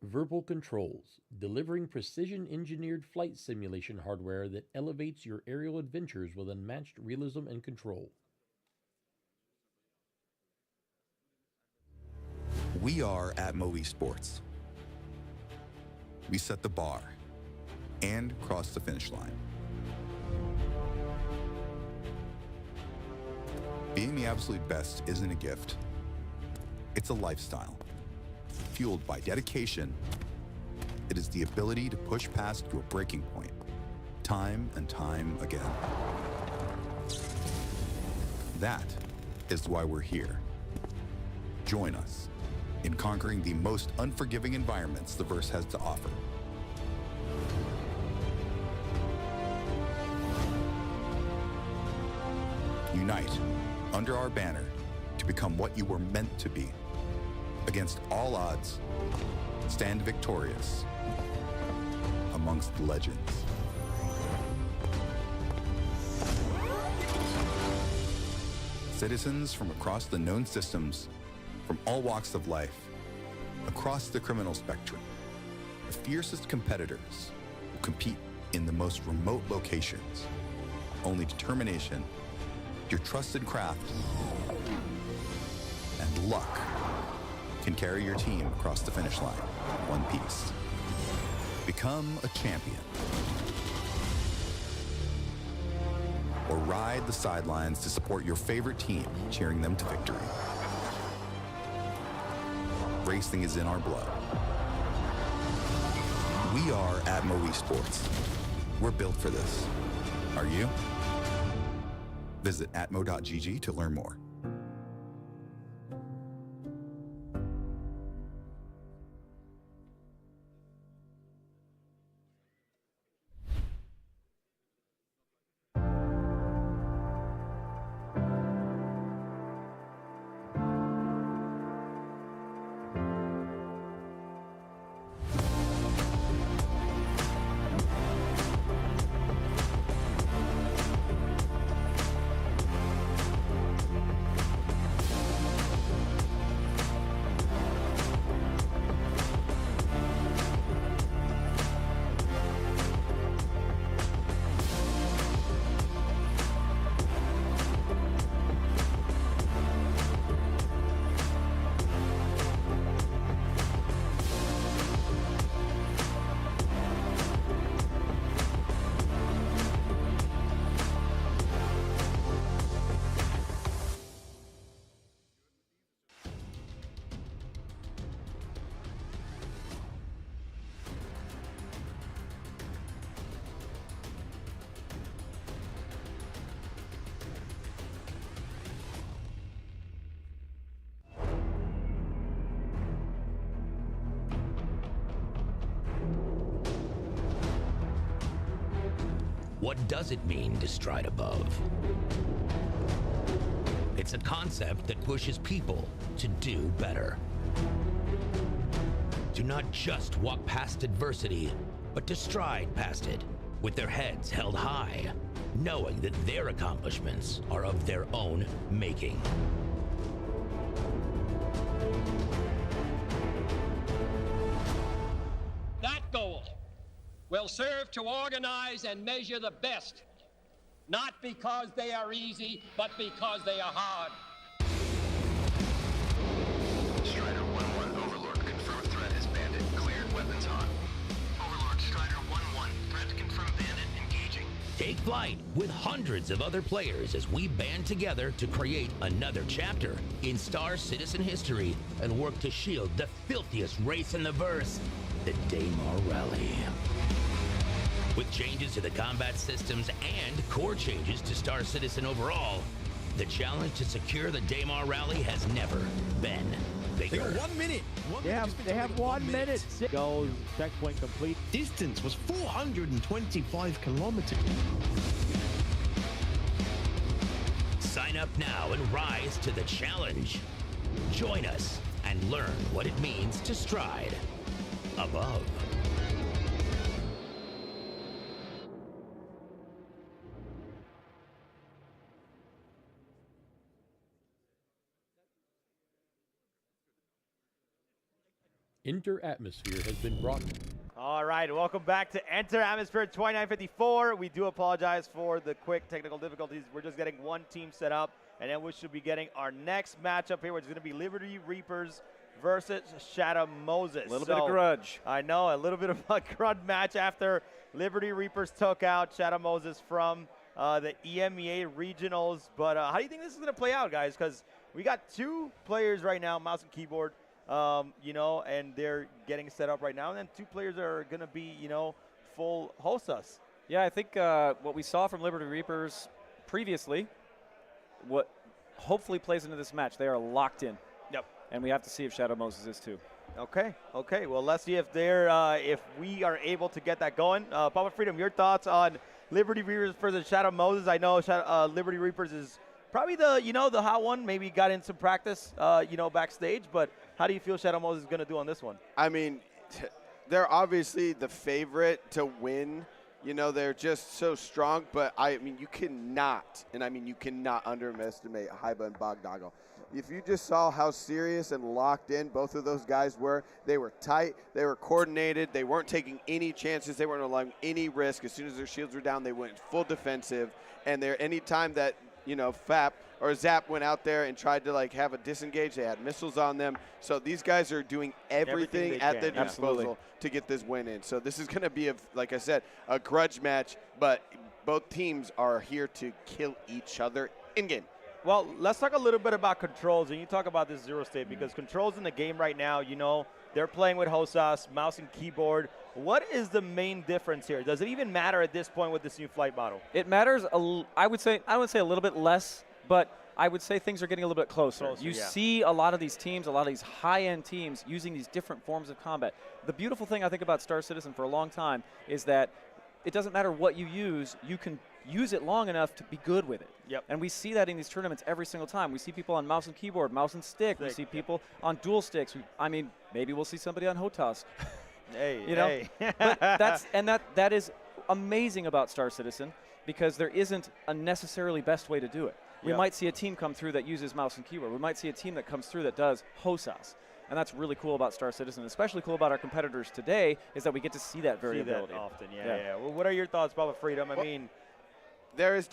Verbal Controls. Delivering precision-engineered flight simulation hardware that elevates your aerial adventures with unmatched realism and control. We are ATMO Esports. We set the bar and cross the finish line. Being the absolute best isn't a gift. It's a lifestyle. Fueled by dedication, it is the ability to push past your breaking point, time and time again. That is why we're here. Join us in conquering the most unforgiving environments the verse has to offer. Unite under our banner to become what you were meant to be. Against all odds, stand victorious amongst the legends. Citizens from across the known systems, from all walks of life, across the criminal spectrum, the fiercest competitors will compete in the most remote locations. Only determination, your trusted craft, and luck can carry your team across the finish line in one piece. Become a champion. Or ride the sidelines to support your favorite team, cheering them to victory. Racing is in our blood. We are ATMO Esports. We're built for this. Are you? Visit atmo.gg to learn more. What does it mean to stride above? It's a concept that pushes people to do better. To not just walk past adversity, but to stride past it with their heads held high, knowing that their accomplishments are of their own making. That goal will serve to organize and measure the best, not because they are easy, but because they are hard. Strider 1-1 Overlord, confirmed threat is bandit, cleared, weapons hot. Overlord Strider 1-1, threat confirmed bandit, engaging. Take flight with hundreds of other players as we band together to create another chapter in Star Citizen history and work to shield the filthiest race in the verse, the Daymar Rally. With changes to the combat systems and core changes to Star Citizen overall, the challenge to secure the Daymar Rally has never been bigger. They got 1 minute. They have 1 minute. Goals, checkpoint complete. Distance was 425 kilometers. Sign up now and rise to the challenge. Join us and learn what it means to stride above. Enter Atmosphere has been brought. All right, welcome back to Enter Atmosphere 2954. We do apologize for the quick technical difficulties. We're just getting one team set up, and then we should be getting our next matchup here, which is going to be Liberty Reapers versus Shadow Moses. A little bit of grudge. I know, a little bit of a grudge match after Liberty Reapers took out Shadow Moses from the EMEA regionals. But how do you think this is going to play out, guys? Because we got two players right now, mouse and keyboard, and they're getting set up right now. And then two players are going to be, full host us. Yeah, I think what we saw from Liberty Reapers previously, what hopefully plays into this match, they are locked in. Yep. And we have to see if Shadow Moses is too. Okay. Well, let's see if if we are able to get that going. Papa Freedom, your thoughts on Liberty Reapers versus Shadow Moses? I know Liberty Reapers is probably the hot one. Maybe got in some practice, backstage. But how do you feel Shadow Moses is going to do on this one? I mean, they're obviously the favorite to win. They're just so strong, but you cannot underestimate Haiba and Bogdoggle. If you just saw how serious and locked in both of those guys were, they were tight, they were coordinated, they weren't taking any chances, they weren't allowing any risk. As soon as their shields were down, they went full defensive, and any time that FAP or Zap went out there and tried to have a disengage, they had missiles on them. So these guys are doing everything at their disposal to get this win in. So this is going to be, like I said, a grudge match, but both teams are here to kill each other in game. Well, let's talk a little bit about controls, and you talk about this zero state, because controls in the game right now, they're playing with Hosas, mouse and keyboard. What is the main difference here? Does it even matter at this point with this new flight model? It matters, I would say a little bit less, but I would say things are getting a little bit closer. You see a lot of these teams, a lot of these high-end teams using these different forms of combat. The beautiful thing I think about Star Citizen for a long time is that it doesn't matter what you use, you can use it long enough to be good with it. Yep. And we see that in these tournaments every single time. We see people on mouse and keyboard, mouse and stick. We see people on dual sticks. Maybe we'll see somebody on HOTAS. Hey. But that is amazing about Star Citizen, because there isn't a necessarily best way to do it. We might see a team come through that uses mouse and keyboard. We might see a team that comes through that does HOSAS. And that's really cool about Star Citizen. Especially cool about our competitors today is that we get to see that variability. See that often, yeah. Well, what are your thoughts, Papa Freedom? There is,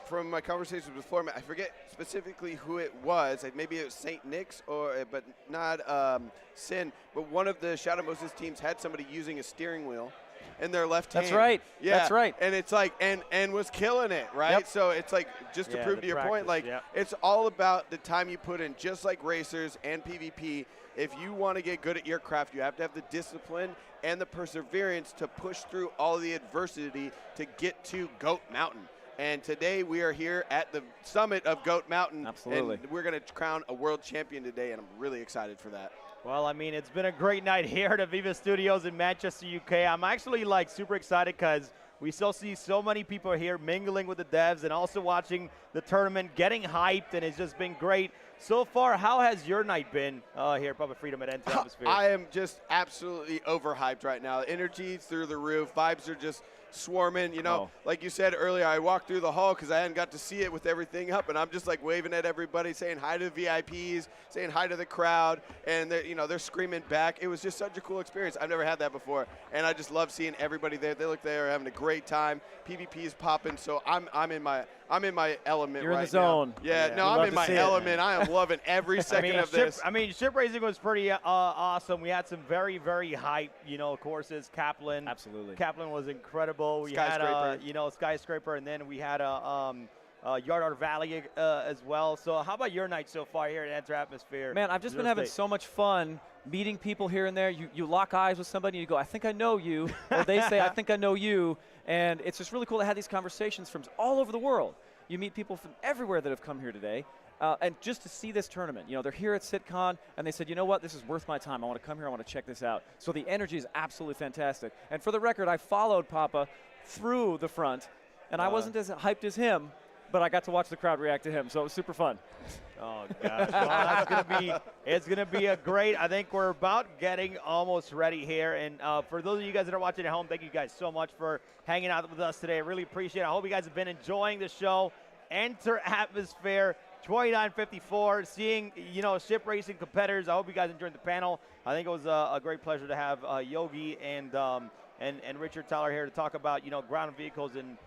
from my conversations with Foreman, I forget specifically who it was. Maybe it was St. Nick's, but not Sin. But one of the Shadow Moses teams had somebody using a steering wheel in their left hand. That's right. Yeah. That's right. And it's and was killing it, right? Yep. So it's just to prove to your point, it's all about the time you put in, just like racers and PvP. If you want to get good at your craft, you have to have the discipline and the perseverance to push through all the adversity to get to Goat Mountain. And today we are here at the summit of Goat Mountain. Absolutely. And we're going to crown a world champion today, and I'm really excited for that. Well, it's been a great night here at Aviva Studios in Manchester, UK. I'm actually super excited because We still see so many people here mingling with the devs and also watching the tournament, getting hyped, and it's just been great. So far, how has your night been here at Public Freedom at Enter Atmosphere? I am just absolutely overhyped right now. Energy through the roof. Vibes are just swarming. You know, like you said earlier, I walked through the hall because I hadn't got to see it with everything up, and I'm just like waving at everybody, saying hi to the VIPs, saying hi to the crowd, and they're screaming back. It was just such a cool experience. I've never had that before, and I just love seeing everybody there. They look they are having a great time. PvP is popping, so I'm in my element. You're right in the zone. now. Yeah, no, I'm in my element. I am loving every second of this. Ship racing was pretty awesome. We had some very, very hype, courses. Kaplan. Absolutely. Kaplan was incredible. We Skyscraper. had, Skyscraper, and then we had Yadada Valley as well. So how about your night so far here at Enter Atmosphere? Man, I've just been having so much fun meeting people here and there. You lock eyes with somebody and you go, I think I know you. Or they say, I think I know you. And it's just really cool to have these conversations from all over the world. You meet people from everywhere that have come here today. And just to see this tournament, they're here at SitCon, and they said, you know what, this is worth my time. I want to come here. I want to check this out. So the energy is absolutely fantastic. And for the record, I followed Papa through the front, and I wasn't as hyped as him, but I got to watch the crowd react to him, so it was super fun. Oh, gosh. Well, it's going to be a great, I think we're about getting almost ready here. And for those of you guys that are watching at home, thank you guys so much for hanging out with us today. I really appreciate it. I hope you guys have been enjoying the show. Enter Atmosphere 2954, seeing, ship racing competitors. I hope you guys enjoyed the panel. I think it was a great pleasure to have Yogi and Richard Tyler here to talk about, ground vehicles and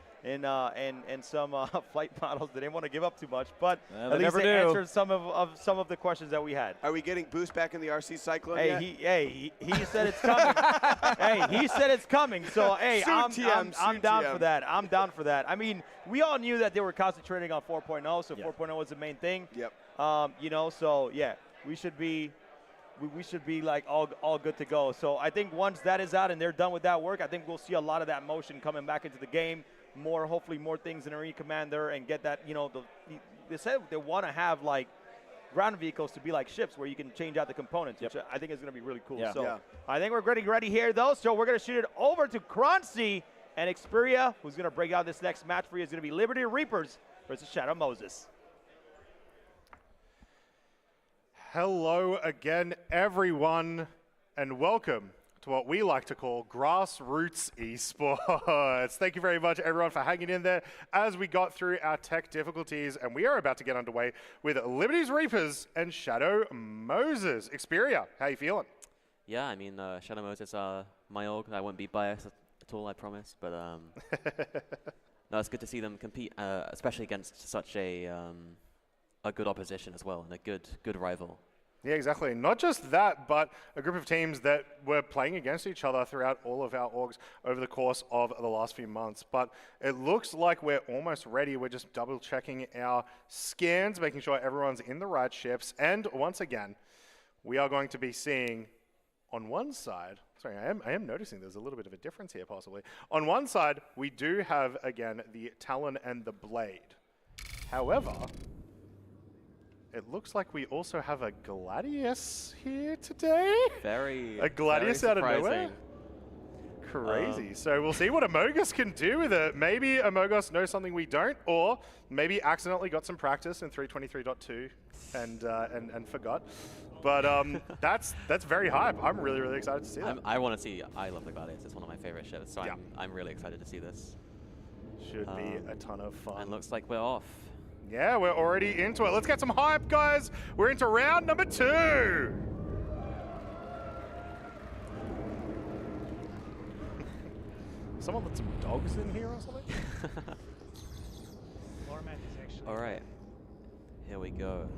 some flight models. They didn't want to give up too much, but at least they answered some of the questions that we had. Are we getting Boost back in the RC Cyclone yet? He said it's coming. He said it's coming. So I'm down for that. I'm down for that. I mean, we all knew that they were concentrating on 4.0, so 4.0 was the main thing. Yep. So yeah, we should be like all good to go. So I think once that is out and they're done with that work, I think we'll see a lot of that motion coming back into the game. Hopefully more things in Arena Commander and get that, they said they want to have like ground vehicles to be like ships where you can change out the components, which I think is going to be really cool. So I think we're getting ready here though. So we're going to shoot it over to Croncy and Xperia, who's going to break out this next match for you. Is going to be Liberty Reapers versus Shadow Moses. Hello again, everyone, and welcome to what we like to call Grassroots Esports. Thank you very much, everyone, for hanging in there as we got through our tech difficulties, and we are about to get underway with Liberty's Reapers and Shadow Moses. Xperia, how you feeling? Yeah, I mean, Shadow Moses are my org. I won't be biased at all, I promise, but no, it's good to see them compete, especially against such a good opposition as well, and a good rival. Yeah, exactly. Not just that, but a group of teams that were playing against each other throughout all of our orgs over the course of the last few months. But it looks like we're almost ready. We're just double-checking our scans, making sure everyone's in the right ships. And once again, we are going to be seeing on one side, sorry, I am noticing there's a little bit of a difference here possibly. On one side, we do have, again, the Talon and the Blade. However, it looks like we also have a Gladius here today. A Gladius out of nowhere. Crazy. So we'll see what Amogus can do with it. Maybe Amogus knows something we don't, or maybe accidentally got some practice in 323.2 and forgot. But that's very hype. I'm really, really excited to see that. I want to see. I love the Gladius. It's one of my favorite ships, so I'm really excited to see this. Should be a ton of fun. And looks like we're off. Yeah, we're already into it. Let's get some hype, guys. We're into round number 2. Someone let some dogs in here or something? All right, here we go.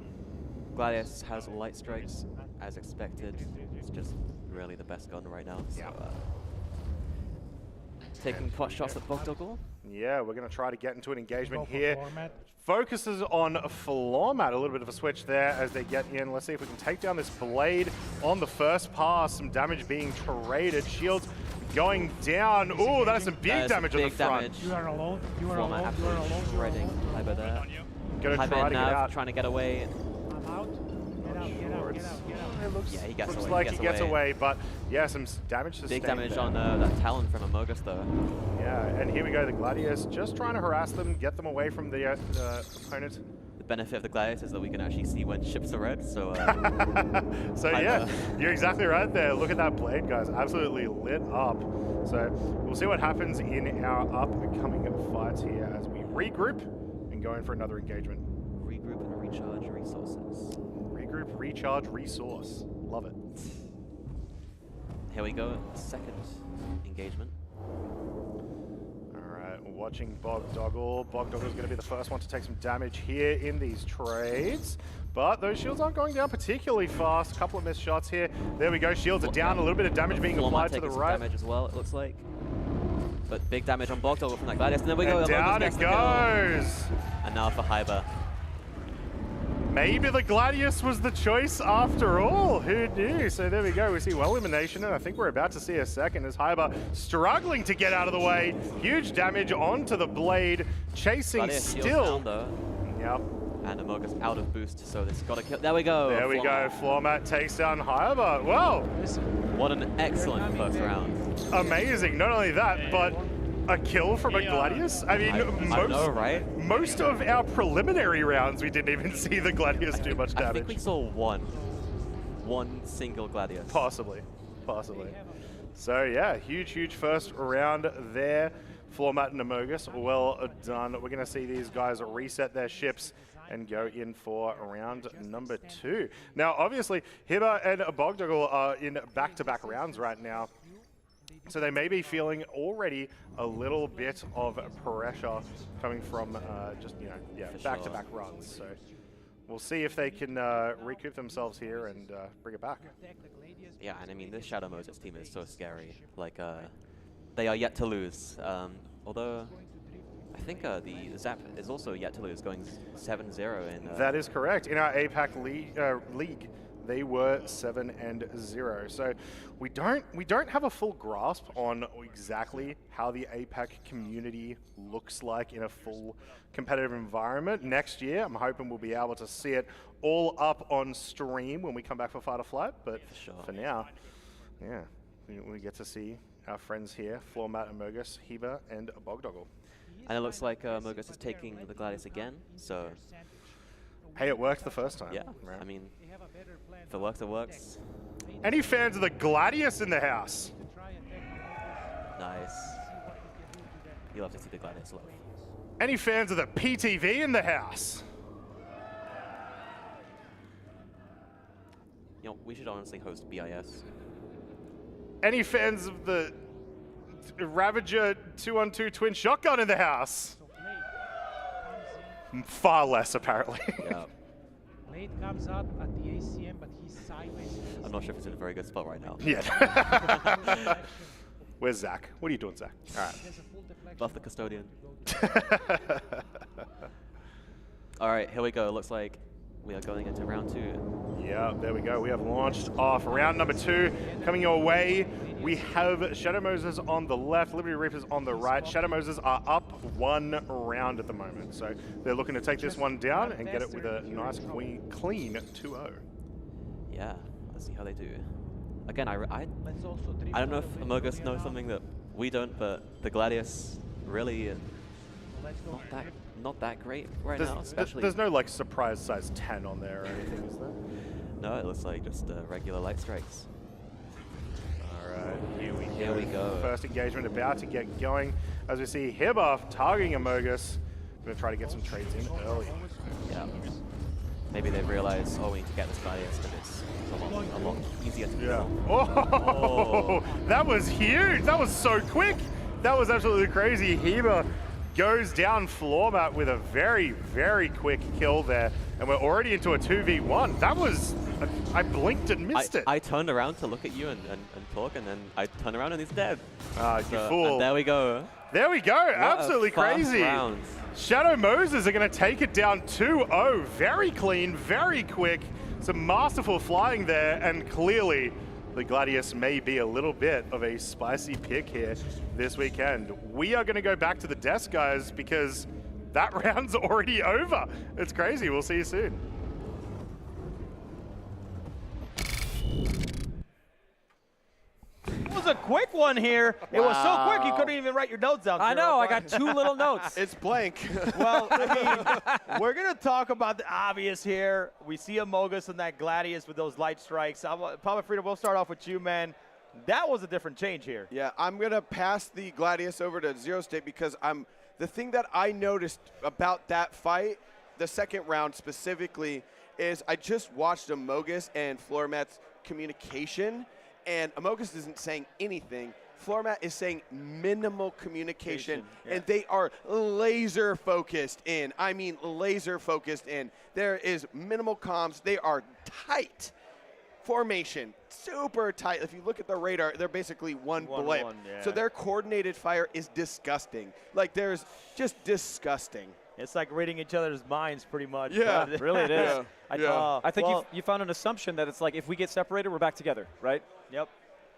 Gladius has light strikes, as expected. It's just really the best gun right now. So, taking pot shots at Bogdoggle. Yeah, we're going to try to get into an engagement here. Focuses on floor mat. A little bit of a switch there as they get in. Let's see if we can take down this Blade on the first pass. Some damage being traded. Shields going down. Ooh, that is some big damage on the front. You are alone. You are alone. You are alone. Shredding. Hyper there. Gonna try to get out. Trying to get away. I'm out. Get out. Get out. It looks, Yeah, he gets looks away. like he gets away, but yeah, some damage sustained. Big damage there. on that Talon from Amogus, though. Yeah, and here we go. The Gladius just trying to harass them, get them away from the opponent. The benefit of the Gladius is that we can actually see when ships are red, so... So yeah, you're exactly right there. Look at that blade, guys. Absolutely lit up. So we'll see what happens in our upcoming fights here as we regroup and go in for another engagement. Regroup and recharge resources. Regroup, recharge, resource. Love it. Here we go, second engagement. Watching Bogdoggle. Bogdoggle's going to be the first one to take some damage here in these trades. But those shields aren't going down particularly fast. A couple of missed shots here. There we go. Shields are down. A little bit of damage being applied to the right. Damage as well, it looks like. But big damage on Bogdoggle from that Gladius. And then we go. And down it goes. And now for Hyber. Maybe the Gladius was the choice after all. Who knew? So there we go. We see one elimination, and I think we're about to see a second as Hyber struggling to get out of the way. Huge damage onto the blade, chasing Gladius still. Down, yep. And Amogus out of boost, so this got to kill. There we go. There we go. Floormat takes down Hyber. Well, what an excellent first round. Amazing. Not only that, but a kill from a Gladius? I mean, I know, right? Most of our preliminary rounds, we didn't even see the Gladius do much damage. I think we saw one single Gladius. Possibly. So yeah, huge first round there. Floormat and Amogus, well done. We're going to see these guys reset their ships and go in for round number 2. Now, obviously, Hiba and Bogdoggle are in back-to-back rounds right now. So they may be feeling already a little bit of pressure coming from just, back-to-back runs. So we'll see if they can recoup themselves here and bring it back. Yeah, and I mean, this Shadow Moses team is so scary. Like, they are yet to lose. Although, I think the Zap is also yet to lose, going 7-0 in... That is correct. In our APAC league, they were 7-0. So we don't have a full grasp on exactly how the APAC community looks like in a full competitive environment. Next year, I'm hoping we'll be able to see it all up on stream when we come back for Fight or Flight. But for now, yeah, we get to see our friends here, Floormat, Amogus, Hiba, and Bogdoggle. And it looks like Amogus is taking the Gladius again, so... Hey, it worked the first time. Yeah, right. I mean, if it works, it works. Any fans of the Gladius in the house? Nice. You love to see the Gladius love. Any fans of the PTV in the house? You know, we should honestly host BIS. Any fans of the Ravager 2-on-2 twin shotgun in the house? Far less, apparently. Yeah. Blade comes out at the ACM, but he's sideways. I'm not sure if it's in a very good spot right now. Yeah. Where's Zach? What are you doing, Zach? All right. Buff the custodian. All right, here we go. Looks like we are going into round 2. Yeah, there we go. We have launched off round number 2. Coming your way, we have Shadow Moses on the left, Liberty Reapers on the right. Shadow Moses are up 1 round at the moment. So they're looking to take this one down and get it with a nice clean 2-0. Yeah, let's see how they do. Again, I don't know if Amogus knows something that we don't, but the Gladius really not that great right now, especially. There's no like surprise size 10 on there or anything, is there? No, it looks like just regular light strikes. All right, here we go. First engagement about to get going. As we see Hiba targeting Amogus. Going to try to get some trades in early. Yeah. Maybe they've realized, oh, we need to get this Gladius, and it's a lot easier to kill. Oh, that was huge. That was so quick. That was absolutely crazy. Hiba goes down Floormat with a very, very quick kill there. And we're already into a 2v1. That was, I blinked and missed it. I turned around to look at you and talk, and then I turn around and he's dead. Ah, you fool. And there we go. There we go. What absolutely crazy. Round. Shadow Moses are going to take it down 2-0. Very clean, very quick. Some masterful flying there, and clearly the Gladius may be a little bit of a spicy pick here this weekend. We are going to go back to the desk, guys, because that round's already over. It's crazy. We'll see you soon. quick one here. It was so quick you couldn't even write your notes down. I know. I got 2 little notes. It's blank. Well, I mean, we're going to talk about the obvious here. We see Amogus and that Gladius with those light strikes. Papa Frida, we'll start off with you, man. That was a different change here. Yeah, I'm going to pass the Gladius over to Zero State because the thing that I noticed about that fight, the second round specifically, is I just watched Amogus and Floormat's communication, and Amogus isn't saying anything. Floormat is saying minimal communication, and they are laser focused in. I mean, laser focused in. There is minimal comms. They are tight. Formation, super tight. If you look at the radar, they're basically one blip. So their coordinated fire is disgusting. Like, there's just disgusting. It's like reading each other's minds pretty much. Yeah. Really it is. I think well, you found an assumption that it's like if we get separated, we're back together, right? Yep.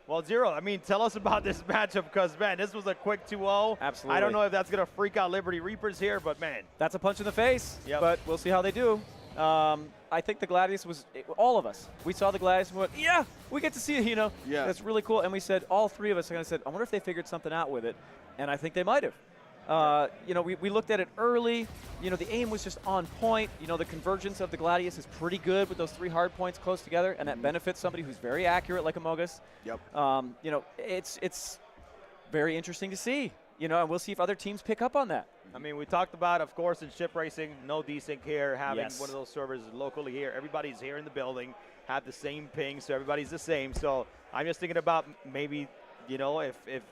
Well, Zero, I mean, tell us about this matchup because, man, this was a quick 2-0. Absolutely. I don't know if that's going to freak out Liberty Reapers here, but, man. That's a punch in the face, but we'll see how they do. I think the Gladius was all of us. We saw the Gladius and we went, yeah, we get to see it, Yeah. That's really cool. And we said, all 3 of us kind of said, I wonder if they figured something out with it. And I think they might have. We looked at it early. The aim was just on point. The convergence of the Gladius is pretty good with those 3 hard points close together, and that benefits somebody who's very accurate like Amogus. Yep. It's very interesting to see. And we'll see if other teams pick up on that. I mean, we talked about, of course, in ship racing, no desync here, having one of those servers locally here. Everybody's here in the building, have the same ping, so everybody's the same. So I'm just thinking about maybe, if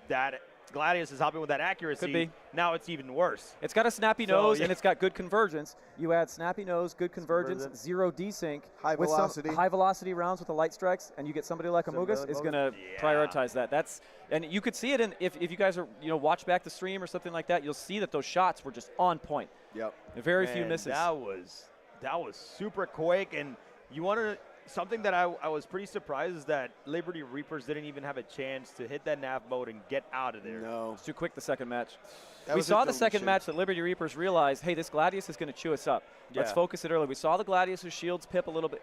that Gladius is helping with that accuracy. Could be. Now it's even worse. It's got a snappy nose and it's got good convergence. You add snappy nose, good convergence, 0 desync, high with velocity, high velocity rounds with the light strikes, and you get somebody like Amogus is going to prioritize that. And you could see it if you guys are watch back the stream or something like that. You'll see that those shots were just on point. Yep. Very few misses. That was super quick, and you want to. Something that I was pretty surprised is that Liberty Reapers didn't even have a chance to hit that nav mode and get out of there. No. It's too quick the second match. We saw the second match that Liberty Reapers realized, hey, this Gladius is going to chew us up. Let's focus it early. We saw the Gladius' shields pip a little bit,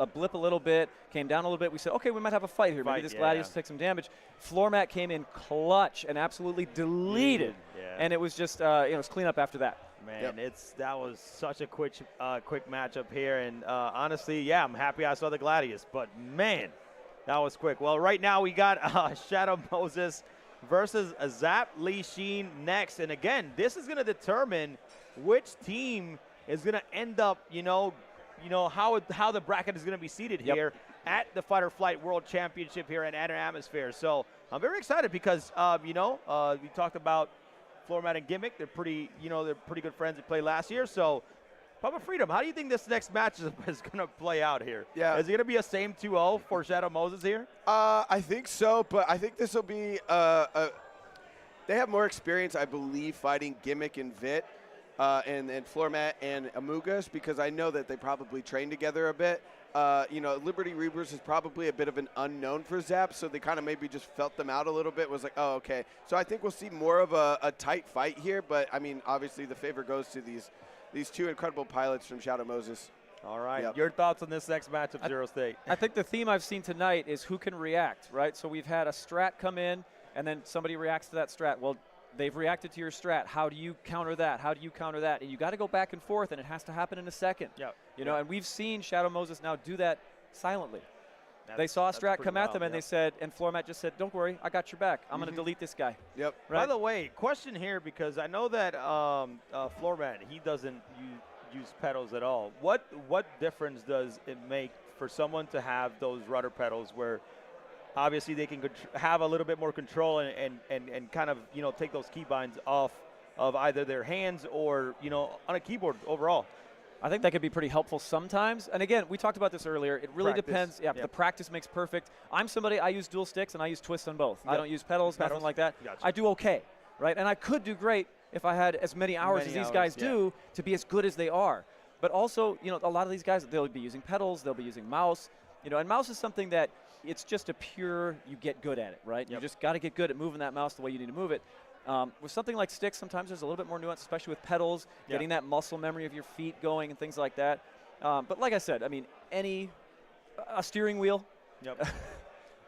a blip a little bit, came down a little bit. We said, okay, we might have a fight here. Maybe this Gladius takes some damage. Match came in clutch and absolutely deleted. And it was just, it was clean up after that. Man, that was such a quick matchup here, and honestly, I'm happy I saw the Gladius, but man, that was quick. Well, right now we got Shadow Moses versus Zap Lee Sheen next, and again, this is going to determine which team is going to end up, how the bracket is going to be seated here at the Fight or Flight World Championship here at Adder Atmosphere. So I'm very excited because, we talked about Floormat and Gimmick. They're pretty good friends that played last year. So, Papa Freedom, how do you think this next match is going to play out here? Yeah. Is it going to be a same 2-0 for Shadow Moses here? I think so, but I think this will be they have more experience, I believe, fighting Gimmick and Vit and Floormat and Amogus because I know that they probably train together a bit. Liberty Reapers is probably a bit of an unknown for Zap, so they kind of maybe just felt them out a little bit, was like, oh, okay. So I think we'll see more of a tight fight here, but, I mean, obviously the favor goes to these 2 incredible pilots from Shadow Moses. All right. Your thoughts on this next match of Zero State? I think the theme I've seen tonight is who can react, right? So we've had a strat come in, and then somebody reacts to that strat. Well, they've reacted to your strat. How do you counter that? How do you counter that? And you got to go back and forth, and it has to happen in a second. And we've seen Shadow Moses now do that silently. They saw a strat come at them, and they said, and Floormat just said, don't worry, I got your back. I'm going to delete this guy. Right? By the way, question here, because I know that Floormat, he doesn't use pedals at all. What difference does it make for someone to have those rudder pedals where obviously they can have a little bit more control and kind of, take those keybinds off of either their hands or, on a keyboard overall? I think that could be pretty helpful sometimes. And again, we talked about this earlier. It really depends. The practice makes perfect. I'm somebody, I use dual sticks and I use twists on both. I don't use pedals, nothing like that. Gotcha. I do okay, right? And I could do great if I had as many hours as these guys do to be as good as they are. But also, a lot of these guys, they'll be using pedals, they'll be using mouse. And mouse is something that it's just a pure, you get good at it, right? You just got to get good at moving that mouse the way you need to move it. With something like sticks, sometimes there's a little bit more nuance, especially with pedals, getting that muscle memory of your feet going and things like that. But like I said, I mean, a steering wheel.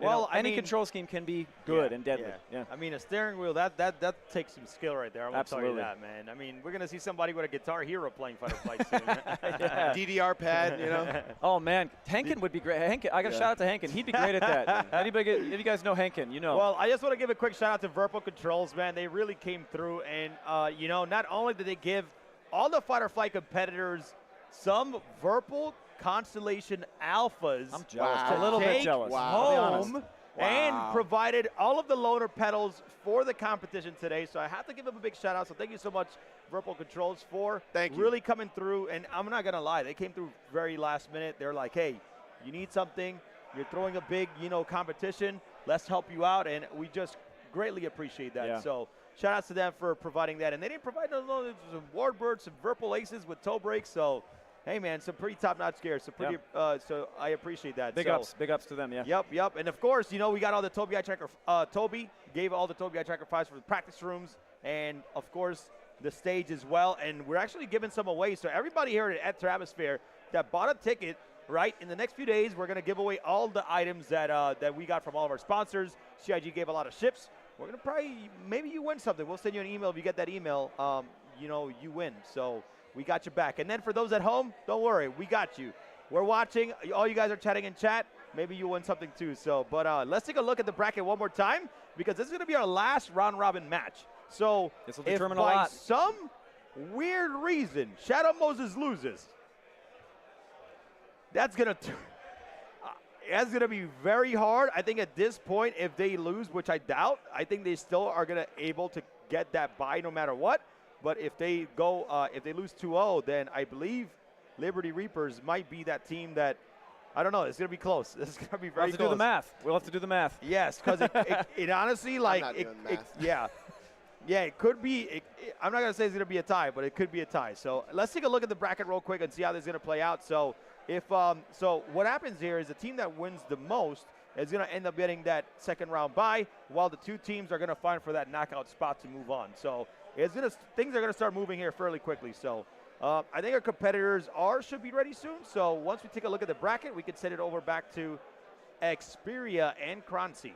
Well, any control scheme can be good and deadly. Yeah. I mean, a steering wheel, that takes some skill right there. I'm going to tell you that, man. I mean, we're going to see somebody with a Guitar Hero playing Fighter Flight soon. DDR pad, you know. Oh, man. Henkin would be great. Henkin, I got to shout out to Henkin. He'd be great at that. Anybody, if you guys know Henkin, you know. Well, I just want to give a quick shout out to Virtual Controls, man. They really came through. And, you know, not only did they give all the Fighter Flight competitors some Virtual Constellation Alphas. I'm jealous. A little bit jealous. Home and provided all of the loader pedals for the competition today. So I have to give them a big shout out. So thank you so much, Virtual Controls, for really coming through. And I'm not going to lie, they came through very last minute. They're like, hey, you need something. You're throwing a big, you know, competition. Let's help you out. And we just greatly appreciate that. Yeah. So shout outs to them for providing that. And they didn't provide some Warbirds, some Virtual Aces with toe brakes. So hey, man, some pretty top-notch gears. So pretty. So I appreciate that. Big ups to them, yeah. Yep. And, of course, you know, we got all the Tobii Eye Tracker. Tobii gave all the Tobii Eye Tracker 5s for the practice rooms and, of course, the stage as well. And we're actually giving some away. So everybody here at Atmosphere that bought a ticket, right, in the next few days, we're going to give away all the items that we got from all of our sponsors. CIG gave a lot of ships. We're going to probably – maybe you win something. We'll send you an email. If you get that email, you know, you win. So – we got your back. And then for those at home, don't worry. We got you. We're watching. All you guys are chatting in chat. Maybe you win something too. So, but let's take a look at the bracket one more time because this is going to be our last round-robin match. So this will if determine by a lot. some weird reason Shadow Moses loses, that's going to be very hard. I think at this point, if they lose, which I doubt, I think they still are going to able to get that bye no matter what. But if they go, if they lose 2-0, then I believe Liberty Reapers might be that team that, I don't know, it's going to be close. It's going to be very close. We'll have to do the math. We'll have to do the math. Yes, because it honestly, like, it could be, I'm not going to say it's going to be a tie, but it could be a tie. So let's take a look at the bracket real quick and see how this is going to play out. So if, so what happens here is the team that wins the most is going to end up getting that second round bye, while the two teams are going to fight for that knockout spot to move on. So things are going to start moving here fairly quickly. So I think our competitors should be ready soon. So once we take a look at the bracket, we can send it over back to Xperia and Croncy.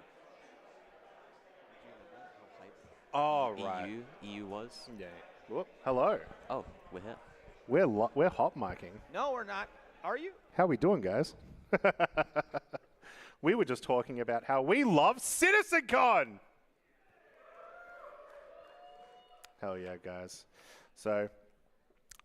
Oh, right. EU was? Yeah. Whoop. Hello. Oh, we're here. We're hot micing. No, we're not. Are you? How we doing, guys? We were just talking about how we love CitizenCon. Hell yeah, guys. So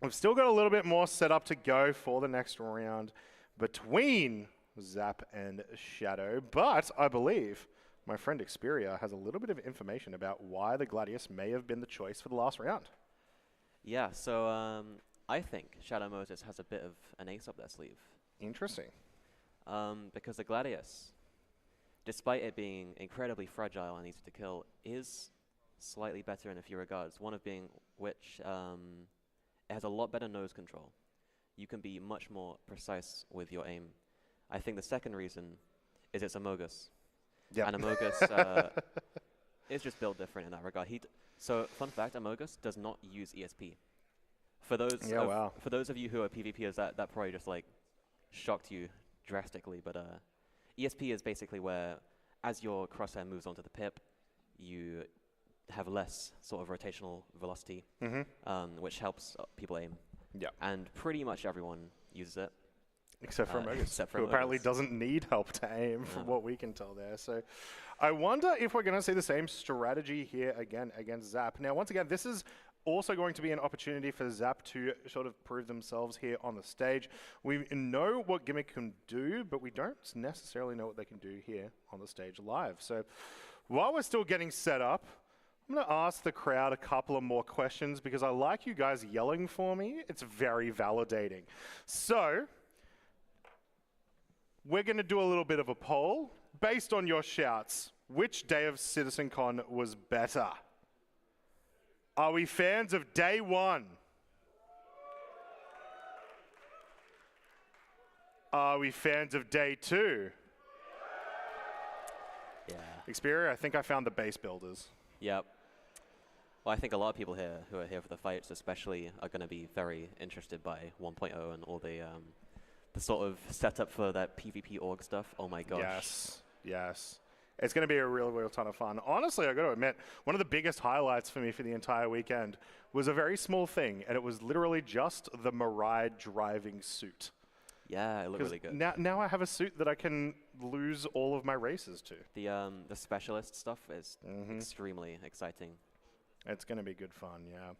we've still got a little bit more set up to go for the next round between Zap and Shadow. But I believe my friend Xperia has a little bit of information about why the Gladius may have been the choice for the last round. Yeah, so I think Shadow Moses has a bit of an ace up their sleeve. Interesting. Because the Gladius, despite it being incredibly fragile and easy to kill, is slightly better in a few regards. One of being which it has a lot better nose control. You can be much more precise with your aim. I think the second reason is it's Amogus. Yep. And Amogus is just built different in that regard. So, fun fact, Amogus does not use ESP. For those for those of you who are PvPers, that probably just like shocked you drastically, but ESP is basically where, as your crosshair moves onto the pip, you have less sort of rotational velocity, which helps people aim. Yeah. And pretty much everyone uses it. Except for Amogus, who apparently doesn't need help to aim, from what we can tell there. So I wonder if we're going to see the same strategy here again against Zap. Now, once again, this is also going to be an opportunity for Zap to sort of prove themselves here on the stage. We know what Gimmick can do, but we don't necessarily know what they can do here on the stage live. So while we're still getting set up, I'm going to ask the crowd a couple of more questions because I like you guys yelling for me. It's very validating. So we're going to do a little bit of a poll. Based on your shouts, which day of CitizenCon was better? Are we fans of day one? Are we fans of day two? Yeah. Xperia, I think I found the base builders. Yep. Well, I think a lot of people here who are here for the fights especially are going to be very interested by 1.0 and all the sort of setup for that PvP org stuff. Oh my gosh. Yes. Yes. It's going to be a real ton of fun. Honestly, I got to admit, one of the biggest highlights for me for the entire weekend was a very small thing, and it was literally just the Mirai driving suit. Yeah, it looked really good. Now I have a suit that I can lose all of my races to. The specialist stuff is extremely exciting. It's going to be good fun, yeah.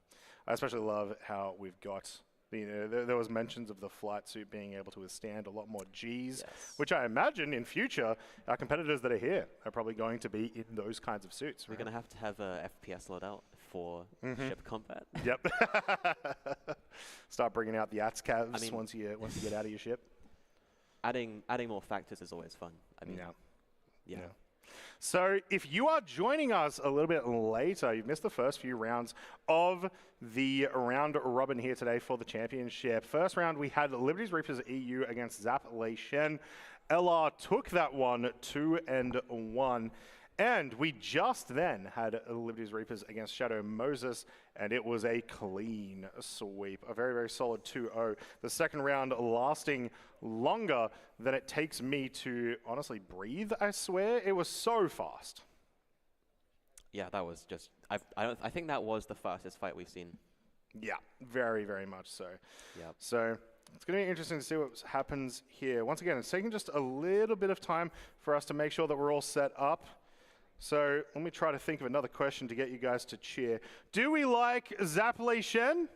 I especially love how we've got... there was mentions of the flight suit being able to withstand a lot more Gs, which I imagine in future, our competitors that are here are probably going to be in those kinds of suits. We're going to have a FPS loadout for ship combat. Yep. Start bringing out the ATSCAVs once you get out of your ship. Adding more factors is always fun. I mean, yeah. So if you are joining us a little bit later, you've missed the first few rounds of the round robin here today for the championship. First round, we had Liberty's Reapers EU against Zap Lei Shen. LR took that one 2-1. And we just then had Liberty's Reapers against Shadow Moses, and it was a clean sweep, a very solid 2-0. The second round lasting longer than it takes me to honestly breathe, I swear. It was so fast. Yeah, that was just... I think that was the fastest fight we've seen. Yeah, very much so. Yeah. So... it's going to be interesting to see what happens here. Once again, it's taking just a little bit of time for us to make sure that we're all set up. So let me try to think of another question to get you guys to cheer. Do we like Zap Lei Shen?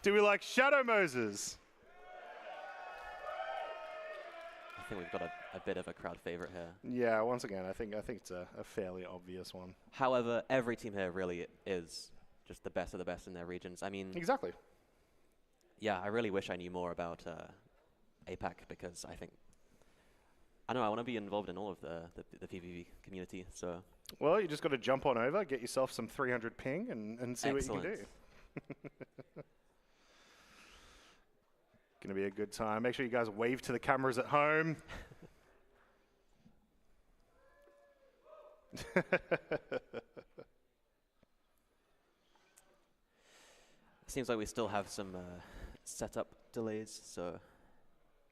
Do we like Shadow Moses? I think we've got a bit of a crowd favorite here. Yeah, once again, I think it's a fairly obvious one. However, every team here really is just the best of the best in their regions. I mean... exactly. Yeah, I really wish I knew more about APAC because I think... I don't know, I want to be involved in all of the PvP community, so... well, you just got to jump on over, get yourself some 300 ping, and see Excellent. what you can do. Going to be a good time. Make sure you guys wave to the cameras at home. Seems like we still have some setup delays, so...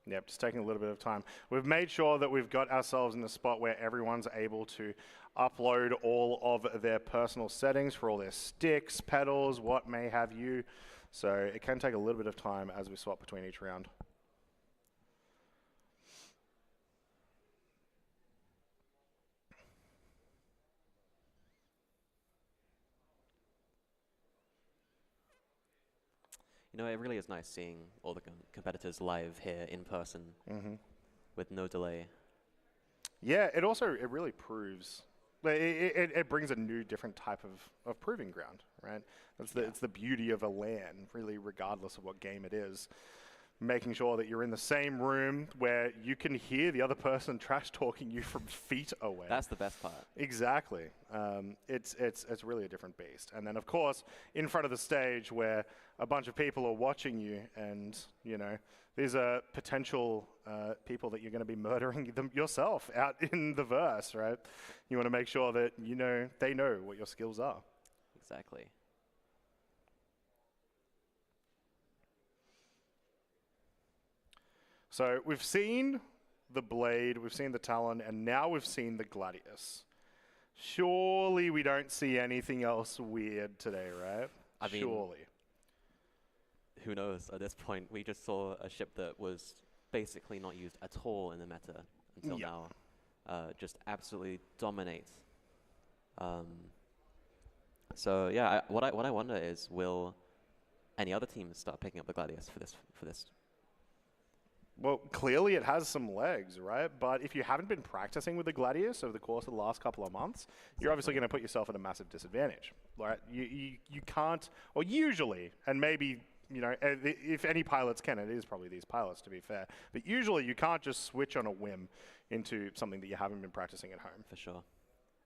yep, just taking a little bit of time. We've made sure that we've got ourselves in a spot where everyone's able to upload all of their personal settings for all their sticks, pedals, what may have you. So it can take a little bit of time as we swap between each round. You know, it really is nice seeing all the competitors live here in person with no delay. Yeah, it really proves, it brings a new, different type of proving ground, right? It's the beauty of a LAN, really, regardless of what game it is. Making sure that you're in the same room where you can hear the other person trash talking you from feet away. That's the best part. Exactly. It's really a different beast. And then, of course, in front of the stage where a bunch of people are watching you and, you know, these are potential people that you're going to be murdering them yourself out in the verse, right? You want to make sure that, you know, they know what your skills are. Exactly. So we've seen the Blade, we've seen the Talon, and now we've seen the Gladius. Surely we don't see anything else weird today, right? I mean, surely. Who knows? At this point, we just saw a ship that was basically not used at all in the meta until now. Just absolutely dominates. So yeah, what I wonder is, will any other teams start picking up the Gladius for this? Well, clearly it has some legs, right? But if you haven't been practicing with the Gladius over the course of the last couple of months, you're obviously going to put yourself at a massive disadvantage, right? You can't, or usually, and maybe, you know, if any pilots can, it is probably these pilots, to be fair. But usually you can't just switch on a whim into something that you haven't been practicing at home. For sure.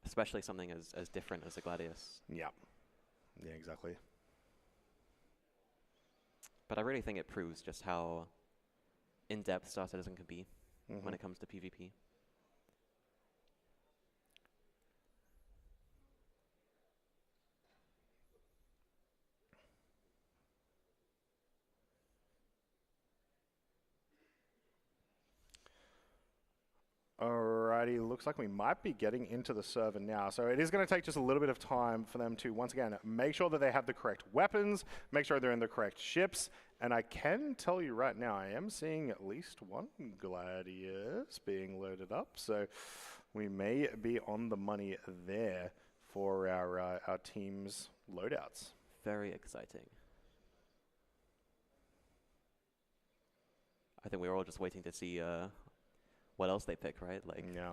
Especially something as different as the Gladius. Yeah. Yeah, exactly. But I really think it proves just how in-depth StarCitizen can be when it comes to PvP. Alrighty, looks like we might be getting into the server now. So it is going to take just a little bit of time for them to, once again, make sure that they have the correct weapons, make sure they're in the correct ships. And I can tell you right now, I am seeing at least one Gladius being loaded up. So we may be on the money there for our team's loadouts. Very exciting. I think we were all just waiting to see what else they pick, right? Like, yeah.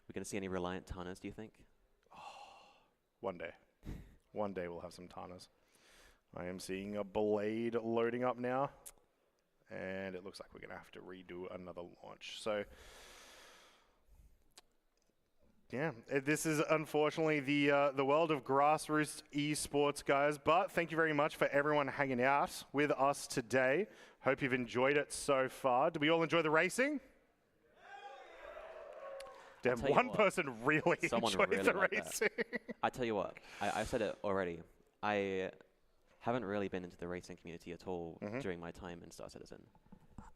We're going to see any Reliant Tanas, do you think? One day. One day we'll have some Tanas. I am seeing a Blade loading up now. And it looks like we're going to have to redo another launch. So, yeah, this is unfortunately the world of grassroots esports, guys. But thank you very much for everyone hanging out with us today. Hope you've enjoyed it so far. Did we all enjoy the racing? Damn, one person really enjoyed the racing. I tell you what, I said it already. I haven't really been into the racing community at all during my time in StarCitizen.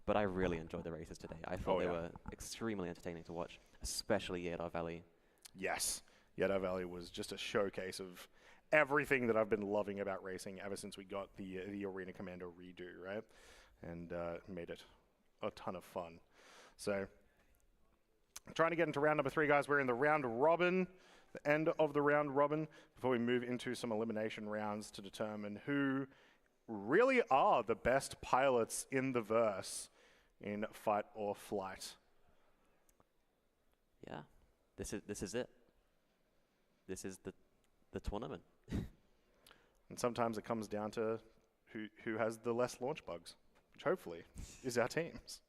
But I really enjoyed the races today. I thought they were extremely entertaining to watch, especially Yadada Valley. Yes, Yadada Valley was just a showcase of everything that I've been loving about racing ever since we got the Arena Commander redo, right? And made it a ton of fun. So, trying to get into round number 3, guys. We're in the round robin, the end of the round robin, before we move into some elimination rounds to determine who really are the best pilots in the verse in fight or flight. Yeah. This is it. This is the tournament. And sometimes it comes down to who has the less launch bugs, which hopefully is our teams.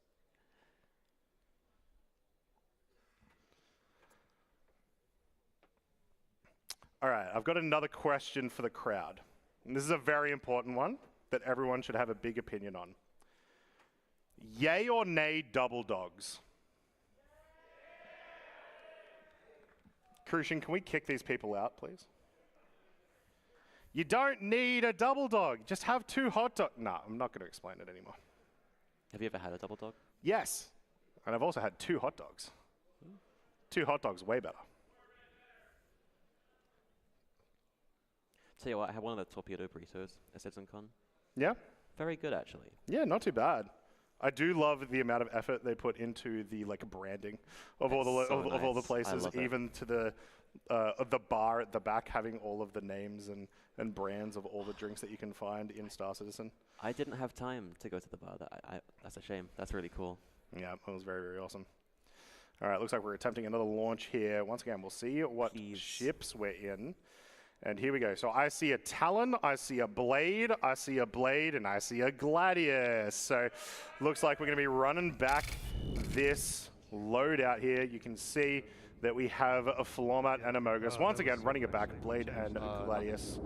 All right, I've got another question for the crowd. And this is a very important one that everyone should have a big opinion on. Yay or nay double dogs? Crucian, can we kick these people out, please? You don't need a double dog. Just have 2 hot dogs. No, I'm not going to explain it anymore. Have you ever had a double dog? Yes. And I've also had 2 hot dogs. 2 hot dogs, way better. Tell you what, I had one of the torpedo burritos at CitizenCon. Yeah? Very good, actually. Yeah, not too bad. I do love the amount of effort they put into the branding of all the places, even to the bar at the back having all of the names and brands of all the drinks that you can find in Star Citizen. I didn't have time to go to the bar. That's a shame. That's really cool. Yeah, it was very, very awesome. All right, looks like we're attempting another launch here. Once again, we'll see what ships we're in. And here we go. So I see a Talon, I see a Blade, I see a Blade, and I see a Gladius. So looks like we're going to be running back this loadout here. You can see that we have a Flormat and a Mogus. Once again, running it back, Blade and Gladius.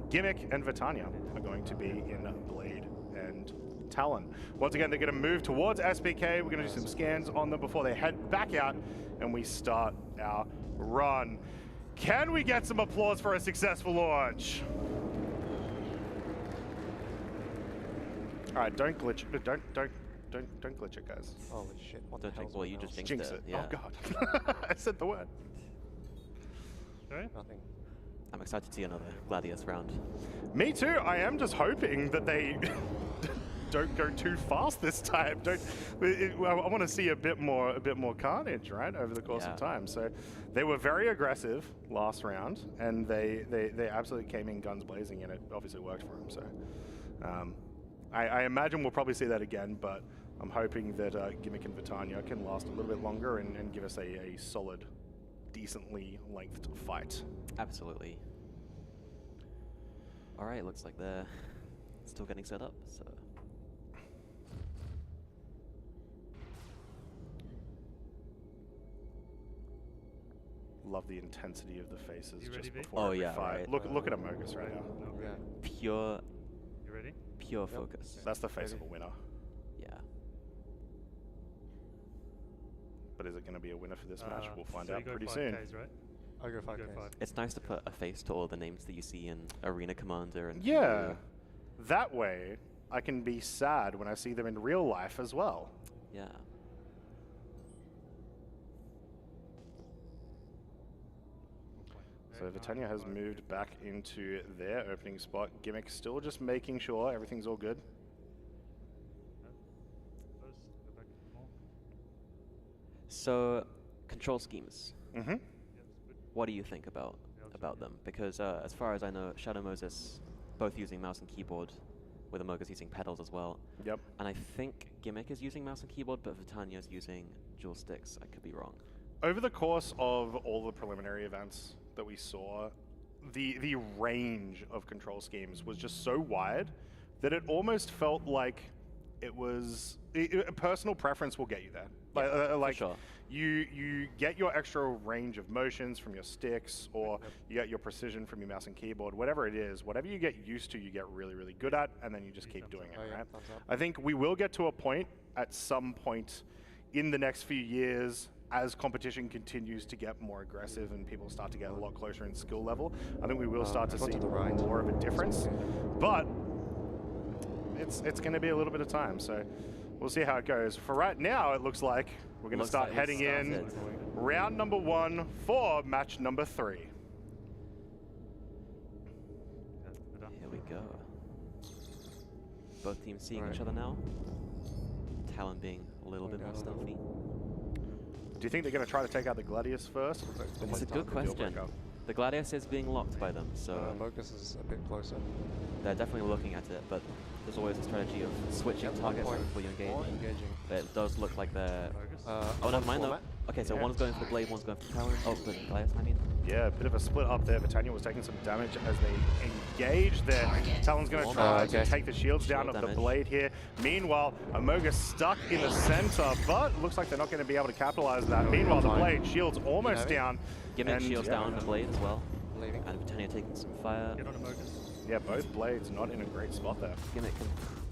Gimmick and Vitania are going to be in Blade and Talon. Once again, they're going to move towards SBK. We're going to do some scans on them before they head back out, and we start our run. Can we get some applause for a successful launch? All right, don't glitch. Don't glitch it, guys. Holy shit! What the hell? Well, you just jinxed it. Yeah. Oh god! I said the word. Sorry? Nothing. I'm excited to see another Gladius round. Me too. I am just hoping that they don't go too fast this time. I want to see a bit more carnage, right, over the course of time. So they were very aggressive last round, and they absolutely came in guns blazing, and it obviously worked for them. So I imagine we'll probably see that again, but I'm hoping that Gimmick and Vitania can last a little bit longer and give us a solid, decently lengthed fight. Absolutely. All right, looks like they're still getting set up. So. Love the intensity of the faces just before Oh every yeah, fight. right. Look at a Mogus right now. No, yeah. Pure. You ready? Pure focus. That's the face of a winner. Yeah. But is it going to be a winner for this match? We'll find so out pretty soon. Right? I'll go 5K. It's nice to put a face to all the names that you see in Arena Commander and. Yeah. That way, I can be sad when I see them in real life as well. Yeah. So Vitania has moved back into their opening spot. Gimmick still just making sure everything's all good. So, control schemes. Mm-hmm. What do you think about them? Because as far as I know, Shadow Moses both using mouse and keyboard, with Amogus using pedals as well. Yep. And I think Gimmick is using mouse and keyboard, but Vitania's using dual sticks. I could be wrong. Over the course of all the preliminary events that we saw, the range of control schemes was just so wide that it almost felt like it was a personal preference will get you there. Like sure. you get your extra range of motions from your sticks, or you get your precision from your mouse and keyboard. Whatever it is, whatever you get used to, you get really, really good at, and then you just keep doing it. Right? I think we will get to a point at some point in the next few years, as competition continues to get more aggressive and people start to get a lot closer in skill level. I think we will start to see more of a difference, but it's going to be a little bit of time, so we'll see how it goes. For right now, it looks like we're going to start heading in round number 1 for match number 3. Here we go. Both teams seeing each other now. Talon being a little bit more stealthy. Do you think they're going to try to take out the Gladius first? It's a good question. The Gladius is being locked by them, so Amogus is a bit closer. They're definitely looking at it, but there's always a strategy of switching targets before you engage. But it does look like they're... oh, never mind though. Okay, so one's going for the Blade, one's going for the Talon. Oh, but Gladius, I mean. Yeah, a bit of a split up there. Vitania was taking some damage as they engage there. Talon's going to try to take the shields down of the Blade here. Meanwhile, Amogus stuck in the center, but looks like they're not going to be able to capitalize on that. Meanwhile, the Blade shield's almost down. Gimmick shields down the Blade as well. And Vitania taking some fire. Get on Amogus. Yeah, both Blades not in a great spot there. Gimmick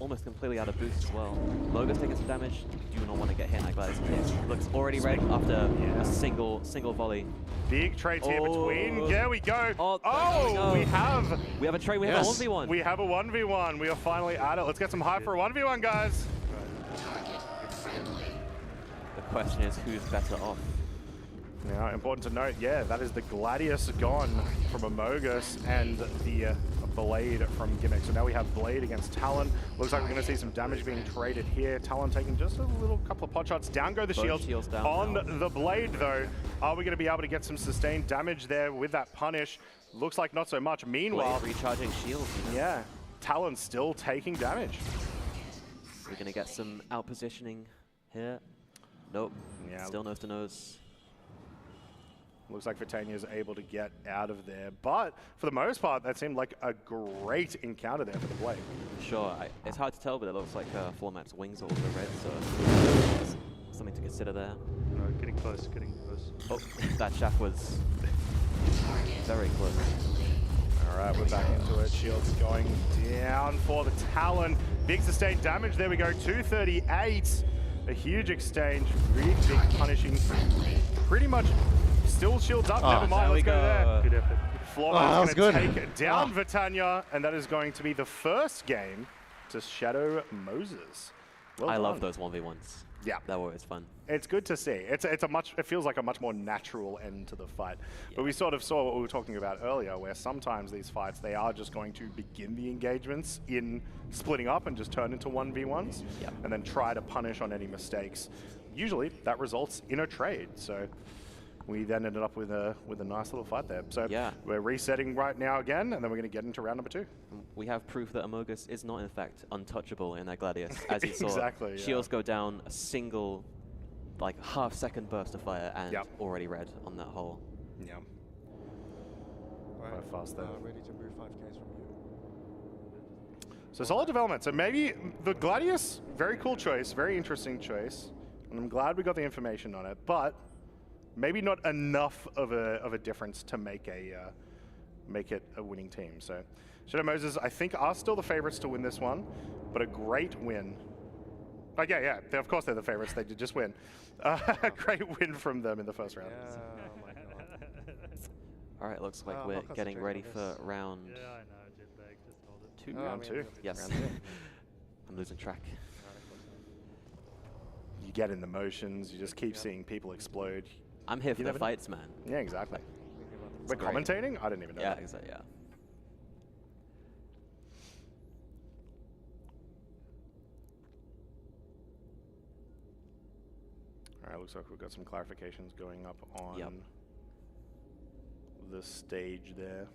almost completely out of boost as well. Amogus taking some damage. Do not want to get hit like Gladius hits. Looks already red after a single volley. Big trades here between. There we go. We have a trade. We have a 1v1. We have a 1v1. We are finally at it. Let's get some hype for a 1v1, guys. The question is, who's better off? Now, important to note, that is the Gladius gone from Amogus and the Blade from Gimmick. So now we have Blade against Talon. Looks like we're going to see some damage being traded here. Talon taking just a little couple of pot shots. Down go the shields down on the Blade, though. Are we going to be able to get some sustained damage there with that punish? Looks like not so much. Meanwhile, Blade recharging shields. Yeah, Talon still taking damage. We're going to get some out positioning here. Nope. Still nose to nose. Looks like Vitania is able to get out of there, but for the most part, that seemed like a great encounter there for the Blade. Sure, it's hard to tell, but it looks like Format's wings are also red, so something to consider there. Right, getting close, getting close. Oh, that shaft was very close. All right, we're back into it. Shields going down for the Talon. Big sustained damage. There we go, 238. A huge exchange, really big punishing. Pretty much still shields up. Never mind, let's go there. Good effort. Florman's going to take down Vitania, and that is going to be the first game to Shadow Moses. Well I done. love those 1v1s. Yeah, that was fun. It's good to see. It feels like a much more natural end to the fight. But we sort of saw what we were talking about earlier, where sometimes these fights, they are just going to begin the engagements in splitting up and just turn into 1v1s, and then try to punish on any mistakes. Usually that results in a trade. So we then ended up with a nice little fight there. So we're resetting right now again, and then we're going to get into round number 2. We have proof that Amogus is not, in fact, untouchable in that Gladius, as you saw. Exactly, Shields go down a single, like, half-second burst of fire, and already red on that hole. Yeah. Right, quite fast there. Ready to move 5Ks from you. So solid development. So maybe the Gladius, very cool choice, very interesting choice, and I'm glad we got the information on it, but maybe not enough of a difference to make it a winning team. So Shadow Moses, I think, are still the favorites to win this one, but a great win. Yeah, of course they're the favorites. They did just win. A great win from them in the first round. Yeah, oh my God. All right, looks like we're getting ready for round... Yeah, I know, jet lag, just hold it. 2? Round 2. Yes. Round 2. I'm losing track. You get in the motions, you just keep seeing people explode. I'm here for the fights, man. Yeah, exactly. We're commentating? I didn't even know Yeah, that. exactly, yeah. All right, looks like we've got some clarifications going up on the stage there.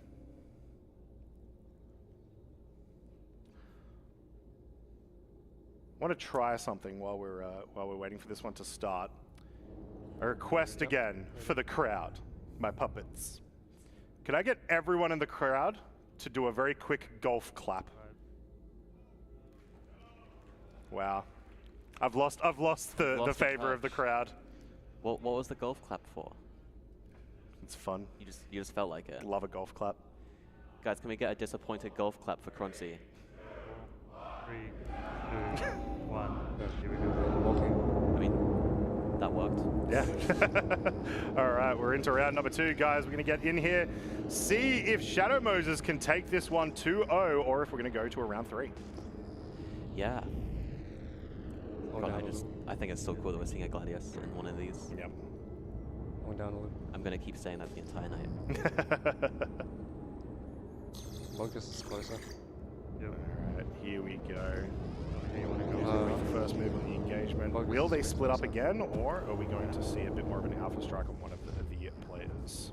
I want to try something while we're waiting for this one to start. A request again for the crowd, my puppets. Could I get everyone in the crowd to do a very quick golf clap? Wow, I've lost the favor of the crowd. What was the golf clap for? It's fun. You just felt like it. Love a golf clap. Guys, can we get a disappointed golf clap for Crunchy? 3, 2, 1. Here we go. I mean, that worked. Yeah. All right, we're into round number 2, guys. We're going to get in here, see if Shadow Moses can take this one 2-0, or if we're going to go to a round 3. Yeah. God, I think it's so cool that we're seeing a Gladius in one of these. Yep. Going down a little. I'm going to keep saying that the entire night. Focus is closer. Yep. All right, here we go. You want to go? First move on the engagement. Will they split up again, or are we going to see a bit more of an alpha strike on one of the players?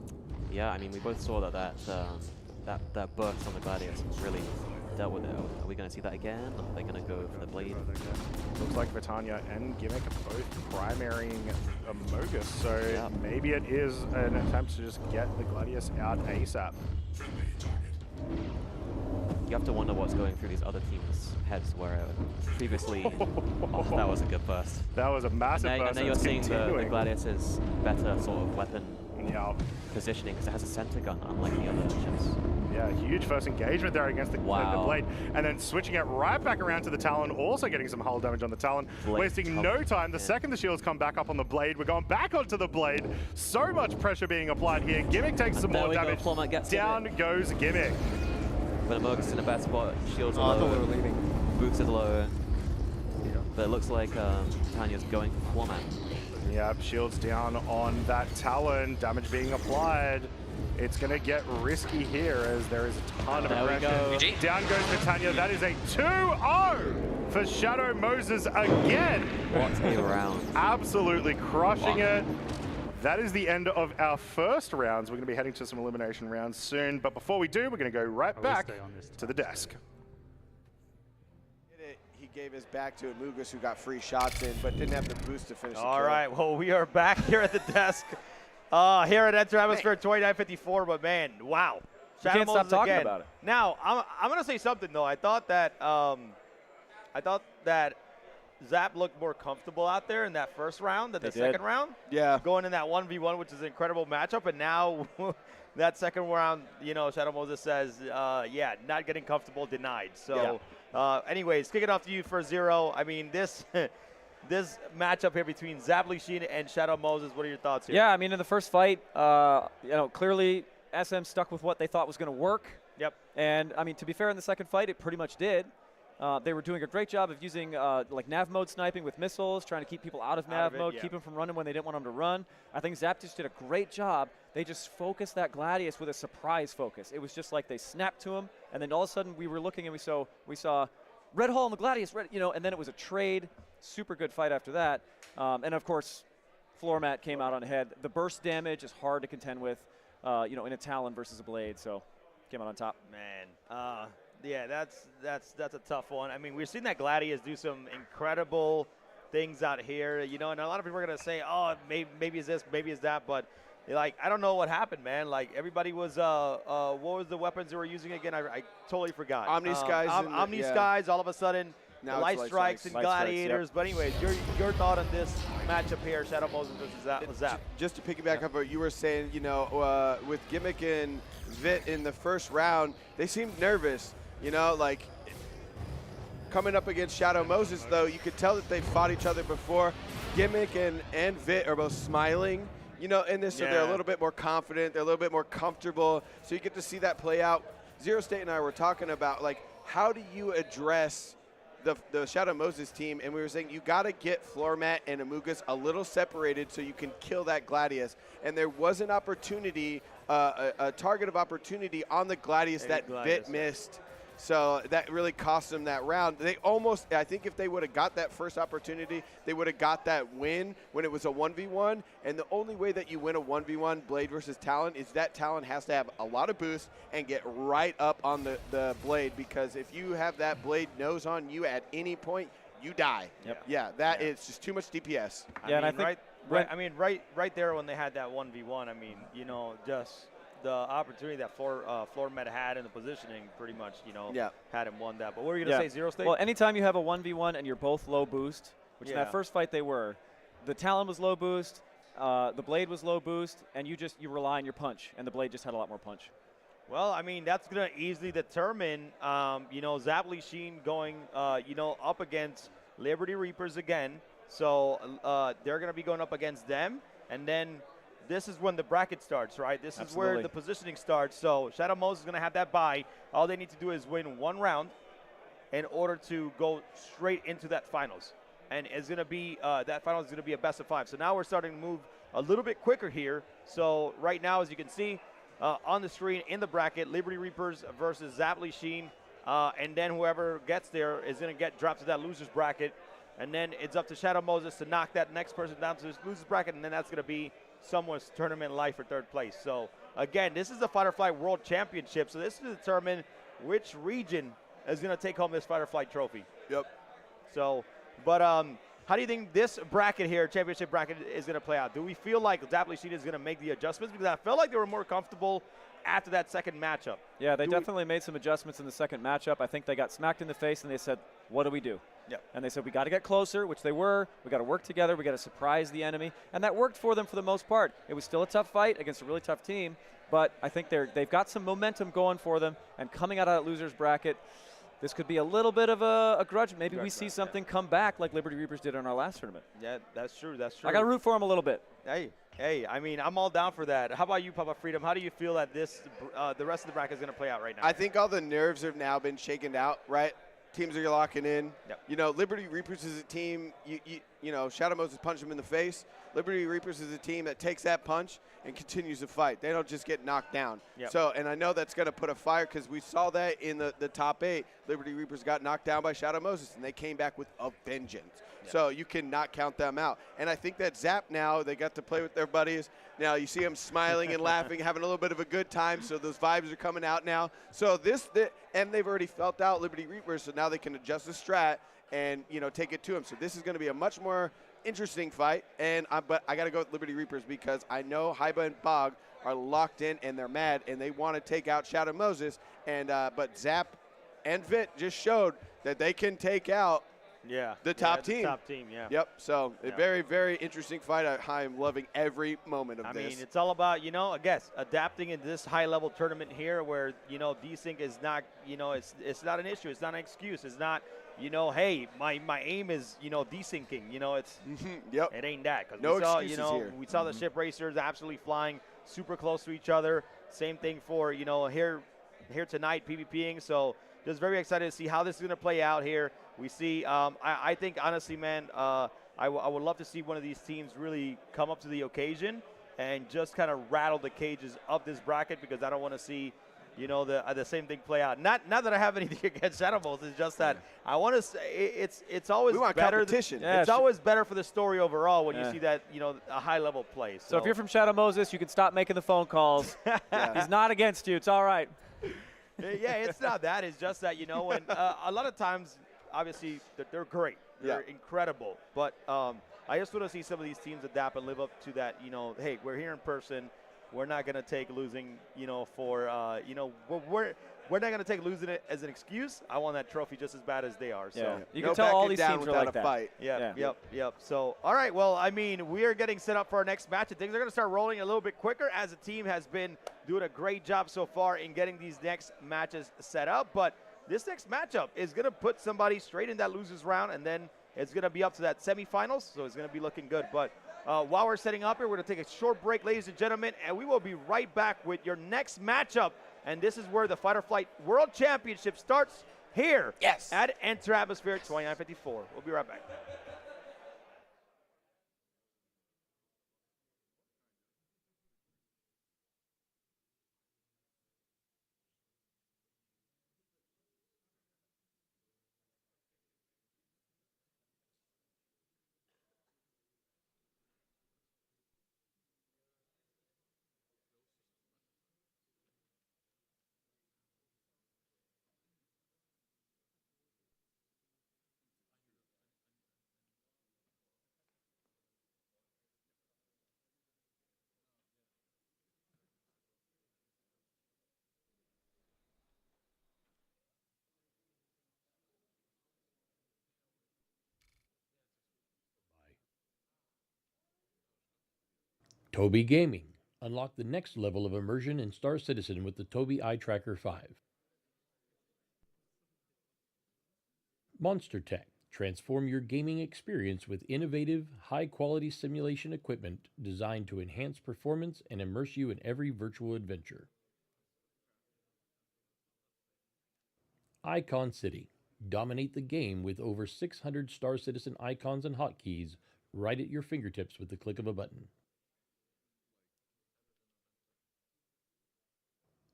Yeah, I mean, we both saw that burst on the Gladius really dealt with it. Are we going to see that again? Are they going to go for the blade? Looks like Vitania and Gimmick are both primarying Amogus, so maybe it is an attempt to just get the Gladius out ASAP. You have to wonder what's going through these other teams' heads where previously, that was a good burst. That was a massive burst. And now you're seeing the Gladius's better sort of weapon positioning because it has a center gun, unlike the other ships. Yeah, huge first engagement there against the blade. And then switching it right back around to the Talon, also getting some hull damage on the Talon. Wasting no time. The second the shields come back up on the blade, we're going back onto the blade. So much pressure being applied here. Gimmick takes some more damage. Down goes Gimmick. But Amogus is in a bad spot. Shields are low. I thought we were leaving. Boots is low. Yeah. But it looks like Tanya's going for format. Yep, shields down on that Talon. Damage being applied. It's going to get risky here as there is a ton of aggression. Down goes Titania. That is a 2-0 for Shadow Moses again. What a round. Absolutely crushing it. That is the end of our first rounds. We're going to be heading to some elimination rounds soon. But before we do, we're going to go right back to the desk. He gave his back to Amogus, who got free shots in, but didn't have the boost to finish the kill. All right, well, we are back here at the desk. Here at Enter Atmosphere 2954, but man, wow. You can't stop talking again. about it. Now, I'm going to say something, though. I thought that Zap looked more comfortable out there in that first round than the second round. Yeah. Going in that 1v1, which is an incredible matchup. And now that second round, you know, Shadow Moses says, yeah, not getting comfortable, denied. So, anyways, kick it off to you for Zero. I mean, this this matchup here between Zap Lishin and Shadow Moses, what are your thoughts here? Yeah, I mean, in the first fight, you know, clearly SM stuck with what they thought was going to work. Yep. And, I mean, to be fair, in the second fight, it pretty much did. They were doing a great job of using like nav mode sniping with missiles, trying to keep people out of nav mode, keep them from running when they didn't want them to run. I think Zap just did a great job. They just focused that Gladius with a surprise focus. It was just like they snapped to him, and then all of a sudden we were looking and we saw Red Hall and the Gladius, you know, and then it was a trade. Super good fight after that. And of course, Floor Mat came out on ahead. The burst damage is hard to contend with, you know, in a Talon versus a Blade, so came out on top. Man, yeah, that's a tough one. I mean, we've seen that Gladius do some incredible things out here, you know, and a lot of people are going to say, oh, maybe it's this, maybe it's that, but, like, I don't know what happened, man. Like, everybody was, what was the weapons they were using again? I totally forgot. Omni Skies. Omni Skies, all of a sudden, now Light Strikes and Gladiators. Yep. But anyways, your thought on this matchup here, Shadow Moses versus Zap. Just to piggyback up what you were saying, you know, with Gimmick and Vit in the first round, they seemed nervous. You know, like, coming up against Shadow Moses, though, you could tell that they fought each other before. Gimmick and Vit are both smiling, you know, in this, so they're a little bit more confident, they're a little bit more comfortable, so you get to see that play out. Zero State and I were talking about, like, how do you address the Shadow Moses team, and we were saying you got to get Floor Mat and Amogus a little separated so you can kill that Gladius. And there was an opportunity a target of opportunity on the Gladius that Vit missed. So that really cost them that round. They almost, I think if they would have got that first opportunity, they would have got that win when it was a 1v1. And the only way that you win a 1v1 Blade versus Talon is that Talon has to have a lot of boost and get right up on the Blade, because if you have that Blade nose on you at any point, you die. Yep. Yeah, that is just too much DPS. I mean, right there when they had that 1v1, I mean, you know, just the opportunity that Floor Med had in the positioning pretty much, you know, had him won that. But what were you going to say, Zero State? Well, anytime you have a 1v1 and you're both low boost, which in that first fight they were, the Talon was low boost, the Blade was low boost, and you rely on your punch, and the Blade just had a lot more punch. Well, I mean, that's going to easily determine, you know, Zapply Sheen going, you know, up against Liberty Reapers again. So they're going to be going up against them, and then this is when the bracket starts, right? This is where the positioning starts. So Shadow Moses is going to have that bye. All they need to do is win one round in order to go straight into that finals. And it's going to be that finals is going to be a best of 5. So now we're starting to move a little bit quicker here. So right now, as you can see on the screen in the bracket, Liberty Reapers versus Zapply Sheen. And then whoever gets there is going to get dropped to that loser's bracket. And then it's up to Shadow Moses to knock that next person down to this loser's bracket. And then that's going to be someone's tournament life for third place. So again, this is the Fighter Flight World Championship. So this is to determine which region is going to take home this Fighter Flight trophy. Yep. So, but how do you think this bracket here, championship bracket, is going to play out? Do we feel like Zapply Sheen is going to make the adjustments? Because I felt like they were more comfortable after that second matchup. Yeah, they definitely made some adjustments in the second matchup. I think they got smacked in the face and they said, what do we do? Yep. And they said, we got to get closer, which they were. We got to work together. We got to surprise the enemy. And that worked for them for the most part. It was still a tough fight against a really tough team, but I think they've got some momentum going for them. And coming out of that loser's bracket, this could be a little bit of a grudge. Maybe we see something come back like Liberty Reapers did in our last tournament. Yeah, that's true. That's true. I got to root for them a little bit. Hey, I mean, I'm all down for that. How about you, Papa Freedom? How do you feel that this, the rest of the bracket is going to play out right now? I think all the nerves have now been shaken out, right? Teams are locking in. Yep. You know, Liberty Reapers is a team, you know, Shadow Moses punched him in the face. Liberty Reapers is a team that takes that punch and continues to fight. They don't just get knocked down. Yep. So, and I know that's going to put a fire, because we saw that in the top 8. Liberty Reapers got knocked down by Shadow Moses, and they came back with a vengeance. Yep. So you cannot count them out. And I think that Zap now, they got to play with their buddies. Now you see them smiling and laughing, having a little bit of a good time, so those vibes are coming out now. So and they've already felt out Liberty Reapers, so now they can adjust the strat and, you know, take it to them. So this is going to be a much more interesting fight, but I got to go with Liberty Reapers because I know Haiba and Bog are locked in and they're mad and they want to take out Shadow Moses. And but Zap and Vit just showed that they can take out the top team. Top team, yeah. Yep. So a very, very interesting fight. I'm loving every moment of this. I mean, it's all about, you know, I guess adapting in this high-level tournament here, where, you know, desync is not, you know, it's not an issue. It's not an excuse. It's not, you know, hey, my aim is, you know, desyncing. You know, it's it ain't that, because no we saw, excuses you know, here. we saw the ship racers absolutely flying super close to each other. Same thing for, you know, here tonight PvPing. So just very excited to see how this is going to play out here. We see, I think, honestly, man, I would love to see one of these teams really come up to the occasion and just kind of rattle the cages of this bracket, because I don't want to see, you know, the same thing play out. Not that I have anything against Shadow Moses, it's just that I want to say it's always we want better. Competition. It's always better for the story overall when you see that, you know, a high-level play. So if you're from Shadow Moses, you can stop making the phone calls. He's not against you. It's all right. Yeah, it's not that. It's just that, you know, when a lot of times, obviously, they're great. They're incredible. But I just want to see some of these teams adapt and live up to that, you know, hey, we're here in person. We're not going to take losing, you know, for, you know, we're not going to take losing it as an excuse. I want that trophy just as bad as they are. So you can tell all these teams are like that. Fight. Yep. So, all right, well, I mean, we are getting set up for our next match, and things are going to start rolling a little bit quicker, as the team has been doing a great job so far in getting these next matches set up. But this next matchup is going to put somebody straight in that losers round, and then it's going to be up to that semifinals, so it's going to be looking good. But while we're setting up here, we're going to take a short break, ladies and gentlemen, and we will be right back with your next matchup. And this is where the Fighter Flight World Championship starts here at Enter Atmosphere 2954. We'll be right back. Tobii Gaming. Unlock the next level of immersion in Star Citizen with the Tobii Eye Tracker 5. Monstertech. Transform your gaming experience with innovative, high-quality simulation equipment designed to enhance performance and immerse you in every virtual adventure. Icon City. Dominate the game with over 600 Star Citizen icons and hotkeys right at your fingertips with the click of a button.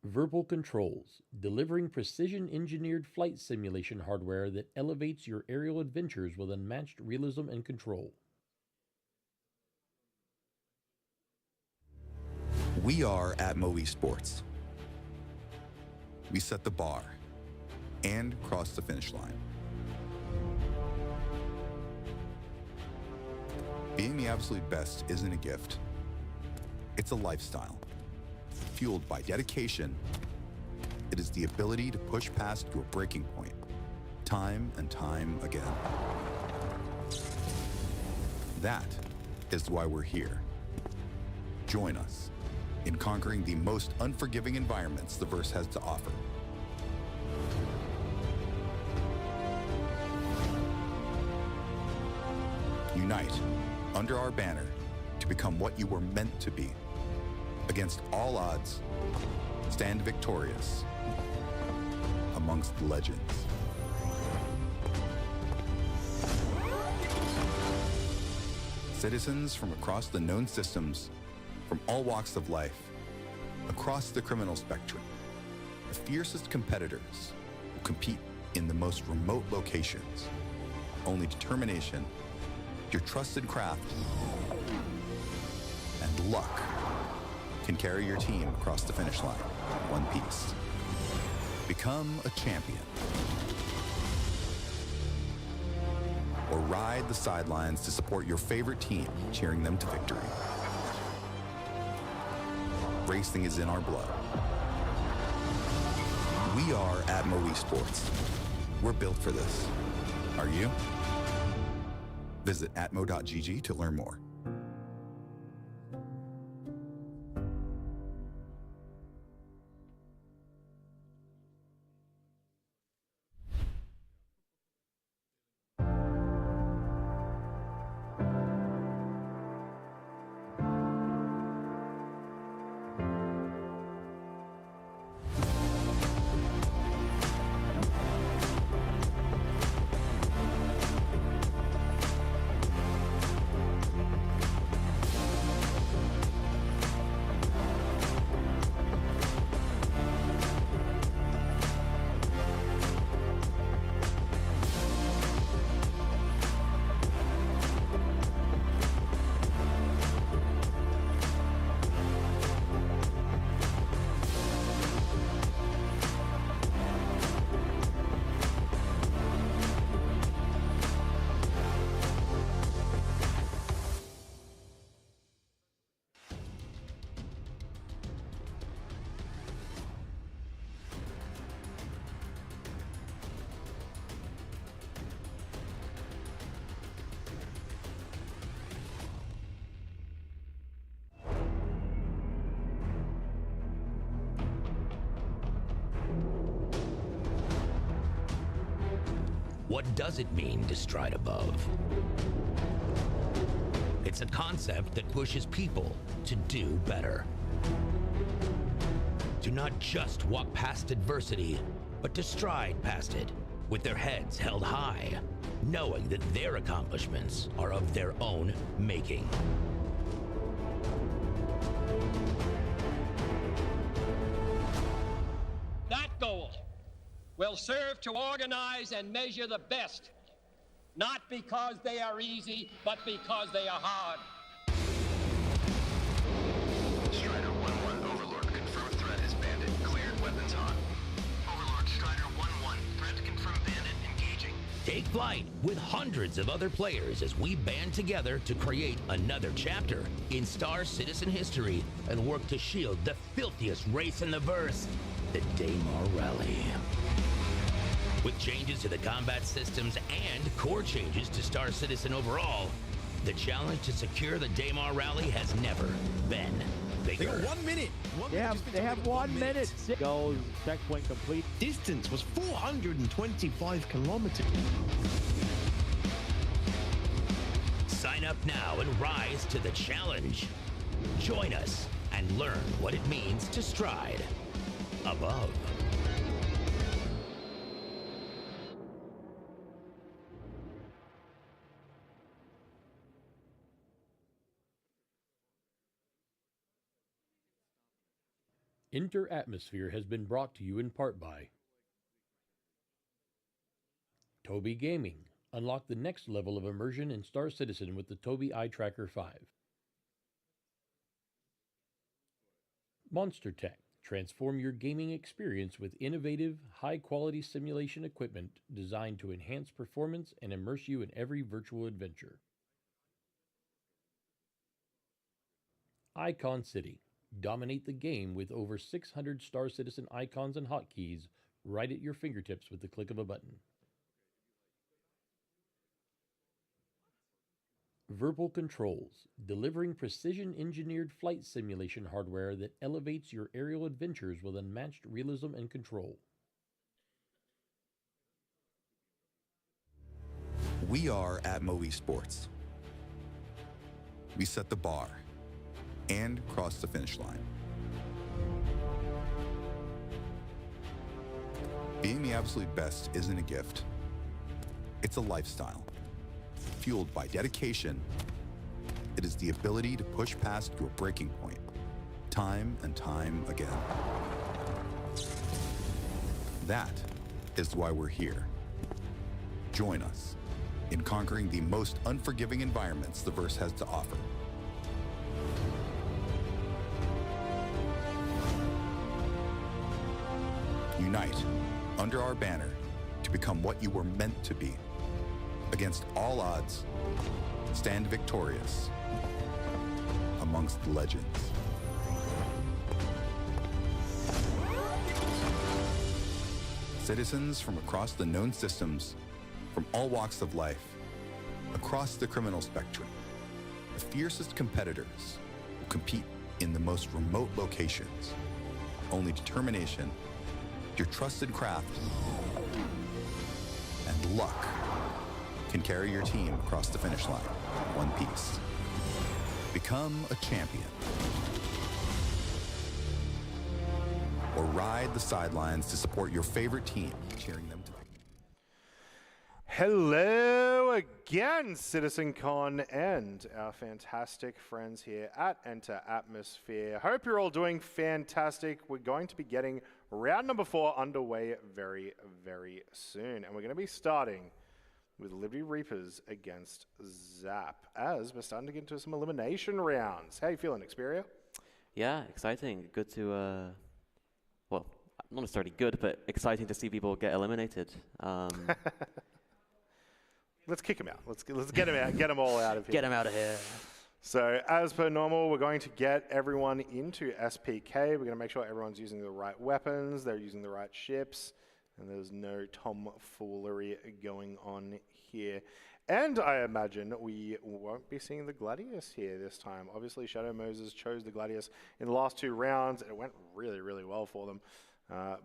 Verbal Controls, delivering precision-engineered flight simulation hardware that elevates your aerial adventures with unmatched realism and control. We are ATMO Esports. We set the bar and cross the finish line. Being the absolute best isn't a gift. It's a lifestyle. Fueled by dedication, it is the ability to push past your breaking point, time and time again. That is why we're here. Join us in conquering the most unforgiving environments the verse has to offer. Unite under our banner to become what you were meant to be. Against all odds, stand victorious amongst the legends. Citizens from across the known systems, from all walks of life, across the criminal spectrum, the fiercest competitors will compete in the most remote locations. Only determination, your trusted craft, and luck can carry your team across the finish line in one piece. Become a champion. Or ride the sidelines to support your favorite team, cheering them to victory. Racing is in our blood. We are ATMO Esports. We're built for this. Are you? Visit atmo.gg to learn more. What does it mean to stride above? It's a concept that pushes people to do better. To not just walk past adversity, but to stride past it with their heads held high, knowing that their accomplishments are of their own making. That goal will serve to organize and measure the best, not because they are easy, but because they are hard. Strider 1-1, Overlord, confirmed threat is bandit, cleared, weapons hot. Overlord, Strider 1-1, threat confirmed bandit, engaging. Take flight with hundreds of other players as we band together to create another chapter in Star Citizen history and work to shield the filthiest race in the verse, the Daymar Rally. With changes to the combat systems and core changes to Star Citizen overall, The challenge to secure the Daymar Rally has never been bigger. They got 1 minute. They have 1 minute. Goals, checkpoint complete. Distance was 425 kilometers. Sign up now and rise to the challenge. Join us and learn what it means to stride above. Inter Atmosphere has been brought to you in part by Tobii Gaming. Unlock the next level of immersion in Star Citizen with the Tobii Eye Tracker 5. Monstertech. Transform your gaming experience with innovative, high-quality simulation equipment designed to enhance performance and immerse you in every virtual adventure. Icon City. Dominate the game with over 600 Star Citizen icons and hotkeys right at your fingertips with the click of a button. Verbal Controls, delivering precision-engineered flight simulation hardware that elevates your aerial adventures with unmatched realism and control. We are ATMO Esports. We set the bar and cross the finish line. Being the absolute best isn't a gift. It's a lifestyle. Fueled by dedication, it is the ability to push past your breaking point, time and time again. That is why we're here. Join us in conquering the most unforgiving environments the verse has to offer. Unite under our banner to become what you were meant to be. Against all odds, stand victorious amongst the legends. Citizens from across the known systems, from all walks of life, across the criminal spectrum, the fiercest competitors will compete in the most remote locations. Only determination, your trusted craft, and luck can carry your team across the finish line in one piece. Become a champion. Or ride the sidelines to support your favorite team, cheering them to the... Hello again, CitizenCon and our fantastic friends here at Enter Atmosphere. Hope you're all doing fantastic. We're going to be getting round number 4 underway very, very soon. And we're going to be starting with Liberty Reapers against Zap, as we're starting to get into some elimination rounds. How you feeling, Xperia? Yeah, exciting. Good to, well, not necessarily good, but exciting to see people get eliminated. Let's kick him out. Let's get him out. Get them all out of here. Get him out of here. So as per normal, we're going to get everyone into SPK. We're going to make sure everyone's using the right weapons, they're using the right ships, and there's no tomfoolery going on here. And I imagine we won't be seeing the Gladius here this time. Obviously, Shadow Moses chose the Gladius in the last 2 rounds, and it went really, really well for them.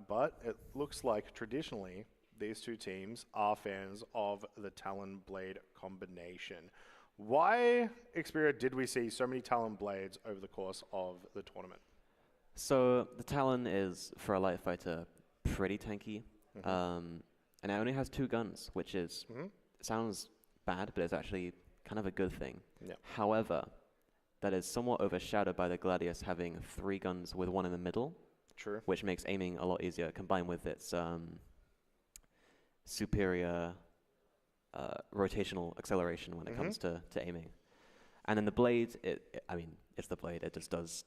But it looks like traditionally, these 2 teams are fans of the Talon Blade combination. Why, Xperia, did we see so many Talon Blades over the course of the tournament? So the Talon is, for a light fighter, pretty tanky. And it only has 2 guns, which is, sounds bad, but it's actually kind of a good thing. Yep. However, that is somewhat overshadowed by the Gladius having 3 guns with 1 in the middle. True. Which makes aiming a lot easier, combined with its superior rotational acceleration when it comes to aiming. And then the blade, I mean, it's the blade. It just does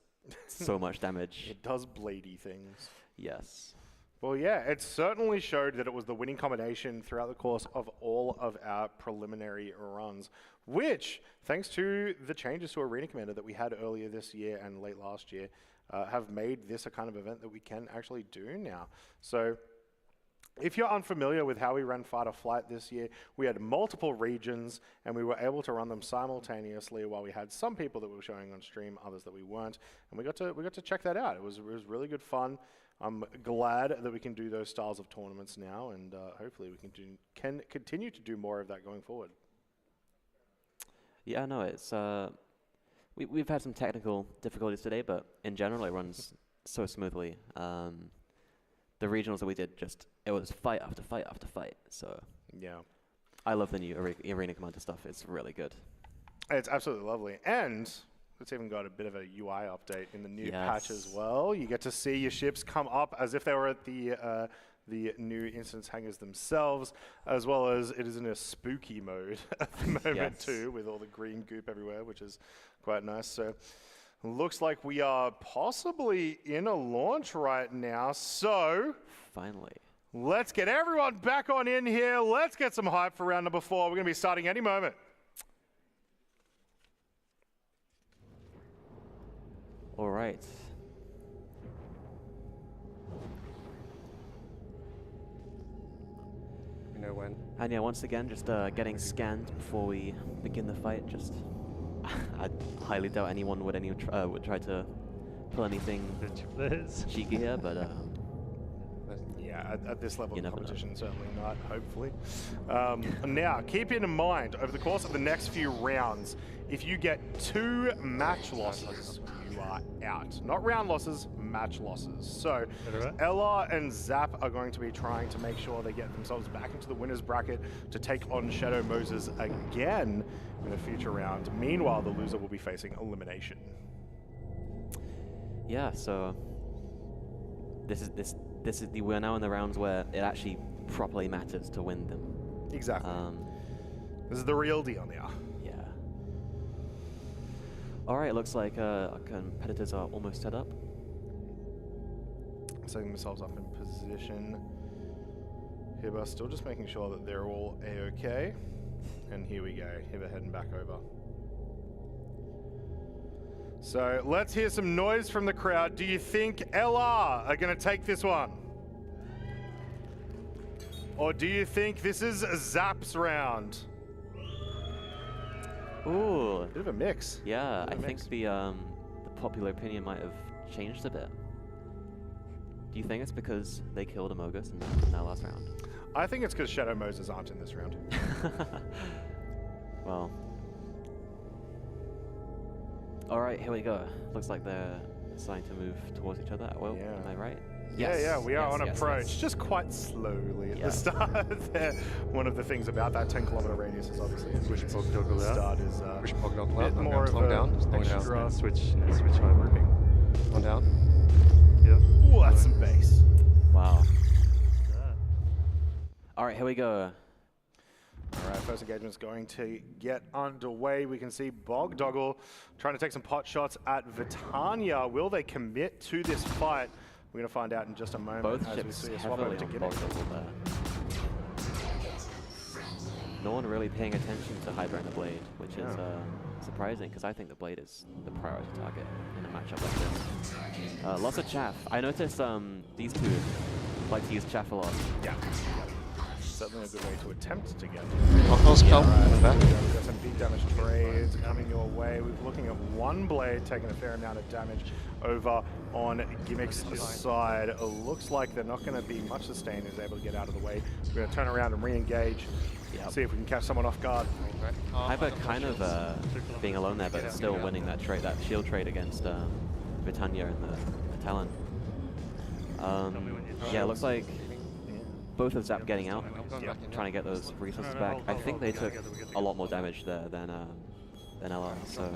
so much damage. It does bladey things. Yes. Well, yeah, it certainly showed that it was the winning combination throughout the course of all of our preliminary runs, which, thanks to the changes to Arena Commander that we had earlier this year and late last year, have made this a kind of event that we can actually do now. So If you're unfamiliar with how we ran Fight or Flight this year, we had multiple regions and we were able to run them simultaneously while we had some people that were showing on stream, others that we weren't, and we got to check that out. It was really good fun. I'm glad that we can do those styles of tournaments now, and hopefully we can continue to do more of that going forward. Yeah, no, it's we've had some technical difficulties today, but in general it runs so smoothly. The regionals that we did, it was fight after fight after fight. So yeah, I love the new Arena Commander stuff. It's really good. It's absolutely lovely, and it's even got a bit of a UI update in the new patch as well. You get to see your ships come up as if they were at the new instance hangars themselves, as well as it is in a spooky mode at the moment too, with all the green goop everywhere, which is quite nice. So looks like we are possibly in a launch right now. So finally, let's get everyone back on in here. Let's get some hype for round number 4. We're going to be starting any moment. All right. We know when. And yeah, once again, just getting scanned before we begin the fight. Just, I highly doubt anyone would try to pull anything cheeky here, but yeah, at this level of competition, certainly not, hopefully. Now, keep in mind, over the course of the next few rounds, if you get 2 match losses, you are out. Not round losses, match losses. So, Ella and Zap are going to be trying to make sure they get themselves back into the winner's bracket to take on Shadow Moses again in a future round. Meanwhile, the loser will be facing elimination. Yeah, so we're now in the rounds where it actually properly matters to win them. Exactly. This is the real deal now. Yeah. All right, looks like our competitors are almost set up. Setting themselves up in position. Hibba still just making sure that they're all A-OK. And here we go, Hibba heading back over. So let's hear some noise from the crowd. Do you think LR are going to take this one? Or do you think this is Zap's round? Ooh. Bit of a mix. Yeah, I think the popular opinion might have changed a bit. Do you think it's because they killed Amogus in that last round? I think it's because Shadow Moses aren't in this round. Well. All right, here we go. Looks like they're starting to move towards each other. Well, am I right? Yes. Yeah, we are on approach, just quite slowly at the start. There. One of the things about that 10-kilometer radius is obviously the start is a bit more of an extra. Switch high working. One down. Yeah. Ooh, that's some bass. Wow. All right, here we go. All right, first engagement's going to get underway. We can see Bogdoggle trying to take some pot shots at Vitania. Will they commit to this fight? We're going to find out in just a moment. Both as ships we see a swap over to Bogdoggle there. No one really paying attention to Hydra and the Blade, which is surprising, because I think the Blade is the priority target in a matchup like this. Lots of chaff. I noticed these two like to use chaff a lot. Yeah. Certainly a good way to attempt to get. We've got some big damage trades coming your way. We're looking at one Blade taking a fair amount of damage over on Gimmick's side. It looks like they're not going to be much sustained. Is able to get out of the way. We're going to turn around and re-engage. See if we can catch someone off guard. Hyper kind of being alone there, but still winning that trade, that shield trade against Vitania and the Talon. Yeah, it looks like both of Zap getting out, trying to get those resources back. I think they took a lot more damage there than LR. So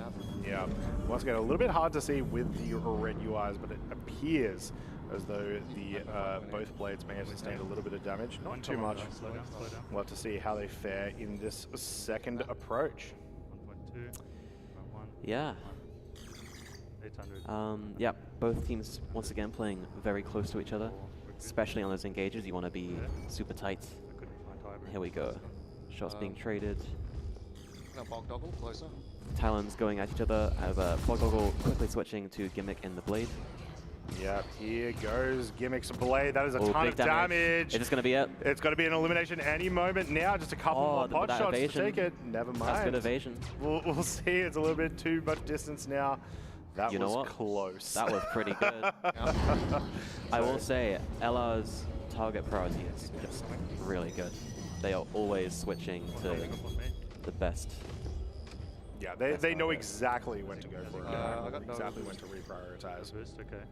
yeah, once again a little bit hard to see with the red UIs, but it appears as though the both blades may have sustained a little bit of damage, not too much. We'll have to see how they fare in this second approach. Yeah. Yeah, both teams once again playing very close to each other. Especially on those engages, you want to be super tight. Here we go. Shots being traded. Now Bogdoggle closer. Talons going at each other. I have Bogdoggle quickly switching to Gimmick and the Blade. Yep, here goes Gimmicks Blade. That is a Ooh, ton big of damage. Is this going to be it? It's going to be an elimination any moment now. Just a couple more pot shots evasion. to take it. Never mind. That's good evasion. We'll see. It's a little bit too much distance now. That was close. That was pretty good. I will say, LR's target priority is just really good. They are always switching to the best. Yeah, they know exactly when to go for it. Exactly when to reprioritize. Okay.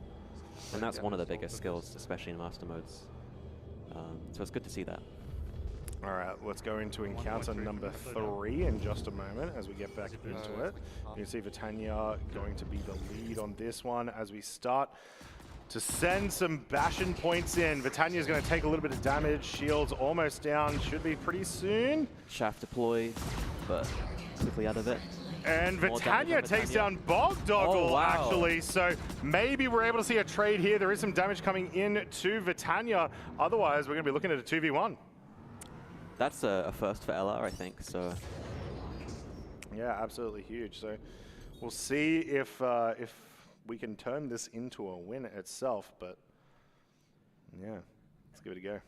And that's one of the biggest skills, especially in master modes. So it's good to see that. All right, let's go into encounter number 3 in just a moment as we get back into it. You can see Vitania going to be the lead on this one as we start to send some bashing points in. Vitania's going to take a little bit of damage. Shield's almost down. Should be pretty soon. Shaft deploy, but quickly out of it. And Vitania takes down Bogdoggle, actually. So maybe we're able to see a trade here. There is some damage coming in to Vitania. Otherwise, we're going to be looking at a 2v1. That's a first for LR, I think. So yeah, absolutely huge. So we'll see if we can turn this into a win itself. But yeah, let's give it a go.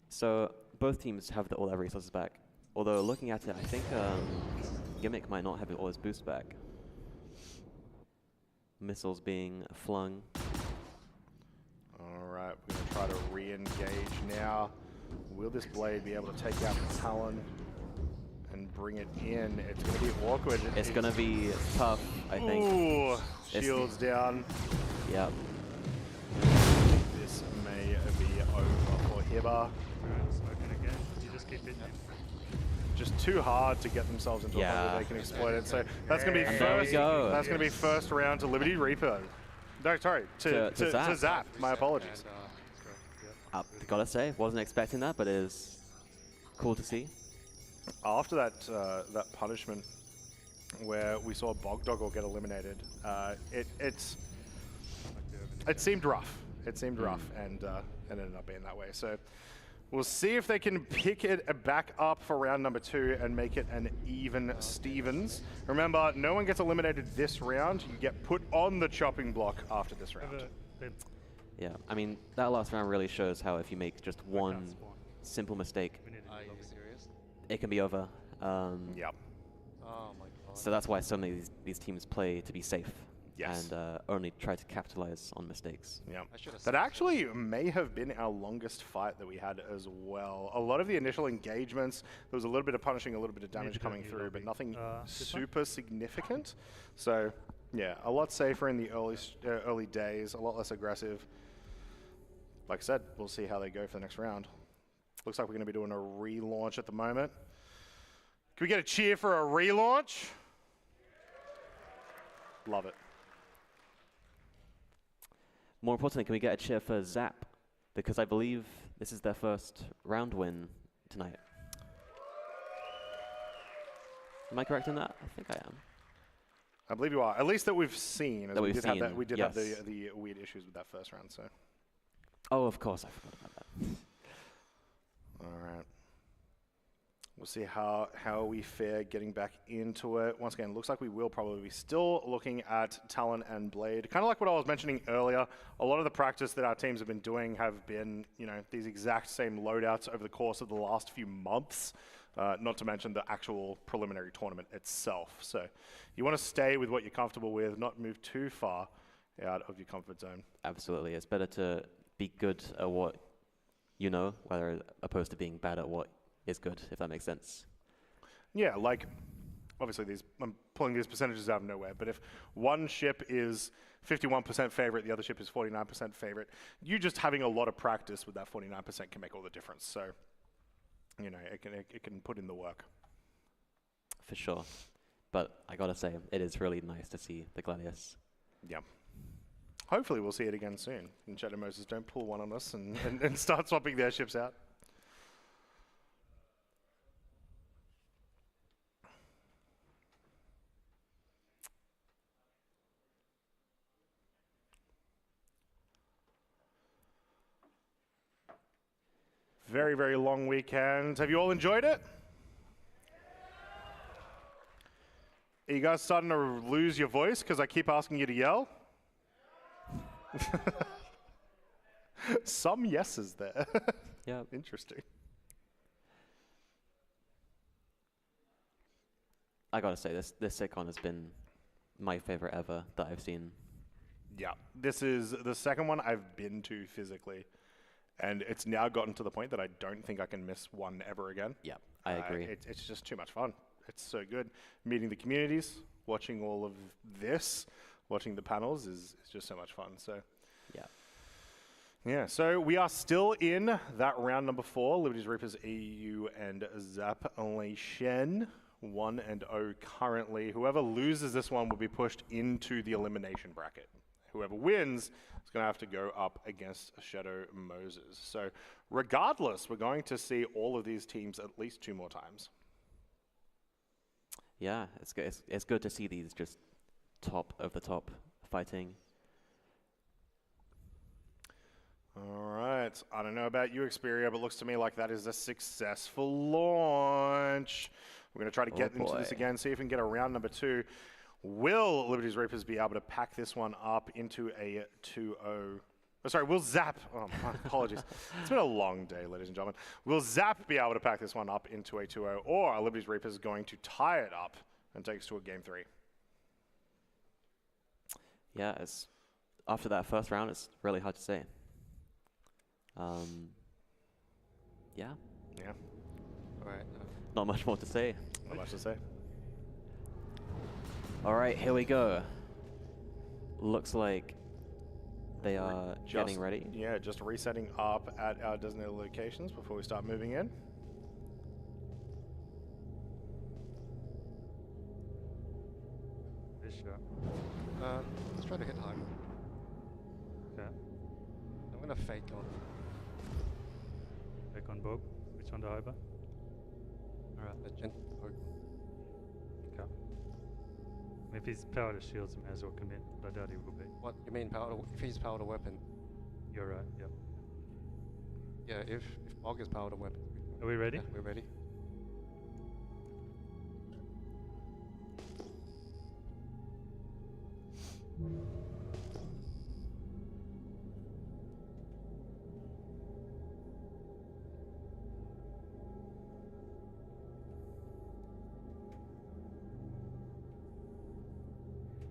So both teams have all their resources back. Although looking at it, I think Gimmick might not have all his boost back. Missiles being flung. All right, we're going to try to re-engage now. Will this blade be able to take out the Talon and bring it in? It's going to be awkward. It's going to be tough, I think. Ooh, shields down. Yep. This may be over for Hibba. Smoking again. You just keep hitting him. Just too hard to get themselves into a point where they can exploit it. So that's going to be first. That's going to be first round to Liberty Reaper. No, sorry, to Zap. My apologies. Gotta say, wasn't expecting that, but it is cool to see. After that that punishment where we saw Bogdoggle get eliminated, it seemed rough. It seemed rough, and it ended up being that way. So we'll see if they can pick it back up for round number 2 and make it an even Stevens. Remember, no one gets eliminated this round. You get put on the chopping block after this round. Yeah, I mean, that last round really shows how if you make just one simple mistake, it can be over. Yep. Oh my god. So that's why so many of these teams play to be safe. Yes. And only try to capitalize on mistakes. Yeah, that actually may have been our longest fight that we had as well. A lot of the initial engagements, there was a little bit of punishing, a little bit of damage coming through, but nothing super significant. So yeah, a lot safer in the early days, a lot less aggressive. Like I said, we'll see how they go for the next round. Looks like we're going to be doing a relaunch at the moment. Can we get a cheer for a relaunch? Love it. More importantly, can we get a cheer for Zap? Because I believe this is their first round win tonight. Am I correct in that? I think I am. I believe you are. At least that we've seen. That we we've did seen, have we did yes. have the weird issues with that first round. So. Oh, of course, I forgot about that. All right. We'll see how we fare getting back into it. Once again, looks like we will probably be still looking at Talon and Blade. Kind of like what I was mentioning earlier, a lot of the practice that our teams have been doing have been, these exact same loadouts over the course of the last few months, not to mention the actual preliminary tournament itself. So you want to stay with what you're comfortable with, not move too far out of your comfort zone. Absolutely. It's better to be good at what you know, whether opposed to being bad at what is good, if that makes sense. Yeah, like, obviously I'm pulling these percentages out of nowhere, but if one ship is 51% favorite, the other ship is 49% favorite, you just having a lot of practice with that 49% can make all the difference. So, it can put in the work. For sure. But I gotta say, it is really nice to see the Gladius. Yeah. Hopefully we'll see it again soon. And Shadow Moses don't pull one on us and start swapping their ships out. Very, very long weekend. Have you all enjoyed it? Are you guys starting to lose your voice because I keep asking you to yell? Some yeses there. Yeah. Interesting. I gotta say, this SitCon has been my favorite ever that I've seen. Yeah, this is the second one I've been to physically, and it's now gotten to the point that I don't think I can miss one ever again. Yeah, I agree. It's just too much fun. It's so good. Meeting the communities, watching all of this, watching the panels is just so much fun. So yeah. Yeah, so we are still in that round number 4, Liberties Reapers EU and Zappelation. 1-0 currently. Whoever loses this one will be pushed into the elimination bracket. Whoever wins is going to have to go up against Shadow Moses. So regardless, we're going to see all of these teams at least 2 more times. Yeah, it's good to see these just top of the top fighting. All right. I don't know about you, Xperia, but looks to me like that is a successful launch. We're going to try to get into this again, see if we can get a round number 2. Will Liberties Reapers be able to pack this one up into a 2-0? Oh, sorry, will Zap... Oh, my apologies. It's been a long day, ladies and gentlemen. Will Zap be able to pack this one up into a 2-0, or are Liberties Reapers going to tie it up and take us to a game 3? Yeah, after that first round, it's really hard to say. Yeah. Yeah. All right. Not much more to say. Not much to say. All right, here we go. Looks like they are getting ready. Yeah, just resetting up at our designated locations before we start moving in. Sure. Let's try to hit high. Okay. I'm gonna fake on. Fake on Bog. Which on the Hyper? Alright, the Gent Bog. Okay. If he's powered to shields, he may as well commit, but I doubt he will be. What you mean powered? If he's powered a weapon? You're right. Yep. Yeah. If Bog is powered a weapon. Are we ready? Yeah, we're ready.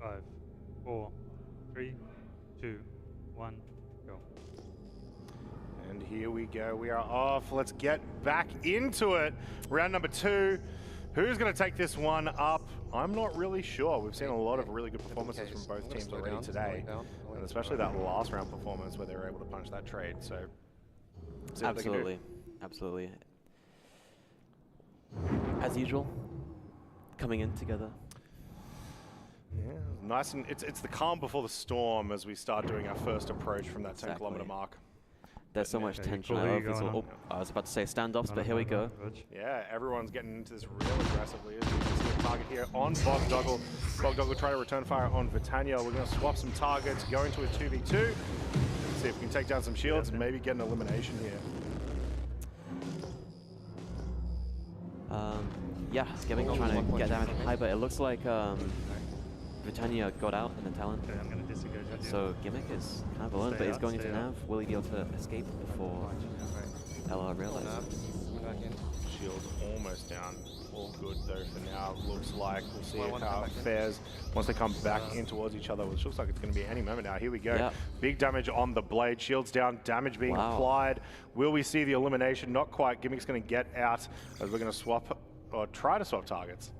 Five, 4, 3, 2, 1, go. And here we go. We are off. Let's get back into it. Round number 2. Who's going to take this one up? I'm not really sure. We've seen a lot of really good performances from both teams already today. And especially that last round performance where they were able to punch that trade. So, absolutely. Absolutely. As usual, coming in together. Yeah, nice. And it's the calm before the storm as we start doing our first approach from that 10-kilometer mark. There's so much tension. I was about to say standoffs, but here we go. Yeah, everyone's getting into this real aggressively. As you can see a target here on Bogdoggle. Bogdoggle trying to return fire on Vitania. We're going to swap some targets, go into a 2v2. See if we can take down some shields and maybe get an elimination here. Yeah, Gimmick trying to get damage high, but it looks like Britannia got out in the Talon. Okay, I'm going to disengage with you. So Gimmick is kind of alone, but he's going into Nav. Will he be able to escape before LR realizes? Shield's almost down. All good though for now. Looks like we'll see how it fares once they come back in towards each other, which looks like it's going to be any moment now. Here we go. Yep. Big damage on the blade. Shield's down. Damage being applied. Will we see the elimination? Not quite. Gimmick's going to get out as we're going to swap or try to swap targets.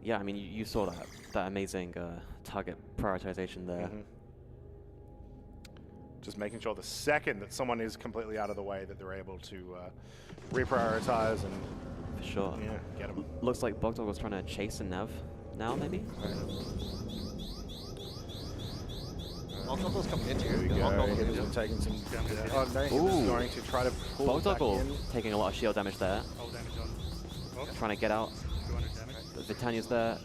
Yeah, I mean, you saw that amazing target prioritization there. Just making sure the second that someone is completely out of the way that they're able to reprioritize and for sure. Yeah, get them. Looks like Bogdog was trying to chase a Nav now, maybe. Bogdoggle's coming into here. We go. He's taking some. Oh no, he's going to try to pull back in. Bogdoggle taking a lot of shield damage there. Damage on. Trying to get out. 200 damage. But Vitania's there.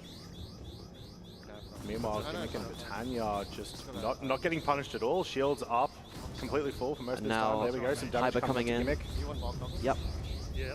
Meanwhile, Gimmick and Vitania just not getting punished at all. Shields up, completely full for most of this time. There we go, some damage coming in. Gimmick. Yep. Yeah.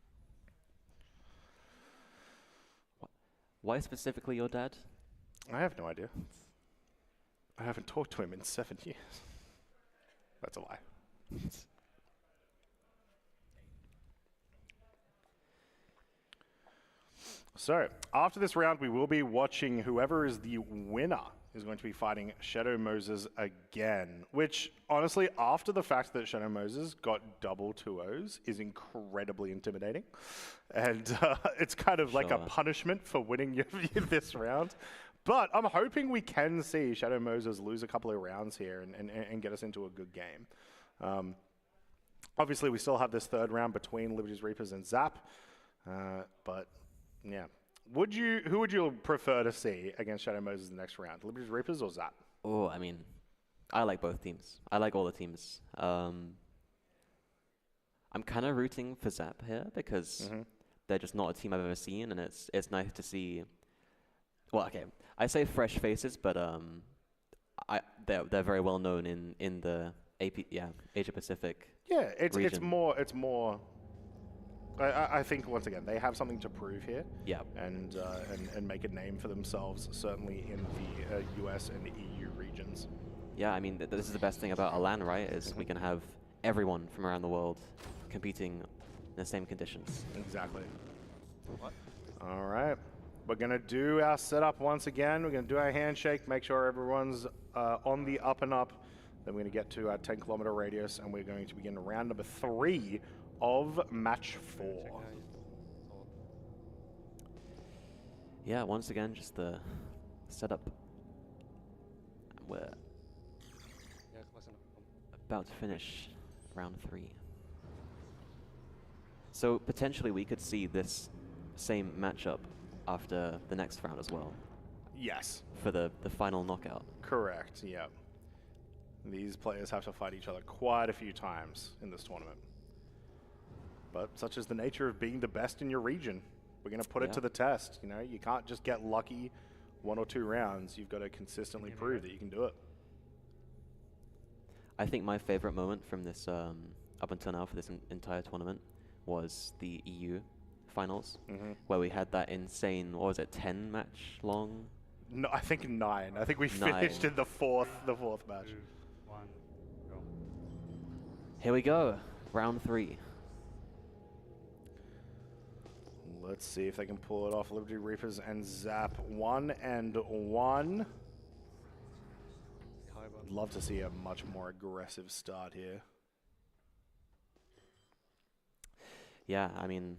Why specifically your dad? I have no idea. I haven't talked to him in 7 years. That's a lie. So, after this round, we will be watching whoever is the winner is going to be fighting Shadow Moses again, which, honestly, after the fact that Shadow Moses got double 2-0s is incredibly intimidating. And it's kind of like a punishment for winning this round. But I'm hoping we can see Shadow Moses lose a couple of rounds here and get us into a good game. Obviously, we still have this third round between Liberty's Reapers and Zap. But, yeah. Who would you prefer to see against Shadow Moses in the next round? Liberty's Reapers or Zap? Oh, I mean, I like both teams. I like all the teams. I'm kind of rooting for Zap here because they're just not a team I've ever seen, and it's nice to see. Well, okay, I say fresh faces, but they're very well known in the Asia Pacific. Yeah, it's region. it's more. I think once again they have something to prove here. Yeah. And make a name for themselves, certainly in the US and the EU regions. Yeah, I mean this is the best thing about a LAN, right? Is we can have everyone from around the world competing in the same conditions. Exactly. What? All right. We're going to do our setup once again. We're going to do our handshake, make sure everyone's on the up and up. Then we're going to get to our 10-kilometer radius, and we're going to begin round number 3 of match 4. Yeah, once again, just the setup. We're about to finish round 3. So potentially we could see this same matchup after the next round as well. Yes. For the final knockout. Correct, yeah. These players have to fight each other quite a few times in this tournament. But such is the nature of being the best in your region. We're going to put it to the test. You know, you can't just get lucky 1 or 2 rounds. You've got to consistently prove that you can do it. I think my favorite moment from this up until now for this entire tournament was the EU finals, where we had that insane, what was it, 10 match long? No, I think 9. I think we finished in the fourth match. 2, 1, go. Here we go, round 3. Let's see if they can pull it off. Liberty Reapers and Zap 1-1. I'd love to see a much more aggressive start here. Yeah, I mean,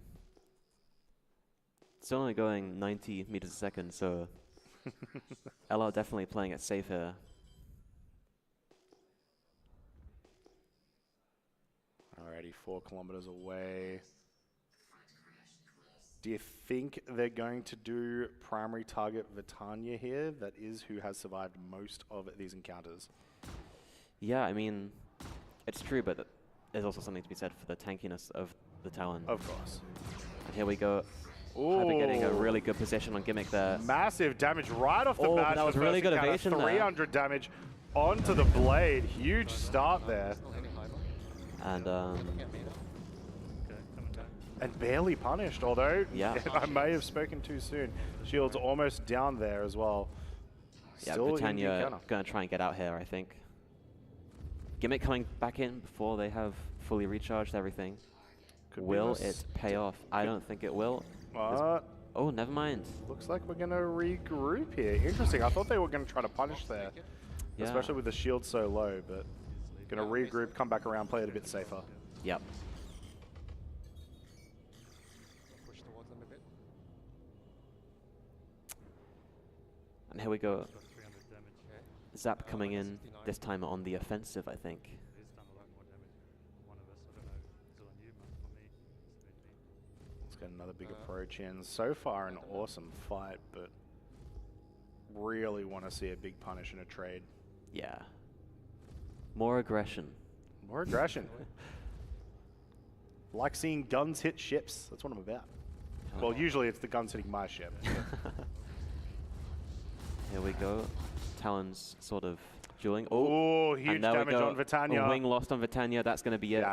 it's only going 90 meters a second, so LR definitely playing it safe here. Alrighty, 4 kilometers away. Do you think they're going to do primary target Vitania here? That is who has survived most of these encounters. Yeah, I mean, it's true, but there's also something to be said for the tankiness of the Talon. Of course. And here we go. Hyper getting a really good position on Gimmick there. Massive damage right off the bat. That was really good evasion 300 damage onto the blade. Huge start there. And barely punished, although I may have spoken too soon. Shield's almost down there as well. Yeah, Still Britannia going to try and get out here, I think. Gimmick coming back in before they have fully recharged everything. Will it pay off? I don't think it will. Oh, never mind. Looks like we're going to regroup here. Interesting. I thought they were going to try to punish there, especially with the shield so low, but going to regroup, come back around, play it a bit safer. Yep. And here we go. Zap coming in, this time on the offensive, I think. Let's get another big approach in. So far, an awesome fight, but really want to see a big punish in a trade. Yeah. More aggression. More aggression. Like seeing guns hit ships. That's what I'm about. Well, usually it's the guns hitting my ship. Here we go. Talon's sort of dueling. Oh, huge and there damage we go. on Vitania. A wing lost on Vitania. That's going to be it.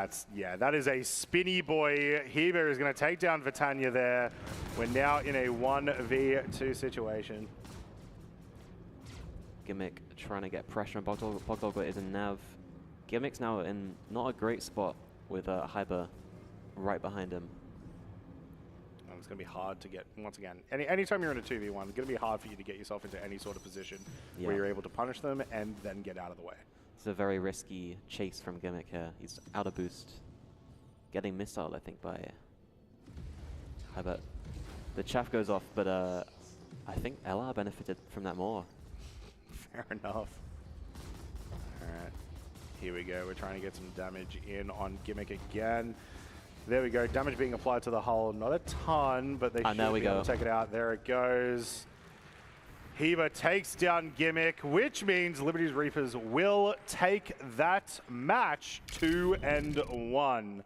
That is a spinny boy. Heber is going to take down Vitania there. We're now in a 1v2 situation. Gimmick trying to get pressure on Bogdogler is a nav. Gimmick's now in not a great spot with Hyper right behind him. And it's going to be hard to get, once again, anytime you're in a 2v1, it's going to be hard for you to get yourself into any sort of position where you're able to punish them and then get out of the way. It's a very risky chase from Gimmick here. He's out of boost. Getting missile, I think, by Hyper. The chaff goes off, but I think LR benefited from that more. Fair enough. All right. Here we go. We're trying to get some damage in on Gimmick again. There we go. Damage being applied to the hull. Not a ton, but they should be able to take it out. There it goes. Heber takes down Gimmick, which means Liberty's Reapers will take that match 2-1.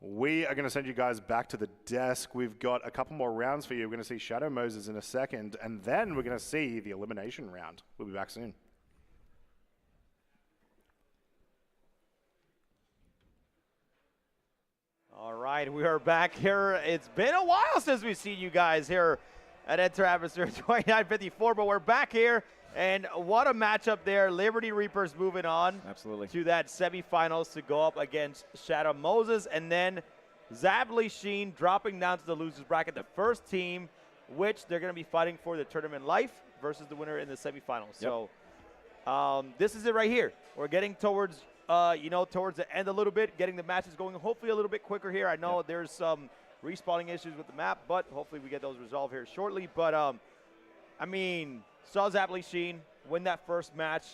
We are going to send you guys back to the desk. We've got a couple more rounds for you. We're going to see Shadow Moses in a second, and then we're going to see the elimination round. We'll be back soon. All right, we are back here. It's been a while since we've seen you guys here at Enter Atmosphere 2954, but we're back here, and what a matchup there. Liberty Reapers moving on to that semifinals to go up against Shadow Moses, and then Zably Sheen dropping down to the losers bracket, the first team, which they're going to be fighting for the tournament life versus the winner in the semifinals. Yep. So this is it right here. We're getting towards towards the end a little bit, getting the matches going hopefully a little bit quicker here. I know there's some respawning issues with the map, but hopefully we get those resolved here shortly. But, I mean, saw Zably Sheen win that first match.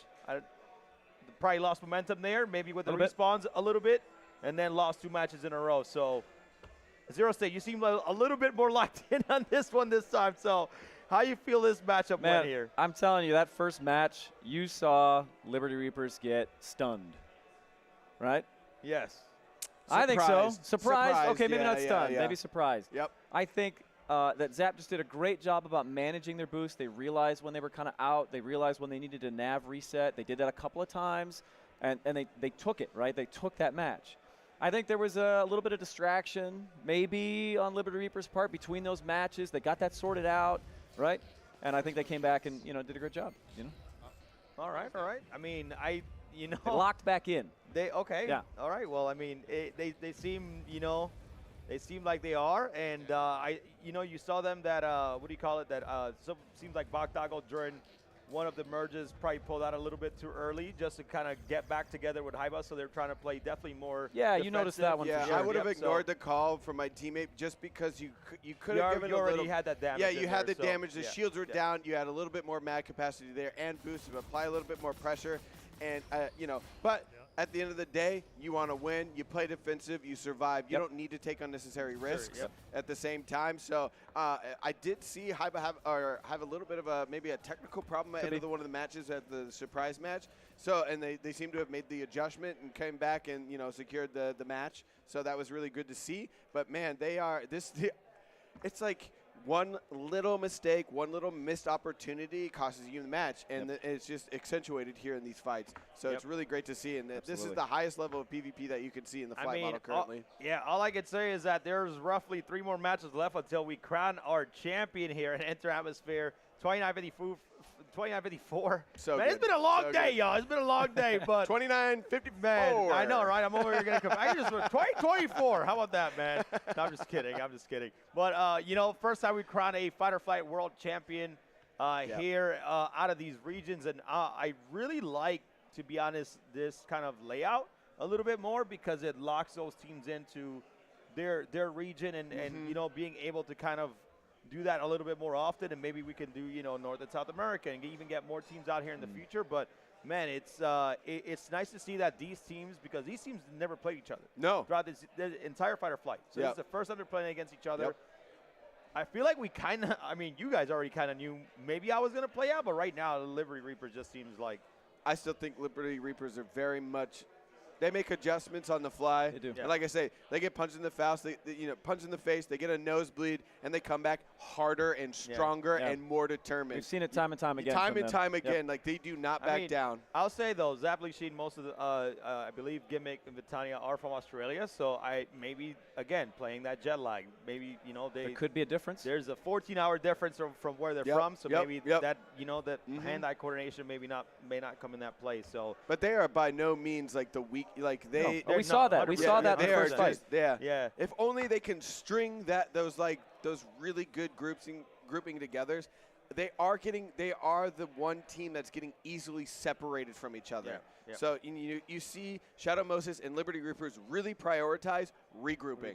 Probably lost momentum there, maybe with the respawns a little bit, and then lost 2 matches in a row. So, Zero State, you seem a little bit more locked in on this one this time. So, how you feel this matchup went here? I'm telling you, that first match, you saw Liberty Reapers get stunned. Right? Yes. I think so. Surprised. Okay, maybe not stunned. Maybe surprised. Yep. I think that Zap just did a great job about managing their boost. They realized when they were kind of out. They realized when they needed a nav reset. They did that a couple of times, and they took it, right? They took that match. I think there was a little bit of distraction maybe on Liberty Reapers' part between those matches. They got that sorted out, right? And I think they came back and, did a great job, All right. I mean, They locked back in. Yeah. All right. Well, I mean, they seem, they seem like they are, and you saw them that what do you call it? That seems like Bogdago during one of the merges probably pulled out a little bit too early just to kind of get back together with Hyba, so they're trying to play definitely more. Yeah, you noticed that one. Yeah, for sure. I would have ignored the call from my teammate just because you could have given you a already little. had that damage. Yeah, you had the so, damage. The shields were down. You had a little bit more mag capacity there and boost to apply a little bit more pressure. And, but at the end of the day, you want to win. You play defensive. You survive. You don't need to take unnecessary risks at the same time. So I did see Hyba have a little bit of maybe a technical problem at the end of one of the matches at the surprise match. So, and they seem to have made the adjustment and came back and, secured the match. So that was really good to see. But, man, it's like one little mistake, one little missed opportunity causes you the match, and it's just accentuated here in these fights. So it's really great to see, and this is the highest level of PvP that you can see in the flight model currently. All I can say is that there's roughly 3 more matches left until we crown our champion here at Enter Atmosphere 2954. So man, it's been a long day, y'all. It's been a long day, but 2954. Man, I know, right? I'm over here gonna come. I just 2024. How about that, man? No, I'm just kidding. But first time we crown a fight or flight world champion here out of these regions, and I really like, to be honest, this kind of layout a little bit more because it locks those teams into their region and being able to kind of do that a little bit more often, and maybe we can do North and South America and even get more teams out here in the future. But man, it's nice to see that these teams, because these teams never played each other throughout the entire fight or flight. So this is the first time they're playing against each other. I feel like we kind of, you guys already kind of knew maybe I was going to play out, but right now the Liberty Reapers just seems like. I still think Liberty Reapers are very much They make adjustments on the fly. They do. And like I say, they get punched in the face, punch in the face, they get a nosebleed, and they come back harder and stronger and more determined. We've seen it time and time again. Time and time again. Like, they do not back down. I'll say, though, Zaplisheen, most of the, I believe, Gimmick and Vitania are from Australia, so maybe, again, playing that jet lag. Maybe, there could be a difference. There's a 14-hour difference from where they're from, so maybe that, that hand-eye coordination may not come in that play. So, but they are by no means like the weak, like they. No, we saw that. We saw that in the first fight. Yeah. If only they can string those really good grouping togethers. They are the one team that's getting easily separated from each other. Yeah. So you see Shadow Moses and Liberty Reapers really prioritize regrouping.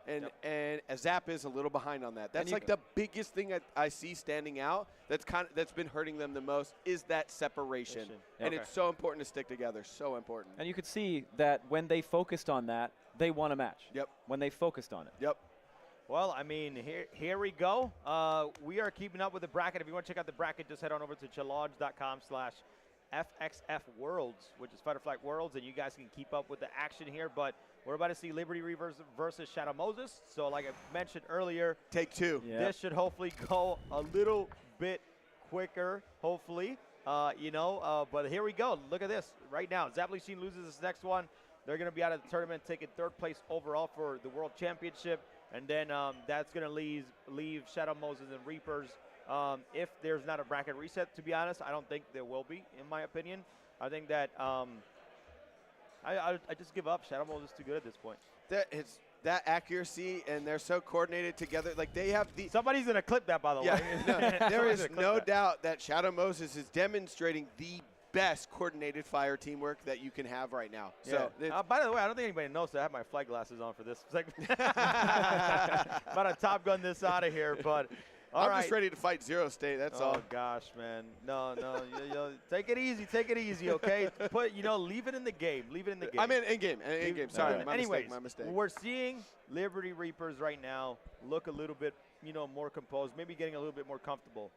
And Zap is a little behind on that. That's like the biggest thing I see standing out. That's been hurting them the most is that separation. And it's so important to stick together. So important. And you could see that when they focused on that, they won a match. When they focused on it. Well, I mean, here we go. We are keeping up with the bracket. If you want to check out the bracket, just head on over to challenge.com/FXF Worlds, which is Fighter Flight Worlds, and you guys can keep up with the action here. But we're about to see Liberty Reapers versus Shadow Moses. So like I mentioned earlier, take two. This should hopefully go a little bit quicker, hopefully. But here we go. Look at this right now. Zaplisheen loses this next one. They're going to be out of the tournament, taking third place overall for the World Championship. And then that's going to leave Shadow Moses and Reapers. If there's not a bracket reset, to be honest, I don't think there will be, in my opinion. I think that I just give up. Shadow Moses is too good at this point. That accuracy, and they're so coordinated together. Like they have the. Somebody's going to clip that, by the way. There is no doubt that Shadow Moses is demonstrating the best coordinated fire teamwork that you can have right now. So, by the way, I don't think anybody knows that I have my flight glasses on for this segment. About to Top Gun this out of here, but I'm just ready to fight Zero State. That's all. Oh gosh, man, no, take it easy, okay? Leave it in the game. I mean, in game. Sorry, my mistake. We're seeing Liberty Reapers right now look a little bit, more composed, maybe getting a little bit more comfortable.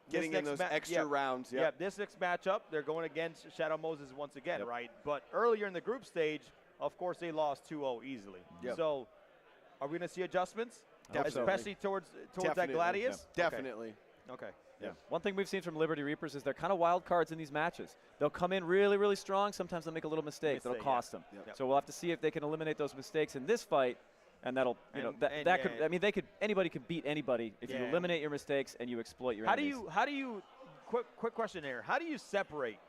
Getting in those extra rounds. Yeah, this next matchup, they're going against Shadow Moses once again, right? But earlier in the group stage, of course, they lost 2-0 easily. So are we going to see adjustments? Definitely. Especially towards that Gladius? Yeah. Definitely. Okay. Yeah. One thing we've seen from Liberty Reapers is they're kind of wild cards in these matches. They'll come in really, really strong. Sometimes they'll make a little mistake that'll cost them. So we'll have to see if they can eliminate those mistakes in this fight. And that'll, anybody could beat anybody if you eliminate your mistakes and you exploit your enemies. How do you, quick question here. How do you separate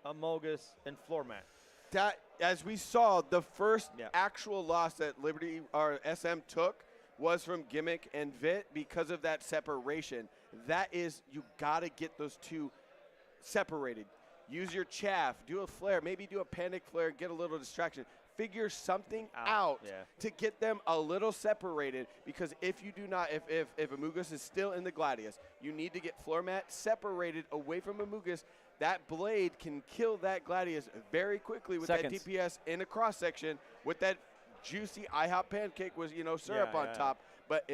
Amogus and floor mat? That, as we saw, the first actual loss that Liberty or SM took was from Gimmick and Vit because of that separation. That is, you got to get those two separated. Use your chaff, do a flare, maybe do a panic flare, get a little distraction. Figure something out to get them a little separated, because if you do not, if Amogus is still in the Gladius, you need to get floor mat separated away from Amogus. That blade can kill that Gladius very quickly with that DPS in a cross section with that juicy IHOP pancake with syrup on top. But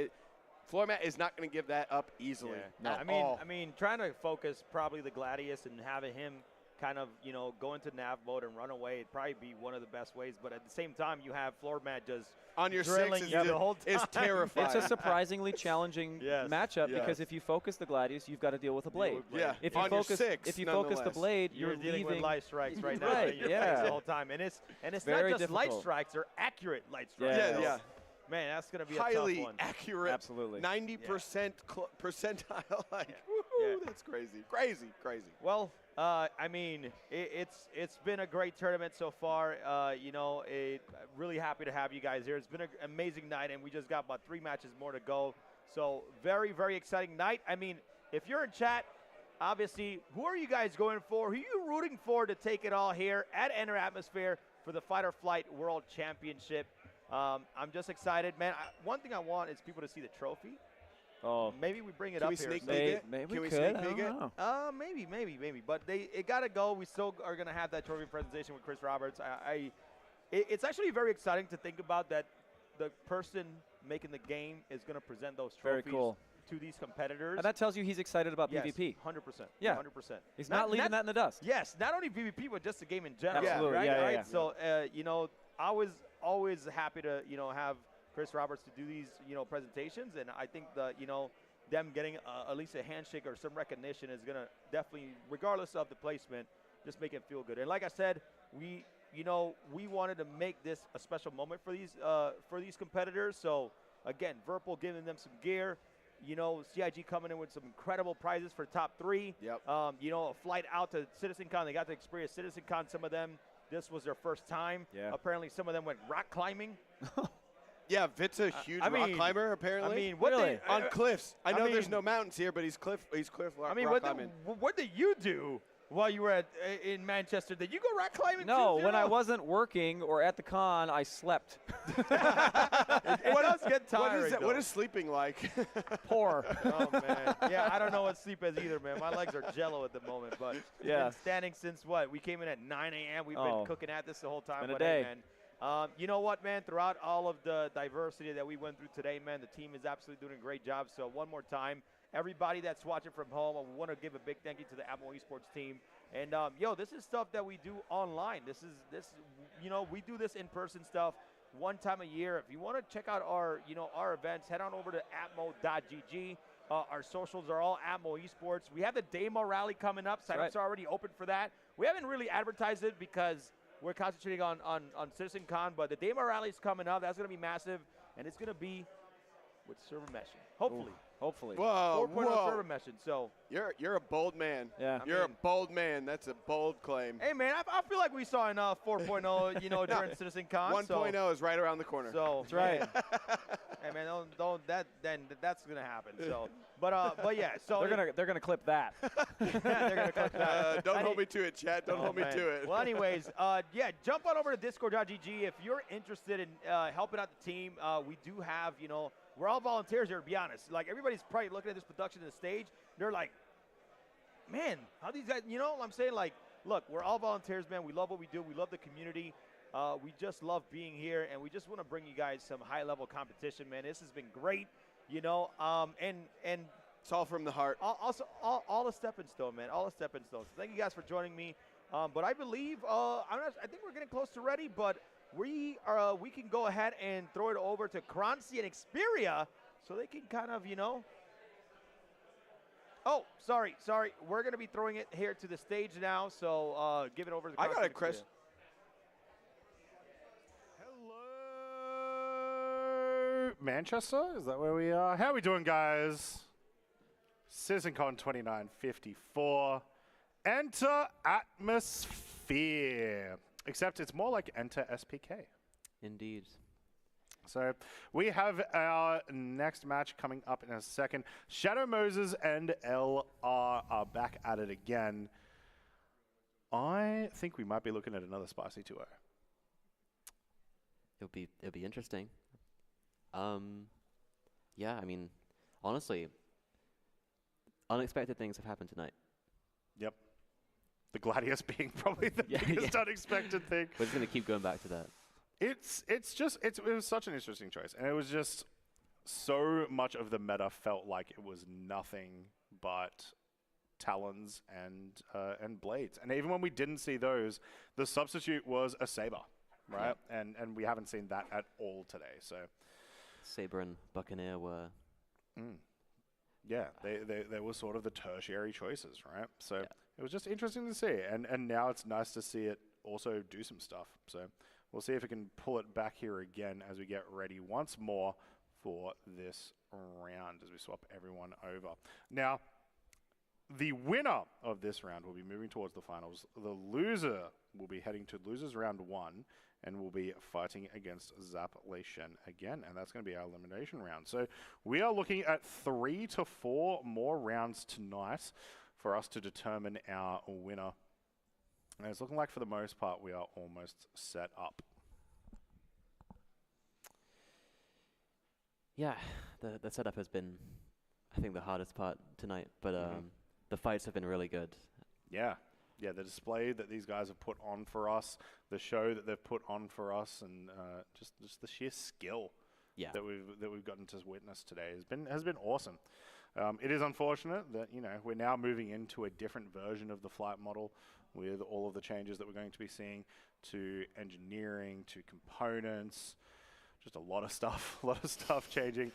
floor mat is not going to give that up easily. I mean, trying to focus probably the Gladius and having him kind of, go into nav mode and run away, it'd probably be one of the best ways. But at the same time, you have floor mat just on your drilling you the whole time. It's terrifying. It's a surprisingly challenging matchup because if you focus the Gladius, you've got to deal with a blade. If you focus the blade, you're dealing with light strikes right now. Right, the whole time, and it's not just light strikes; they're accurate light strikes. Man, that's going to be highly a tough one. Accurate. Absolutely. 90% percentile. That's crazy. Crazy. Well, I mean, it's been a great tournament so far. Really happy to have you guys here. It's been an amazing night, and we just got about 3 matches more to go. So very, very exciting night. I mean, if you're in chat, obviously, who are you guys going for? Who are you rooting for to take it all here at Enter Atmosphere for the Fighter Flight World Championship? I'm just excited, man. One thing I want is people to see the trophy. Oh, maybe we bring it Can up we here. Sneak peek it? Maybe Can we we could. sneak peek it? Maybe. But it got to go. We still are going to have that trophy presentation with Chris Roberts. It's actually very exciting to think about that the person making the game is going to present those trophies. Very cool. to these competitors. And that tells you he's excited about PvP. 100%. Yeah. 100%. He's not leaving that in the dust. Yes, not only PvP, but just the game in general. Absolutely. Right? Yeah. So, you know, I was always happy to, you know, have Chris Roberts to do these, you know, presentations. And I think that, you know, them getting at least a handshake or some recognition is going to definitely, regardless of the placement, just make it feel good. And like I said, we wanted to make this a special moment for these competitors. So, again, Verpal giving them some gear. You know, CIG coming in with some incredible prizes for top 3. Yep. You know, a flight out to CitizenCon. They got to experience CitizenCon. Some of them, this was their first time. Yeah. Apparently, some of them went rock climbing. Yeah, Vit's a huge rock climber, apparently. I mean, what really? on cliffs. I know there's no mountains here, but he's cliff rock climbing. What did you do while you were in Manchester? Did you go rock climbing? No, when I wasn't working or at the con, I slept. It does get tiring. What is sleeping like? Poor. Oh, man. Yeah, I don't know what sleep is either, man. My legs are jello at the moment. But yeah, been standing since what? We came in at 9 a.m. We've been cooking at this the whole time. It's been a day. Hey, man. You know what, man? Throughout all of the diversity that we went through today, man, the team is absolutely doing a great job. So one more time, everybody that's watching from home, I want to give a big thank you to the ATMO Esports team. And, this is stuff that we do online. This, we do this in-person stuff one time a year. If you want to check out our events, head on over to atmo.gg. Our socials are all ATMO Esports. We have the Demo Rally coming up. Sign-ups are already open for that. We haven't really advertised it because we're concentrating on CitizenCon, but the Demo Rally is coming up. That's going to be massive, and it's going to be with server meshing. Hopefully. Hopefully. Whoa, 4.0 server meshing. So you're a bold man. Yeah. You're a bold man. That's a bold claim. Hey, man, I feel like we saw enough 4.0, during CitizenCon. 1.0 is right around the corner. So that's right. Hey, man, that's going to happen. So, but yeah. So they're gonna clip that. they're gonna clip that. Don't hold me to it, Chad. Don't hold me to it. Well, anyways, jump on over to discord.gg if you're interested in helping out the team. We do have, we're all volunteers here, to be honest. Like, everybody's probably looking at this production of the stage. They're like, man, how these guys, I'm saying? Like, look, we're all volunteers, man. We love what we do. We love the community. We just love being here, and we just want to bring you guys some high-level competition, man. This has been great, and it's all from the heart. Also, all a stepping stone, man. All a stepping stone. So thank you guys for joining me. But I believe, I think we're getting close to ready, but we can go ahead and throw it over to Kranzi and Xperia so they can kind of, Oh, sorry. We're going to be throwing it here to the stage now, so give it over to Kranzi. I got it, Chris. Hello, Manchester? Is that where we are? How are we doing, guys? CitizenCon 2954. Enter Atmosphere. Except it's more like Enter SPK. Indeed. So we have our next match coming up in a second. Shadow Moses and LR are back at it again. I think we might be looking at another spicy 2-0. It'll be interesting. Yeah, I mean, honestly, unexpected things have happened tonight. Yep. The Gladius being probably the biggest unexpected thing. We're just going to keep going back to that. It was such an interesting choice, and it was just so much of the meta felt like it was nothing but talons and blades. And even when we didn't see those, the substitute was a saber, right? Yeah. And we haven't seen that at all today. So Saber and Buccaneer were. Yeah, they were sort of the tertiary choices, right? So it was just interesting to see, and now it's nice to see it also do some stuff. So we'll see if we can pull it back here again as we get ready once more for this round as we swap everyone over. Now, the winner of this round will be moving towards the finals. The loser will be heading to losers round 1 and will be fighting against Zap Lei Shen again, and that's going to be our elimination round. So we are looking at 3 to 4 more rounds tonight for us to determine our winner. And it's looking like for the most part we are almost set up. Yeah, the setup has been, I think, the hardest part tonight, but the fights have been really good. Yeah, the display that these guys have put on for us, the show that they've put on for us, and just the sheer skill that we've gotten to witness today has been awesome. It is unfortunate that, you know, we're now moving into a different version of the flight model with all of the changes that we're going to be seeing to engineering, to components, just a lot of stuff changing,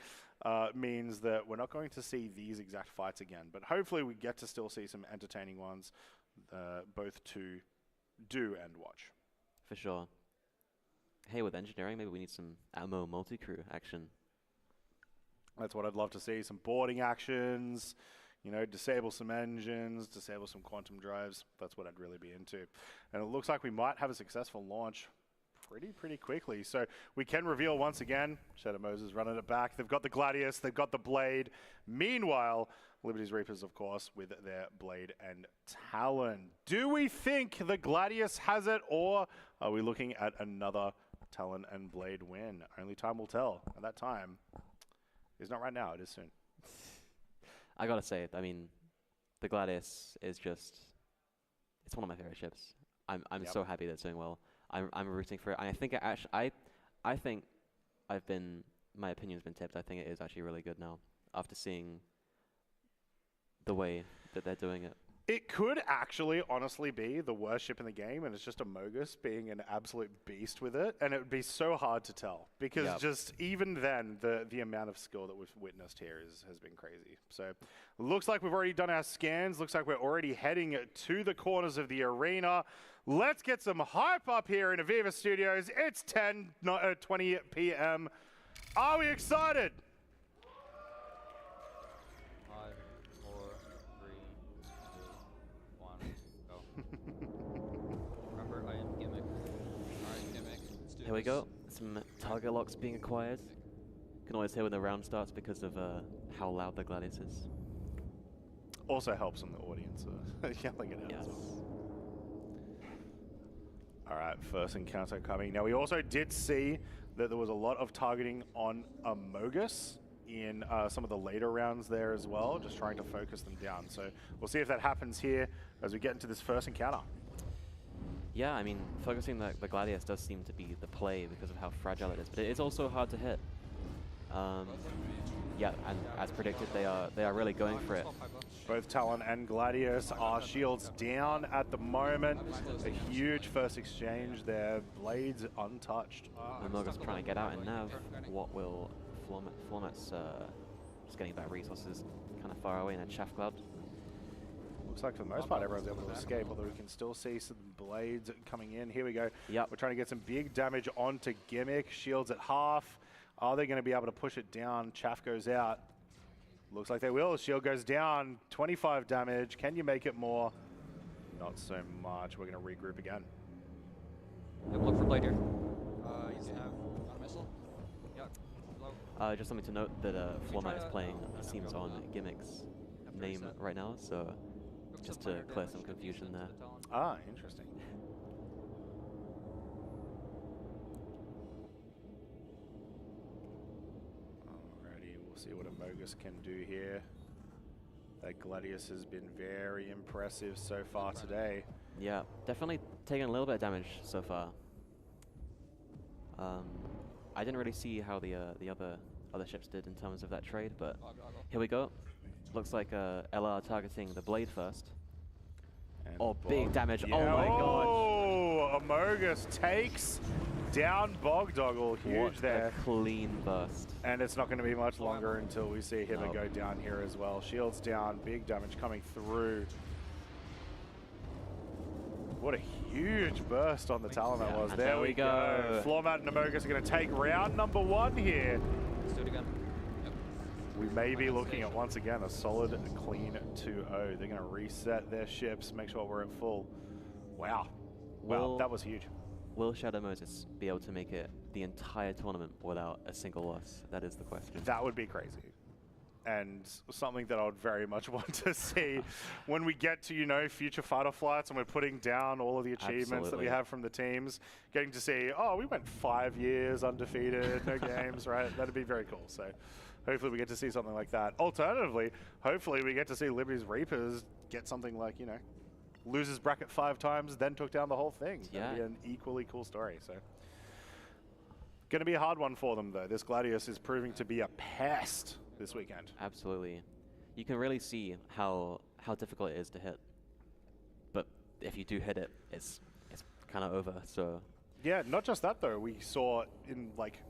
means that we're not going to see these exact fights again. But hopefully we get to still see some entertaining ones, both to do and watch. For sure. Hey, with engineering, maybe we need some ATMO multi-crew action. That's what I'd love to see. Some boarding actions, you know, disable some engines, disable some quantum drives. That's what I'd really be into. And it looks like we might have a successful launch pretty quickly. So we can reveal once again, Shadow Moses running it back. They've got the Gladius, they've got the Blade. Meanwhile, Liberty's Reapers, of course, with their Blade and Talon. Do we think the Gladius has it, or are we looking at another Talon and Blade win? Only time will tell. At that time, it's not right now, it is soon. I gotta say, I mean, the Gladius is just, it's one of my favorite ships. I'm so happy that it's doing well. I'm rooting for it. And I think it actually, I think my opinion's been tipped. I think it is actually really good now after seeing the way that they're doing it. It could actually honestly be the worst ship in the game, and it's just a Mogus being an absolute beast with it, and it would be so hard to tell, because just even then, the amount of skill that we've witnessed here has been crazy. So looks like we've already done our scans, looks like we're already heading to the corners of the arena. Let's get some hype up here in Aviva Studios. It's 10:20 p.m. Are we excited? 5, 4, 3, 2, 1, go. Remember, I am Gimmick. Alright, Gimmick. Let's do Here we this. go. Some target locks being acquired. Can always hear when the round starts because of how loud the Gladius is. Also helps on the audience yelling it out as well. All right, first encounter coming. Now, we also did see that there was a lot of targeting on Amogus in some of the later rounds there as well, just trying to focus them down. So we'll see if that happens here as we get into this first encounter. Yeah, I mean, focusing the Gladius does seem to be the play because of how fragile it is, but it is also hard to hit. Yeah, and as predicted, they are really going for it. Both Talon and Gladius are shields down at the moment. A huge first exchange there. Blades untouched. Amogus trying to get out in nav. What will Flormet's just getting back resources kind of far away in a chaff cloud. Looks like for the most part everyone's able to escape, although we can still see some blades coming in. Here we go. Yep. We're trying to get some big damage onto Gimmick. Shields at half. Are they going to be able to push it down? Chaff goes out. Looks like they will. Shield goes down. 25 damage. Can you make it more? Not so much. We're going to regroup again. Yep, look for Blade here. He's have on a missile. Yeah. Low. Just something to note that Flormet is playing, it seems, on Gimmick's name right now, so just to clear some confusion there. Ah, interesting. See what Amogus can do here. That Gladius has been very impressive so far today. Yeah, definitely taking a little bit of damage so far. I didn't really see how the other ships did in terms of that trade, but here we go. Looks like LR targeting the Blade first. And big damage! Yeah. Oh my god! Oh, Amogus takes down Bogdoggle. Huge what there. A clean burst. And it's not going to be much longer until we see him go down here as well. Shields down, big damage coming through. What a huge burst on the Talon that was. There we go. Flormat and Amogus are going to take round number 1 here. Let's do it again. We may be looking at, once again, a solid, clean 2-0. They're going to reset their ships, make sure we're at full. Wow. Wow, that was huge. Will Shadow Moses be able to make it the entire tournament without a single loss? That is the question. That would be crazy. And something that I would very much want to see when we get to, you know, future fighter flights and we're putting down all of the achievements that we have from the teams, getting to see, oh, we went 5 years undefeated, no games, right? That'd be very cool. So hopefully we get to see something like that. Alternatively, hopefully we get to see Liberty's Reapers get something like, you know, loses bracket 5 times, then took down the whole thing. Yeah. That'd be an equally cool story. So going to be a hard one for them, though. This Gladius is proving to be a pest this weekend. Absolutely. you can really see how difficult it is to hit. But if you do hit it, it's kind of over. So yeah, not just that though. We saw in like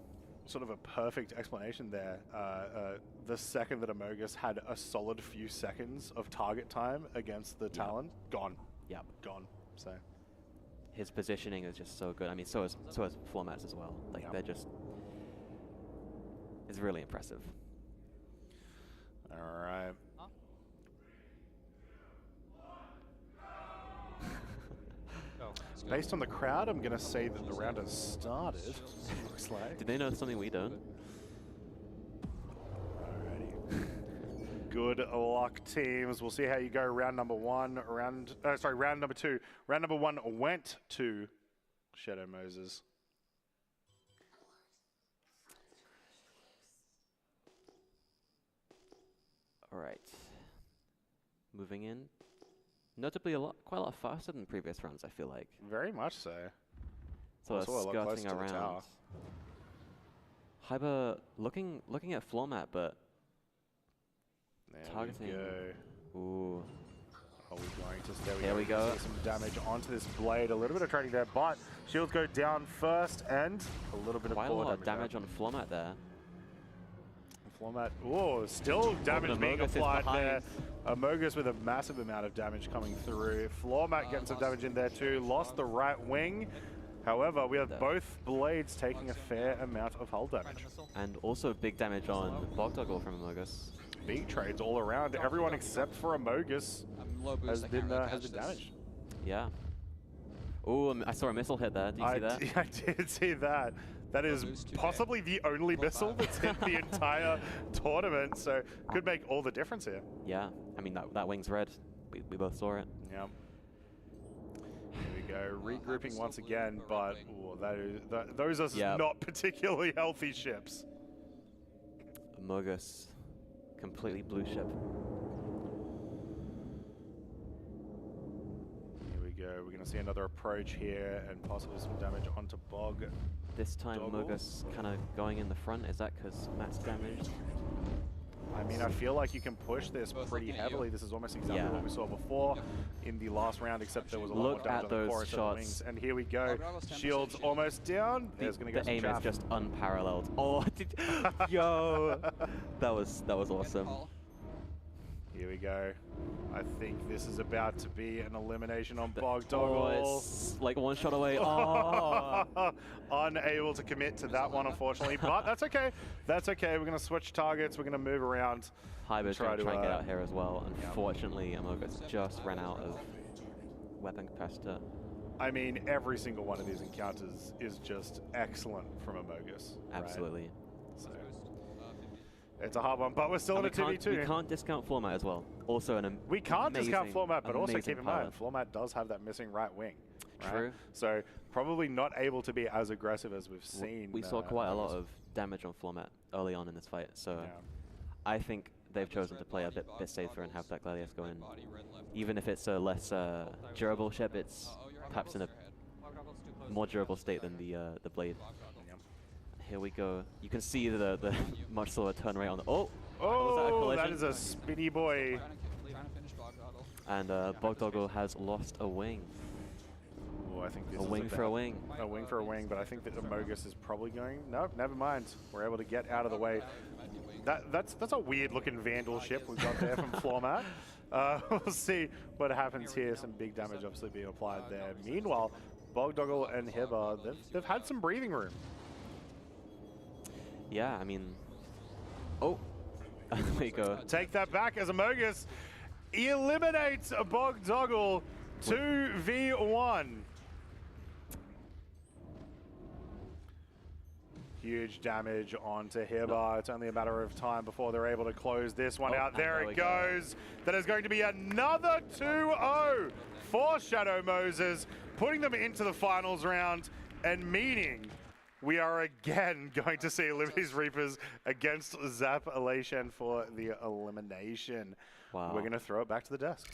sort of a perfect explanation there. The second that Amogus had a solid few seconds of target time against the Talon, gone. Yep. Gone. So his positioning is just so good. I mean, so is Formats as well. Like they're just, it's really impressive. All right. Huh? Oh, Based on the crowd, I'm going to say that the round has started. Looks like. Did they know something we don't? Alrighty. Good luck, teams. We'll see how you go. Round number one. Round number two. Round number one went to Shadow Moses. All right. Moving in. Notably, quite a lot faster than previous rounds, I feel like. Very much so. So Also a lot skirting closer to the around. tower. Hyber looking at floor mat, but there targeting. We go. Ooh. Are we going to stay? There we go. See some damage onto this blade. A little bit of trading there, but shields go down first, and a little bit Quite of a lot of damage on floor mat there. Floor mat. Oh, still damage being Amogus is applied there. behind. Amogus with a massive amount of damage coming through. Floor mat getting some damage in there too. Lost the right wing. However, we have both blades taking a fair amount of hull damage. And also big damage on Bogdoggle from Amogus. Big trades all around. Everyone except for Amogus has been damaged. Yeah. Ooh, I saw a missile hit there. Did you see that? I did see that. That is possibly the only missile that's hit the entire tournament, so could make all the difference here. Yeah. I mean, that wing's red. We both saw it. Yeah. Here we go, regrouping once again, but ooh, those are not particularly healthy ships. Amogus, completely blue ship. Here we go, we're going to see another approach here and possibly some damage onto Bog. This time Amogus kind of going in the front. Is that because Matt's damaged? I mean, I feel like you can push this pretty heavily. This is almost exactly what we saw before in the last round, except there was a lot more damage on the chorus of the wings. And here we go. Shields almost down. There's going to go the aim is just unparalleled. Oh, yo, that was awesome. Here we go. I think this is about to be an elimination on Bogdoggle. Oh, it's like one shot away. Oh. Unable to commit to that one, unfortunately, but that's okay. That's okay. We're going to switch targets. We're going to move around. Hyber's going to try and get out here as well. Unfortunately, Amogus just ran out of weapon capacity. I mean, every single one of these encounters is just excellent from Amogus. Absolutely. Right? So, it's a hard one, but we're still in a 2v2. We can't discount floor mat as well. Also we can't discount floor mat, but also keep in pilot. mind, floor mat does have that missing right wing. Right? True. So probably not able to be as aggressive as we've seen. We saw quite a lot of damage on floor mat early on in this fight, so I think they've chosen to play a bit safer and have that Gladius go in. Even if it's a less durable ship, it's perhaps in a more durable state than the blade. Here we go. You can see the much slower turn rate on the... Oh! Oh, that is a spinny boy. And Bogdoggle has lost a wing. Oh, I think this a wing for a wing. A wing for a wing, but I think that Amogus is probably going... Nope, never mind. We're able to get out of the way. That's a weird-looking Vandal ship we've got there from floor mat. We'll see what happens here. Some big damage obviously being applied there. Meanwhile, Bogdoggle and Hiba, they've had some breathing room. Yeah, I mean... Oh! There you go. Take that back as Amogus eliminates Bogdoggle 2v1. Huge damage onto Hiba. It's only a matter of time before they're able to close this one out. There it goes. That is going to be another 2-0 for Shadow Moses, putting them into the finals round and meaning we are again going to see Liberty's Reapers against Zap Elation for the elimination. Wow. We're going to throw it back to the desk.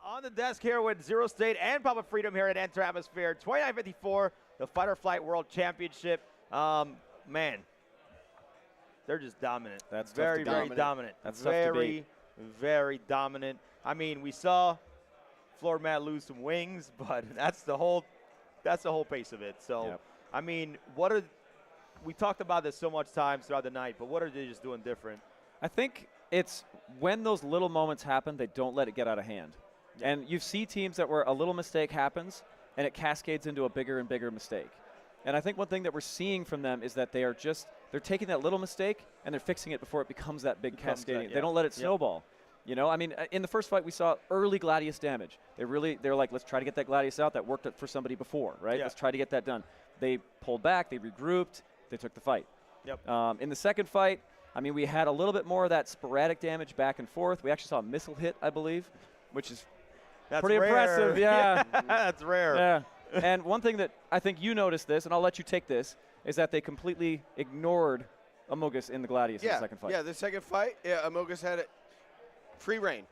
On the desk here with Zero State and Papa Freedom here at Enter Atmosphere 2954, the Fight or Flight World Championship. Man, they're just dominant. That's very, tough to very beat. dominant. That's tough to beat. Very dominant. I mean, we saw Floor Mat lose some wings, but that's the whole pace of it. So, I mean, we talked about this so much times throughout the night, but what are they just doing different? I think it's when those little moments happen, they don't let it get out of hand. Yeah. And you see teams that where a little mistake happens and it cascades into a bigger and bigger mistake. And I think one thing that we're seeing from them is that they're taking that little mistake and they're fixing it before it becomes that big cascading. They don't let it snowball. You know, I mean, in the first fight we saw early Gladius damage. They're like, let's try to get that Gladius out. That worked for somebody before, right? Let's try to get that done. They pulled back, they regrouped, they took the fight. In the second fight, I mean, we had a little bit more of that sporadic damage back and forth. We actually saw a missile hit, I believe, which is pretty impressive. Yeah. That's rare. Yeah. And one thing that I think you noticed this, and I'll let you take this, is that they completely ignored Amogus in the Gladius in the second fight. Yeah, the second fight, Amogus had free reign.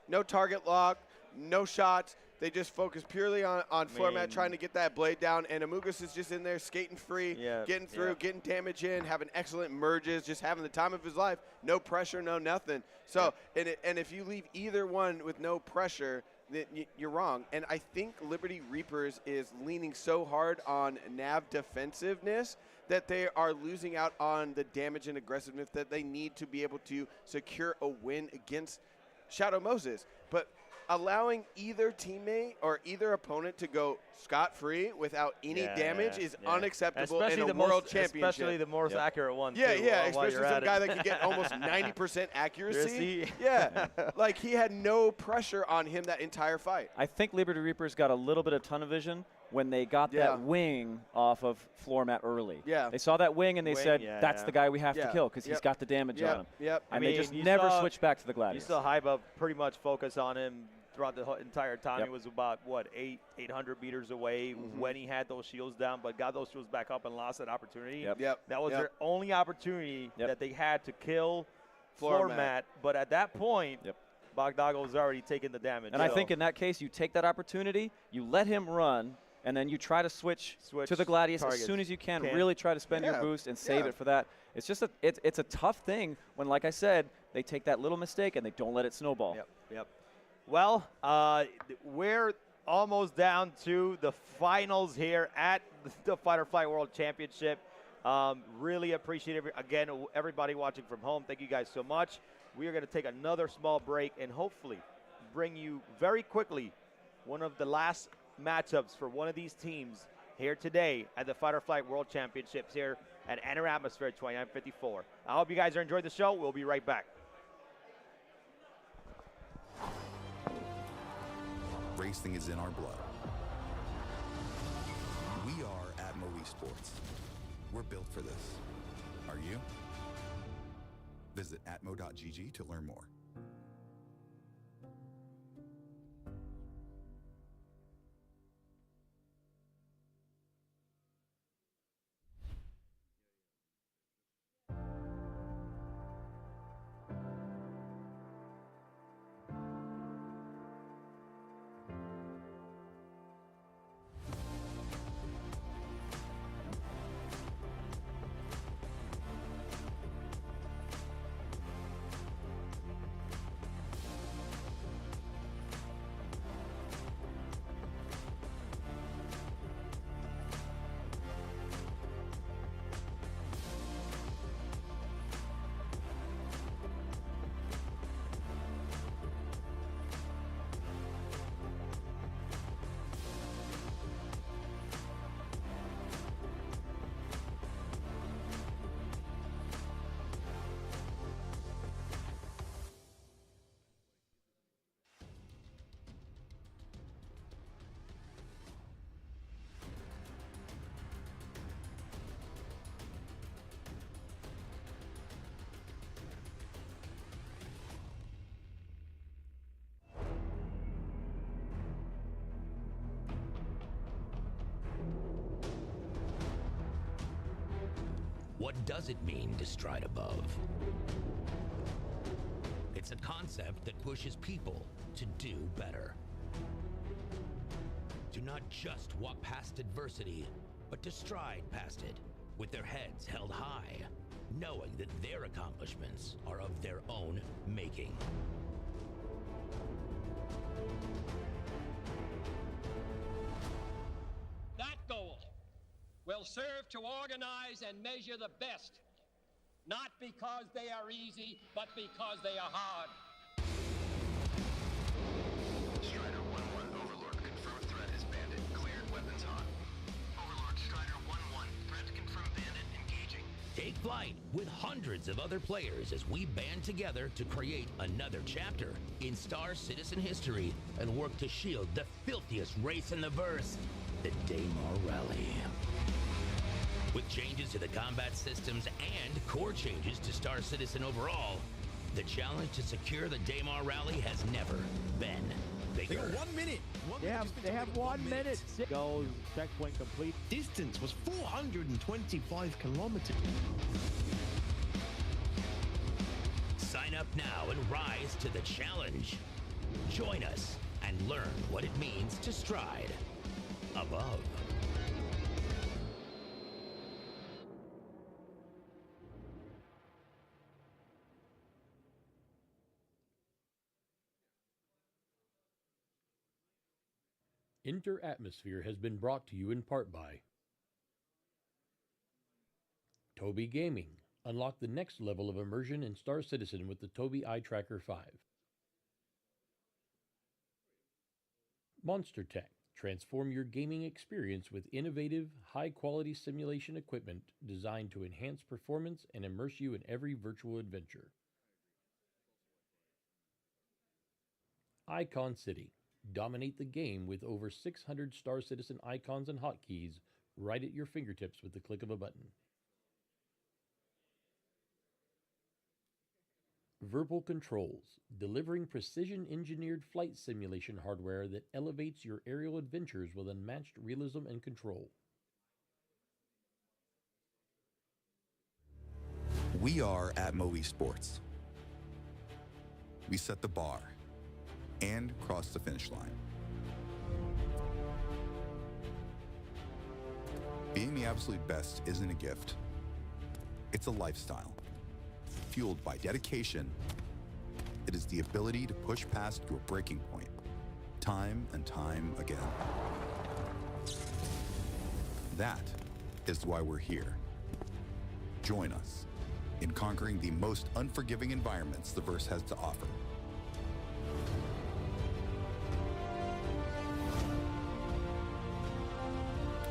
No target lock, no shots. They just focus purely on Floor Mat trying to get that blade down, and Amogus is just in there skating free, getting through, getting damage in, having excellent merges, just having the time of his life. No pressure, no nothing. So, and if you leave either one with no pressure, then you're wrong. And I think Liberty Reapers is leaning so hard on nav defensiveness that they are losing out on the damage and aggressiveness that they need to be able to secure a win against Shadow Moses. But allowing either teammate or either opponent to go scot-free without any damage is unacceptable in a world championship. Especially the most accurate one, too. Especially some guy that could get almost 90% accuracy. Like he had no pressure on him that entire fight. I think Liberty Reapers got a little bit of tunnel vision when they got that wing off of Floor Mat early. They saw that wing and they said, that's the guy we have to kill because he's got the damage on him. And they just never switched back to the Gladius. You saw Haiba pretty much focus on him throughout the entire time. He was about, 800 meters away when he had those shields down, but got those shields back up and lost that opportunity. That was their only opportunity that they had to kill Floor Mat. But at that point, Bogdago was already taking the damage. And I think in that case, you take that opportunity, you let him run, and then you try to switch to the Gladius as soon as you can. Really try to spend your boost and save it for that. It's just it's a tough thing when, like I said, they take that little mistake and they don't let it snowball. Well, we're almost down to the finals here at the Fight or Flight World Championship. Really appreciate everybody watching from home. Thank you guys so much. We are going to take another small break and hopefully bring you very quickly one of the last matchups for one of these teams here today at the Fight or Flight World Championships here at Enter Atmosphere 2954. I hope you guys are enjoying the show. We'll be right back. Racing is in our blood. We are ATMO Esports. We're built for this. Are you? Visit atmo.gg to learn more. What does it mean to stride above? It's a concept that pushes people to do better. To not just walk past adversity, but to stride past it with their heads held high. knowing that their accomplishments are of their own making. That goal will serve to organize and measure the best, not because they are easy, but because they are hard. Strider 1-1 Overlord, confirmed threat is bandit, cleared, weapons hot. Overlord Strider 1-1, threat confirmed bandit, engaging. Take flight with hundreds of other players as we band together to create another chapter in Star Citizen history and work to shield the filthiest race in the verse, the Daymar Rally. With changes to the combat systems and core changes to Star Citizen overall, the challenge to secure the Daymar Rally has never been bigger. They got 1 minute. They have 1 minute. Goes, checkpoint complete. Distance was 425 kilometers. Sign up now and rise to the challenge. Join us and learn what it means to stride above. Inter-Atmosphere has been brought to you in part by Tobii Gaming. Unlock the next level of immersion in Star Citizen with the Tobii Eye Tracker 5. Monstertech. Transform your gaming experience with innovative, high-quality simulation equipment designed to enhance performance and immerse you in every virtual adventure. Icon City. Dominate the game with over 600 Star Citizen icons and hotkeys right at your fingertips with the click of a button. Verbal Controls, delivering precision-engineered flight simulation hardware that elevates your aerial adventures with unmatched realism and control. We are ATMO Esports. We set the bar and cross the finish line. Being the absolute best isn't a gift. It's a lifestyle. Fueled by dedication, it is the ability to push past your breaking point, time and time again. That is why we're here. Join us in conquering the most unforgiving environments the verse has to offer.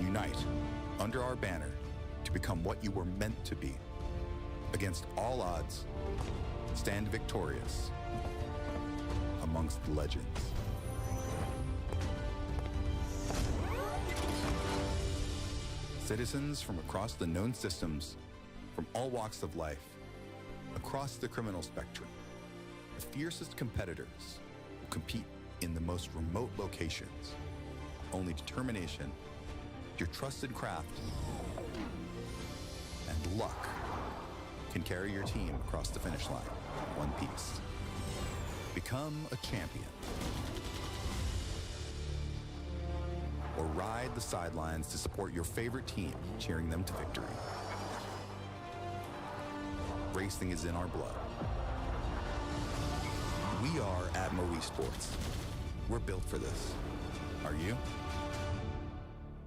Unite under our banner to become what you were meant to be. Against all odds, stand victorious amongst the legends. Citizens from across the known systems, from all walks of life, across the criminal spectrum, the fiercest competitors will compete in the most remote locations. Only determination, your trusted craft, and luck can carry your team across the finish line in one piece. Become a champion. Or ride the sidelines to support your favorite team, cheering them to victory. Racing is in our blood. We are ATMO Esports. We're built for this. Are you?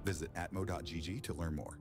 Visit atmo.gg to learn more.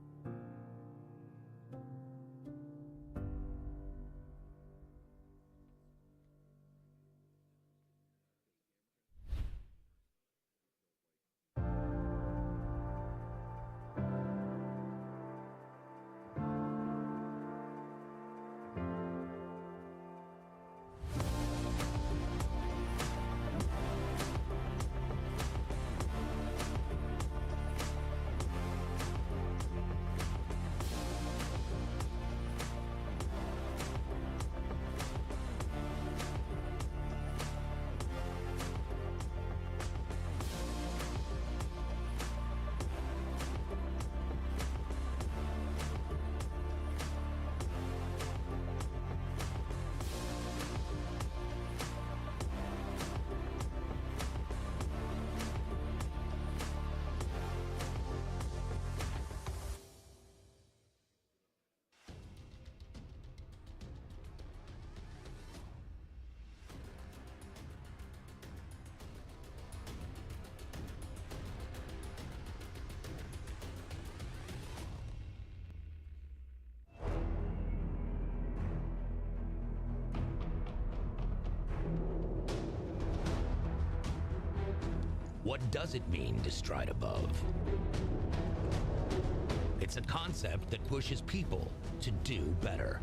What does it mean to stride above? It's a concept that pushes people to do better.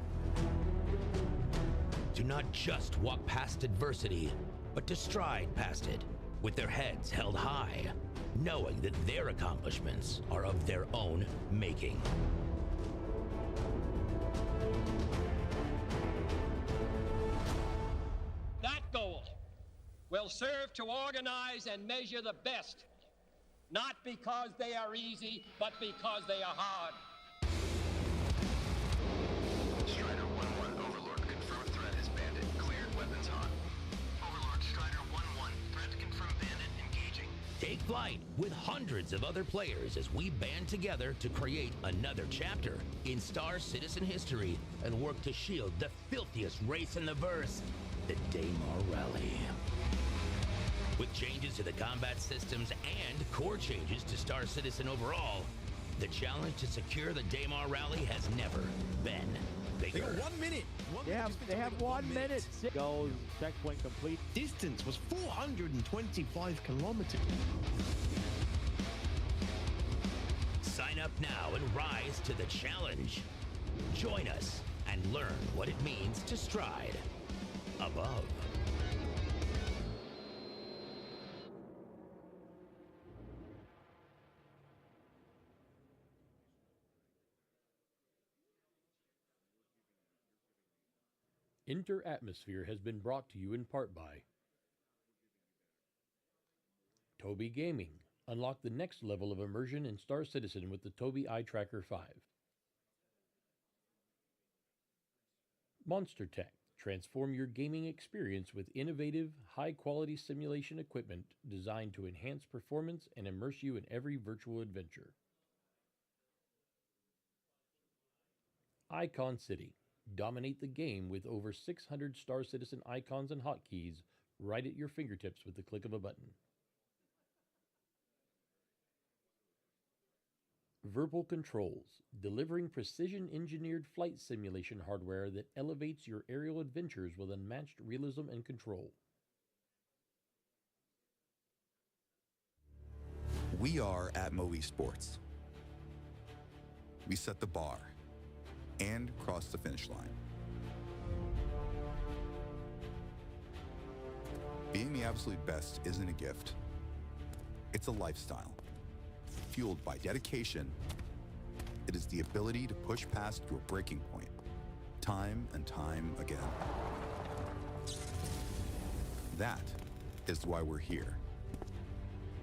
To not just walk past adversity, but to stride past it with their heads held high, knowing that their accomplishments are of their own making. That goal will serve to organize and measure the best, not because they are easy, but because they are hard. Strider 1-1, Overlord, confirmed threat is bandit, cleared, weapons hot. Overlord, Strider 1-1, threat confirmed bandit, engaging. Take flight with hundreds of other players as we band together to create another chapter in Star Citizen history and work to shield the filthiest race in the verse, the Daymar Rally. With changes to the combat systems and core changes to Star Citizen overall, the challenge to secure the Daymar Rally has never been bigger. They got 1 minute. They have 1 minute. Goals, checkpoint complete. Distance was 425 kilometers. Sign up now and rise to the challenge. Join us and learn what it means to stride above. Inter Atmosphere has been brought to you in part by Tobii Gaming. Unlock the next level of immersion in Star Citizen with the Tobii Eye Tracker 5. Monstertech. Transform your gaming experience with innovative, high-quality simulation equipment designed to enhance performance and immerse you in every virtual adventure. Icon City. Dominate the game with over 600 Star Citizen icons and hotkeys right at your fingertips with the click of a button. Verbal Controls, delivering precision-engineered flight simulation hardware that elevates your aerial adventures with unmatched realism and control. We are ATMO Esports. We set the bar and cross the finish line. Being the absolute best isn't a gift. It's a lifestyle. Fueled by dedication, it is the ability to push past your breaking point, time and time again. That is why we're here.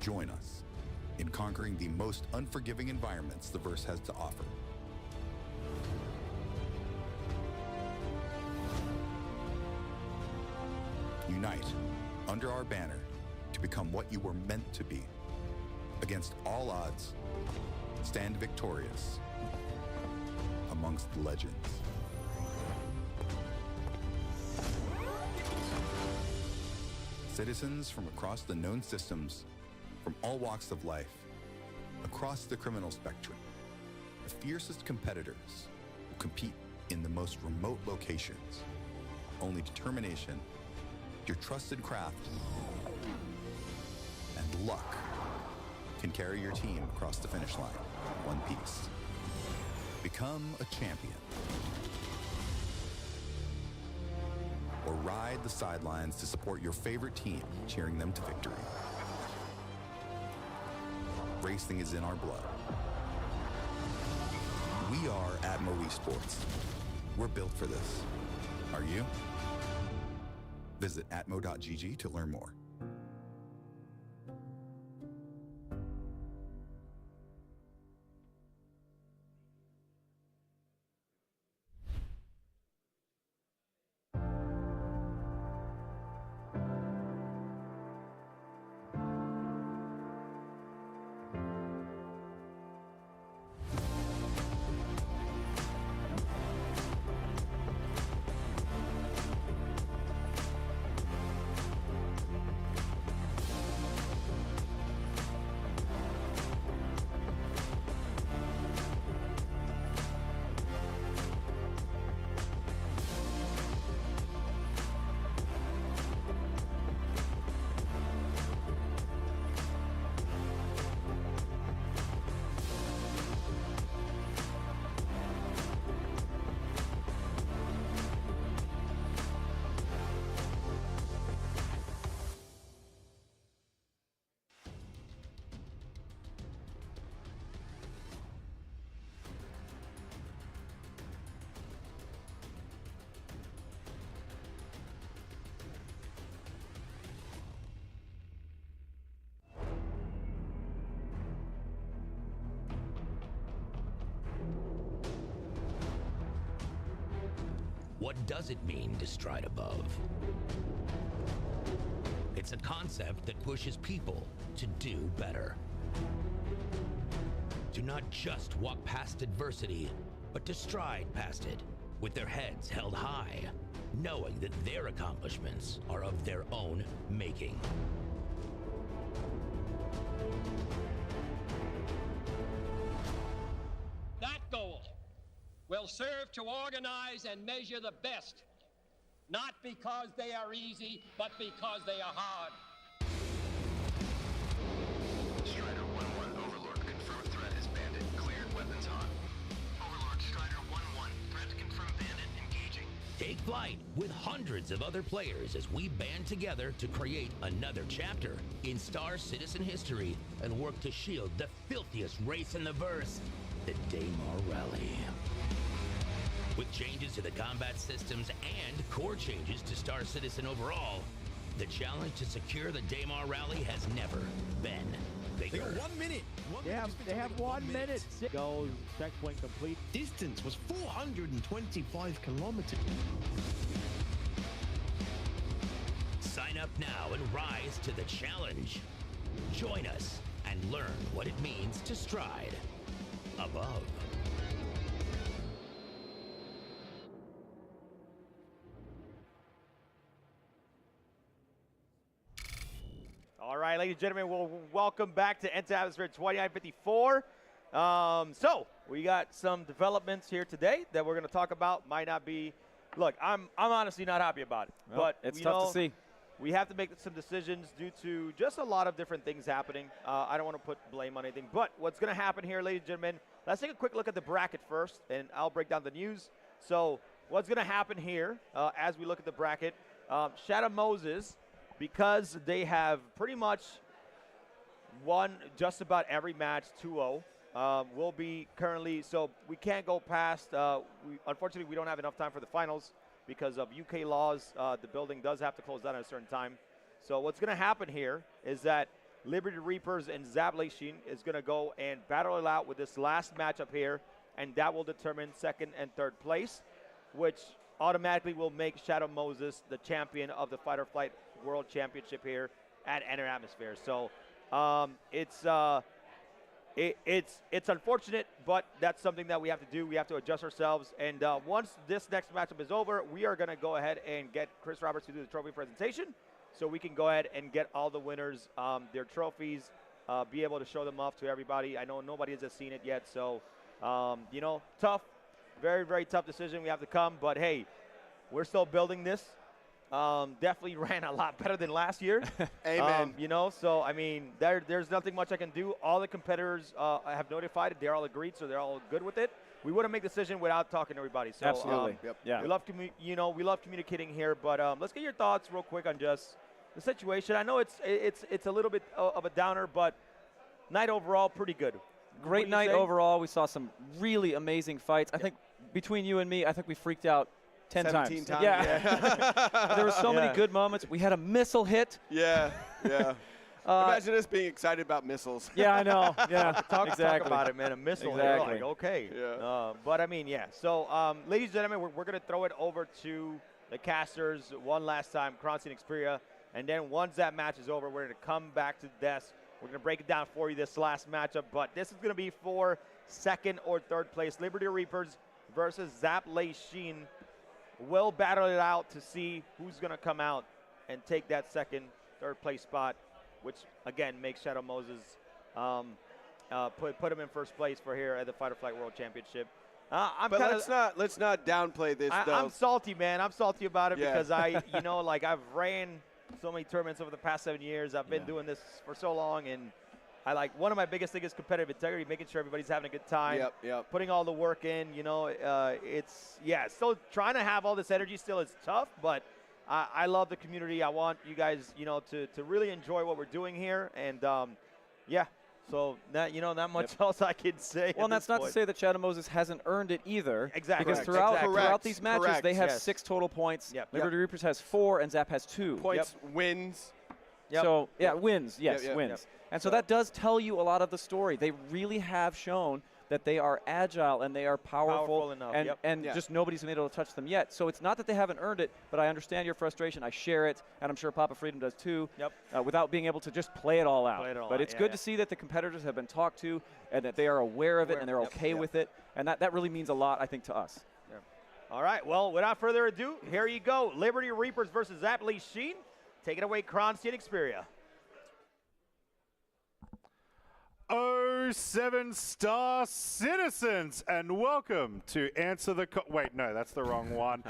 Join us in conquering the most unforgiving environments the verse has to offer. Unite under our banner to become what you were meant to be. Against all odds, stand victorious amongst the legends. Citizens from across the known systems, from all walks of life, across the criminal spectrum, the fiercest competitors will compete in the most remote locations. Only determination, your trusted craft, and luck can carry your team across the finish line in one piece. Become a champion. Or ride the sidelines to support your favorite team, cheering them to victory. Racing is in our blood. We are ATMO Esports. We're built for this. Are you? Visit atmo.gg to learn more. What does it mean to stride above? It's a concept that pushes people to do better. To not just walk past adversity, but to stride past it with their heads held high, knowing that their accomplishments are of their own making. That goal will serve to organize and measure the best, not because they are easy, but because they are hard. Strider 1-1 Overlord, confirmed threat is bandit, cleared, weapons hot. Overlord Strider 1-1, threat confirmed bandit, engaging. Take flight with hundreds of other players as we band together to create another chapter in Star Citizen history and work to shield the filthiest race in the verse, the Daymar Rally. With changes to the combat systems and core changes to Star Citizen overall, the challenge to secure the Daymar Rally has never been bigger. They got 1 minute. They have 1 minute. Goals, checkpoint complete. Distance was 425 kilometers. Sign up now and rise to the challenge. Join us and learn what it means to stride above. All right, ladies and gentlemen, well, welcome back to Enter Atmosphere 2954. So we got some developments here today that we're going to talk about. Might not be. Look, I'm honestly not happy about it, well, but it's tough to see. We have to make some decisions due to just a lot of different things happening. I don't want to put blame on anything, but what's going to happen here, ladies and gentlemen, let's take a quick look at the bracket first, and I'll break down the news. So what's going to happen here as we look at the bracket, Shadow Moses, because they have pretty much won just about every match 2-0, will be currently, so we can't go past, unfortunately we don't have enough time for the finals because of UK laws. The building does have to close down at a certain time. So what's going to happen here is that Liberty Reapers and Zablation is going to go and battle it out with this last matchup here, and that will determine second and third place, which automatically will make Shadow Moses the champion of the Fight or Flight World Championship here at Enter Atmosphere. So it's unfortunate, but that's something that we have to do. We have to adjust ourselves. And once this next matchup is over, we are going to go ahead and get Chris Roberts to do the trophy presentation, so we can go ahead and get all the winners their trophies, be able to show them off to everybody. I know nobody has seen it yet, so tough. Very, very tough decision we have to come, but hey, we're still building this. Definitely ran a lot better than last year. Amen. So I mean, there's nothing much I can do. All the competitors have notified; they're all agreed, so they're all good with it. We wouldn't make a decision without talking to everybody. So absolutely, yeah. We love we love communicating here, but let's get your thoughts real quick on just the situation. I know it's a little bit of a downer, but night overall pretty good. Great night overall. We saw some really amazing fights. I think between you and me, I think we freaked out 10 times. Yeah. There were so many good moments. We had a missile hit. Yeah. Imagine us being excited about missiles. Yeah, I know. Yeah, talk about it, man. A missile. Exactly. Like, okay. Yeah. But I mean, yeah. So, ladies and gentlemen, we're going to throw it over to the casters one last time, Kroncy and Xperia. And then once that match is over, we're going to come back to the desk. We're going to break it down for you this last matchup, but this is going to be for second or third place. Liberty Reapers versus Zablation. We'll battle it out to see who's going to come out and take that second, third place spot, which, again, makes Shadow Moses put him in first place for here at the Fight or Flight World Championship. But let's not downplay this, though. I'm salty, man. I'm salty about it because I've ran so many tournaments over the past 7 years. I've been doing this for so long, and one of my biggest things is competitive integrity, making sure everybody's having a good time. Yep. Putting all the work in, still trying to have all this energy still is tough, but I love the community. I want you guys, to really enjoy what we're doing here, and so that not much else I can say. Well, and that's not to say that Shadow Moses hasn't earned it either. Exactly. Because throughout these matches, they have 6 total points. Liberty Reapers has 4, and Zap has 2 points. Wins. So wins. Yes, wins. And so that does tell you a lot of the story. They really have shown that they are agile and they are powerful enough, and just nobody's been able to touch them yet. So it's not that they haven't earned it, but I understand your frustration. I share it, and I'm sure Papa Freedom does too, without being able to just play it all out. But it's good to see that the competitors have been talked to and that they are aware of it and they're okay with it, and that really means a lot, I think, to us. All right, well, without further ado, here you go. Liberty Reapers versus Zapply Sheen. Take it away, Kronstein Xperia. 07 Star Citizens, and welcome to Answer the Wait, no, that's the wrong one.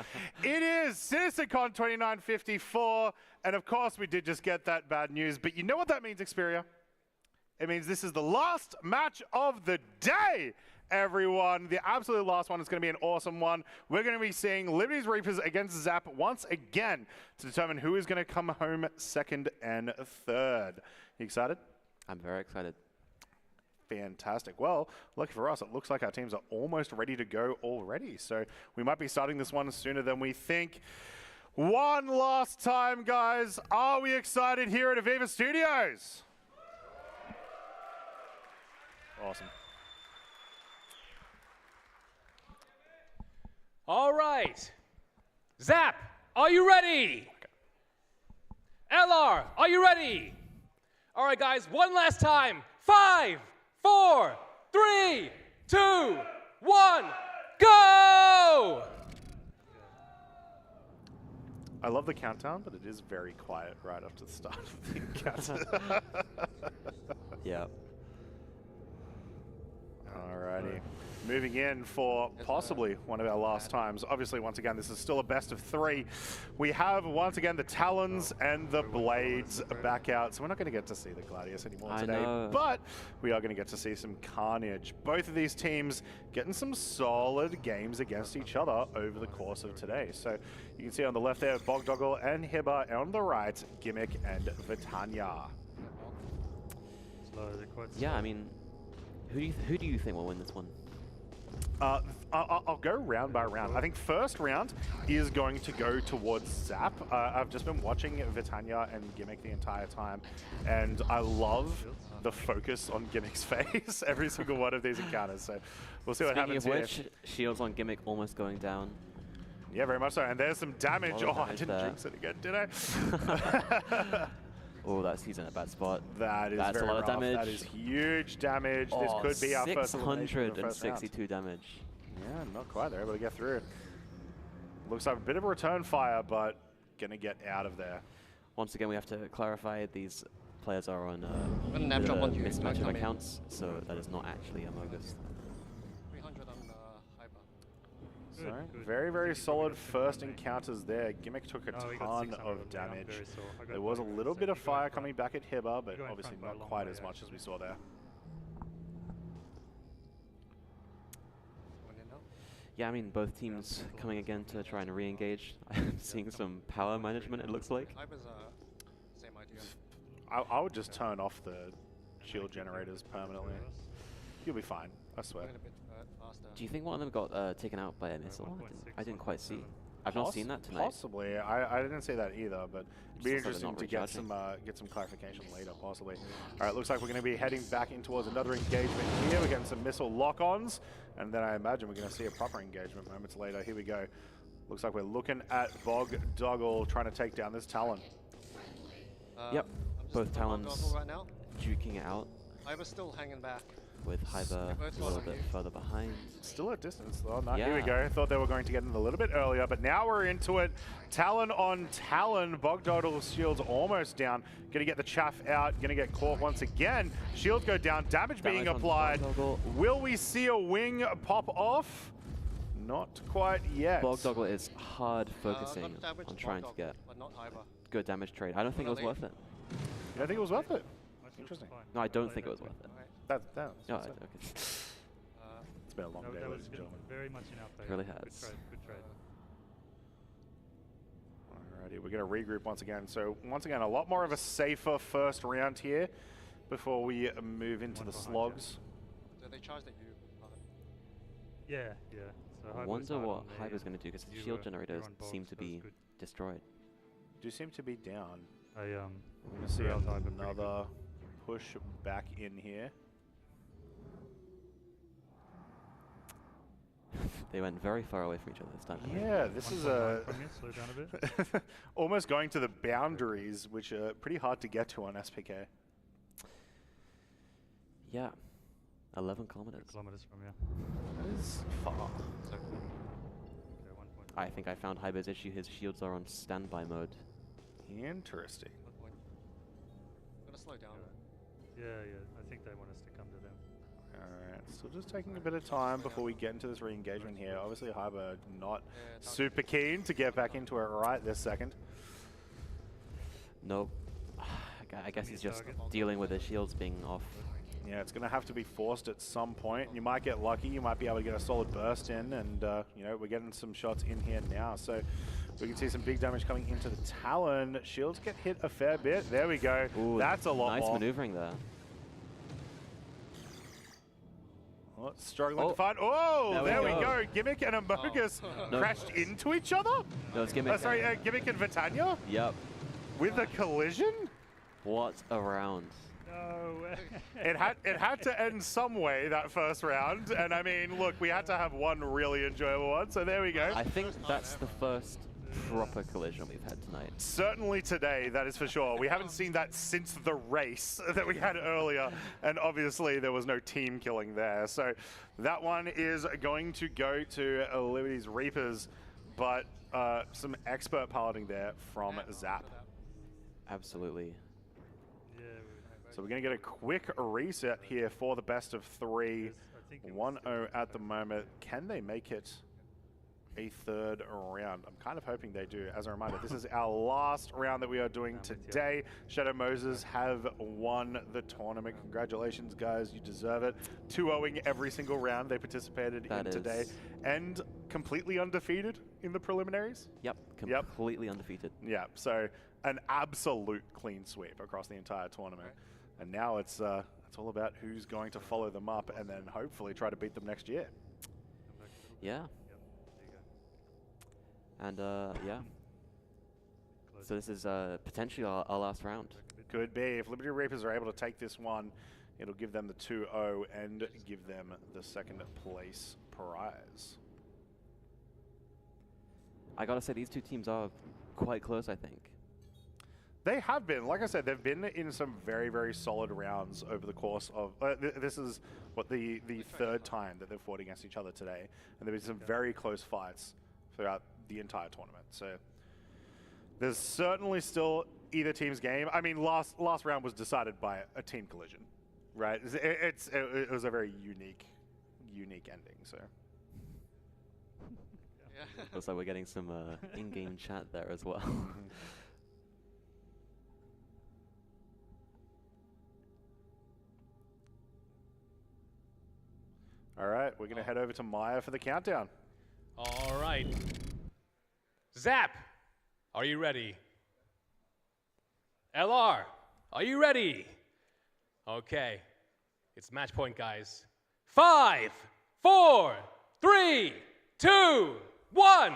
It is CitizenCon 2954, and of course we did just get that bad news, but you know what that means, Xperia? It means this is the last match of the day, everyone. The absolute last one is going to be an awesome one. We're going to be seeing Liberty's Reapers against Zap once again to determine who is going to come home second and third. You excited? I'm very excited. Fantastic. Well, lucky for us, it looks like our teams are almost ready to go already. So we might be starting this one sooner than we think. One last time, guys. Are we excited here at Aviva Studios? Awesome. All right. Zap, are you ready? LR, are you ready? All right, guys, one last time. 5, 4, 3, 2, 1, go! I love the countdown, but it is very quiet right after the start of the countdown. Yeah. Alrighty. Moving in for possibly one of our last times. Obviously, once again, this is still a best of 3. We have, once again, the Talons and the Blades back out. So we're not going to get to see the Gladius anymore today. But we are going to get to see some carnage. Both of these teams getting some solid games against each other over the course of today. So you can see on the left there, Bogdoggle and Hibba. And on the right, Gimmick and Vitania. Yeah, I mean, who do you think will win this one? I'll go round by round. I think first round is going to go towards Zap. I've just been watching Vitania and Gimmick the entire time, and I love the focus on Gimmick's face every single one of these encounters. So we'll see what happens here. Speaking of which, shields on Gimmick almost going down. Yeah, very much so. And there's some damage. Oh, I didn't jinx it again, did I? Oh, he's in a bad spot. That's very a lot rough. of damage. That is huge damage. Oh, this could be our first elimination in the first round. 662 damage. Yeah, not quite. They're able to get through. Looks like a bit of a return fire, but gonna get out of there. Once again, we have to clarify these players are on mismatch of accounts, so that is not actually Amogus. 300 on Hyper. So, very, very solid first encounters there. Gimmick took a ton of damage. There was a little bit of fire coming back at Hibba, but obviously not quite as much as we saw there. Yeah, I mean, both teams coming again to try and re-engage. I'm seeing some power management, it looks like. Same idea. I would just turn off the shield generators permanently. You'll be fine, I swear. Do you think one of them got taken out by a missile? I didn't quite see. I've not seen that tonight. Possibly. I didn't see that either, but it'd be interesting to get some clarification later, possibly. All right, looks like we're going to be heading back in towards another engagement here. We're getting some missile lock-ons, and then I imagine we're going to see a proper engagement moments later. Here we go. Looks like we're looking at Bogdoggle trying to take down this Talon. Yep, both Talons right now. juking it out. Hyper's still hanging back. With Hyper a little bit further behind. Still at distance though. No, here we go. Thought they were going to get in a little bit earlier, but now we're into it. Talon on Talon. Bogdoggle's shield's almost down. Gonna get the chaff out. Gonna get caught once again. Shields go down. Damage being applied. Will we see a wing pop off? Not quite yet. Bogdoggle is hard focusing on trying to get good damage trade. I don't think it was worth it. You don't think it was worth it? Interesting. No, I don't think it was worth it. That's no, okay. It's been a long day, ladies and gentlemen. Very much in our favor. It really has. Good trade. Alrighty, we're going to regroup once again. So once again, a lot more of a safer first round here before we move into the slogs. So they charged at you. Yeah. So I wonder what Hyper's going to do because the shield generators seem to be destroyed. Do seem to be down. We're going to see another push back in here. They went very far away from each other this time. Yeah, this is slow down a bit. almost going to the boundaries, which are pretty hard to get to on SPK. Yeah, 11 kilometers. Kilometers from, yeah. That is far. I think I found Hyber's issue. His shields are on standby mode. Interesting. Gonna slow down. Yeah, I think they want us to come to them. Alright, still just taking a bit of time before we get into this re-engagement here. Obviously, Hyber not super keen to get back into it right this second. Nope. I guess he's just dealing with his shields being off. Yeah, it's going to have to be forced at some point. You might get lucky. You might be able to get a solid burst in, and you know, we're getting some shots in here now. So we can see some big damage coming into the Talon. Shields get hit a fair bit. There we go. Ooh, that's a lot nice more. maneuvering there. Oh, struggling to find. Oh, there we go. Gimmick and Amogus No. crashed into each other. No, it's Gimmick. Sorry, Gimmick and Vitania Yep. with a collision. What a round. No. It had to end some way, that first round, and I mean, look, we had to have one really enjoyable one, so there we go. I think that's the first proper collision we've had tonight. Certainly today, that is for sure. We haven't seen that since the race that we had earlier, and obviously there was no team killing there. So that one is going to go to Liberty's Reapers, but some expert piloting there from Zap. Absolutely. So we're going to get a quick reset here for the best of three. 1-0 at the moment. Can they make it a third round? I'm kind of hoping they do. As a reminder, this is our last round that we are doing today. Shadow Moses have won the tournament. Congratulations, guys. You deserve it. 2-0ing every single round they participated in today. And completely undefeated in the preliminaries. Yep, completely undefeated. Yeah, so an absolute clean sweep across the entire tournament. And now it's all about who's going to follow them up and then hopefully try to beat them next year. Yeah. And yeah. So this is potentially our last round. Could be. If Liberty Reapers are able to take this one, it'll give them the 2-0 and give them the second place prize. I gotta say, these two teams are quite close, I think. They have been. Like I said, they've been in some very, very solid rounds over the course of... this is what the third time that they've fought against each other today. And there have been some very close fights throughout the entire tournament. So there's certainly still either team's game. I mean, last round was decided by a team collision, right? It was a very unique ending, so... Looks like we're getting some in-game chat there as well. All right, we're going to head over to Maya for the countdown. All right. Zap, are you ready? LR, are you ready? Okay, it's match point, guys. 5, 4, 3, 2, 1,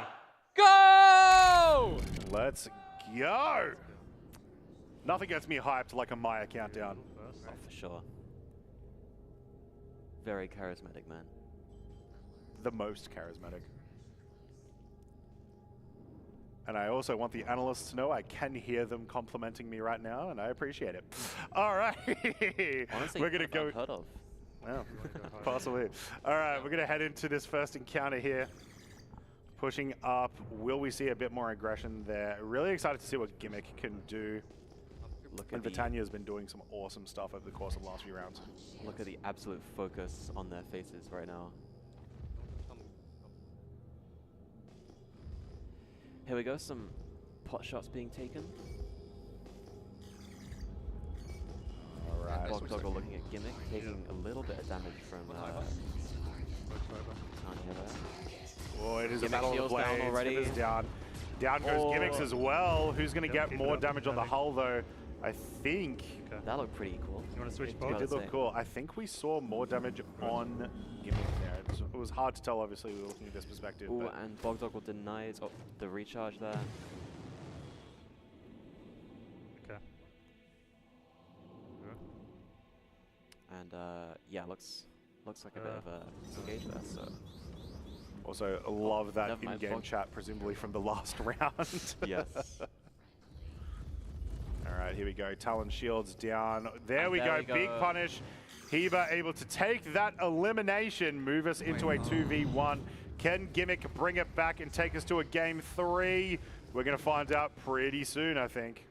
go! Let's go! Nothing gets me hyped like a Maya countdown. Oh, for sure. Very charismatic, man. The most charismatic. And I also want the analysts to know I can hear them complimenting me right now, and I appreciate it. All right. Honestly, we're going to go... unheard of. Well, possibly. All right, we're going to head into this first encounter here. Pushing up. Will we see a bit more aggression there? Really excited to see what Gimmick can do. And Vitania has been doing some awesome stuff over the course of the last few rounds. Look at the absolute focus on their faces right now. Here we go, some pot shots being taken. All right. Bogdoggle looking at Gimmick, taking a little bit of damage from Tanya there. Oh, it is Gimmick a battle of shields the blades. down already. It is down. Down goes Gimmicks as well. Who's going to get more damage on the hull, though? I think... That looked pretty cool. You want to switch It both? did look cool. I think we saw more damage on Gimmick there. It was hard to tell, obviously, we were looking at this perspective. Ooh, and Bogdoggle denies the recharge there. Okay. And yeah, looks like a bit of a disengage there. So Also, love that Never mind, in-game fuck. chat, presumably from the last round. Yes. All right, here we go. Talon Shields down. There And we there go. we go. Big punish. Heba able to take that elimination, move us into a 2v1. Can Gimmick bring it back and take us to a game 3? We're going to find out pretty soon, I think.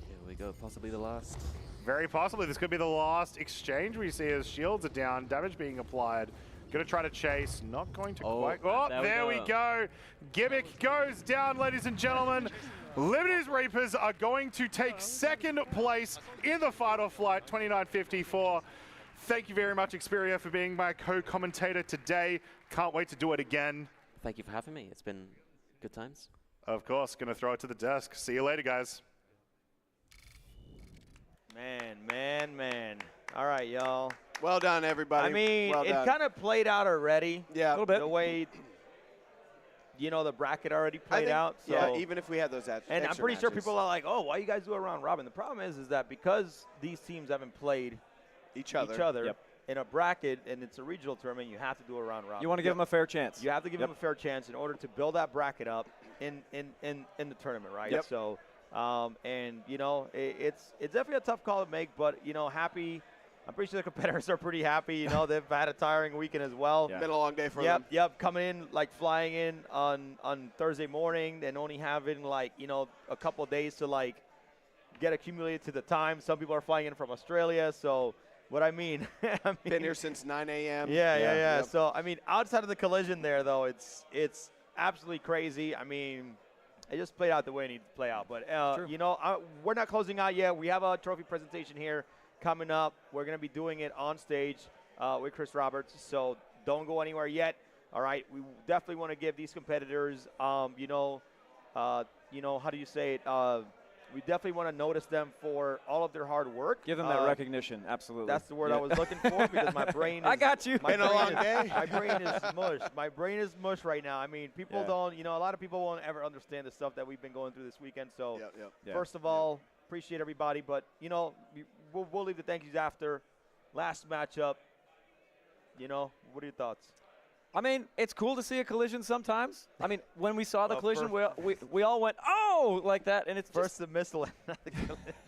Here we go, possibly the last. Very possibly. This could be the last exchange we see as shields are down, damage being applied. Going to try to chase, not going to quite. Oh, there we go. Gimmick goes down, ladies and gentlemen. Liberty's Reapers are going to take second place in the final flight, 29.54. Thank you very much, Xperia, for being my co-commentator today. Can't wait to do it again. Thank you for having me. It's been good times. Of course, going to throw it to the desk. See you later, guys. Man. All right, y'all. Well done, everybody. I mean, well it done. kind of played out already. Yeah, a little bit. The way, the bracket already I played think, out. So. Yeah, even if we had those And I'm pretty sure people are like, oh, why you guys do a round robin? The problem is that because these teams haven't played each other. In a bracket and it's a regional tournament, you have to do a round robin. You want to give them a fair chance. You have to give them a fair chance in order to build that bracket up in the tournament, right? Yep. So, it's definitely a tough call to make, but happy. I'm pretty sure the competitors are pretty happy. They've had a tiring weekend as well. Been a long day for them. Yep. Coming in, flying in on Thursday morning and only having, a couple of days to, get accumulated to the time. Some people are flying in from Australia. So, what I mean, been here since 9 a.m. Yeah. Yep. So, outside of the collision there, though, it's absolutely crazy. It just played out the way it needed to play out. But, we're not closing out yet. We have a trophy presentation here coming up. We're going to be doing it on stage with Chris Roberts, so don't go anywhere yet. All right, we definitely want to give these competitors, how do you say it? We definitely want to notice them for all of their hard work. Give them that recognition, absolutely. That's the word I was looking for because my brain is, I got you. Been a long day. My brain is mush. My brain is mush right now. People don't, a lot of people won't ever understand the stuff that we've been going through this weekend. So, first of all, appreciate everybody. But, we'll leave the thank yous after. Last matchup, what are your thoughts? It's cool to see a collision sometimes. When we saw the collision, we all went, oh, like that. And it's first the missile.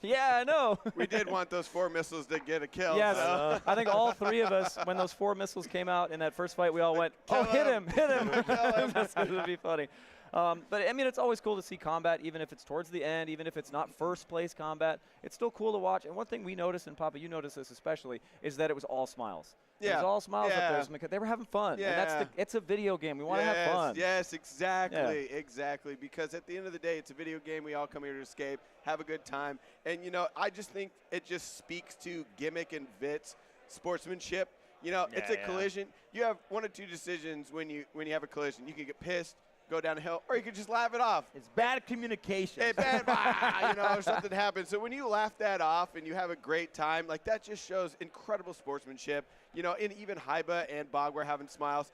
Yeah, I know. We did want those 4 missiles to get a kill. Yes. So. I think all 3 of us, when those 4 missiles came out in that first fight, we all went, oh, hit him. That's going to be funny. But it's always cool to see combat, even if it's towards the end, even if it's not first place combat. It's still cool to watch. And one thing we noticed, and Papa, you noticed this especially, is that it was all smiles. It was all smiles up there. They were having fun. Yeah. And it's a video game. We want to have fun. Yes, exactly. Because at the end of the day, it's a video game. We all come here to escape, have a good time. And, I just think it just speaks to Gimmick and Vit's sportsmanship. It's a collision. You have 1 or 2 decisions when you have a collision. You can get pissed, go down a hill, or you could just laugh it off. It's bad communication. Or something happens. So when you laugh that off and you have a great time, that just shows incredible sportsmanship. And even Haiba and Bog were having smiles.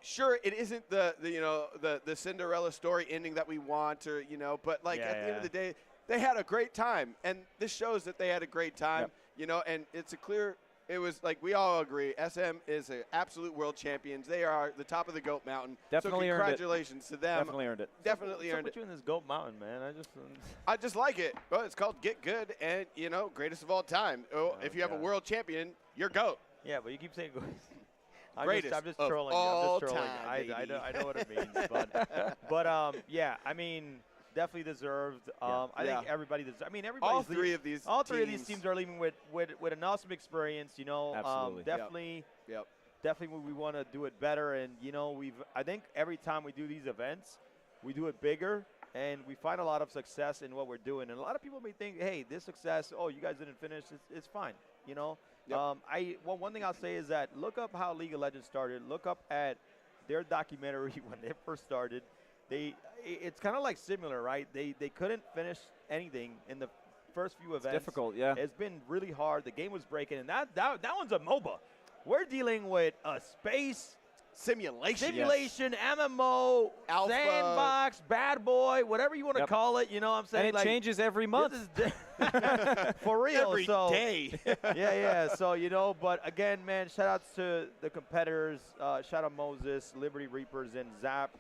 Sure, it isn't the Cinderella story ending that we want, or but at the end of the day, they had a great time, and this shows that they had a great time. And it's a clear. It was we all agree, SM is an absolute world champions. They are the top of the GOAT Mountain. Definitely so congratulations to them. Definitely earned it. Definitely earned it. What's you in this GOAT Mountain, man? I just like it. Well, it's called Get Good, and greatest of all time. If you have a world champion, you're GOAT. Yeah, but you keep saying greatest. I'm just of trolling all you. I'm just trolling. Time, I know what it means, but definitely deserved. I think everybody deserves. Everybody. All 3 of these. All 3 of these teams are leaving with an awesome experience. Absolutely. Definitely. Yep. Definitely, we want to do it better, and I think every time we do these events, we do it bigger, and we find a lot of success in what we're doing. And a lot of people may think, hey, this success, oh, you guys didn't finish, it's fine. Yep. One thing I'll say is that look up how League of Legends started. Look up at their documentary when they first started. It's kind of similar, right? They couldn't finish anything in the first few events. It's difficult, yeah. It's been really hard. The game was breaking, and that one's a MOBA. We're dealing with a space Simulation, MMO, Alpha. Sandbox, Bad Boy, whatever you want to call it. You know what I'm saying? And it changes every month. For real. Every day. yeah. So, but again, man, shout outs to the competitors, shout out Moses, Liberty Reapers, and Zap.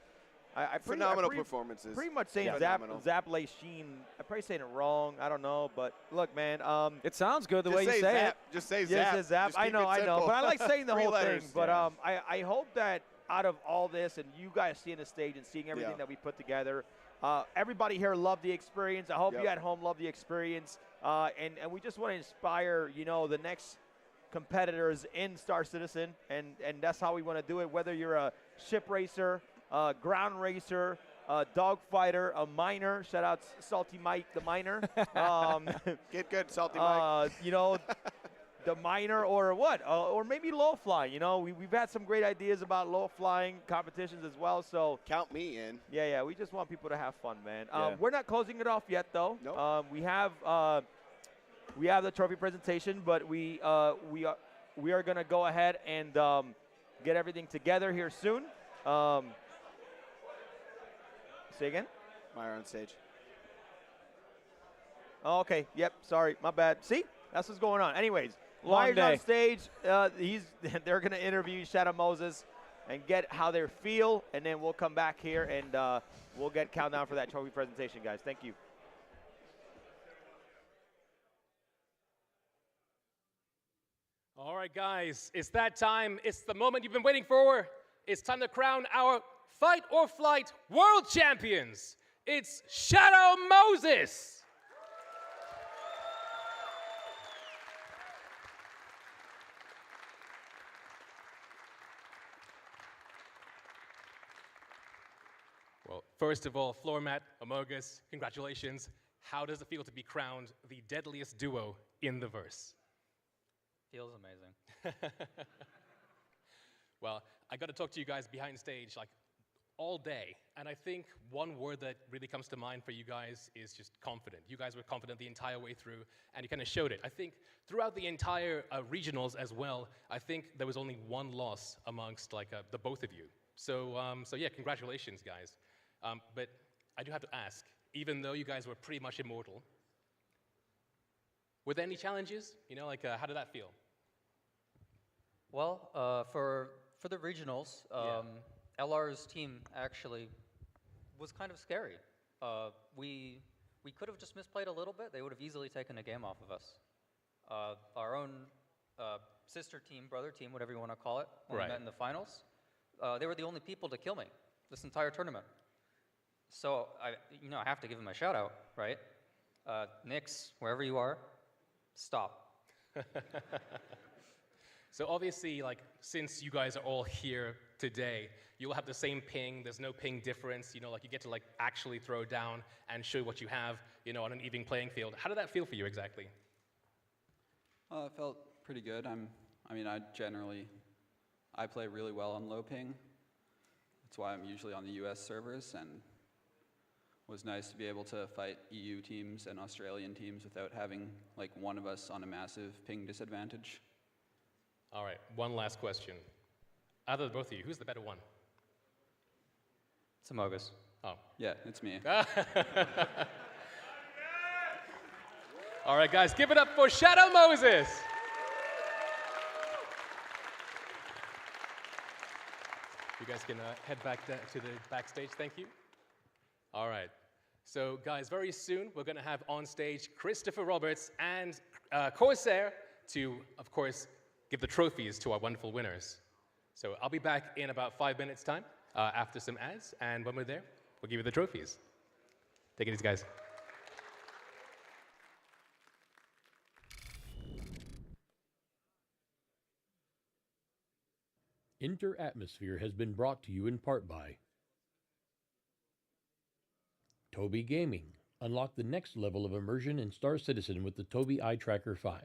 Phenomenal performances. Pretty much saying Zap Lachine. I'm probably saying it wrong. I don't know, but look, man. It sounds good the way you say it. Just say Zap. Just Zap. I know. But I like saying the whole letters. thing. But I hope that out of all this, and you guys seeing the stage and seeing everything that we put together, everybody here loved the experience. I hope you at home love the experience. And we just want to inspire, the next competitors in Star Citizen, and that's how we want to do it. Whether you're a ship racer, ground racer, dog fighter, a miner. Shout out Salty Mike, the miner. Get good, Salty Mike. The miner or what? Or maybe low flying. We've had some great ideas about low flying competitions as well. So count me in. Yeah. We just want people to have fun, man. We're not closing it off yet, though. Nope. We have the trophy presentation, but we are going to go ahead and get everything together here soon. Say again? Meyer on stage. Oh, okay. Yep. Sorry. My bad. See? That's what's going on. Anyways, Long day. On stage. They're going to interview Shadow Moses and get how they feel, and then we'll come back here and we'll get countdown for that trophy presentation, guys. Thank you. All right, guys. It's that time. It's the moment you've been waiting for. It's time to crown our Fight or Flight World Champions. It's Shadow Moses. Well, first of all, Floormat, Amogus, congratulations. How does it feel to be crowned the deadliest duo in the verse? Feels amazing. Well, I got to talk to you guys behind stage all day, and I think one word that really comes to mind for you guys is just confident. You guys were confident the entire way through, and you kind of showed it. I think throughout the entire regionals as well, I think there was only one loss amongst the both of you. So yeah, congratulations, guys. But I do have to ask, even though you guys were pretty much immortal, were there any challenges? How did that feel? Well, for the regionals, LR's team actually was kind of scary. We could have just misplayed a little bit. They would have easily taken a game off of us. Our own sister team, brother team, whatever you want to call it, when we met in the finals, they were the only people to kill me this entire tournament. So I have to give them a shout out, right? Nix, wherever you are, stop. So obviously, since you guys are all here today, you'll have the same ping. There's no ping difference. You get to actually throw down and show what you have, on an even playing field. How did that feel for you exactly? It felt pretty good. I play really well on low ping. That's why I'm usually on the US servers, and it was nice to be able to fight EU teams and Australian teams without having one of us on a massive ping disadvantage. All right, one last question. Out of both of you, who's the better one? It's Amogus. Oh. Yeah, it's me. All right, guys, give it up for Shadow Moses. You guys can head back to the backstage. Thank you. All right. So, guys, very soon we're going to have on stage Christopher Roberts and Corsair to, of course, give the trophies to our wonderful winners. So I'll be back in about 5 minutes' time after some ads, and when we're there, we'll give you the trophies. Take it easy, guys. Inter-Atmosphere has been brought to you in part by Tobii Gaming. Unlock the next level of immersion in Star Citizen with the Tobii Eye Tracker 5.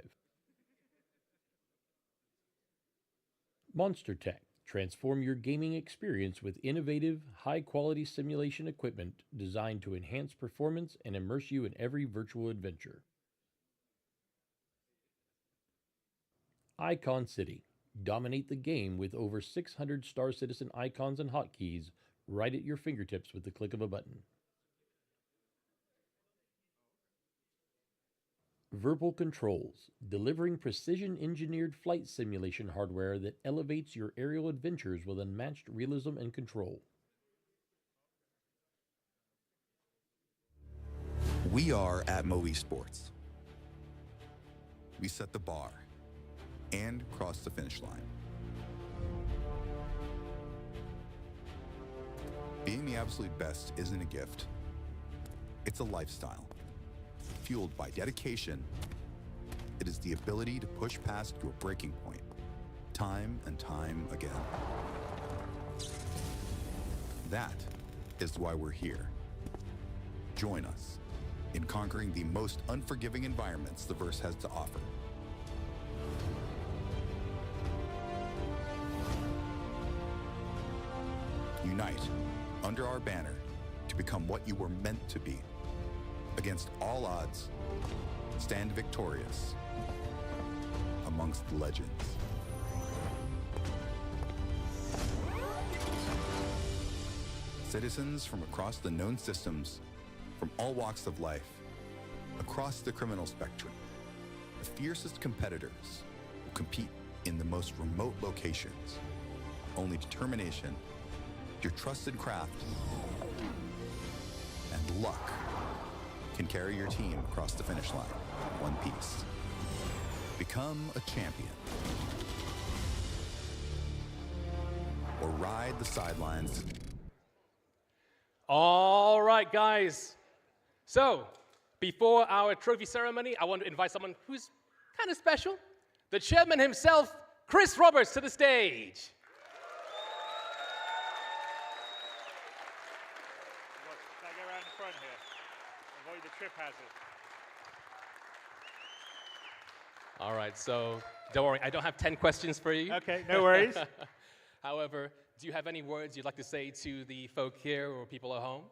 Monstertech. Transform your gaming experience with innovative, high-quality simulation equipment designed to enhance performance and immerse you in every virtual adventure. Icon City. Dominate the game with over 600 Star Citizen icons and hotkeys right at your fingertips with the click of a button. Verbal Controls, delivering precision-engineered flight simulation hardware that elevates your aerial adventures with unmatched realism and control. We are ATMO Esports. We set the bar and cross the finish line. Being the absolute best isn't a gift. It's a lifestyle. Fueled by dedication, it is the ability to push past your breaking point, time and time again. That is why we're here. Join us in conquering the most unforgiving environments the verse has to offer. Unite under our banner to become what you were meant to be. Against all odds, stand victorious amongst the legends. Citizens from across the known systems, from all walks of life, across the criminal spectrum, the fiercest competitors will compete in the most remote locations. Only determination, your trusted craft, and luck can carry your team across the finish line, one piece. Become a champion. Or ride the sidelines. All right, guys. So, before our trophy ceremony, I want to invite someone who's kind of special. The chairman himself, Chris Roberts, to the stage. Can I go around the front here? Avoid the trip hazard. All right, so don't worry, I don't have 10 questions for you. Okay, no worries. However, do you have any words you'd like to say to the folk here or people at home?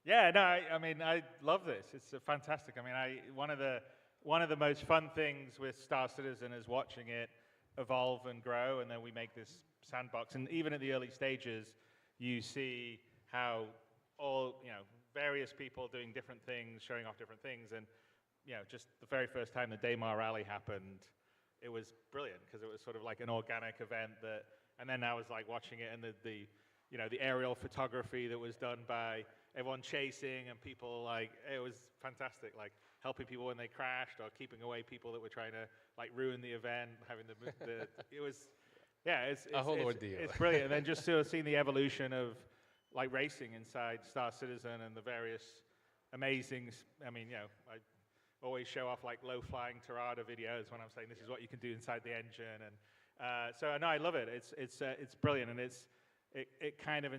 Yeah, no, I mean, I love this. It's fantastic. I mean, one of the most fun things with Star Citizen is watching it evolve and grow, and then we make this sandbox. And even at the early stages, you see how various people doing different things, showing off different things, and just the very first time the Daymar Rally happened, it was brilliant because it was sort of like an organic event that, and then I was like watching it and the aerial photography that was done by everyone chasing and people, like, it was fantastic, like helping people when they crashed or keeping away people that were trying to like ruin the event, having it was, yeah, it's a whole ordeal. It's brilliant. And then just sort of seeing the evolution of like racing inside Star Citizen and the various amazing, I mean, I always show off like low-flying Tirada videos when I'm saying this is what you can do inside the engine, and so no, I love it. It's brilliant, and it kind of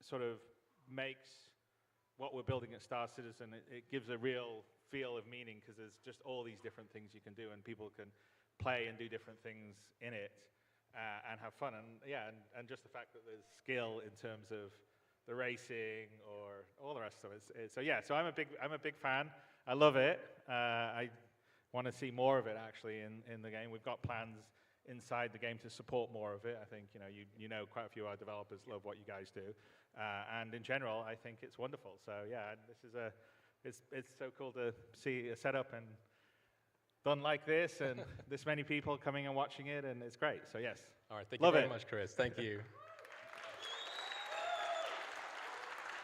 sort of makes what we're building at Star Citizen. It gives a real feel of meaning because there's just all these different things you can do, and people can play and do different things in it and have fun, and just the fact that there's skill in terms of the racing or all the rest of it. So I'm a big fan. I love it. I want to see more of it actually in the game. We've got plans inside the game to support more of it. I think quite a few of our developers love what you guys do, and in general, I think it's wonderful. So yeah, this is it's so cool to see a setup and done like this, and this many people coming and watching it, and it's great. So yes. All right, thank you very much, Chris. Thank you.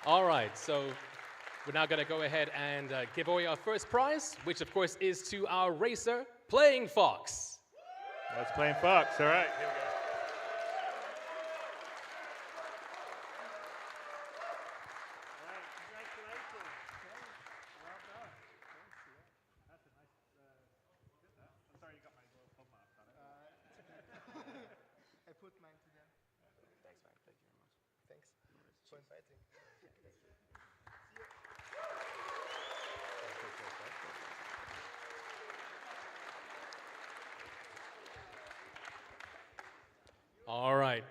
All right, so we're now going to go ahead and give away our first prize, which of course is to our racer, Playing Fox. That's Playing Fox. All right, here we go. I put mine to them. Thanks, man. Thank you very much. Thanks for inviting. All right.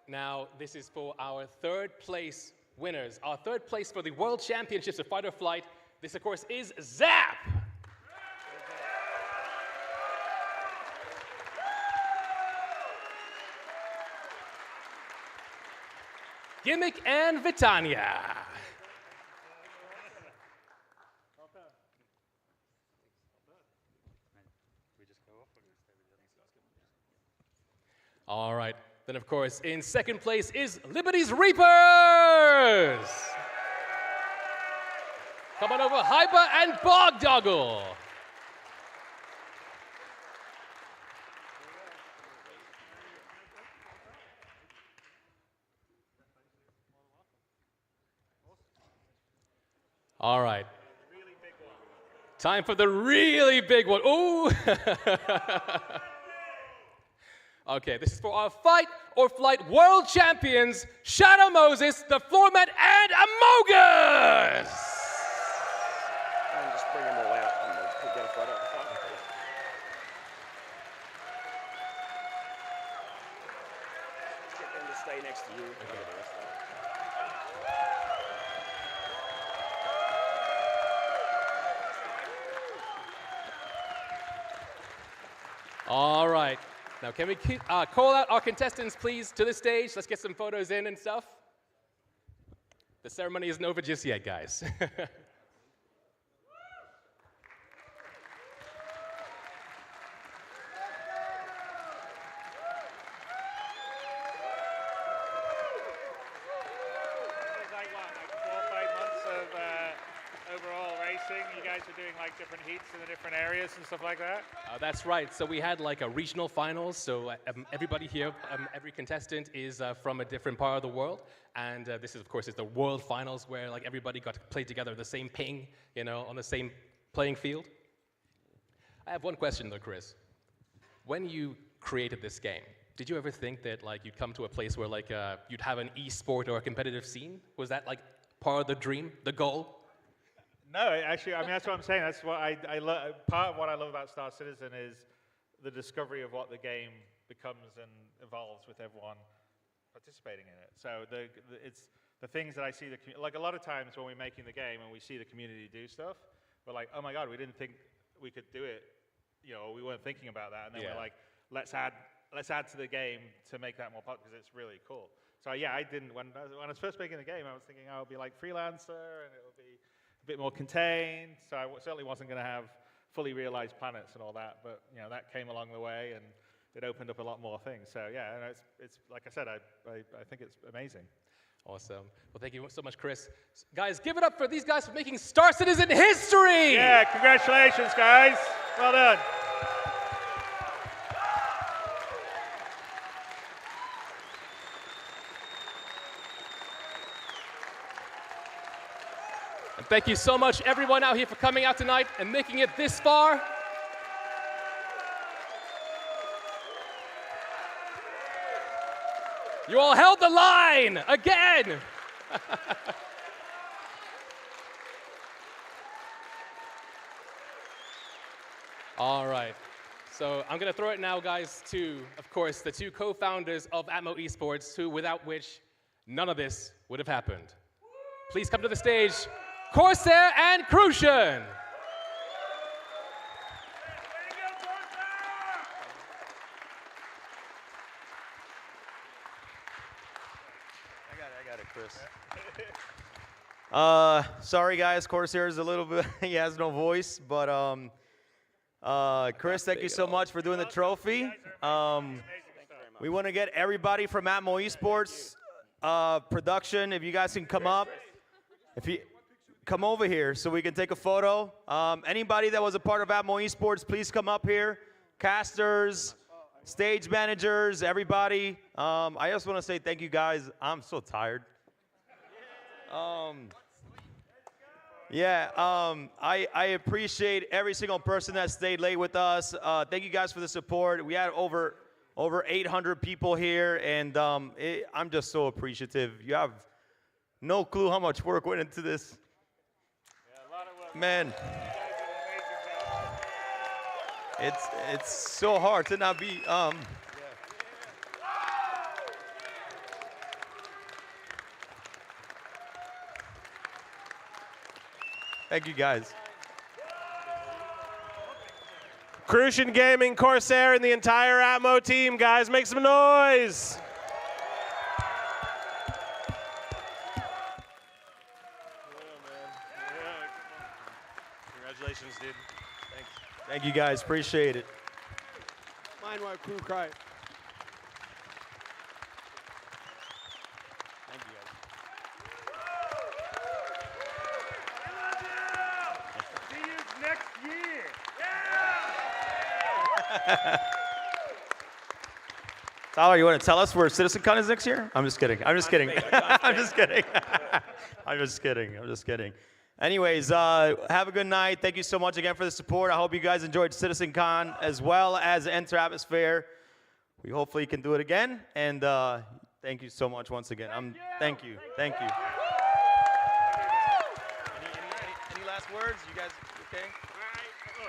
Now, this is for our third place winners. Our third place for the World Championships of Fighter Flight. This, of course, is Zap. Gimmick and Vitania. All right. Then, of course, in second place is Liberty's Reapers. Come on over, Hyper and Bogdoggle. All right. Time for the really big one. Ooh. Okay, this is for our Fight or Flight World Champions, Shadow Moses, the Floormat, and Amogus! Just bring them all out and we'll get a photo of the fight. Get them to stay next to you. All right. Now, can we call out our contestants, please, to the stage? Let's get some photos in and stuff. The ceremony isn't over just yet, guys. You guys were doing like different heats in the different areas and stuff like that? That's right. So we had like a regional finals. So everybody here, every contestant is from a different part of the world. And this is, of course, is the world finals where like everybody got to play together the same ping, you know, on the same playing field. I have one question though, Chris. When you created this game, did you ever think that like you'd come to a place where like you'd have an e-sport or a competitive scene? Was that like part of the dream, the goal? No, actually, I mean, that's what I'm saying. That's what I love. Part of what I love about Star Citizen is the discovery of what the game becomes and evolves with everyone participating in it. So it's the things that I see, like a lot of times when we're making the game and we see the community do stuff, we're like, oh my God, we didn't think we could do it, you know, we weren't thinking about that. And then we're like, let's add to the game to make that more popular because it's really cool. So yeah, I didn't, when I was first making the game, I was thinking I would be like freelancer and it would be a bit more contained, so I certainly wasn't going to have fully realized planets and all that, but you know that came along the way and it opened up a lot more things. So yeah, and it's like I said, I think it's amazing. Awesome. Well, thank you so much, Chris. Guys, give it up for these guys for making Star Citizen history! Yeah, congratulations, guys. Well done. And thank you so much, everyone out here, for coming out tonight and making it this far. You all held the line again. All right. So I'm going to throw it now, guys, to, of course, the two co-founders of ATMO Esports, who, without which none of this would have happened. Please come to the stage, Corsair and Crucian. I got it, Chris. Sorry, guys. Corsair is a little bit, he has no voice, but Chris, thank you so much for doing the trophy. We want to get everybody from ATMO Esports production, if you guys can come up. If you come over here so we can take a photo. Anybody that was a part of ATMO Esports, please come up here. Casters, stage managers, everybody. I just want to say thank you, guys. I'm so tired. I appreciate every single person that stayed late with us. Thank you guys for the support. We had over 800 people here, and I'm just so appreciative. You have no clue how much work went into this. Yeah, a lot of work. Man, it's so hard to not be Thank you, guys. Crucian Gaming, Corsair, and the entire ATMO team, guys, make some noise. Thank you guys. Appreciate it. Mine while crew cry. Thank you guys. See you next year. Tyler, you want to tell us where CitizenCon is next year? I'm just kidding. I'm just kidding. I'm just kidding. I'm just kidding. I'm just kidding. Anyways, have a good night. Thank you so much again for the support. I hope you guys enjoyed CitizenCon as well as Enter Atmosphere. We hopefully can do it again. And thank you so much once again. Thank you. Thank you. Any last words? You guys okay?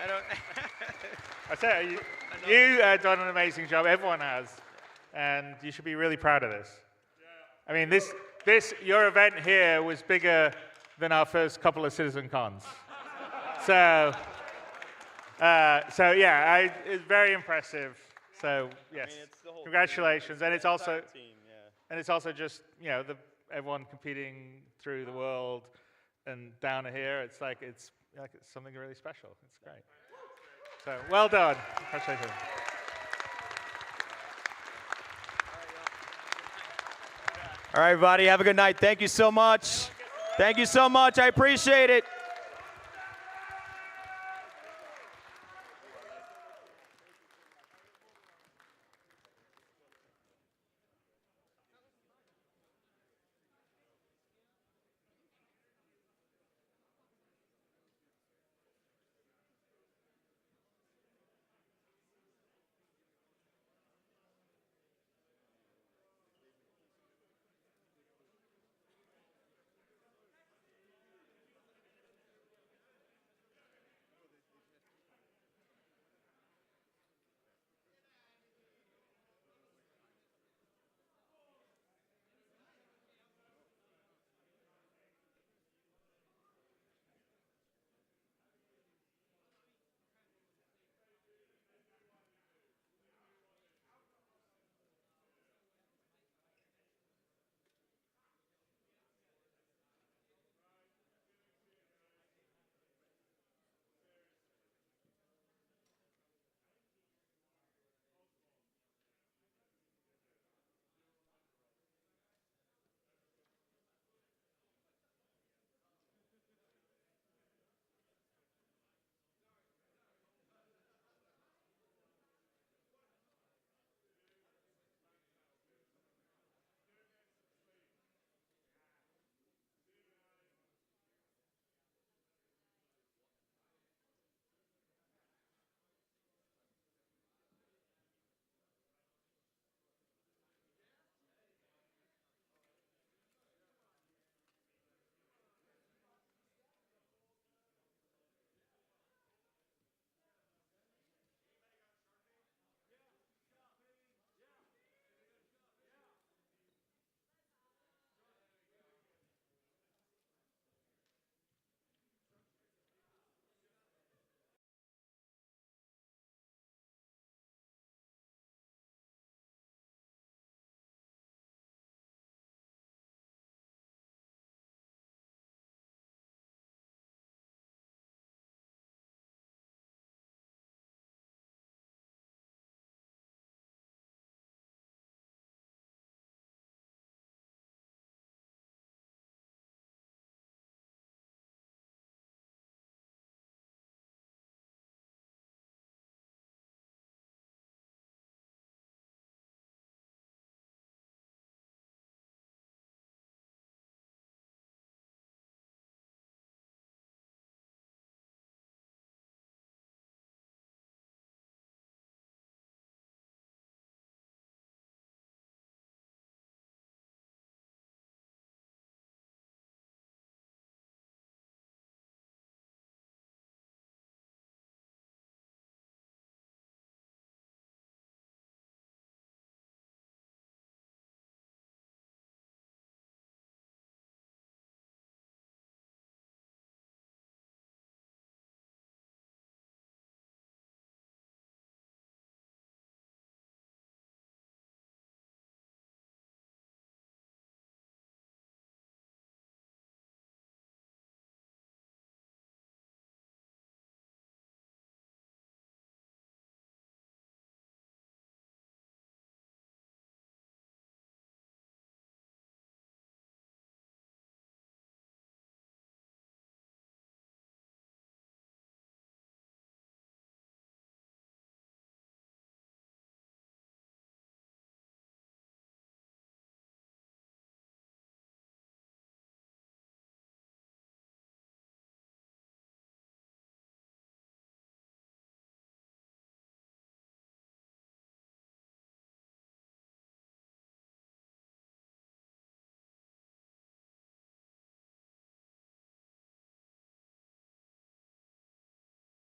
I don't. I say you done an amazing job. Everyone has, and you should be really proud of this. I mean, your event here was bigger than our first couple of Citizen Cons. So yeah, it's very impressive. So yes, congratulations, and it's also just everyone competing through the world and down here. It's like it's something really special. It's great. So well done. Congratulations. All right, everybody, have a good night. Thank you so much. Thank you so much. I appreciate it.